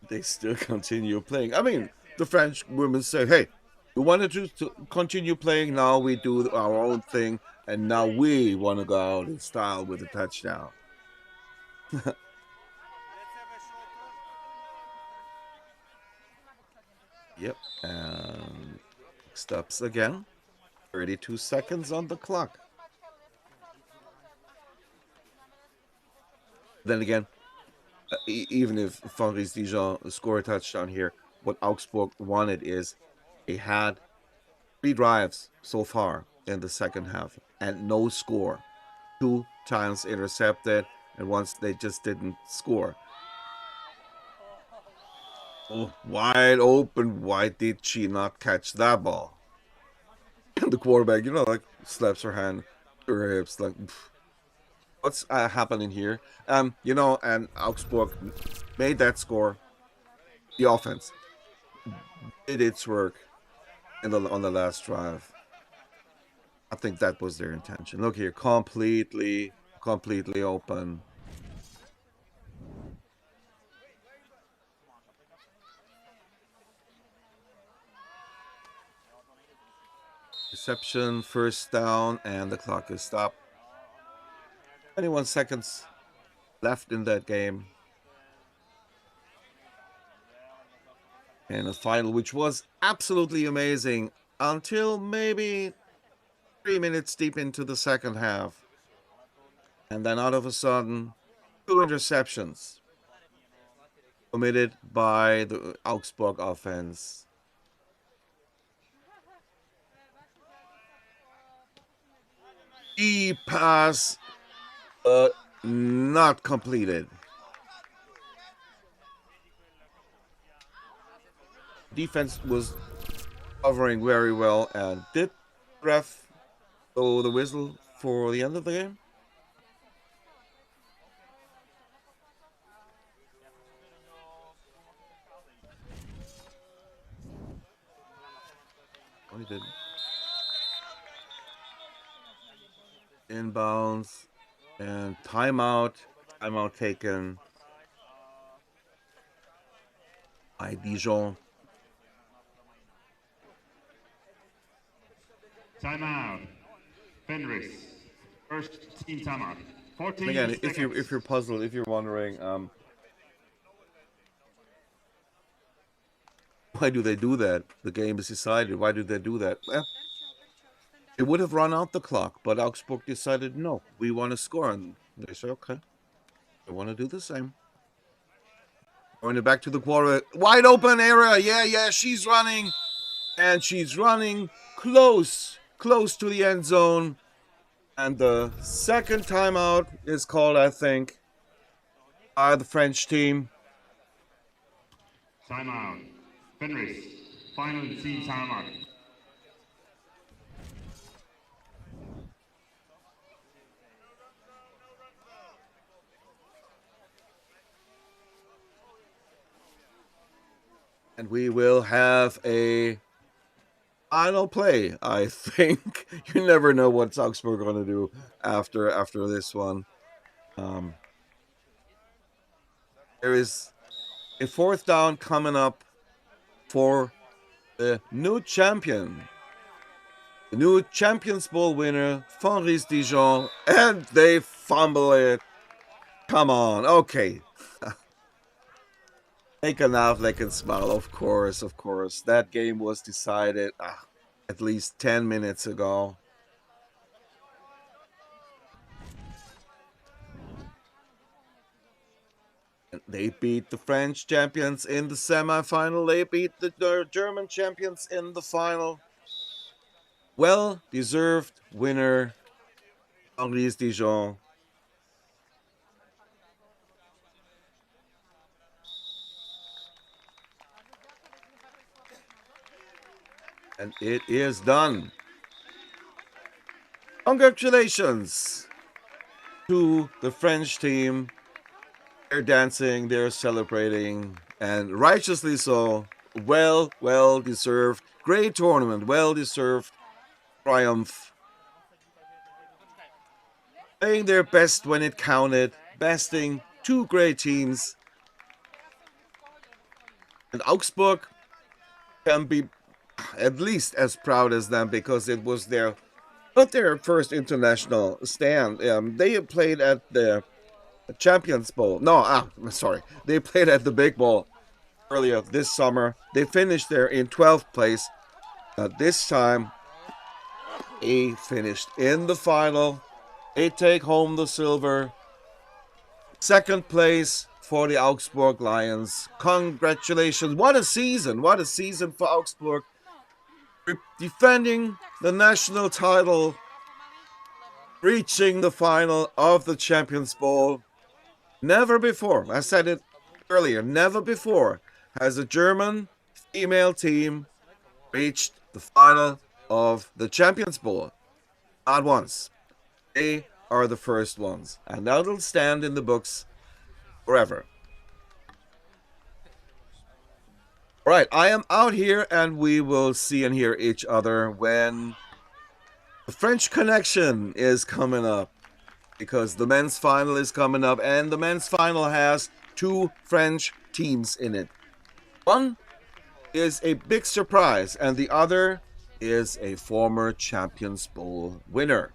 They still continue playing. I mean, the French women say, hey, we wanted to continue playing. Now we do our own thing. And now we want to go out in style with a touchdown. Yep. And stops again. 32 seconds on the clock. Then again, even if Fabrice Djon scored a touchdown here, what Augsburg wanted is they had 3 drives so far. in the second half and no score. 2 times intercepted, and once they just didn't score. Oh, wide open. Why did she not catch that ball? And the quarterback, like slaps her hand, her hips, like, what's happening here? And Augsburg made that score. The offense did its work on the last drive. I think that was their intention. Look here, completely open. Reception, first down, and the clock is stopped. 21 seconds left in that game. And a final which was absolutely amazing until maybe 3 minutes deep into the second half. And then all of a sudden, 2 interceptions committed by the Augsburg offense. E-pass, not completed. Defense was covering very well, and did ref blow the whistle for the end of the game? Oh, he didn't. Inbounds and timeout taken by Djon. Timeout. Fenris. First team timeout. 14 Again, seconds. if you're puzzled, if you're wondering, why do they do that? The game is decided. Why do they do that? Well, it would have run out the clock, but Augsburg decided, no, we want to score. And they said, okay, I want to do the same. Going it back to the quarter. Wide open area. Yeah, she's running. And she's running close to the end zone. And the second timeout is called, I think, by the French team. Timeout. Fenris. Final team timeout. And we will have a final play, I think. You never know what Augsburg are going to do after this one. There is a 4th down coming up for the new champion. The new Champions Bowl winner, Fenris Djon. And they fumble it. Come on. Okay. They can laugh, they can smile, of course. That game was decided at least 10 minutes ago. And they beat the French champions in the semifinal. They beat the German champions in the final. Well-deserved winner, Fenris Djon. And it is done. Congratulations to the French team. They're dancing, they're celebrating, and righteously so. Well deserved. Great tournament, well deserved triumph. Playing their best when it counted, besting 2 great teams. And Augsburg can be at least as proud as them, because it was not their first international stand. They played at the Champions Bowl. They played at the Big Bowl earlier this summer. They finished there in 12th place. This time, they finished in the final. They take home the silver. 2nd place for the Augsburg Lions. Congratulations. What a season. What a season for Augsburg. defending the national title, reaching the final of the Champions Bowl. Never before, I said it earlier, never before has a German female team reached the final of the Champions Bowl. Not once. They are the first ones, and that'll stand in the books forever. All right, I am out here, and we will see and hear each other when the French Connection is coming up, because the men's final is coming up, and the men's final has 2 French teams in it. One is a big surprise, and the other is a former Champions Bowl winner.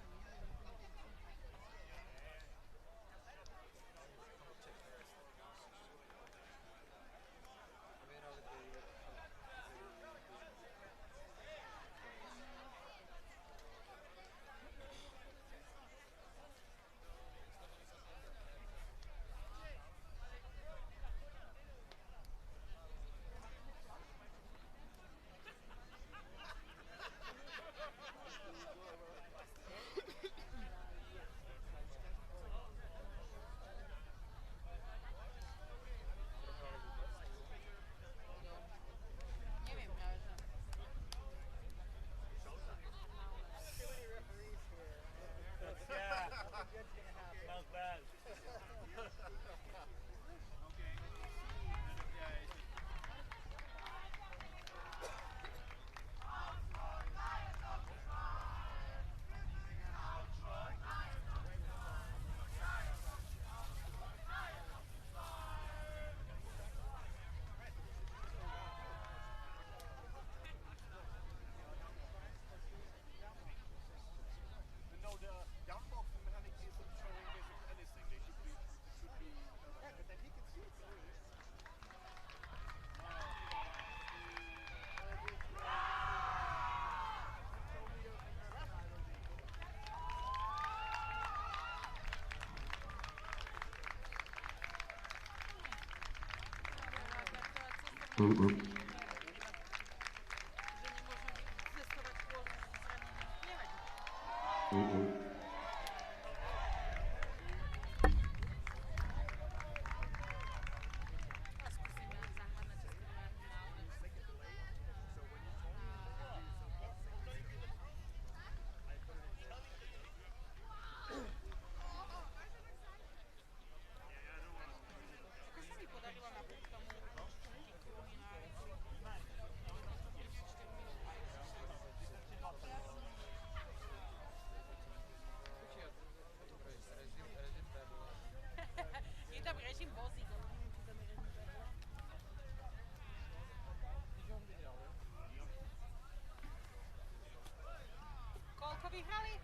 Koľko vyhrali?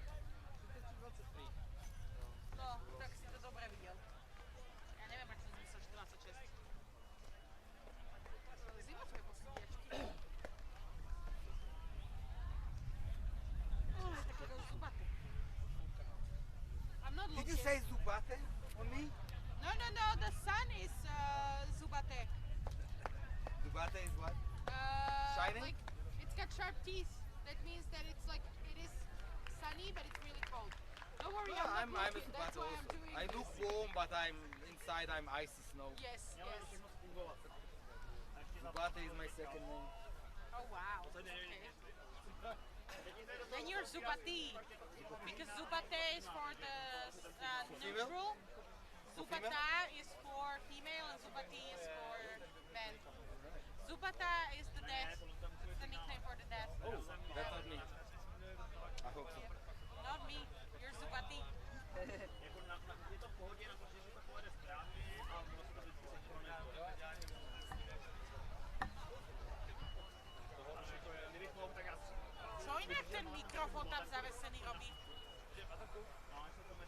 No, tak si to dobre videl. Ja neviem, prečo som myslel, že 26. Zima tvoje posludiačky. Také zubaté. I'm not looking. Did you say zubate on me? No, the sun is zubate. Zubate is what? Shining? Like, it's got sharp teeth. That means that it's like, it is sunny, but it's really cold. Don't worry, Yeah, I'm not I'm a looking. That's zubate why I'm also. doing I this. look warm, but I'm inside. I'm icy snow. Yes. Zubate is my second name. Oh wow. Okay. Then you're Zubati. Because Zubate is for the neutral. Zubata is for female and Zubati is for men. Zubata is the death. It's the nickname for the death. Oh, that's not me. I hope so. Not me. You're Zubati. Čo inak ten mikrofón tam zavesený robí?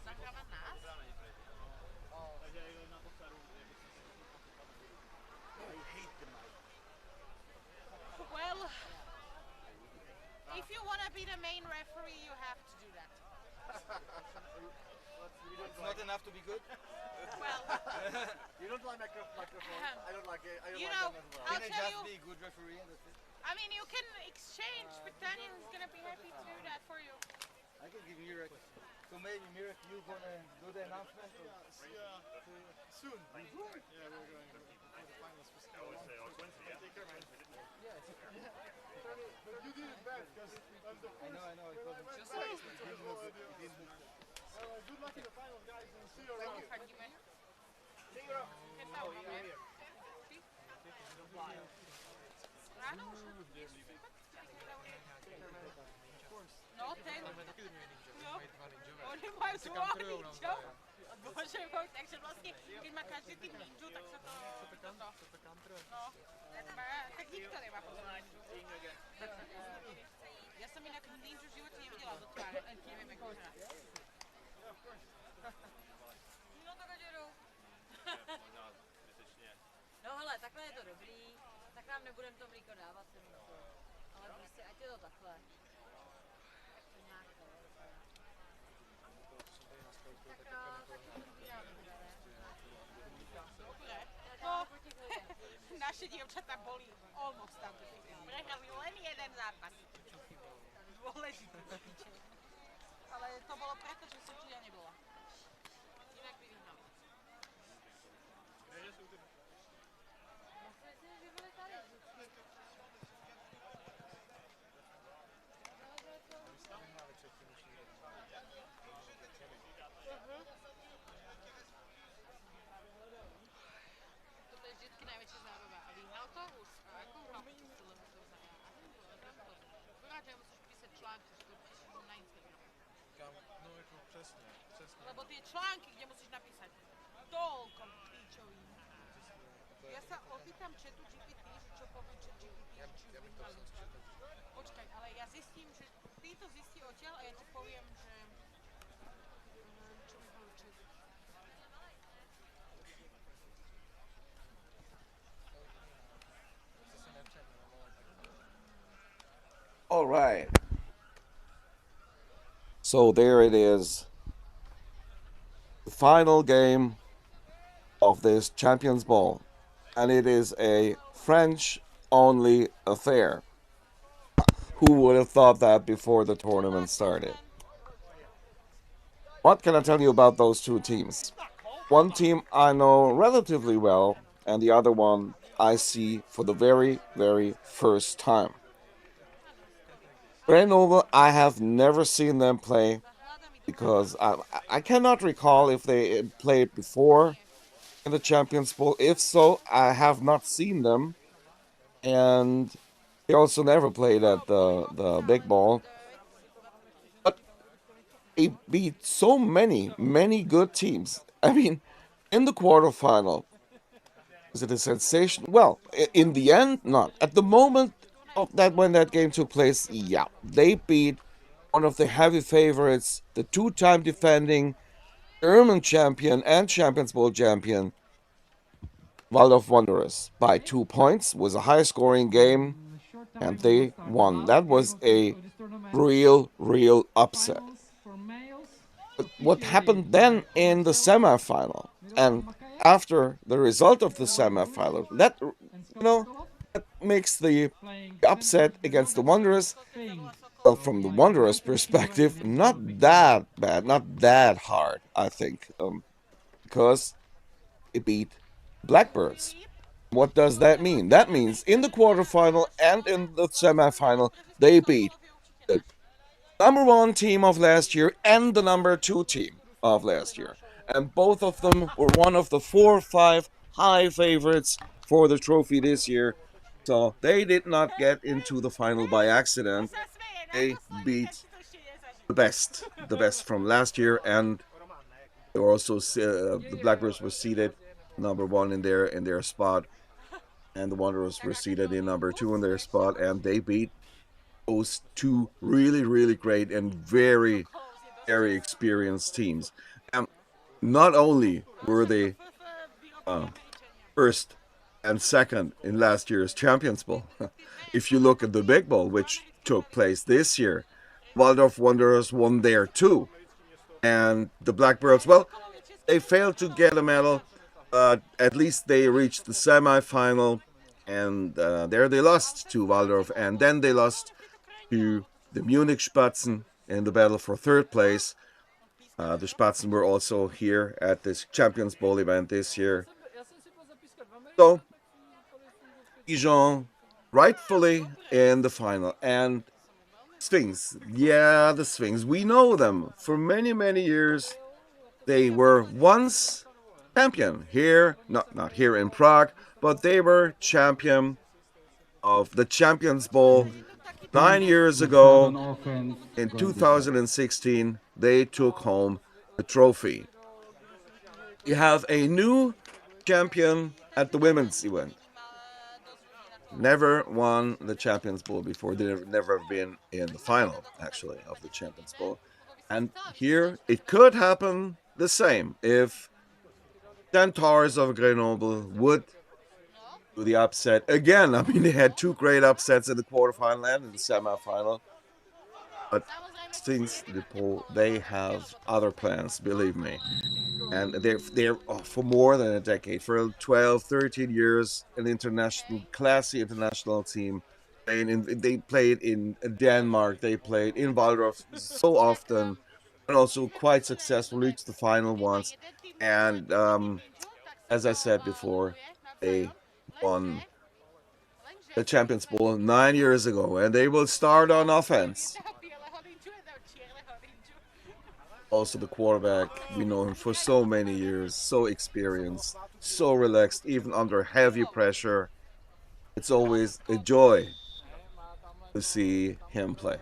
Zahráva nás? I hate the mic. Well, if you want to be the main referee, you have to do that. It's not enough to be good. Well, You don't like microphone. I don't like it. I don't you like know, them as well. I'll Can I tell just you, be a good referee and that's it? I mean, you can exchange. Britannia is gonna be happy to do that for you. I can give Mirek. So maybe Mirek, you gonna do the announcement? Soon. Yeah, we're going for the finals for skill. Yeah, but you did it bad because I'm the first. I know. It wasn't just Good luck in the finals, guys, and see you around. No, ten. No. Oni majú svoj ninja. Bože môj, takže vlastne, keď má každý tým ninju, tak sa to... No, tak nikto nemá poznať. Ja som inak ninju v živote nevidela do tváre, neviem, ako vyzerá. No tak oděrou. No hele, takhle je to dobrý, tak nám nebudeme to mlíko dávat, ale prostě ať je to takhle. To nějak to vypadá. Tak to sbírám dobře, ne? Dobre. No, naše dievčatá boli almost tam. Prehrali len jeden zápas. Dôležitý. Ale to bolo preto, že Sofia nebola. Inak by vyhrali. Já si myslím, že byli tady vždycky. Toto je vždycky najväčšia zábava. A vyhral to už? A ako hral počas celého turnaja? Akurát, že musíš písať články, že to píšeš na Instagram. No, jako přesně. Lebo tie články, kde musíš napísať toľko píčovín. Ja sa opýtam chatu GPT, že čo povie chat GPT, či už vyhrali. Počkaj, ale ja zistím, že ty to zistí odtiaľ a ja ti poviem, že čo vyhrali chat. All right. So there it is. The final game of this Champions Ball. And it is a French-only affair. Who would have thought that before the tournament started? What can I tell you about those two teams? One team I know relatively well, and the other one I see for the very, very first time. Grenoble, I have never seen them play because I cannot recall if they played before in the Champions Bowl. If so, I have not seen them, and they also never played at the big ball. But they beat so many good teams. I mean, in the quarterfinal, is it a sensation? Well, in the end, not. At the moment of that, when that game took place, yeah, they beat one of the heavy favorites, the two-time defending German champion and Champions Bowl champion, Waldorf Wanderers, by 2 points. It was a high-scoring game, and they won. That was a real upset. But what happened then in the semifinal, and after the result of the semifinal, that makes the upset against the Wanderers, well, from the Wanderers' perspective, not that bad, not that hard, I think, because it beat Blackbirds. What does that mean? That means in the quarterfinal and in the semifinal, they beat the #1 team of last year and the #2 team of last year. And both of them were one of the 4 or 5 high favorites for the trophy this year. So they did not get into the final by accident. They beat the best from last year, and they were also the Blackbirds were seated #1 in their spot, and the Wanderers were seated in #2 in their spot, and they beat those two really great and very experienced teams. And not only were they first and second in last year's Champions Bowl, if you look at the Big Bowl, which took place this year, Waldorf Wanderers won there too. And the Blackbirds, well, they failed to get a medal, but at least they reached the semifinal. and there they lost to Waldorf, and then they lost to the Munich Spatzen in the battle for third place. The Spatzen were also here at this Champions Bowl event this year. So, Dijon rightfully in the final. And Sphinx, yeah, the Sphinx, we know them for many, many years. They were once champion here, not here in Prague, but they were champion of the Champions Bowl 9 years ago. In 2016, they took home the trophy. You have a new champion at the women's event. Never won the Champions Bowl before. They've never been in the final, actually, of the Champions Bowl. And here, it could happen the same if Centaurs of Grenoble would do the upset again. I mean, they had 2 great upsets in the quarterfinal and in the semifinal. But since the poll, they have other plans, believe me. And they're for more than a decade, for 12, 13 years, an international, classy international team. They played in Denmark, they played in Waldorf so often, and also quite successful, reached the final once. And as I said before, they won the Champions Bowl 9 years ago, and they will start on offense. Also, the quarterback, we know him for so many years, so experienced, so relaxed, even under heavy pressure. It's always a joy to see him play.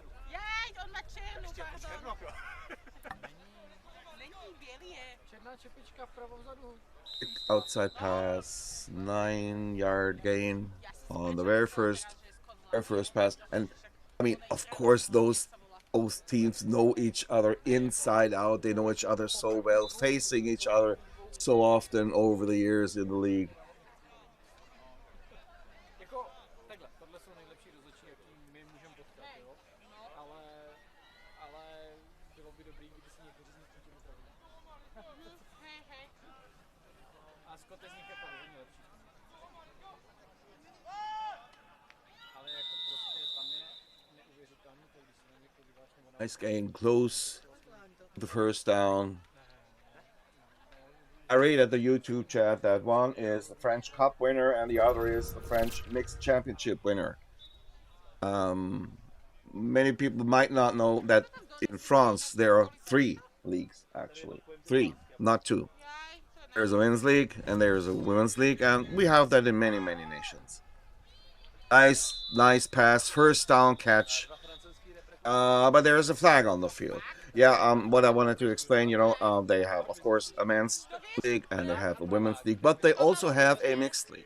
Outside pass, 9-yard gain on the very first pass. And I mean, of course, those teams know each other inside out. They know each other so well, facing each other so often over the years in the league. Nice gain, close to the first down. I read at the YouTube chat that one is the French Cup winner and the other is the French Mixed Championship winner. Many people might not know that in France there are 3 leagues, actually. 3, not 2. There's a men's league and there's a women's league, and we have that in many, many nations. Nice pass, first down catch. But there is a flag on the field. Yeah, what I wanted to explain, they have, of course, a men's league and they have a women's league, but they also have a mixed league.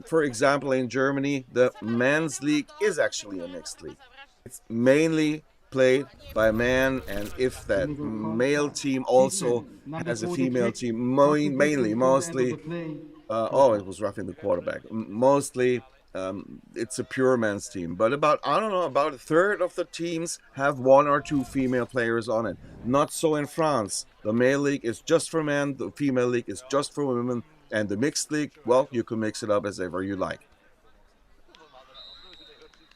For example, in Germany, the men's league is actually a mixed league. It's mainly played by men, and if that male team also has a female team, mostly, it was roughing the quarterback. Mostly, it's a pure men's team, but about a third of the teams have 1 or 2 female players on it. Not so in France. The male league is just for men, the female league is just for women, and the mixed league, well, you can mix it up as ever you like.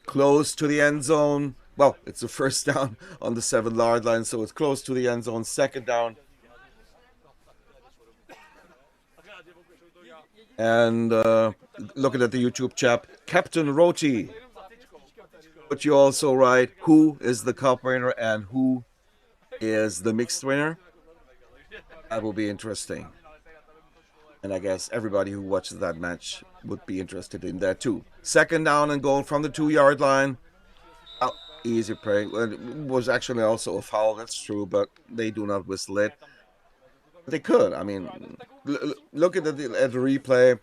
Close to the end zone. Well, it's a first down on the 7-yard line, so it's close to the end zone. Second down. And looking at the YouTube chat, Captain Roti, but you also write who is the cup winner and who is the mixed winner. That will be interesting. And I guess everybody who watches that match would be interested in that too. Second down and goal from the 2-yard line. Oh, easy play. Well, it was actually also a foul, that's true, but they do not whistle it. They could. I mean, look at the replay.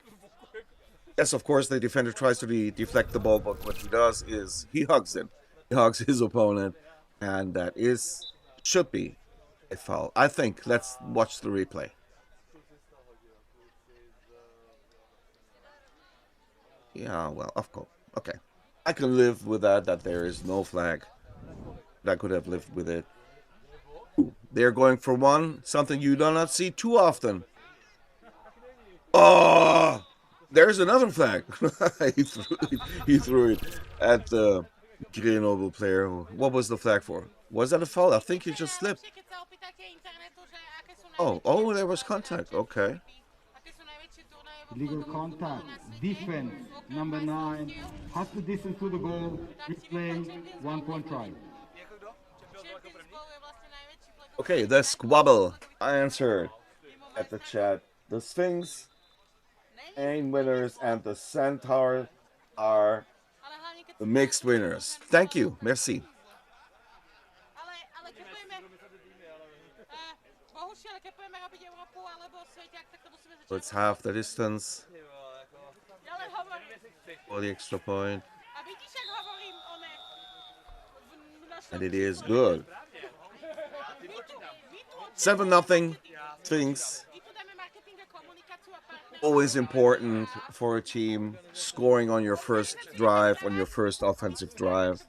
Yes, of course, the defender tries to deflect the ball, but what he does is he hugs him. He hugs his opponent, and that should be a foul. I think. Let's watch the replay. Yeah, well, of course. Okay. I can live with that there is no flag. I could have lived with it. They're going for one, something you do not see too often. Oh! There's another flag. he threw it at the Grenoble player. What was the flag for? Was that a foul? I think he just slipped. Oh, there was contact. Okay. Illegal contact. Defense. Number 9 has to distance to the goal. Replay. 1 point try. Okay, the squabble answered at the chat. The Sphinx main winners and the Centaurs are the mixed winners. Thank you. Merci. Let's half the distance for the extra point. And it is good. 7-0 Sphinx. Always important for a team scoring on your first drive, on your first offensive drive.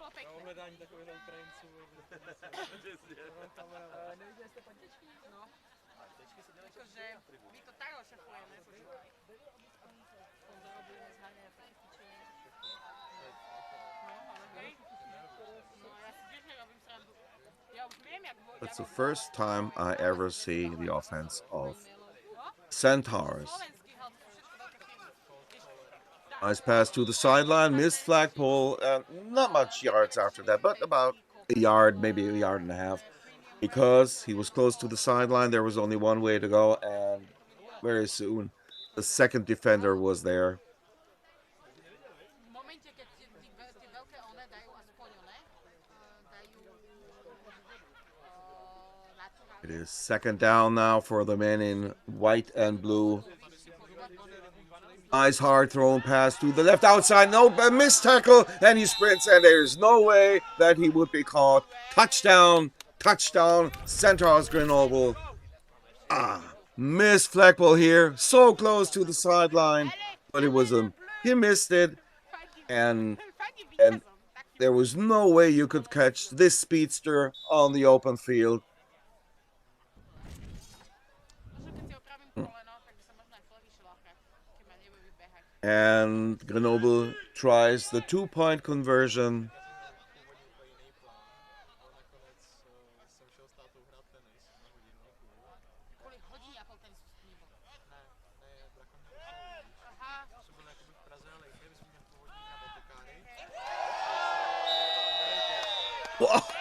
It's the first time I ever see the offense of Centaurs. Nice pass to the sideline, missed flagpole, and not much yards after that, but about a yard, maybe a yard and a half. Because he was close to the sideline, there was only one way to go, and very soon the second defender was there. It is second down now for the men in white and blue. Nice hard thrown pass to the left outside. No, missed tackle, and he sprints, and there's no way that he would be caught. Touchdown, Centaurs Grenoble. Missed flagpole here, so close to the sideline, but it was he missed it, and there was no way you could catch this speedster on the open field. And Grenoble tries the 2-point conversion.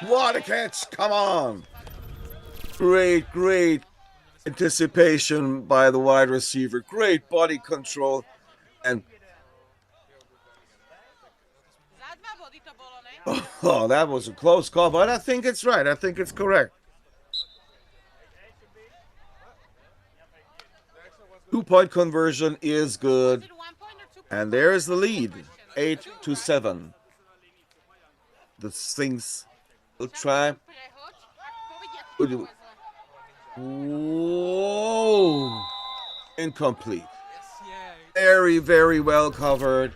What a catch! Come on! Great anticipation by the wide receiver. Great body control. And oh, that was a close call, but I think it's right. I think it's correct. 2-point conversion is good. And there's the lead, 8-7. The Sphinx will try. Whoa! Incomplete. Very well covered.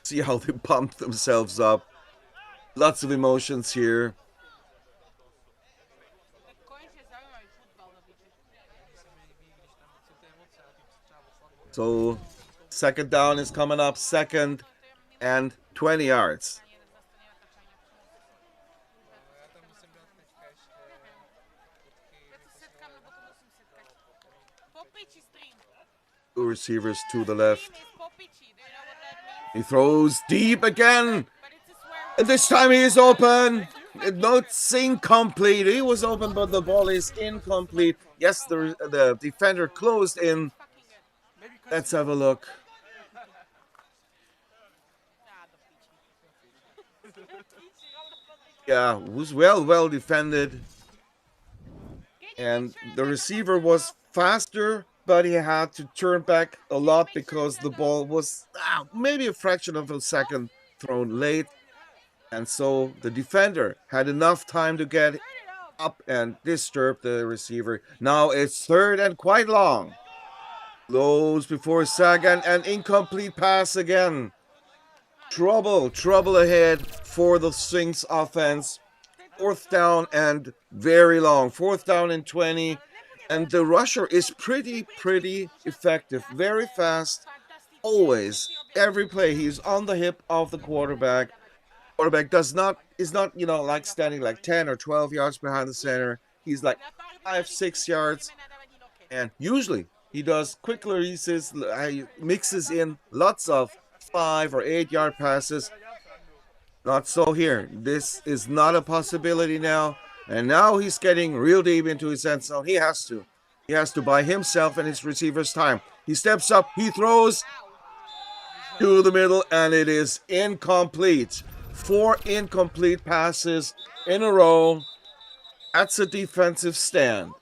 See how they pumped themselves up. Lots of emotions here. So, second down is coming up. 2nd and 20 yards. Two receivers to the left. He throws deep again. And this time he is open. It's incomplete. He was open, but the ball is incomplete. Yes, the defender closed in. Let's have a look. Yeah, it was well defended. And the receiver was faster, but he had to turn back a lot because the ball was maybe a fraction of a second thrown late. And so the defender had enough time to get up and disturb the receiver. Now it's 3rd and quite long. Close before Sagan, and incomplete pass again. Trouble ahead for the Sphinx offense. 4th down and very long. 4th down and 20. And the rusher is pretty effective. Very fast. always, every play, he's on the hip of the quarterback. Quarterback is not, like standing like 10 or 12 yards behind the center. He's like 5, 6 yards. And usually he does quick releases, mixes in lots of 5 or 8 yard passes. Not so here. This is not a possibility now. And now he's getting real deep into his end zone. He has to. He has to buy himself and his receivers time. He steps up. He throws to the middle, and it is incomplete. 4 incomplete passes in a row. That's a defensive stand.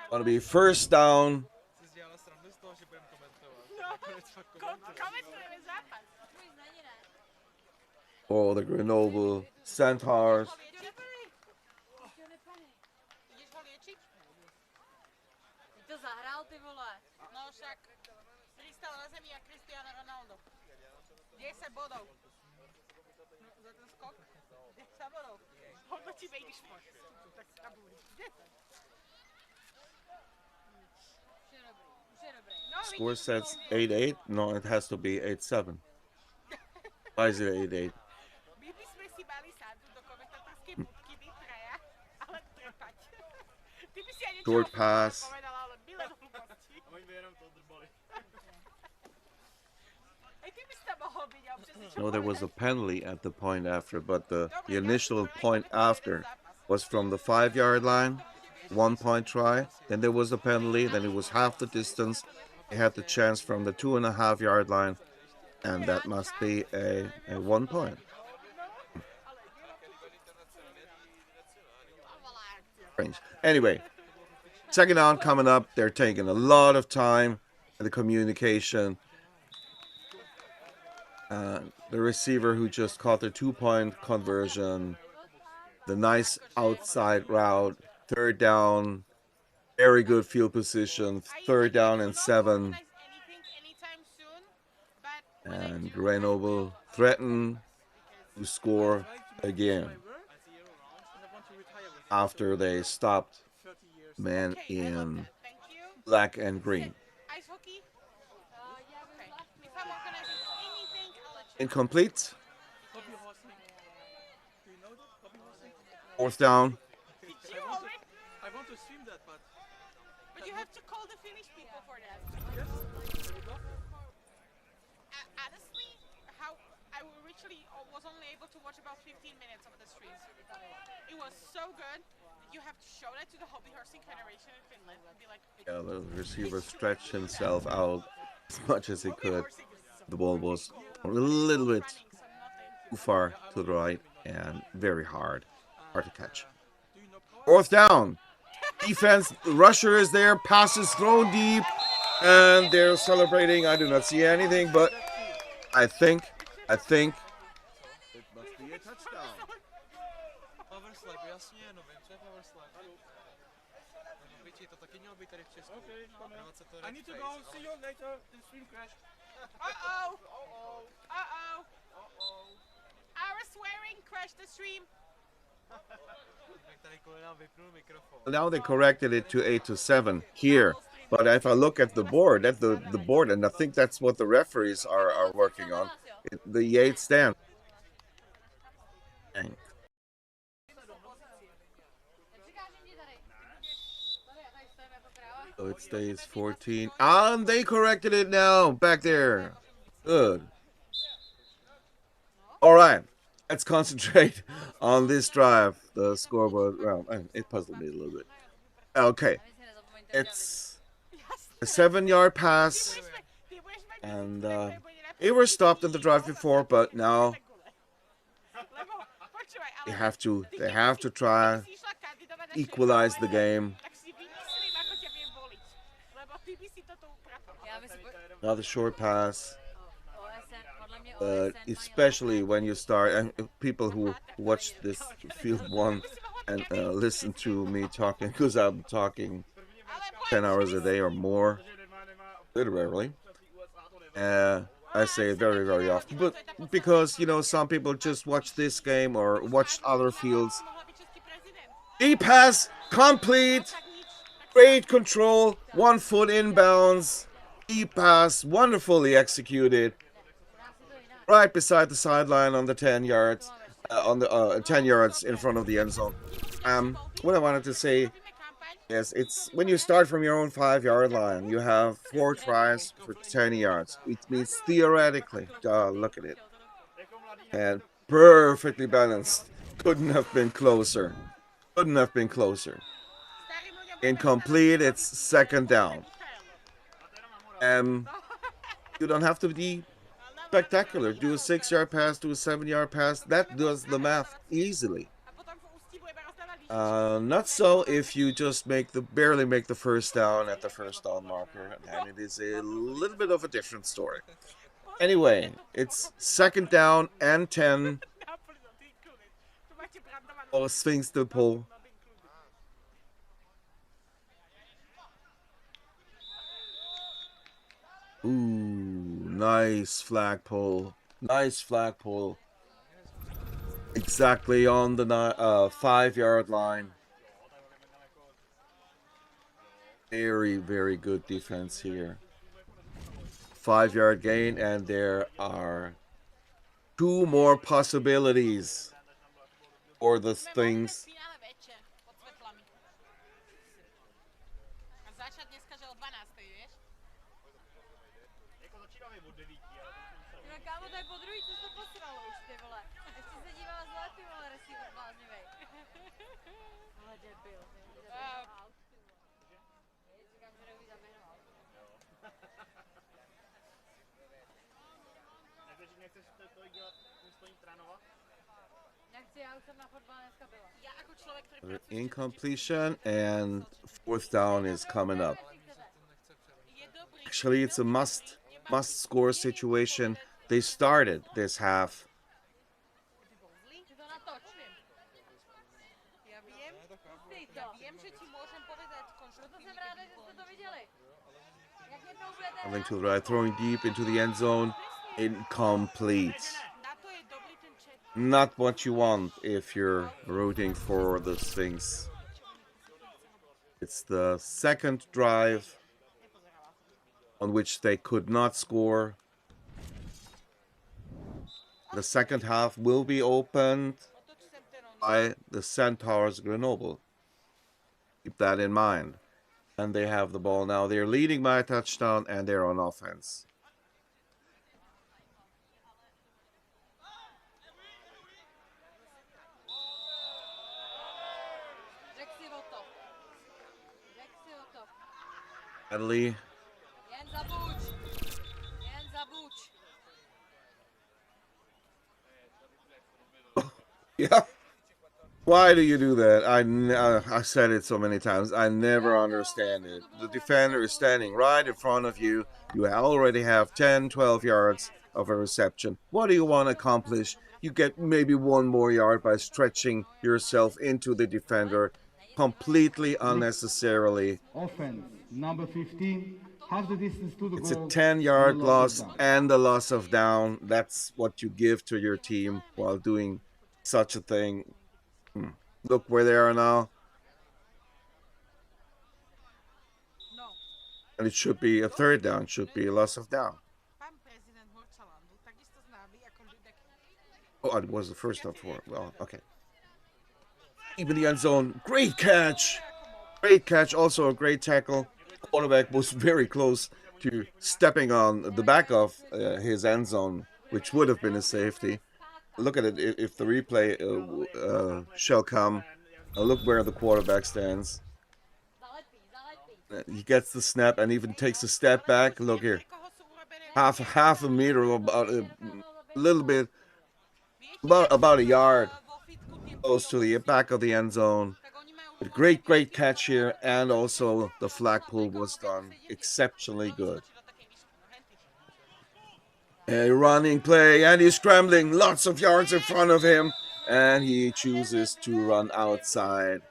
Going to be first down. For the Grenoble Centaurs. To zahrál, ty vole. No však pristal na zemi a Cristiano Ronaldo. 10 bodov. Za ten skok? 10 bodov. Hodnotíme, když máš. Tak tabuli. 10. Score sets 8-8. No, it has to be 8-7. Why is it 8-8? My bychom si mali sádu do komentátorskej budky vytraja, ale trpať. Ty by si aj niečo Short pass. povedala, ale milé hlúposti. Oni by jenom to drbali. Aj ty by si tam mohol byť a občas niečo No, there was a penalty at the point after, but the initial point after was from the 5-yard line. 1 point try. Then there was a penalty. Then it was half the distance. They had the chance from the 2.5-yard line. And that must be a 1 point. Anyway, second down coming up. They're taking a lot of time in the communication. The receiver who just caught the 2-point conversion. The nice outside route. Third down. Very good field position. 3rd down and 7. And Grenoble threatened to score again after they stopped man in black and green. Incomplete. 4th down. I want to swim that, but you have to call the Finnish people for that. yes, there we go. Honestly, how I originally was only able to watch about 15 minutes of the streams. It was so good. You have to show that to the hobby horsing federation in Finland and be like, Yeah, the receiver stretched himself out as much as he could. The ball was a little bit too far to the right and very hard to catch. 4th down. Defense, rusher is there, passes thrown deep, and they're celebrating. I do not see anything, but I think it must be a touchdown. Power slap, jasně, no vím, co je power slap. Piči, to taky mělo být tady v Česku. I need to go, see you later, the stream crash. uh-oh, uh-oh, uh-oh. Our swearing crashed the stream. Now they corrected it to 8-7 here, but if I look at the board, and I think that's what the referees are working on, the 8 stand. Dang. So it stays 14, and they corrected it now back there. Good. All right. Let's concentrate on this drive. The scoreboard, well, it puzzled me a little bit. Okay, it's a 7-yard pass, and they were stopped in the drive before, but now they have to try equalize the game. Another short pass. Especially when you start, and people who watch this field 1 and listen to me talking, because I'm talking 10 hours a day or more, literally. I say it very, very often, but because, some people just watch this game or watch other fields E-pass complete. Great control. 1 foot inbounds. E-pass wonderfully executed. Right beside the sideline on the 10 yards. On the 10 yards in front of the end zone. What I wanted to say is, it's when you start from your own 5-yard line, you have 4 tries for 10 yards. It means theoretically, look at it. And perfectly balanced. Couldn't have been closer. Couldn't have been closer. Incomplete, it's second down. You don't have to be spectacular. Do a 6-yard pass, do a 7-yard pass. That does the math easily. Not so if you just barely make the first down at the first down marker, and it is a little bit of a different story. Anyway, it's second down and 10. Oh, Sphinx the pole. Ooh, nice flagpole. Nice flagpole. Exactly on the 5-yard line. Very, very good defense here. 5-yard gain, and there are 2 more possibilities for the Sphinx. Kámo, to je po druhý, co se to posralo už, ty vole. Ještě se dívá zle, ty vole, receiver bláznivej. Ale debil, out, ty vole. Říkám, že neumí zaběhnout. Nechceš tolik dělat, místo jim trénovat? Nechci, já už jsem na fotbal dneska byla. Já jako člověk, který pracuje... Incompletion, and 4th down is coming up. Actually, it's a must score situation. They started this half. Coming to the right, throwing deep into the end zone. Incomplete. Not what you want if you're rooting for the Sphinx. It's the second drive on which they could not score. The second half will be opened by the Centaurs Grenoble. Keep that in mind. And they have the ball now. They're leading by a touchdown, and they're on offense. Adley. Yeah. Why do you do that? I said it so many times. I never understand it. The defender is standing right in front of you. You already have 10, 12 yards of a reception. What do you want to accomplish? You get maybe 1 more yard by stretching yourself into the defender completely unnecessarily. Offense, number 15. Half the distance to the It's goal. a 10-yard loss and a loss of down. That's what you give to your team while doing such a thing. Look where they are now. And it should be a 3rd down, should be a loss of down. Oh, it was the first down for it. Well, okay. Even the end zone. Great catch. Great catch. Also a great tackle. Quarterback was very close to stepping on the back of his end zone, which would have been a safety. Look at it if the replay shall come. Look where the quarterback stands. He gets the snap and even takes a step back. Look here, half a meter, about a little bit, about a yard, close to the back of the end zone. But great catch here, and also the flagpole was done exceptionally good. A running play, and he's scrambling, lots of yards in front of him, and he chooses to run outside.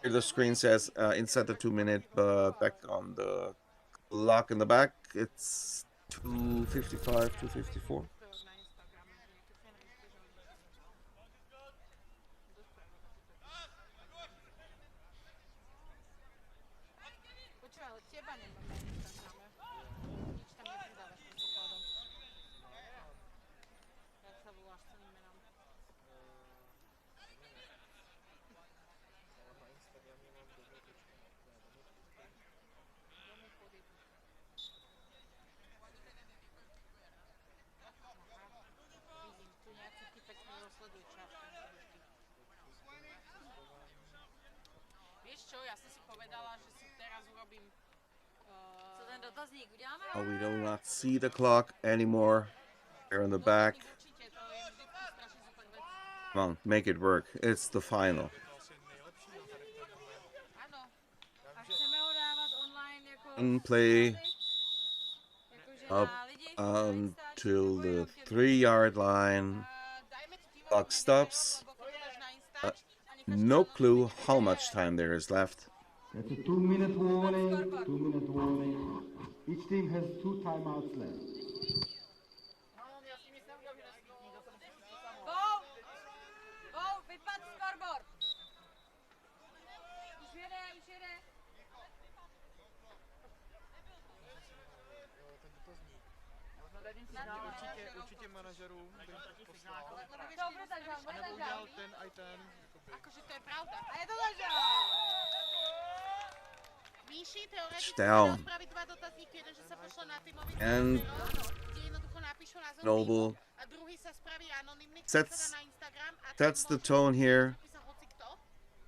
Here the screen says inside the 2-minute, but back on the clock in the back, it's 2:55, 2:54. Vieš čo, ja som si povedala, že si teraz urobím... Co ten dotazník uděláme? Oh, we do not see the clock anymore. They're in the back. Určite, to je vždy strašne super vec. Come on, make it work. It's the final. Áno. A chceme ho dávat online jako... And play Jakože up na lidi? until the 3-yard line. Clock stops. No clue how much time there is left. That's a 2-minute warning. 2-minute warning. Each team has 2 timeouts left. Go! Go! Vypad scoreboard! Už jede, už jede. Určitě manažerům bych poslal. Dobře, takže A nebo udělal ten a ten. Akože to je pravda. A je to takže! Míši, teoreticky Down. sa spraviť 2 dotazníky, jeden, že sa pošle na týmový And kde jednoducho napíšu názov Grenoble týmu a druhý sa spraví anonymný, ktorý sets sa dá na Instagram a sets the tone here.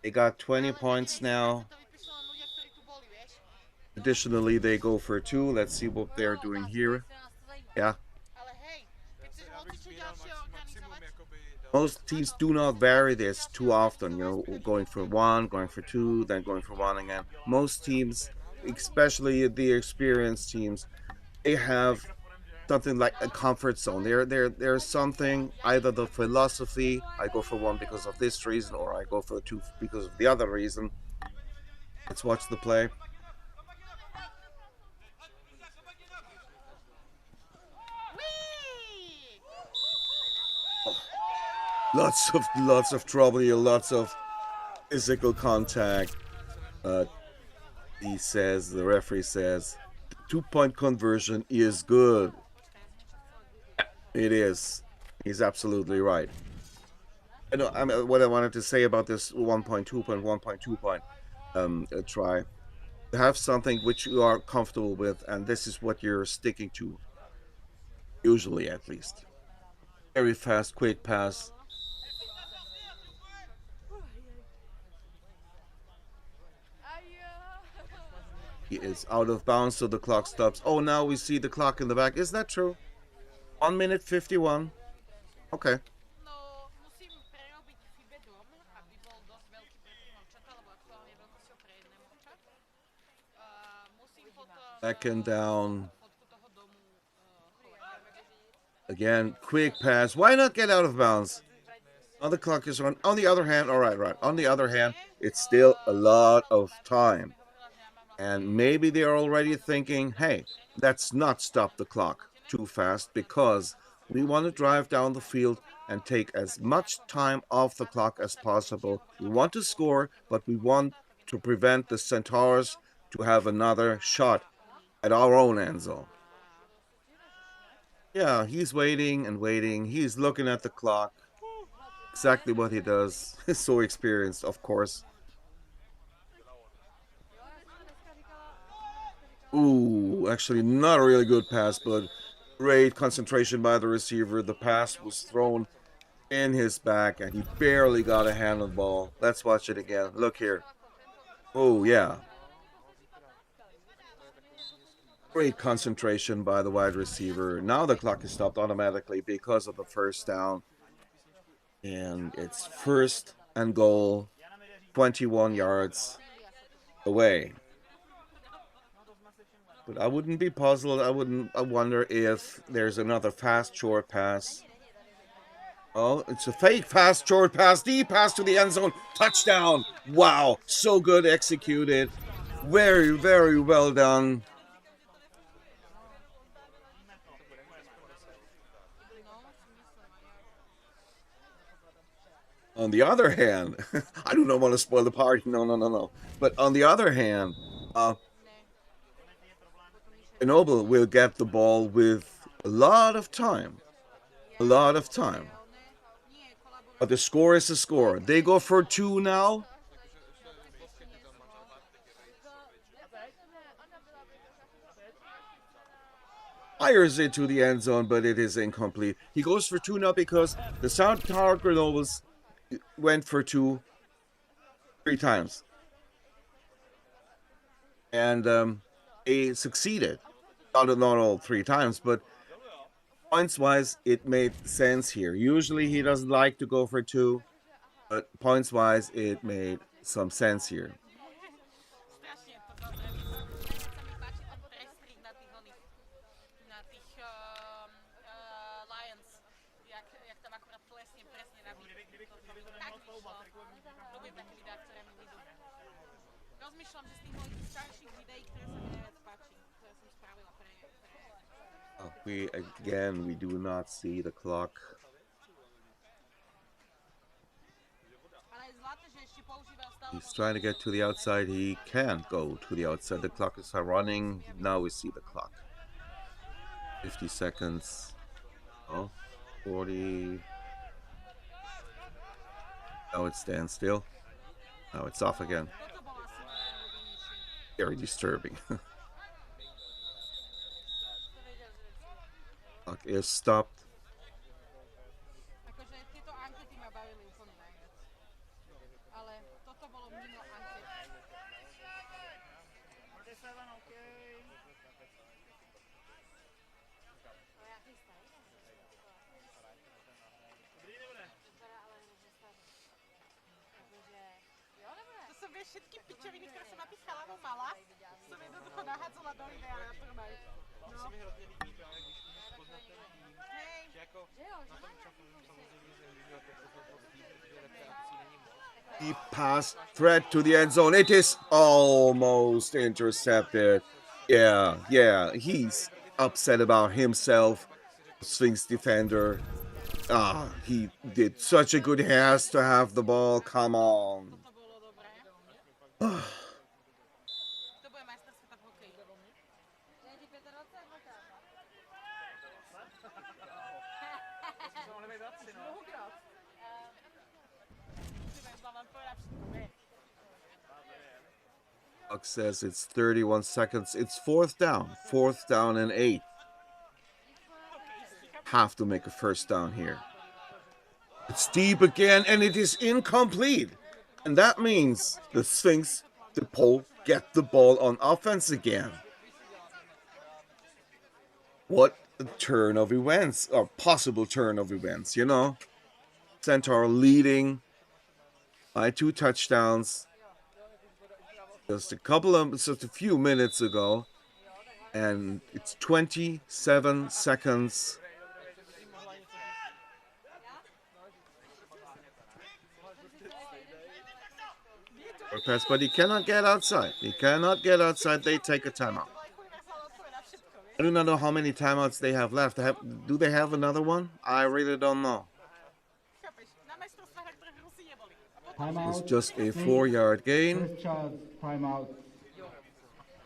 They got 20 points now. Additionally, they go for 2. Let's see what they're doing here. Yeah. Ale hej, keď chceš hocičo ďalšie organizovať, Most teams do not vary this too often, you know, going for 1, going for 2, then going for 1 again. Most teams, especially the experienced teams, they have something like a comfort zone. There's something, either the philosophy, I go for 1 because of this reason, or I go for 2 because of the other reason. Let's watch the play. Lots of trouble here, lots of physical contact. The referee says, the 2-point conversion is good. It is. He's absolutely right. I mean, what I wanted to say about this 1.2 point, 1.2 point try, have something which you are comfortable with, and this is what you're sticking to, usually at least. Very fast, quick pass. He is out of bounds, so the clock stops. Oh, now we see the clock in the back. Is that true? 1 minute 51. Okay. no musím prerobiť FIBE dom, aby bol dosť veľký pre tých novčata, lebo aktuálne veľmi si ho pre jedné novčat. Musím potom Second down. fotku toho domu Again, quick pass. Why not get out of bounds? Oh, the clock is run. On the other hand, all right. On the other hand, it's still a lot of time. And maybe they're already thinking, hey, let's not stop the clock too fast because we want to drive down the field and take as much time off the clock as possible. We want to score, but we want to prevent the Centaurs to have another shot at our own end zone. Yeah, he's waiting and waiting. He's looking at the clock. Exactly what he does. He's so experienced, of course. Ooh, actually not a really good pass, but great concentration by the receiver. The pass was thrown in his back, and he barely got a hand on the ball. Let's watch it again. Look here. Oh, yeah. Great concentration by the wide receiver. Now the clock is stopped automatically because of the first down. And it's 1st and goal, 21 yards away. But I wouldn't be puzzled. I wonder if there's another fast short pass. Oh, it's a fake fast short pass. Deep pass to the end zone. Touchdown. Wow. So good executed. Very, very well done. On the other hand, I do not want to spoil the party. No. But on the other hand, Grenoble will get the ball with a lot of time. But the score is a score. They go for 2 now. Fires it to the end zone, but it is incomplete. He goes for 2 now because the Centaur Grenobles went for 2 3 times. and he succeeded. Not all 3 times, but points-wise, it made sense here. Usually he doesn't like to go for 2, but points-wise, it made some sense here. Strašne to bol remis. Najviac sa mi páči ten prestrih na tých oných, na tých Lions. Jak tam akurát klesne presne na tých. To tak vyšlo. Ľubím také videá, ktoré mi vidú. Rozmýšľam, že z tých mojich starších videí, ktoré sa mi najviac páči, ktoré som spravila pre... We do not see the clock. He's trying to get to the outside. He can't go to the outside. The clock is running. Now we see the clock. 50 seconds. Oh, 40. Now it stands still. Now it's off again. Very disturbing. Clock is stopped. Všetky pičoviny, ktoré som na tých chalanov mala, som jednoducho nahádzala do videa na prvnej. No. Hej. He passed threat to the end zone. It is almost intercepted. Yeah, he's upset about himself. Sphinx defender. He did such a good pass to have the ball. Come on. To bude majster sveta v hokeji. Clock says it's 31 seconds. It's 4th down. 4th down and 8. Have to make a first down here. It's deep again, and it is incomplete. And that means the Sphinx, the pole, get the ball on offense again. What a turn of events, or possible turn of events, you know. Centaur leading by 2 touchdowns just a few minutes ago. And it's 27 seconds. But he cannot get outside. He cannot get outside. They take a timeout. I do not know how many timeouts they have left. Do they have another one? I really don't know. It's just a 4-yard gain.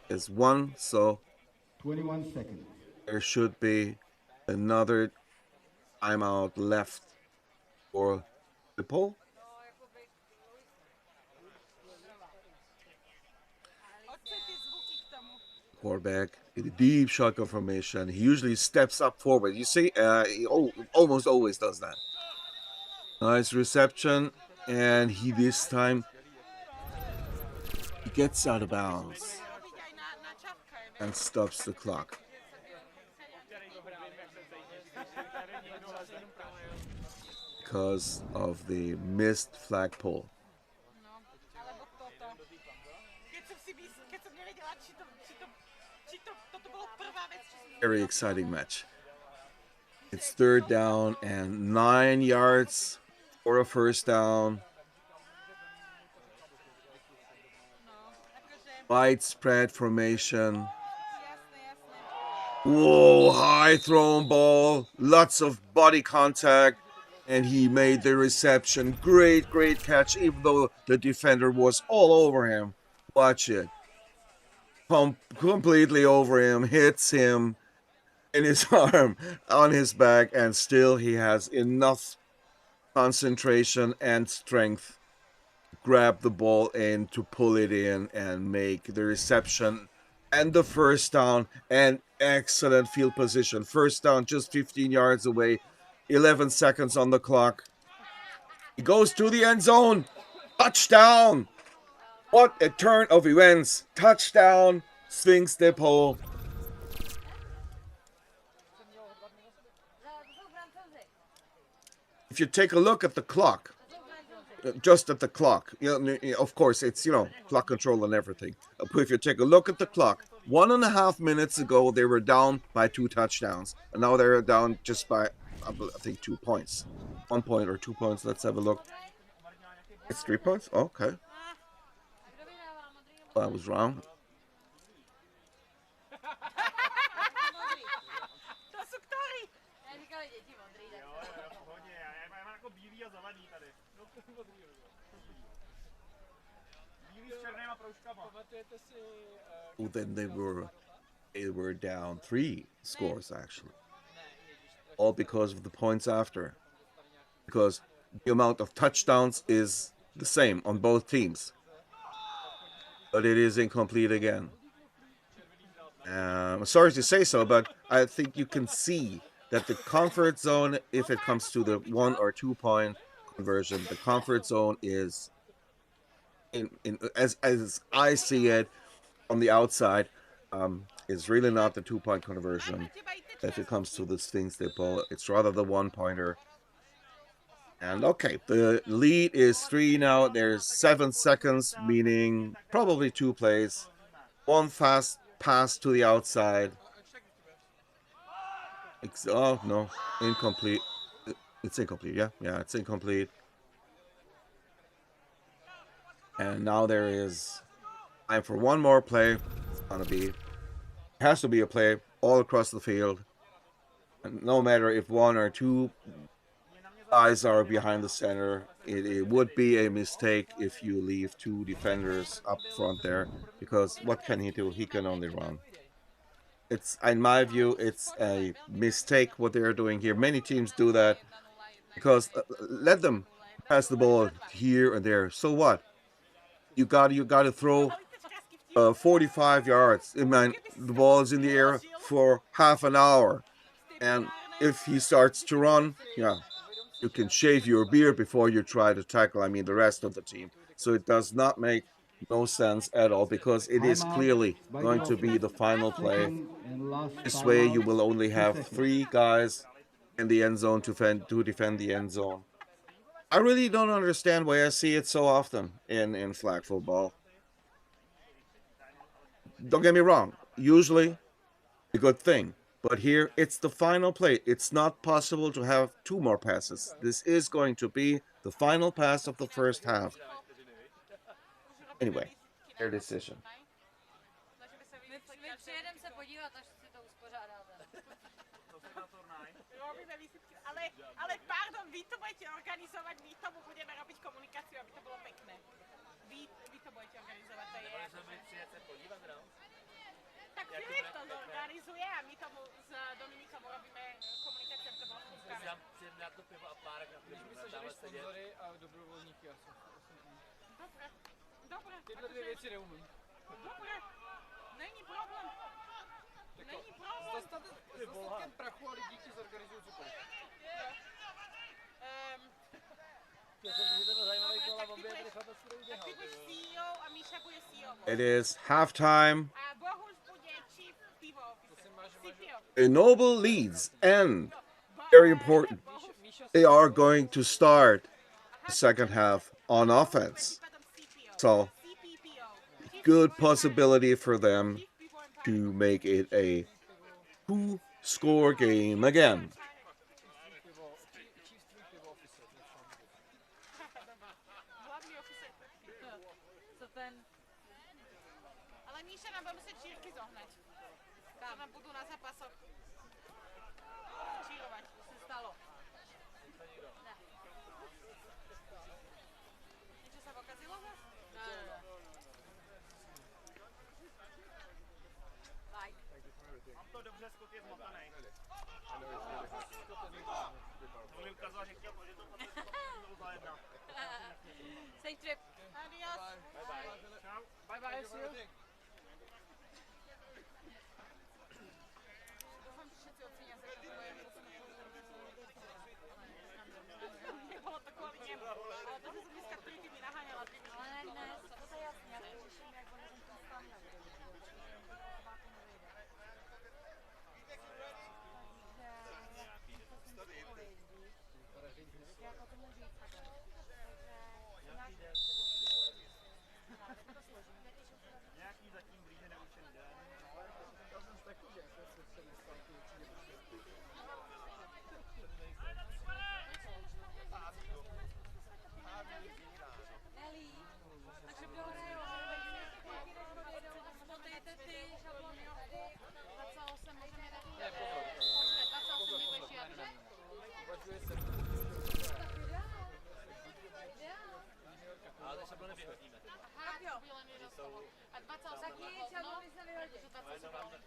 It's 1, so 21 seconds. There should be another timeout left for the pole. Quarterback in a deep shotgun formation. He usually steps up forward. You see, he almost always does that. Nice reception, and he this time he gets out of bounds and stops the clock. Because of the missed flagpole. Very exciting match. It's 3rd down and 9 yards for a first down. Widespread formation. Whoa, high thrown ball. Lots of body contact. And he made the reception. Great catch, even though the defender was all over him. Watch it. Completely over him, hits him in his arm, on his back, and still he has enough concentration and strength to grab the ball in, to pull it in and make the reception and the first down, and excellent field position. First down just 15 yards away, 11 seconds on the clock. He goes to the end zone. Touchdown. What a turn of events. Touchdown, Sphinx Depot. If you take a look at the clock, just at the clock, of course, it's, clock control and everything. But if you take a look at the clock, 1.5 minutes ago, they were down by 2 touchdowns. And now they're down just by, I think, 2 points. 1 point or 2 points. Let's have a look. It's 3 points? Okay. I was wrong. Well, then they were down 3 scores actually, all because of the points after, because the amount of touchdowns is the same on both teams, but it is incomplete again. I'm sorry to say so, but I think you can see that the comfort zone, if it comes to the 1 or 2 point conversion, the comfort zone is, as I see it on the outside, is really not the 2 point conversion. If it comes to the Sphinx Depot, it's rather the 1 pointer. And okay, the lead is 3 now. There's 7 seconds, meaning probably 2 plays. 1 fast pass to the outside. Oh no, incomplete. It's incomplete. Yeah, it's incomplete. And now there is time for 1 more play. It's gonna be, has to be a play all across the field. And no matter if 1 or 2 guys are behind the center, it would be a mistake if you leave 2 defenders up front there, because what can he do? He can only run. It's, in my view, it's a mistake what they're doing here. Many teams do that because let them pass the ball here and there. So what? You got to throw 45 yards. I mean, the ball is in the air for half an hour, and if he starts to run, you can shave your beard before you try to tackle, the rest of the team. So it does not make no sense at all, because it is clearly going to be the final play. This way you will only have 3 guys in the end zone to defend the end zone. I really don't understand why I see it so often in flag football. Don't get me wrong, usually a good thing. But here, it's the final play. It's not possible to have 2 more passes. This is going to be the final pass of the first half. Anyway, their decision. My přijedeme se podívat, až si to uspořádáte. Ale pardon, vy to budete organizovať, my tomu budeme robiť komunikáciu, aby to bolo pekné. Vy to budete organizovať, to je... Tak Filip to zorganizuje a my tomu s Dominikom urobíme komunikáciu, aby to bolo spúskané. Já přijedem dát to pivo a párek na pivo. My sežili sponzory a dobrovolníky asi. Dobre. Tyhle 2 věci neumím. Dobre. Není problém. Není problém. S dostatkem prachu a lidí ti zorganizují cokoliv. It is halftime. Grenoble leads, and very important, they are going to start the second half on offense. So, good possibility for them to make it a 2-score game again. Ale Míša nám bude muset čírky zohnať. Tam nám budú na zápasoch čírovať. Co se stalo? Ne. Niečo sa pokazilo zas? Ne. Mám to dobře, Scott je zmotanej. To mi ukazoval, že chtěl, že to bylo za 1. Safe trip. Adios. Bye bye. Čau. Bye bye, see you. Dúfam, že všetci ocenia za to moje Nebolo to kvôli nemu, ale to som dneska 3 týmy naháňala. Ale ne, to je jasné. jako tomu víc takhle. Nějaký zatím blíže neučený den. Já jsem si taky, že se nestartí určitě. Nelí, takže prohrajou, jdou a spotejte ty šablonky. 28 můžeme dát. Ne, pozor. 28 budeš jít. Uvažuje se. Ale ty se bylo nevyhodíme. Aha, jo. A 28 Taky šablony se vyhodí. Takže 28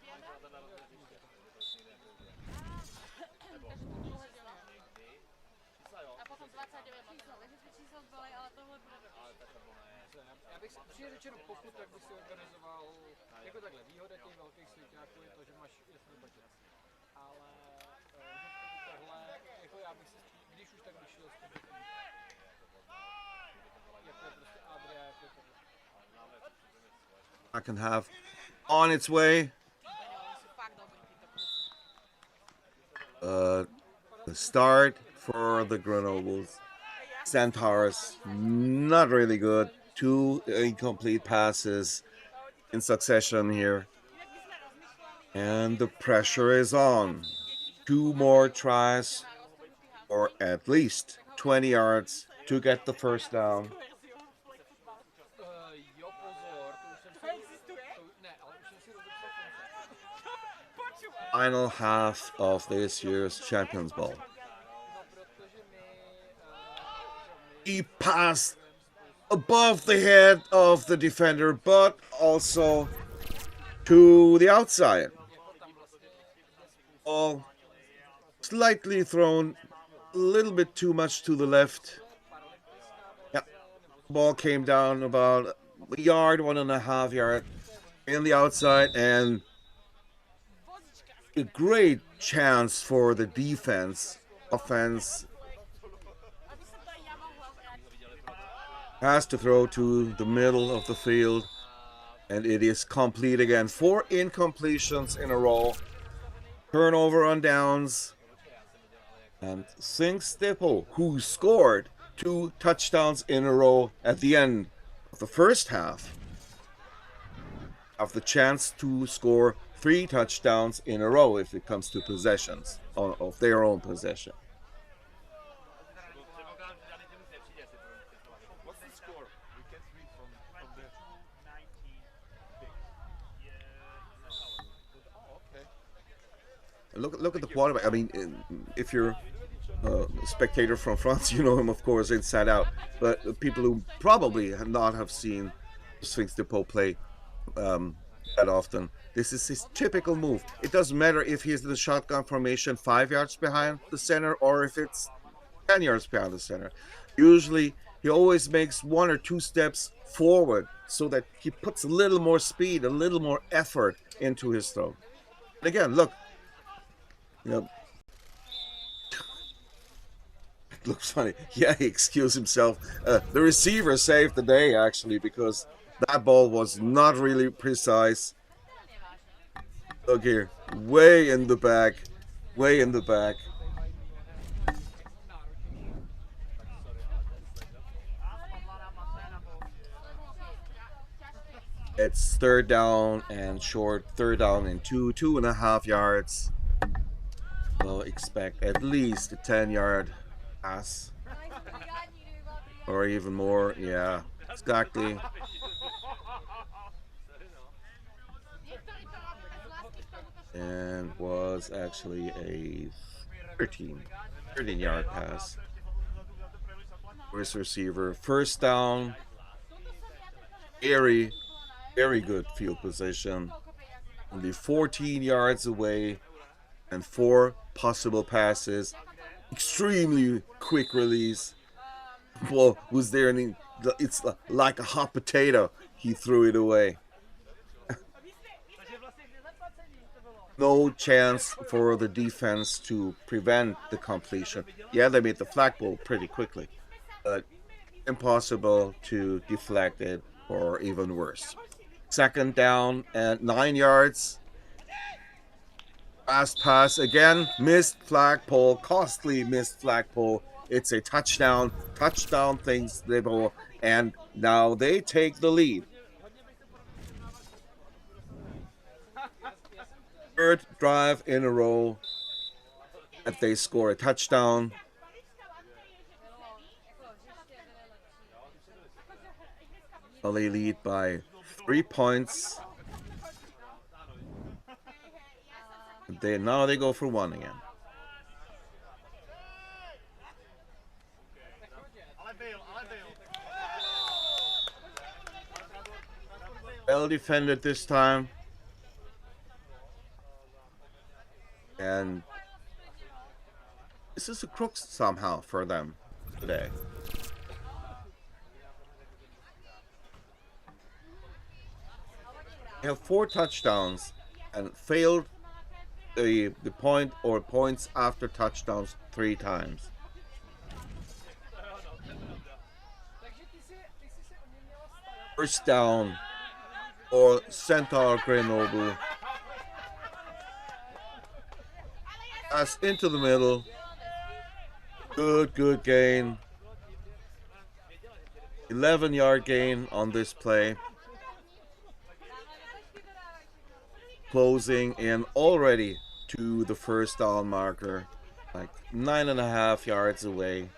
a potom 29 Číslo, takže jsme číslo zbyli, ale tohle bude Já bych si přijde řečeno, pokud tak bych si organizoval, jako takhle, výhoda těch velkých svěťáků je to, že máš jasný budget. Ale tohle, jako já bych si, když už tak vyšel s budgetem, jako je prostě Adria, jako je tohle. Second half on its way. The start for the Grenobles. Centaurs, not really good. 2 incomplete passes in succession here. And the pressure is on. 2 more tries, or at least 20 yards to get the first down. Jo, pozor, to už jsem si, ne, ale už jsem si rozepsal Final half of this year's Champions Bowl. He passed above the head of the defender, but also to the outside. All slightly thrown a little bit too much to the left. Yeah, ball came down about a yard, 1.5 yards in the outside, and a great chance for the offense. Has to throw to the middle of the field, and it is complete again. 4 incompletions in a row. Turnover on downs. And Sinks Depot, who scored 2 touchdowns in a row at the end of the first half, have the chance to score 3 touchdowns in a row if it comes to possessions of their own possession. What's the score? We can't read from there. 19 big. Oh, okay. Look at the quarterback. I mean, if you're a spectator from France, you know him, of course, inside out. But people who probably not have seen Sphinx Depot play that often, this is his typical move. It doesn't matter if he's in the shotgun formation 5 yards behind the center or if it's 10 yards behind the center. Usually, he always makes 1 or 2 steps forward so that he puts a little more speed, a little more effort into his throw. And again, look. Yep. It looks funny. Yeah, he excused himself. The receiver saved the day, actually, because that ball was not really precise. Look here. Way in the back. Way in the back. It's 3rd down and short. 3rd down and 2.5 yards. We'll expect at least a 10-yard pass. Or even more. Yeah, exactly. And was actually a 13-yard pass. First receiver. 1st down. Very good field position. Only 14 yards away. And 4 possible passes. Extremely quick release. Ball was there, and it's like a hot potato. He threw it away. No chance for the defense to prevent the completion. Yeah, they made the flagpole pretty quickly, but impossible to deflect it, or even worse. 2nd down and 9 yards. Fast pass again, missed flagpole, costly missed flagpole. It's a touchdown. Touchdown things they ball, and now they take the lead. Third drive in a row that they score a touchdown. Well, they lead by 3 points. Now they go for one again. Well defended this time. And this is a crux somehow for them today. They have 4 touchdowns and failed the point or points after touchdowns 3 times. First down or Centaur Grenoble. Pass into the middle. Good gain. 11-yard gain on this play. Closing in already to the first down marker, like 9.5 yards away.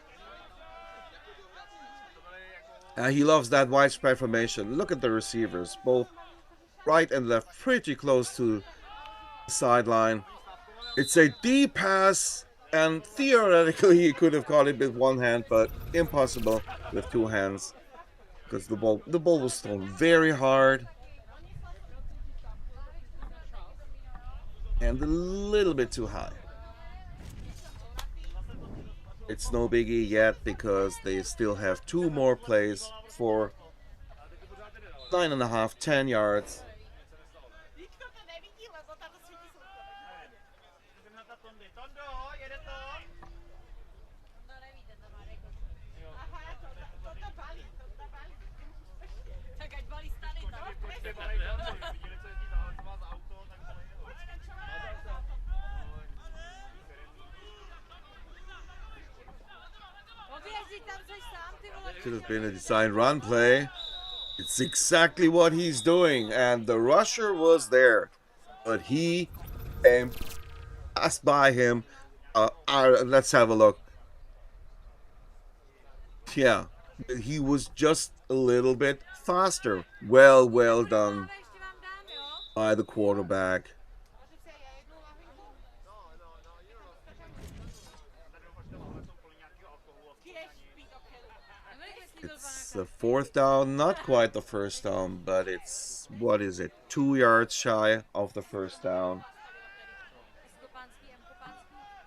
He loves that widespread formation. Look at the receivers, both right and left, pretty close to the sideline. It's a deep pass, and theoretically he could have caught it with one hand, but impossible with 2 hands because the ball was thrown very hard and a little bit too high. It's no biggie yet because they still have 2 more plays for 9.5, 10 yards. Should have been a designed run play. It's exactly what he's doing, and the rusher was there, but he passed by him. Let's have a look. Yeah, he was just a little bit faster. Well done by the quarterback. It's the 4th down, not quite the first down, but it's, what is it, 2 yards shy of the first down.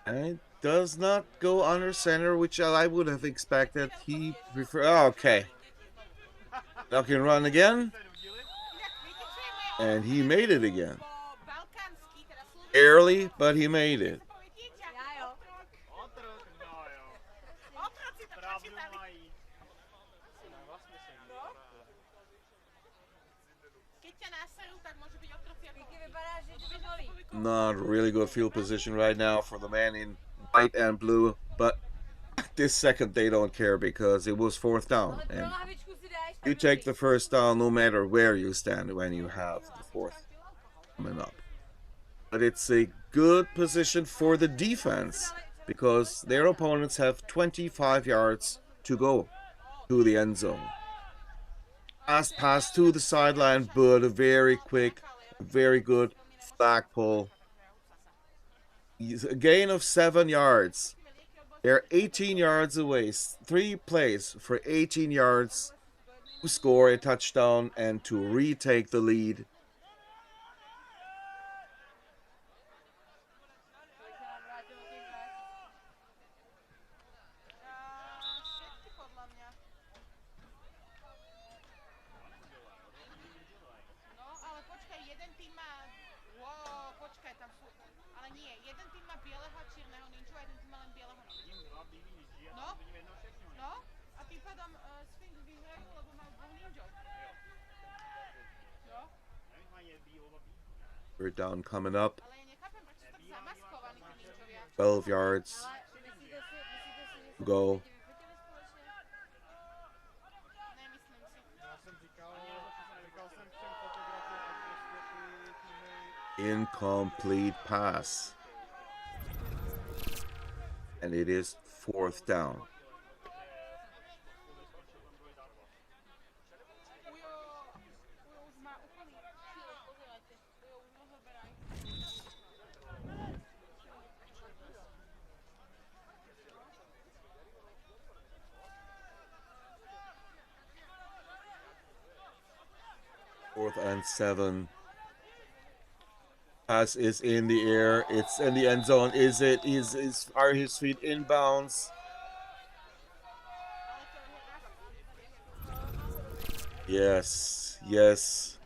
And it does not go under center, which I would have expected. He prefer. Oh, okay. Duck and run again. And he made it again. Barely, but he made it. Not really good field position right now for the man in white and blue, but this second they don't care because it was 4th down, and you take the first down no matter where you stand when you have the 4th coming up. But it's a good position for the defense because their opponents have 25 yards to go to the end zone. Fast pass to the sideline, but a very quick, very good flagpole. A gain of 7 yards. They're 18 yards away. 3 plays for 18 yards to score a touchdown and to retake the lead. Third down coming up. 12 yards. Go. Incomplete pass. And it is 4th down. Fourth and 7. Pass is in the air. It's in the end zone. Is it? Are his feet inbounds? Yes. Yes.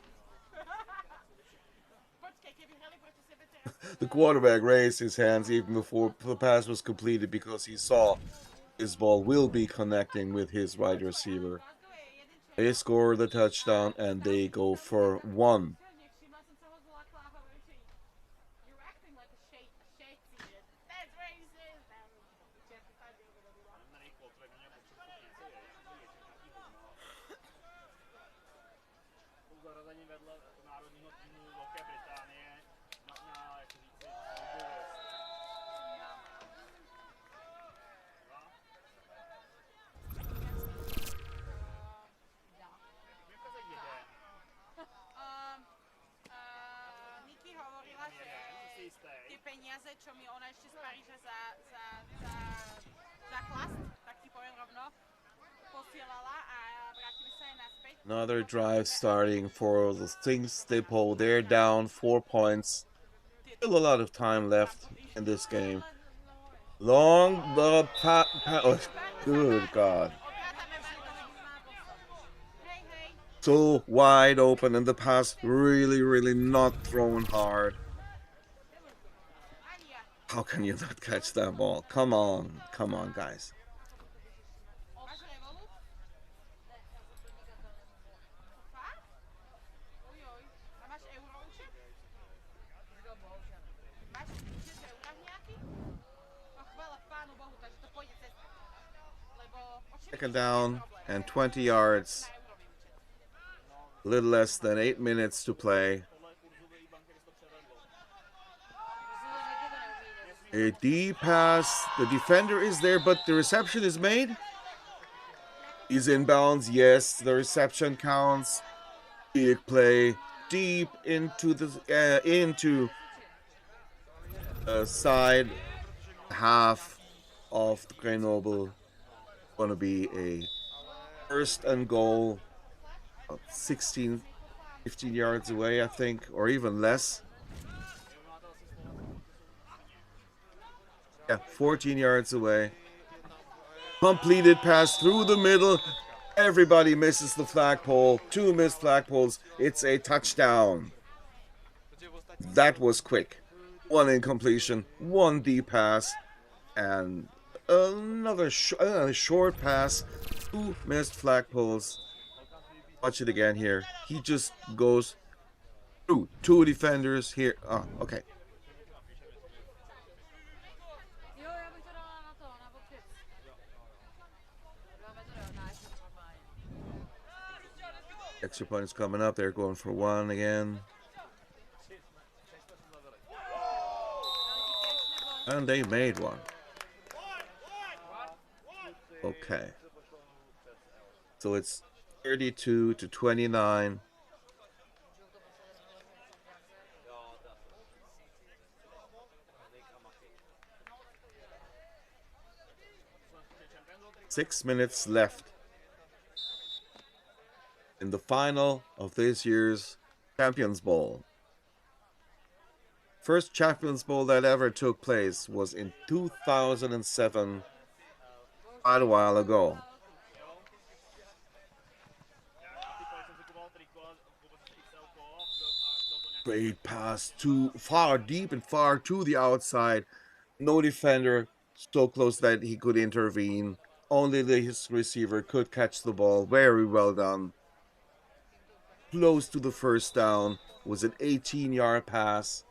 The quarterback raised his hands even before the pass was completed because he saw his ball will be connecting with his wide receiver. They score the touchdown and they go for 1. Peniaze, čo mi ona ešte z Paríža za chlast, tak ti poviem rovno, posielala a vrátili sa aj naspäť. Another drive starting for the things they pull. They're down 4 points. Still a lot of time left in this game. Long the oh, good God. So wide open and the pass really not thrown hard. How can you not catch that ball? Come on, guys. Second down and 20 yards. A little less than 8 minutes to play. A D pass. The defender is there, but the reception is made. He's in bounds. Yes, the reception counts. Big play deep into the side half of the Grenoble. Going to be a 1st and goal, 15 yards away, I think, or even less. Yeah, 14 yards away. Completed pass through the middle. Everybody misses the flagpole. 2 missed flagpoles. It's a touchdown. That was quick. 1 incompletion, 1 deep pass, and another short pass. 2 missed flagpoles. Watch it again here. He just goes through 2 defenders here. Oh, okay. Extra points coming up. They're going for 1 again. And they made 1. Okay. So it's 32-29. Six minutes left in the final of this year's Champions Bowl. First Champions Bowl that ever took place was in 2007, quite a while ago. Great pass too far deep and far to the outside. No defender so close that he could intervene. Only his receiver could catch the ball. Very well done. Close to the 1st down. Was an 18-yard pass.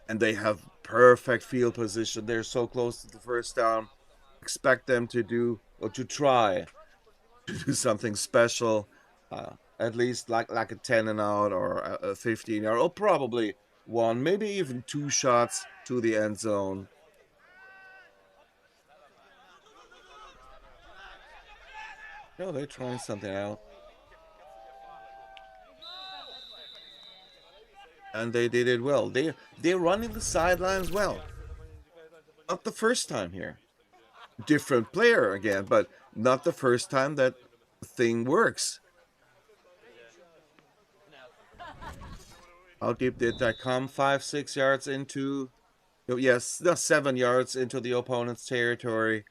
And they have perfect field position. They're so close to the 1st down. expect them to do, or to try to do something special, at least like a 10 and out or a 15 yard, or probably one, maybe even 2 shots to the end zone. No, they're trying something out. And they did it well. They're running the sidelines well. Not the first time here. Different player again, but not the first time that the thing works. How deep did that come? 5-6 yards into, yes, 7 yards into the opponent's territory.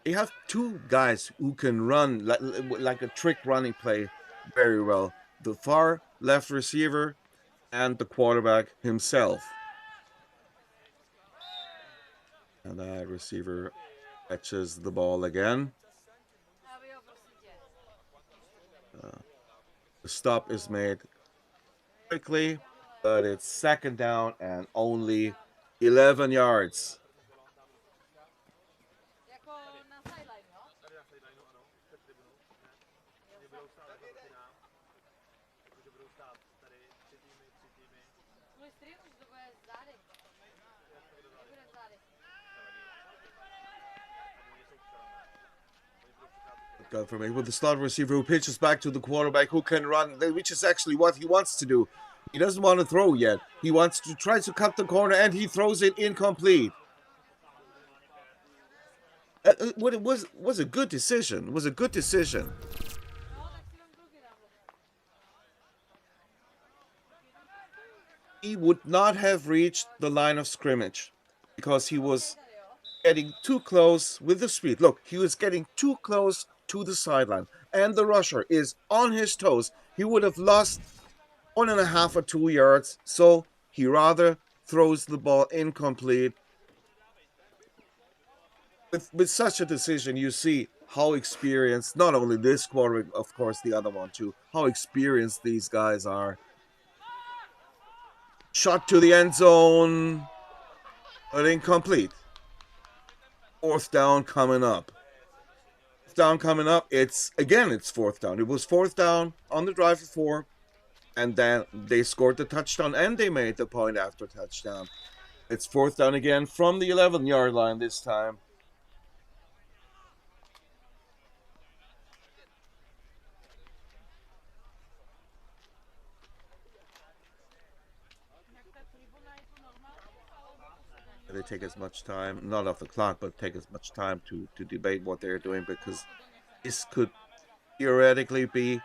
You have 2 guys who can run like a trick running play very well. The far left receiver and the quarterback himself. And that receiver catches the ball again. The stop is made quickly, but it's 2nd down and only 11 yards. Confirmation with the slot receiver who pitches back to the quarterback who can run, which is actually what he wants to do. He doesn't want to throw yet. He wants to try to cut the corner, and he throws it incomplete. What it was a good decision. It was a good decision. He would not have reached the line of scrimmage because he was getting too close with the speed. Look, he was getting too close to the sideline, and the rusher is on his toes. He would have lost 1.5 or 2 yards, so he rather throws the ball incomplete. With such a decision, you see how experienced, not only this quarterback, of course the other one too, how experienced these guys are. Shot to the end zone, but incomplete. 4th down coming up. It's 4th down. It was 4th down on the drive for 4, and then they scored the touchdown and they made the point after touchdown. It's 4th down again from the 11-yard line this time. They take as much time, not off the clock, but take as much time to debate what they're doing, because this could theoretically be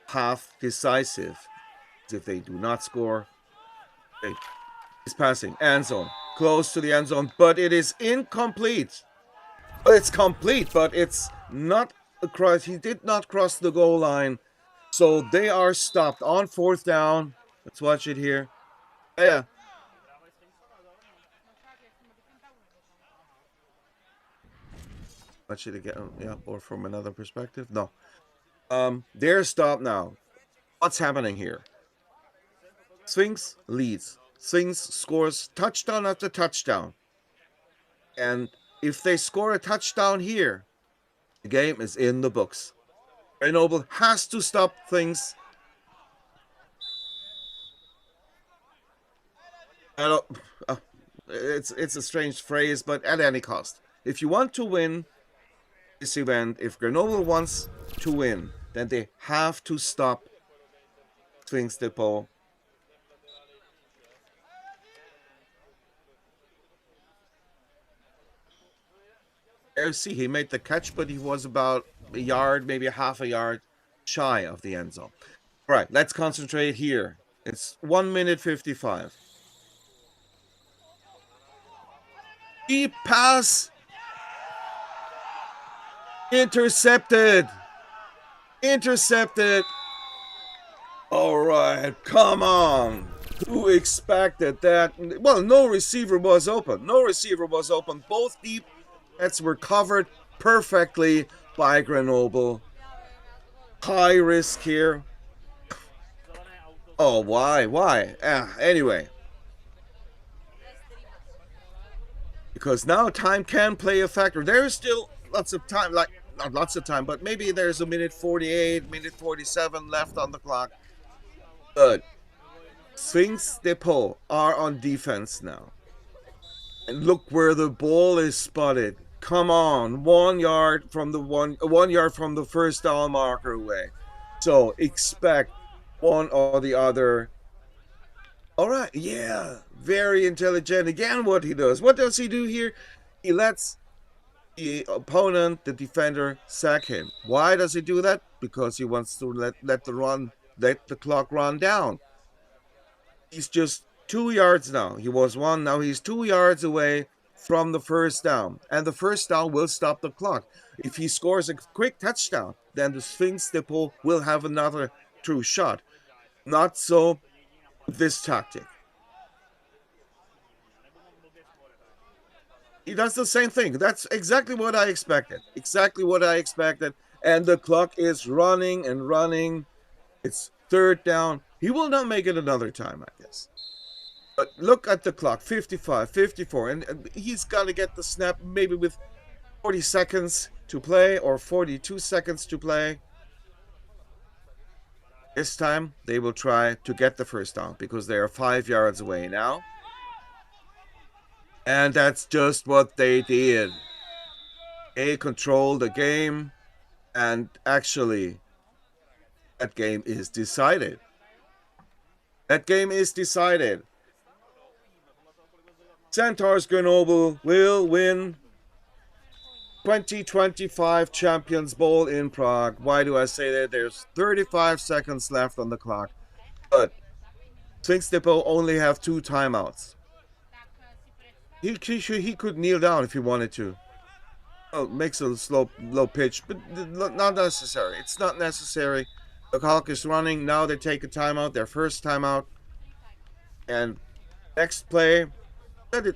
half decisive. If they do not score, it's passing, end zone, close to the end zone, but it is incomplete. It's complete, but it's not across. He did not cross the goal line, so they are stopped on 4th down. Let's watch it here. Yeah. Watch it again, yeah, or from another perspective. No, they're stopped now. What's happening here? Sphinx leads. Sphinx scores touchdown after touchdown, and if they score a touchdown here, the game is in the books. Grenoble has to stop things. It's a strange phrase, but at any cost. If you want to win this event, if Grenoble wants to win, then they have to stop Sphinx Depot. See, he made the catch, but he was about a yard, maybe a half a yard shy of the end zone. All right, let's concentrate here. It's 1 minute 55. Deep pass. Intercepted. All right, come on. Who expected that? Well, no receiver was open. Both deep heads were covered perfectly by Grenoble. High risk here. Oh, why? Why? Anyway. Because now time can play a factor. There is still lots of time, like, not lots of time, but maybe there's a minute 48, minute 47 left on the clock. But Sphinx Depot are on defense now. And look where the ball is spotted. Come on, 1 yard from the 1 yard from the first down marker away. So expect one or the other. All right, yeah, very intelligent. Again, what he does. What does he do here? He lets the opponent, the defender, sack him. Why does he do that? Because he wants to let the clock run down. He's just 2 yards now. He was 1, now he's 2 yards away from the first down. And the first down will stop the clock. If he scores a quick touchdown, then the Sphinx Depot will have another true shot. Not so with this tactic. He does the same thing. That's exactly what I expected. Exactly what I expected. And the clock is running and running. It's third down. He will not make it another time, I guess. But look at the clock. 55, 54. And he's got to get the snap maybe with 40 seconds to play or 42 seconds to play. This time, they will try to get the first down because they are 5 yards away now. And that's just what they did. They controlled the game. And actually, that game is decided. That game is decided. Centaures Grenoble will win 2025 Champions Bowl in Prague. Why do I say that? There's 35 seconds left on the clock. But Sphinx Depot only have 2 timeouts. He could kneel down if he wanted to. Oh, makes a low pitch, but not necessary. It's not necessary. The clock is running. Now they take a timeout, their first timeout. And next play, let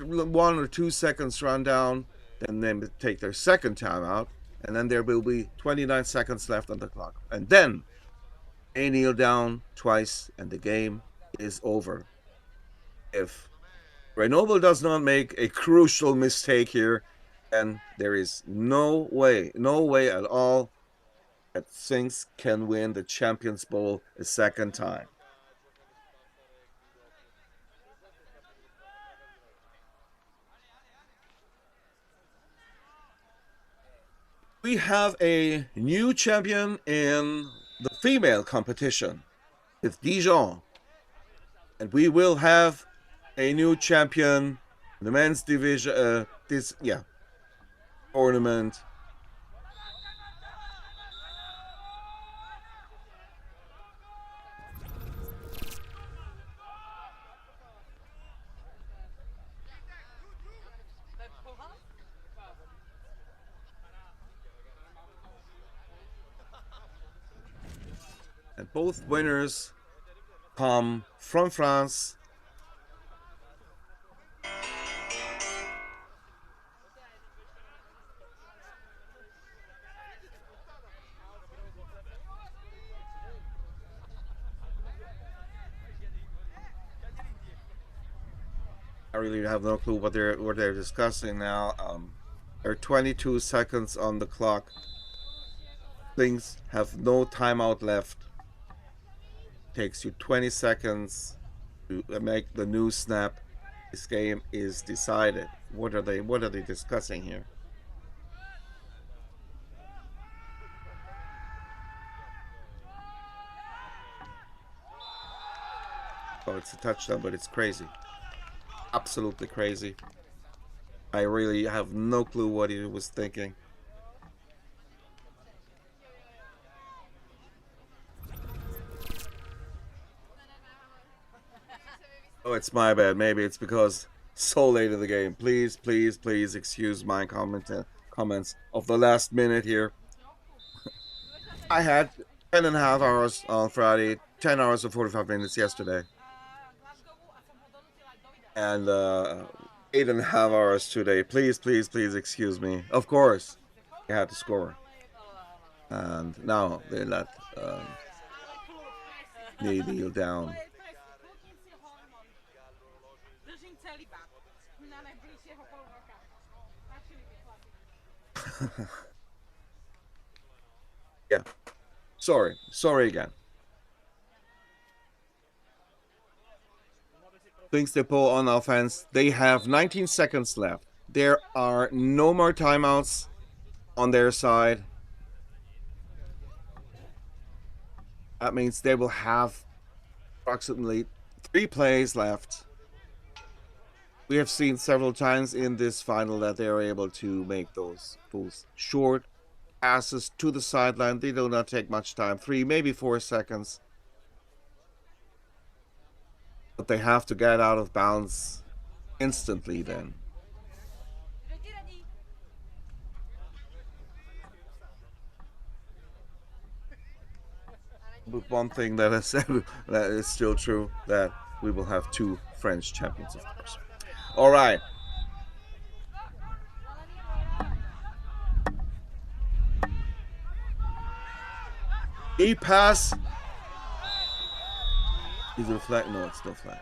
1 or 2 seconds run down. Then they take their second timeout. And then there will be 29 seconds left on the clock. And then they kneel down twice and the game is over. If Grenoble does not make a crucial mistake here, and there is no way at all that Sphinx can win the Champions Bowl a second time. We have a new champion in the female competition with Djon, and we will have a new champion in the men's division. Tournament. And both winners come from France. I really have no clue what they're discussing now. There are 22 seconds on the clock. Things have no timeout left. Takes you 20 seconds to make the new snap. This game is decided. What are they discussing here? Oh, it's a touchdown, but it's crazy. Absolutely crazy. I really have no clue what he was thinking. Oh, it's my bad. Maybe it's because so late in the game. Please, please, please excuse my comments of the last minute here. I had 10.5 hours on Friday, 10 hours and 45 minutes yesterday. And 8.5 hours today. Please, please, please excuse me. Of course, I had to score. And now they let they kneel down. Držím celibát na najbližšieho pol roka. Stačili mi chlapi. Yeah. Sorry again. Things they pull on offense. They have 19 seconds left. There are no more timeouts on their side. That means they will have approximately 3 plays left. We have seen several times in this final that they are able to make those short passes to the sideline. They do not take much time, 3, maybe 4 seconds. But they have to get out of bounds instantly then. But one thing that I said that is still true, that we will have 2 French champions, of course. All right. E pass. Is it a flag? No, it's no flag.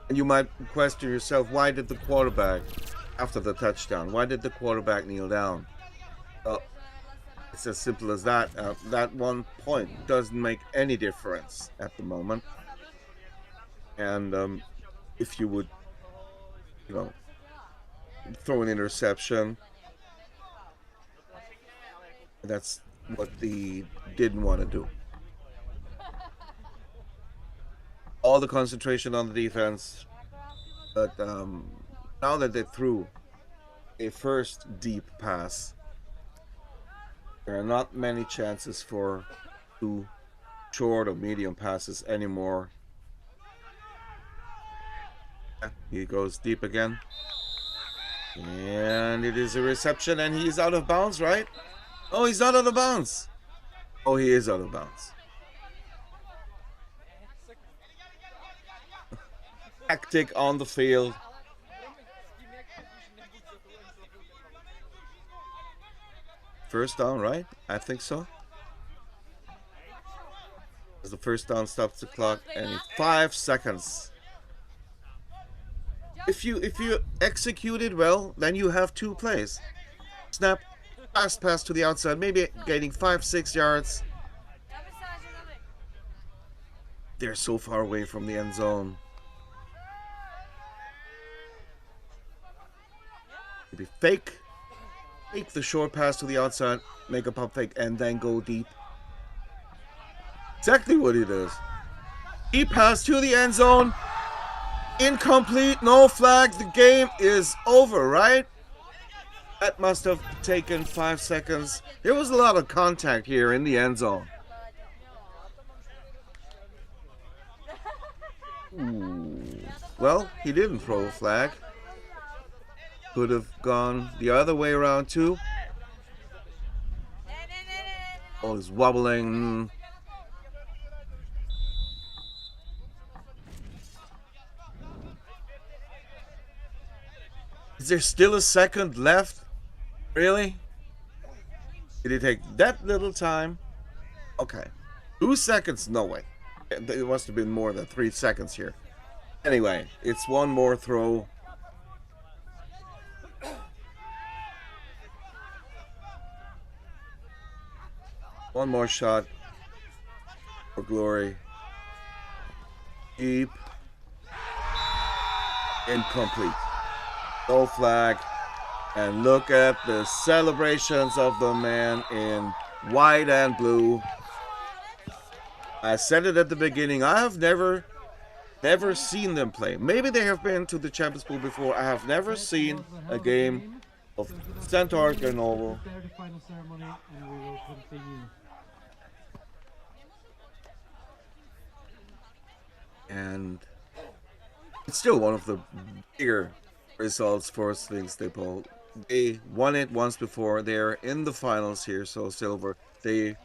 And you might question yourself, why did the quarterback, after the touchdown, why did the quarterback kneel down? It's as simple as that. That 1 point doesn't make any difference at the moment. And if you would, throw an interception, that's what they didn't want to do. All the concentration on the defense, but now that they threw a first deep pass, there are not many chances for 2 short or medium passes anymore. He goes deep again. And it is a reception, and he's out of bounds, right? Oh, he's not out of bounds. Oh, he is out of bounds. Tactic on the field. First down, right? I think so. As the first down stops the clock, and in 5 seconds. If you execute it well, then you have 2 plays. Snap, fast pass to the outside, maybe gaining 5-6 yards. They're so far away from the end zone. Maybe fake the short pass to the outside, make a pump fake, and then go deep. Exactly what he does. He passed to the end zone. Incomplete, no flag. The game is over, right? That must have taken 5 seconds. There was a lot of contact here in the end zone. Ooh. Well, he didn't throw a flag. Could have gone the other way around too. Oh, he's wobbling. Is there still a second left? Really? Did it take that little time? Okay. 2 seconds? No way. It must have been more than 3 seconds here. Anyway, it's one more throw. One more shot for glory. Deep. Incomplete. No flag. And look at the celebrations of the man in white and blue. I said it at the beginning. I have never seen them play. Maybe they have been to the Champions Bowl before. I have never seen a game of Centaurs Grenoble. Prepare the final ceremony and we will continue. And it's still one of the bigger results for Sphinx Depot. They won it once before. They're in the finals here, so silver. They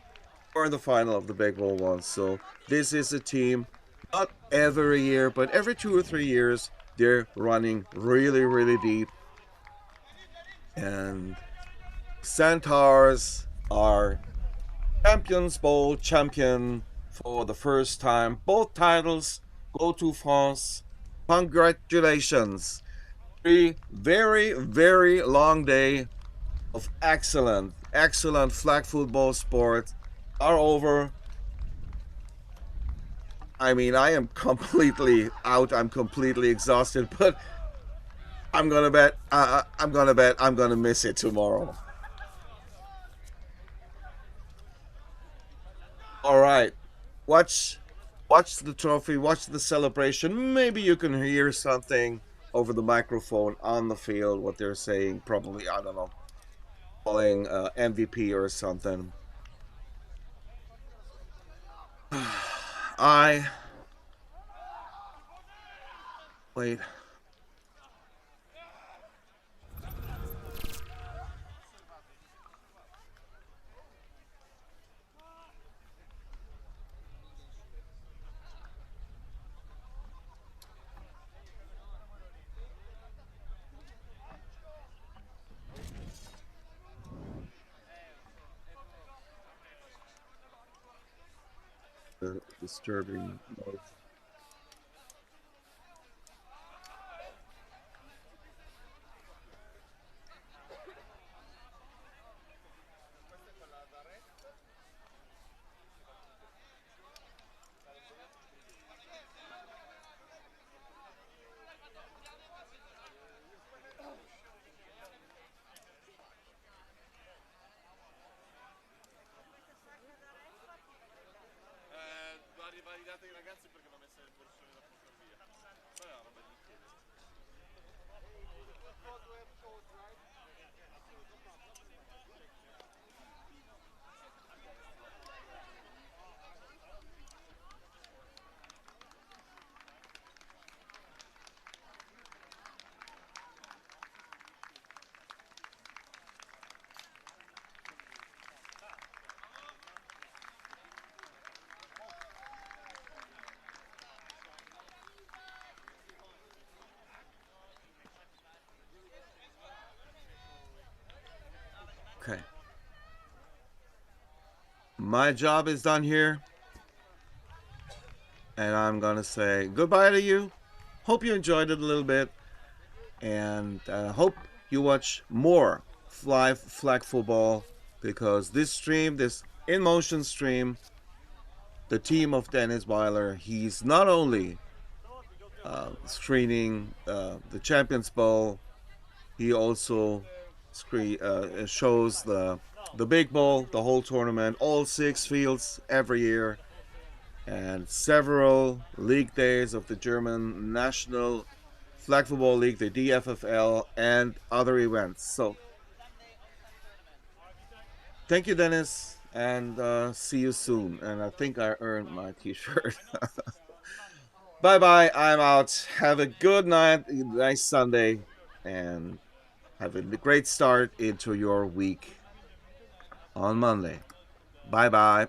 were in the final of the Big Bowl once. So this is a team, not every year, but every 2 or 3 years, they're running really, really deep. And Centaurs are Champions Bowl champion for the first time. Both titles go to France. Congratulations. A very, very long day of excellent flag football sport are over. I mean, I am completely out. I'm completely exhausted, but I'm gonna bet I'm gonna miss it tomorrow. All right, watch the trophy, watch the celebration. Maybe you can hear something over the microphone on the field, what they're saying. Probably, I don't know, calling MVP or something. Wait. The disturbing noise. Va ridate ai ragazzi perché mi ha messo il borsone da fotografia. Ma no, roba di chiede. Okay. My job is done here. And I'm going to say goodbye to you. Hope you enjoyed it a little bit. And hope you watch more flag football. Because this stream, this in motion stream, the team of Dennis Weiler, he's not only screening the Champions Bowl, he also shows the big bowl, the whole tournament, all 6 fields every year, and several league days of the German National Flag Football League, the DFFL, and other events. So, thank you, Dennis, and see you soon. And I think I earned my t-shirt. Bye-bye, I'm out. Have a good night, nice Sunday, and have a great start into your week on Monday. Bye-bye.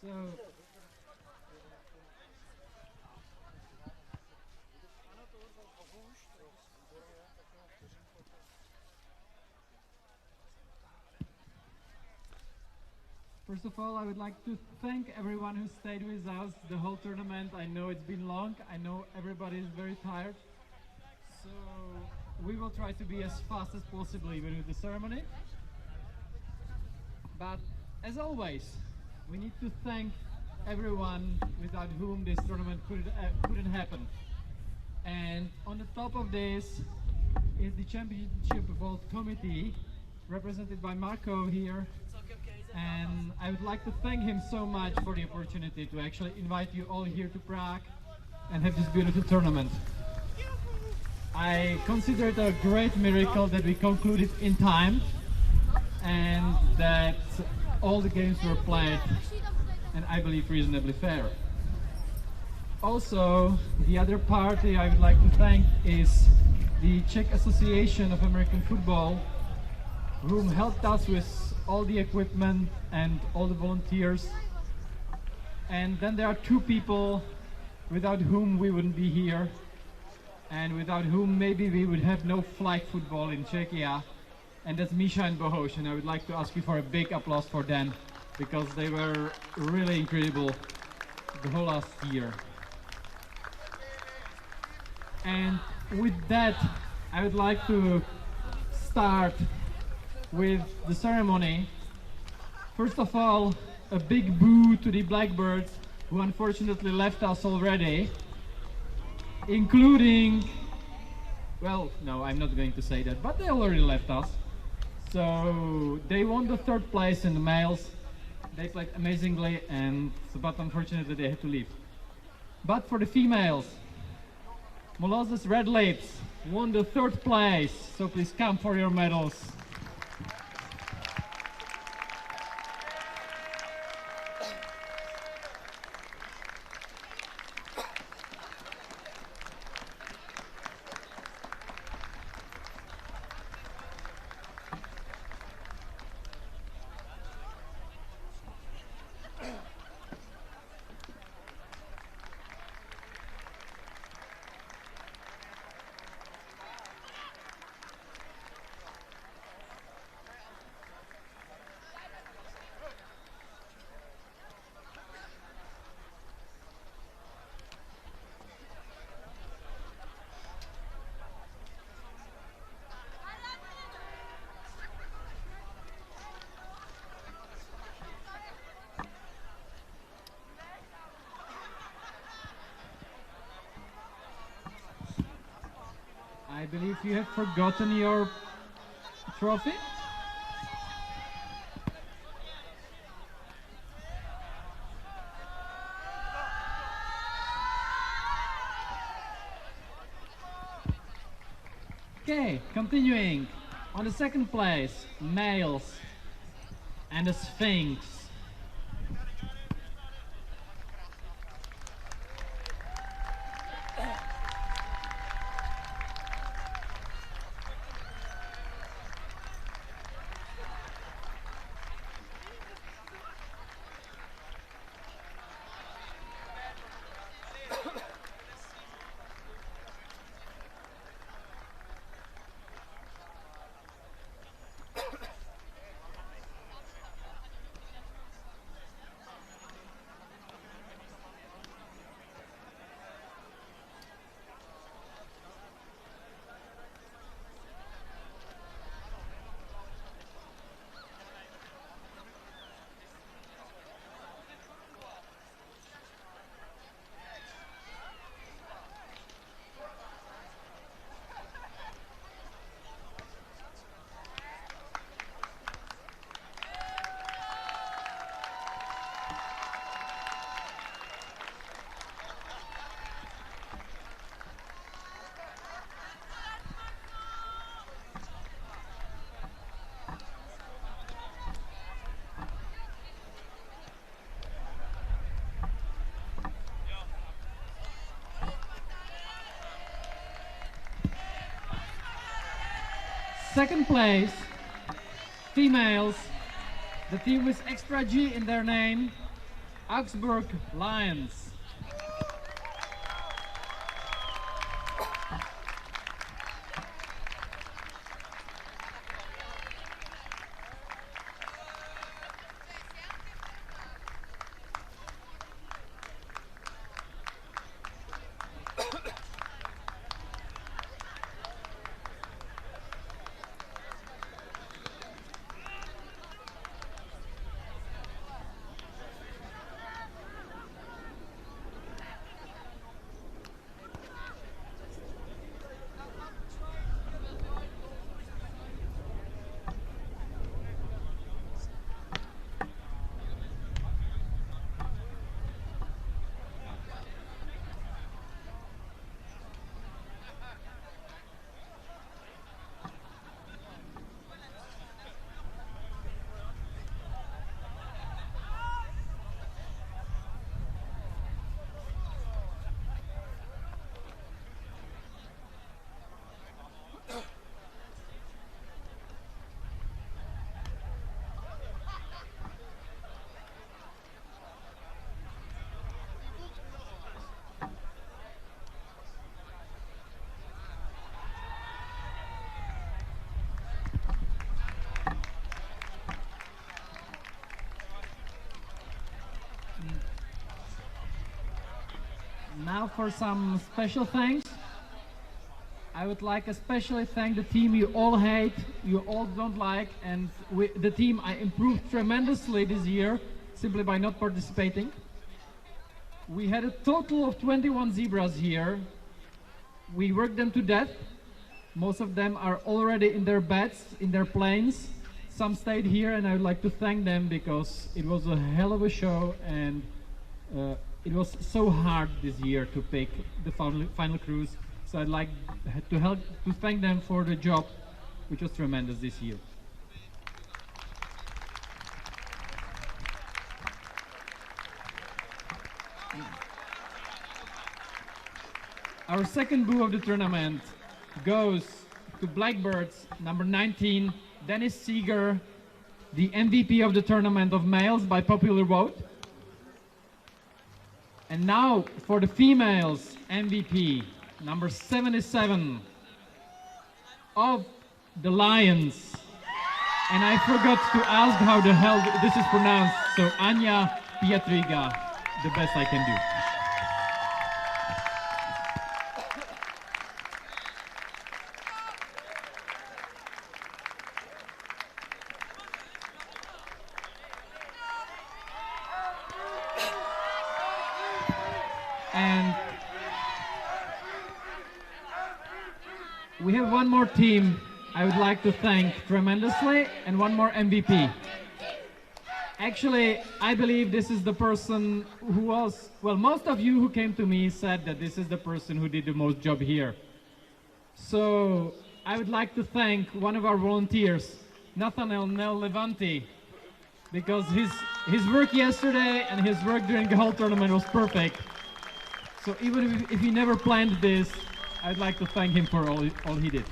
So First of all, I would like to thank everyone who stayed with us the whole tournament. I know it's been long. I know everybody is very tired. So we will try to be as fast as possible even with the ceremony. But as always, we need to thank everyone without whom this tournament couldn't happen. And on the top of this is the Championship Vault Committee, represented by Marco here. And I would like to thank him so much for the opportunity to actually invite you all here to Prague and have this beautiful tournament. I consider it a great miracle that we concluded in time and that all the games were played, and I believe reasonably fair. Also, the other party I would like to thank is the Czech Association of American Football, whom helped us with all the equipment and all the volunteers. And then there are two people without whom we wouldn't be here, and without whom maybe we would have no flag football in Czechia, and that's Misha and Bohoš, and I would like to ask you for a big applause for them, because they were really incredible the whole last year. And with that, I would like to start with the ceremony. First of all, a big boo to the Blackbirds, who unfortunately left us already, including, well, no, I'm not going to say that, but they already left us. So they won the third place in the males. They played amazingly, but unfortunately they had to leave. But for the females, Molosses Red Lips won the third place, so please come for your medals. I believe you have forgotten your trophy. Okay, continuing. On the second place, males and the Sphinx. Second place, females, the team with extra G in their name, Augsburg Lions. Now for some special thanks. I would like especially thank the team you all hate, you all don't like, and the team I improved tremendously this year simply by not participating. We had a total of 21 zebras here. We worked them to death. Most of them are already in their beds, in their planes. Some stayed here, and I would like to thank them because it was a hell of a show, and it was so hard this year to pick the final cruise. So I'd like to thank them for the job, which was tremendous this year. Our second boo of the tournament goes to Blackbirds, number 19, Dennis Seeger, the MVP of the tournament of males by popular vote. And now for the females MVP, number 77 of the Lions. And I forgot to ask how the hell this is pronounced, so Anya Pietriga, the best I can do. And we have one more team I would like to thank tremendously, and one more MVP. Actually, I believe this is the person who was, well, most of you who came to me said that this is the person who did the most job here. So I would like to thank one of our volunteers, Nathaniel Nel Levanti, because his work yesterday and his work during the whole tournament was perfect. So even if he never planned this, I'd like to thank him for all he did.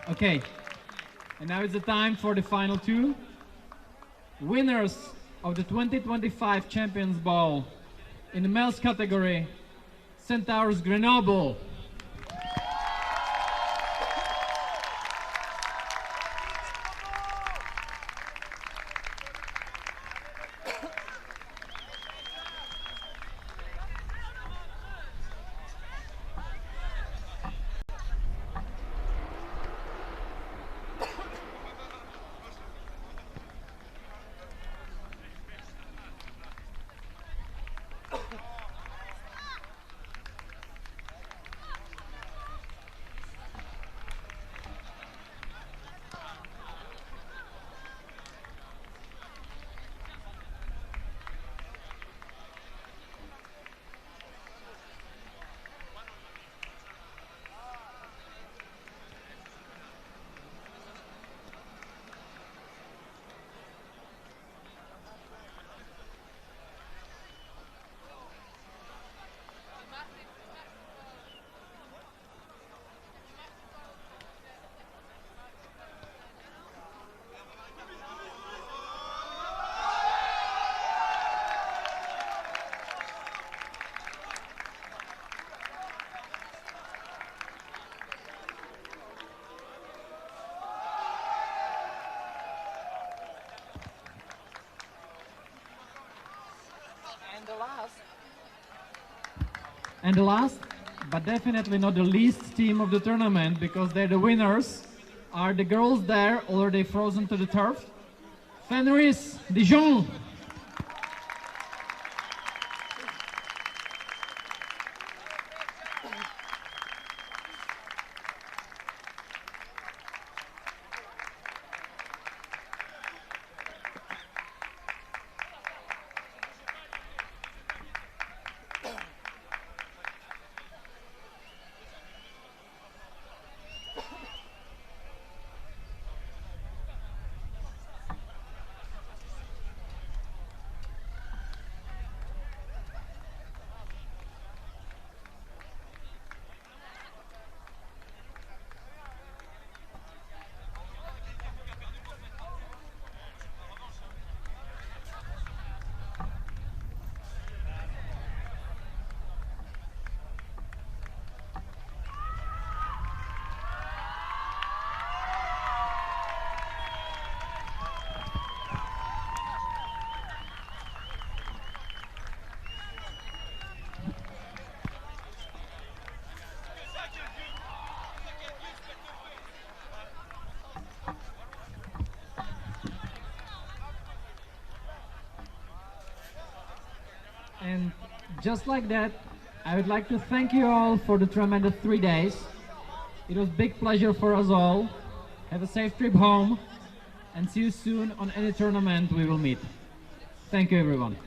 Okay, and now it's the time for the final two. Winners of the 2025 Champions Ball in the males category, Centaures Grenoble. And the last, but definitely not the least team of the tournament, because they're the winners, are the girls there, already frozen to the turf. Fenris, Djon. just like that, I would like to thank you all for the tremendous 3 days. It was a big pleasure for us all. Have a safe trip home and see you soon on any tournament we will meet. Thank you, everyone.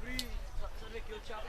Dobrý, za 2 kilčáky.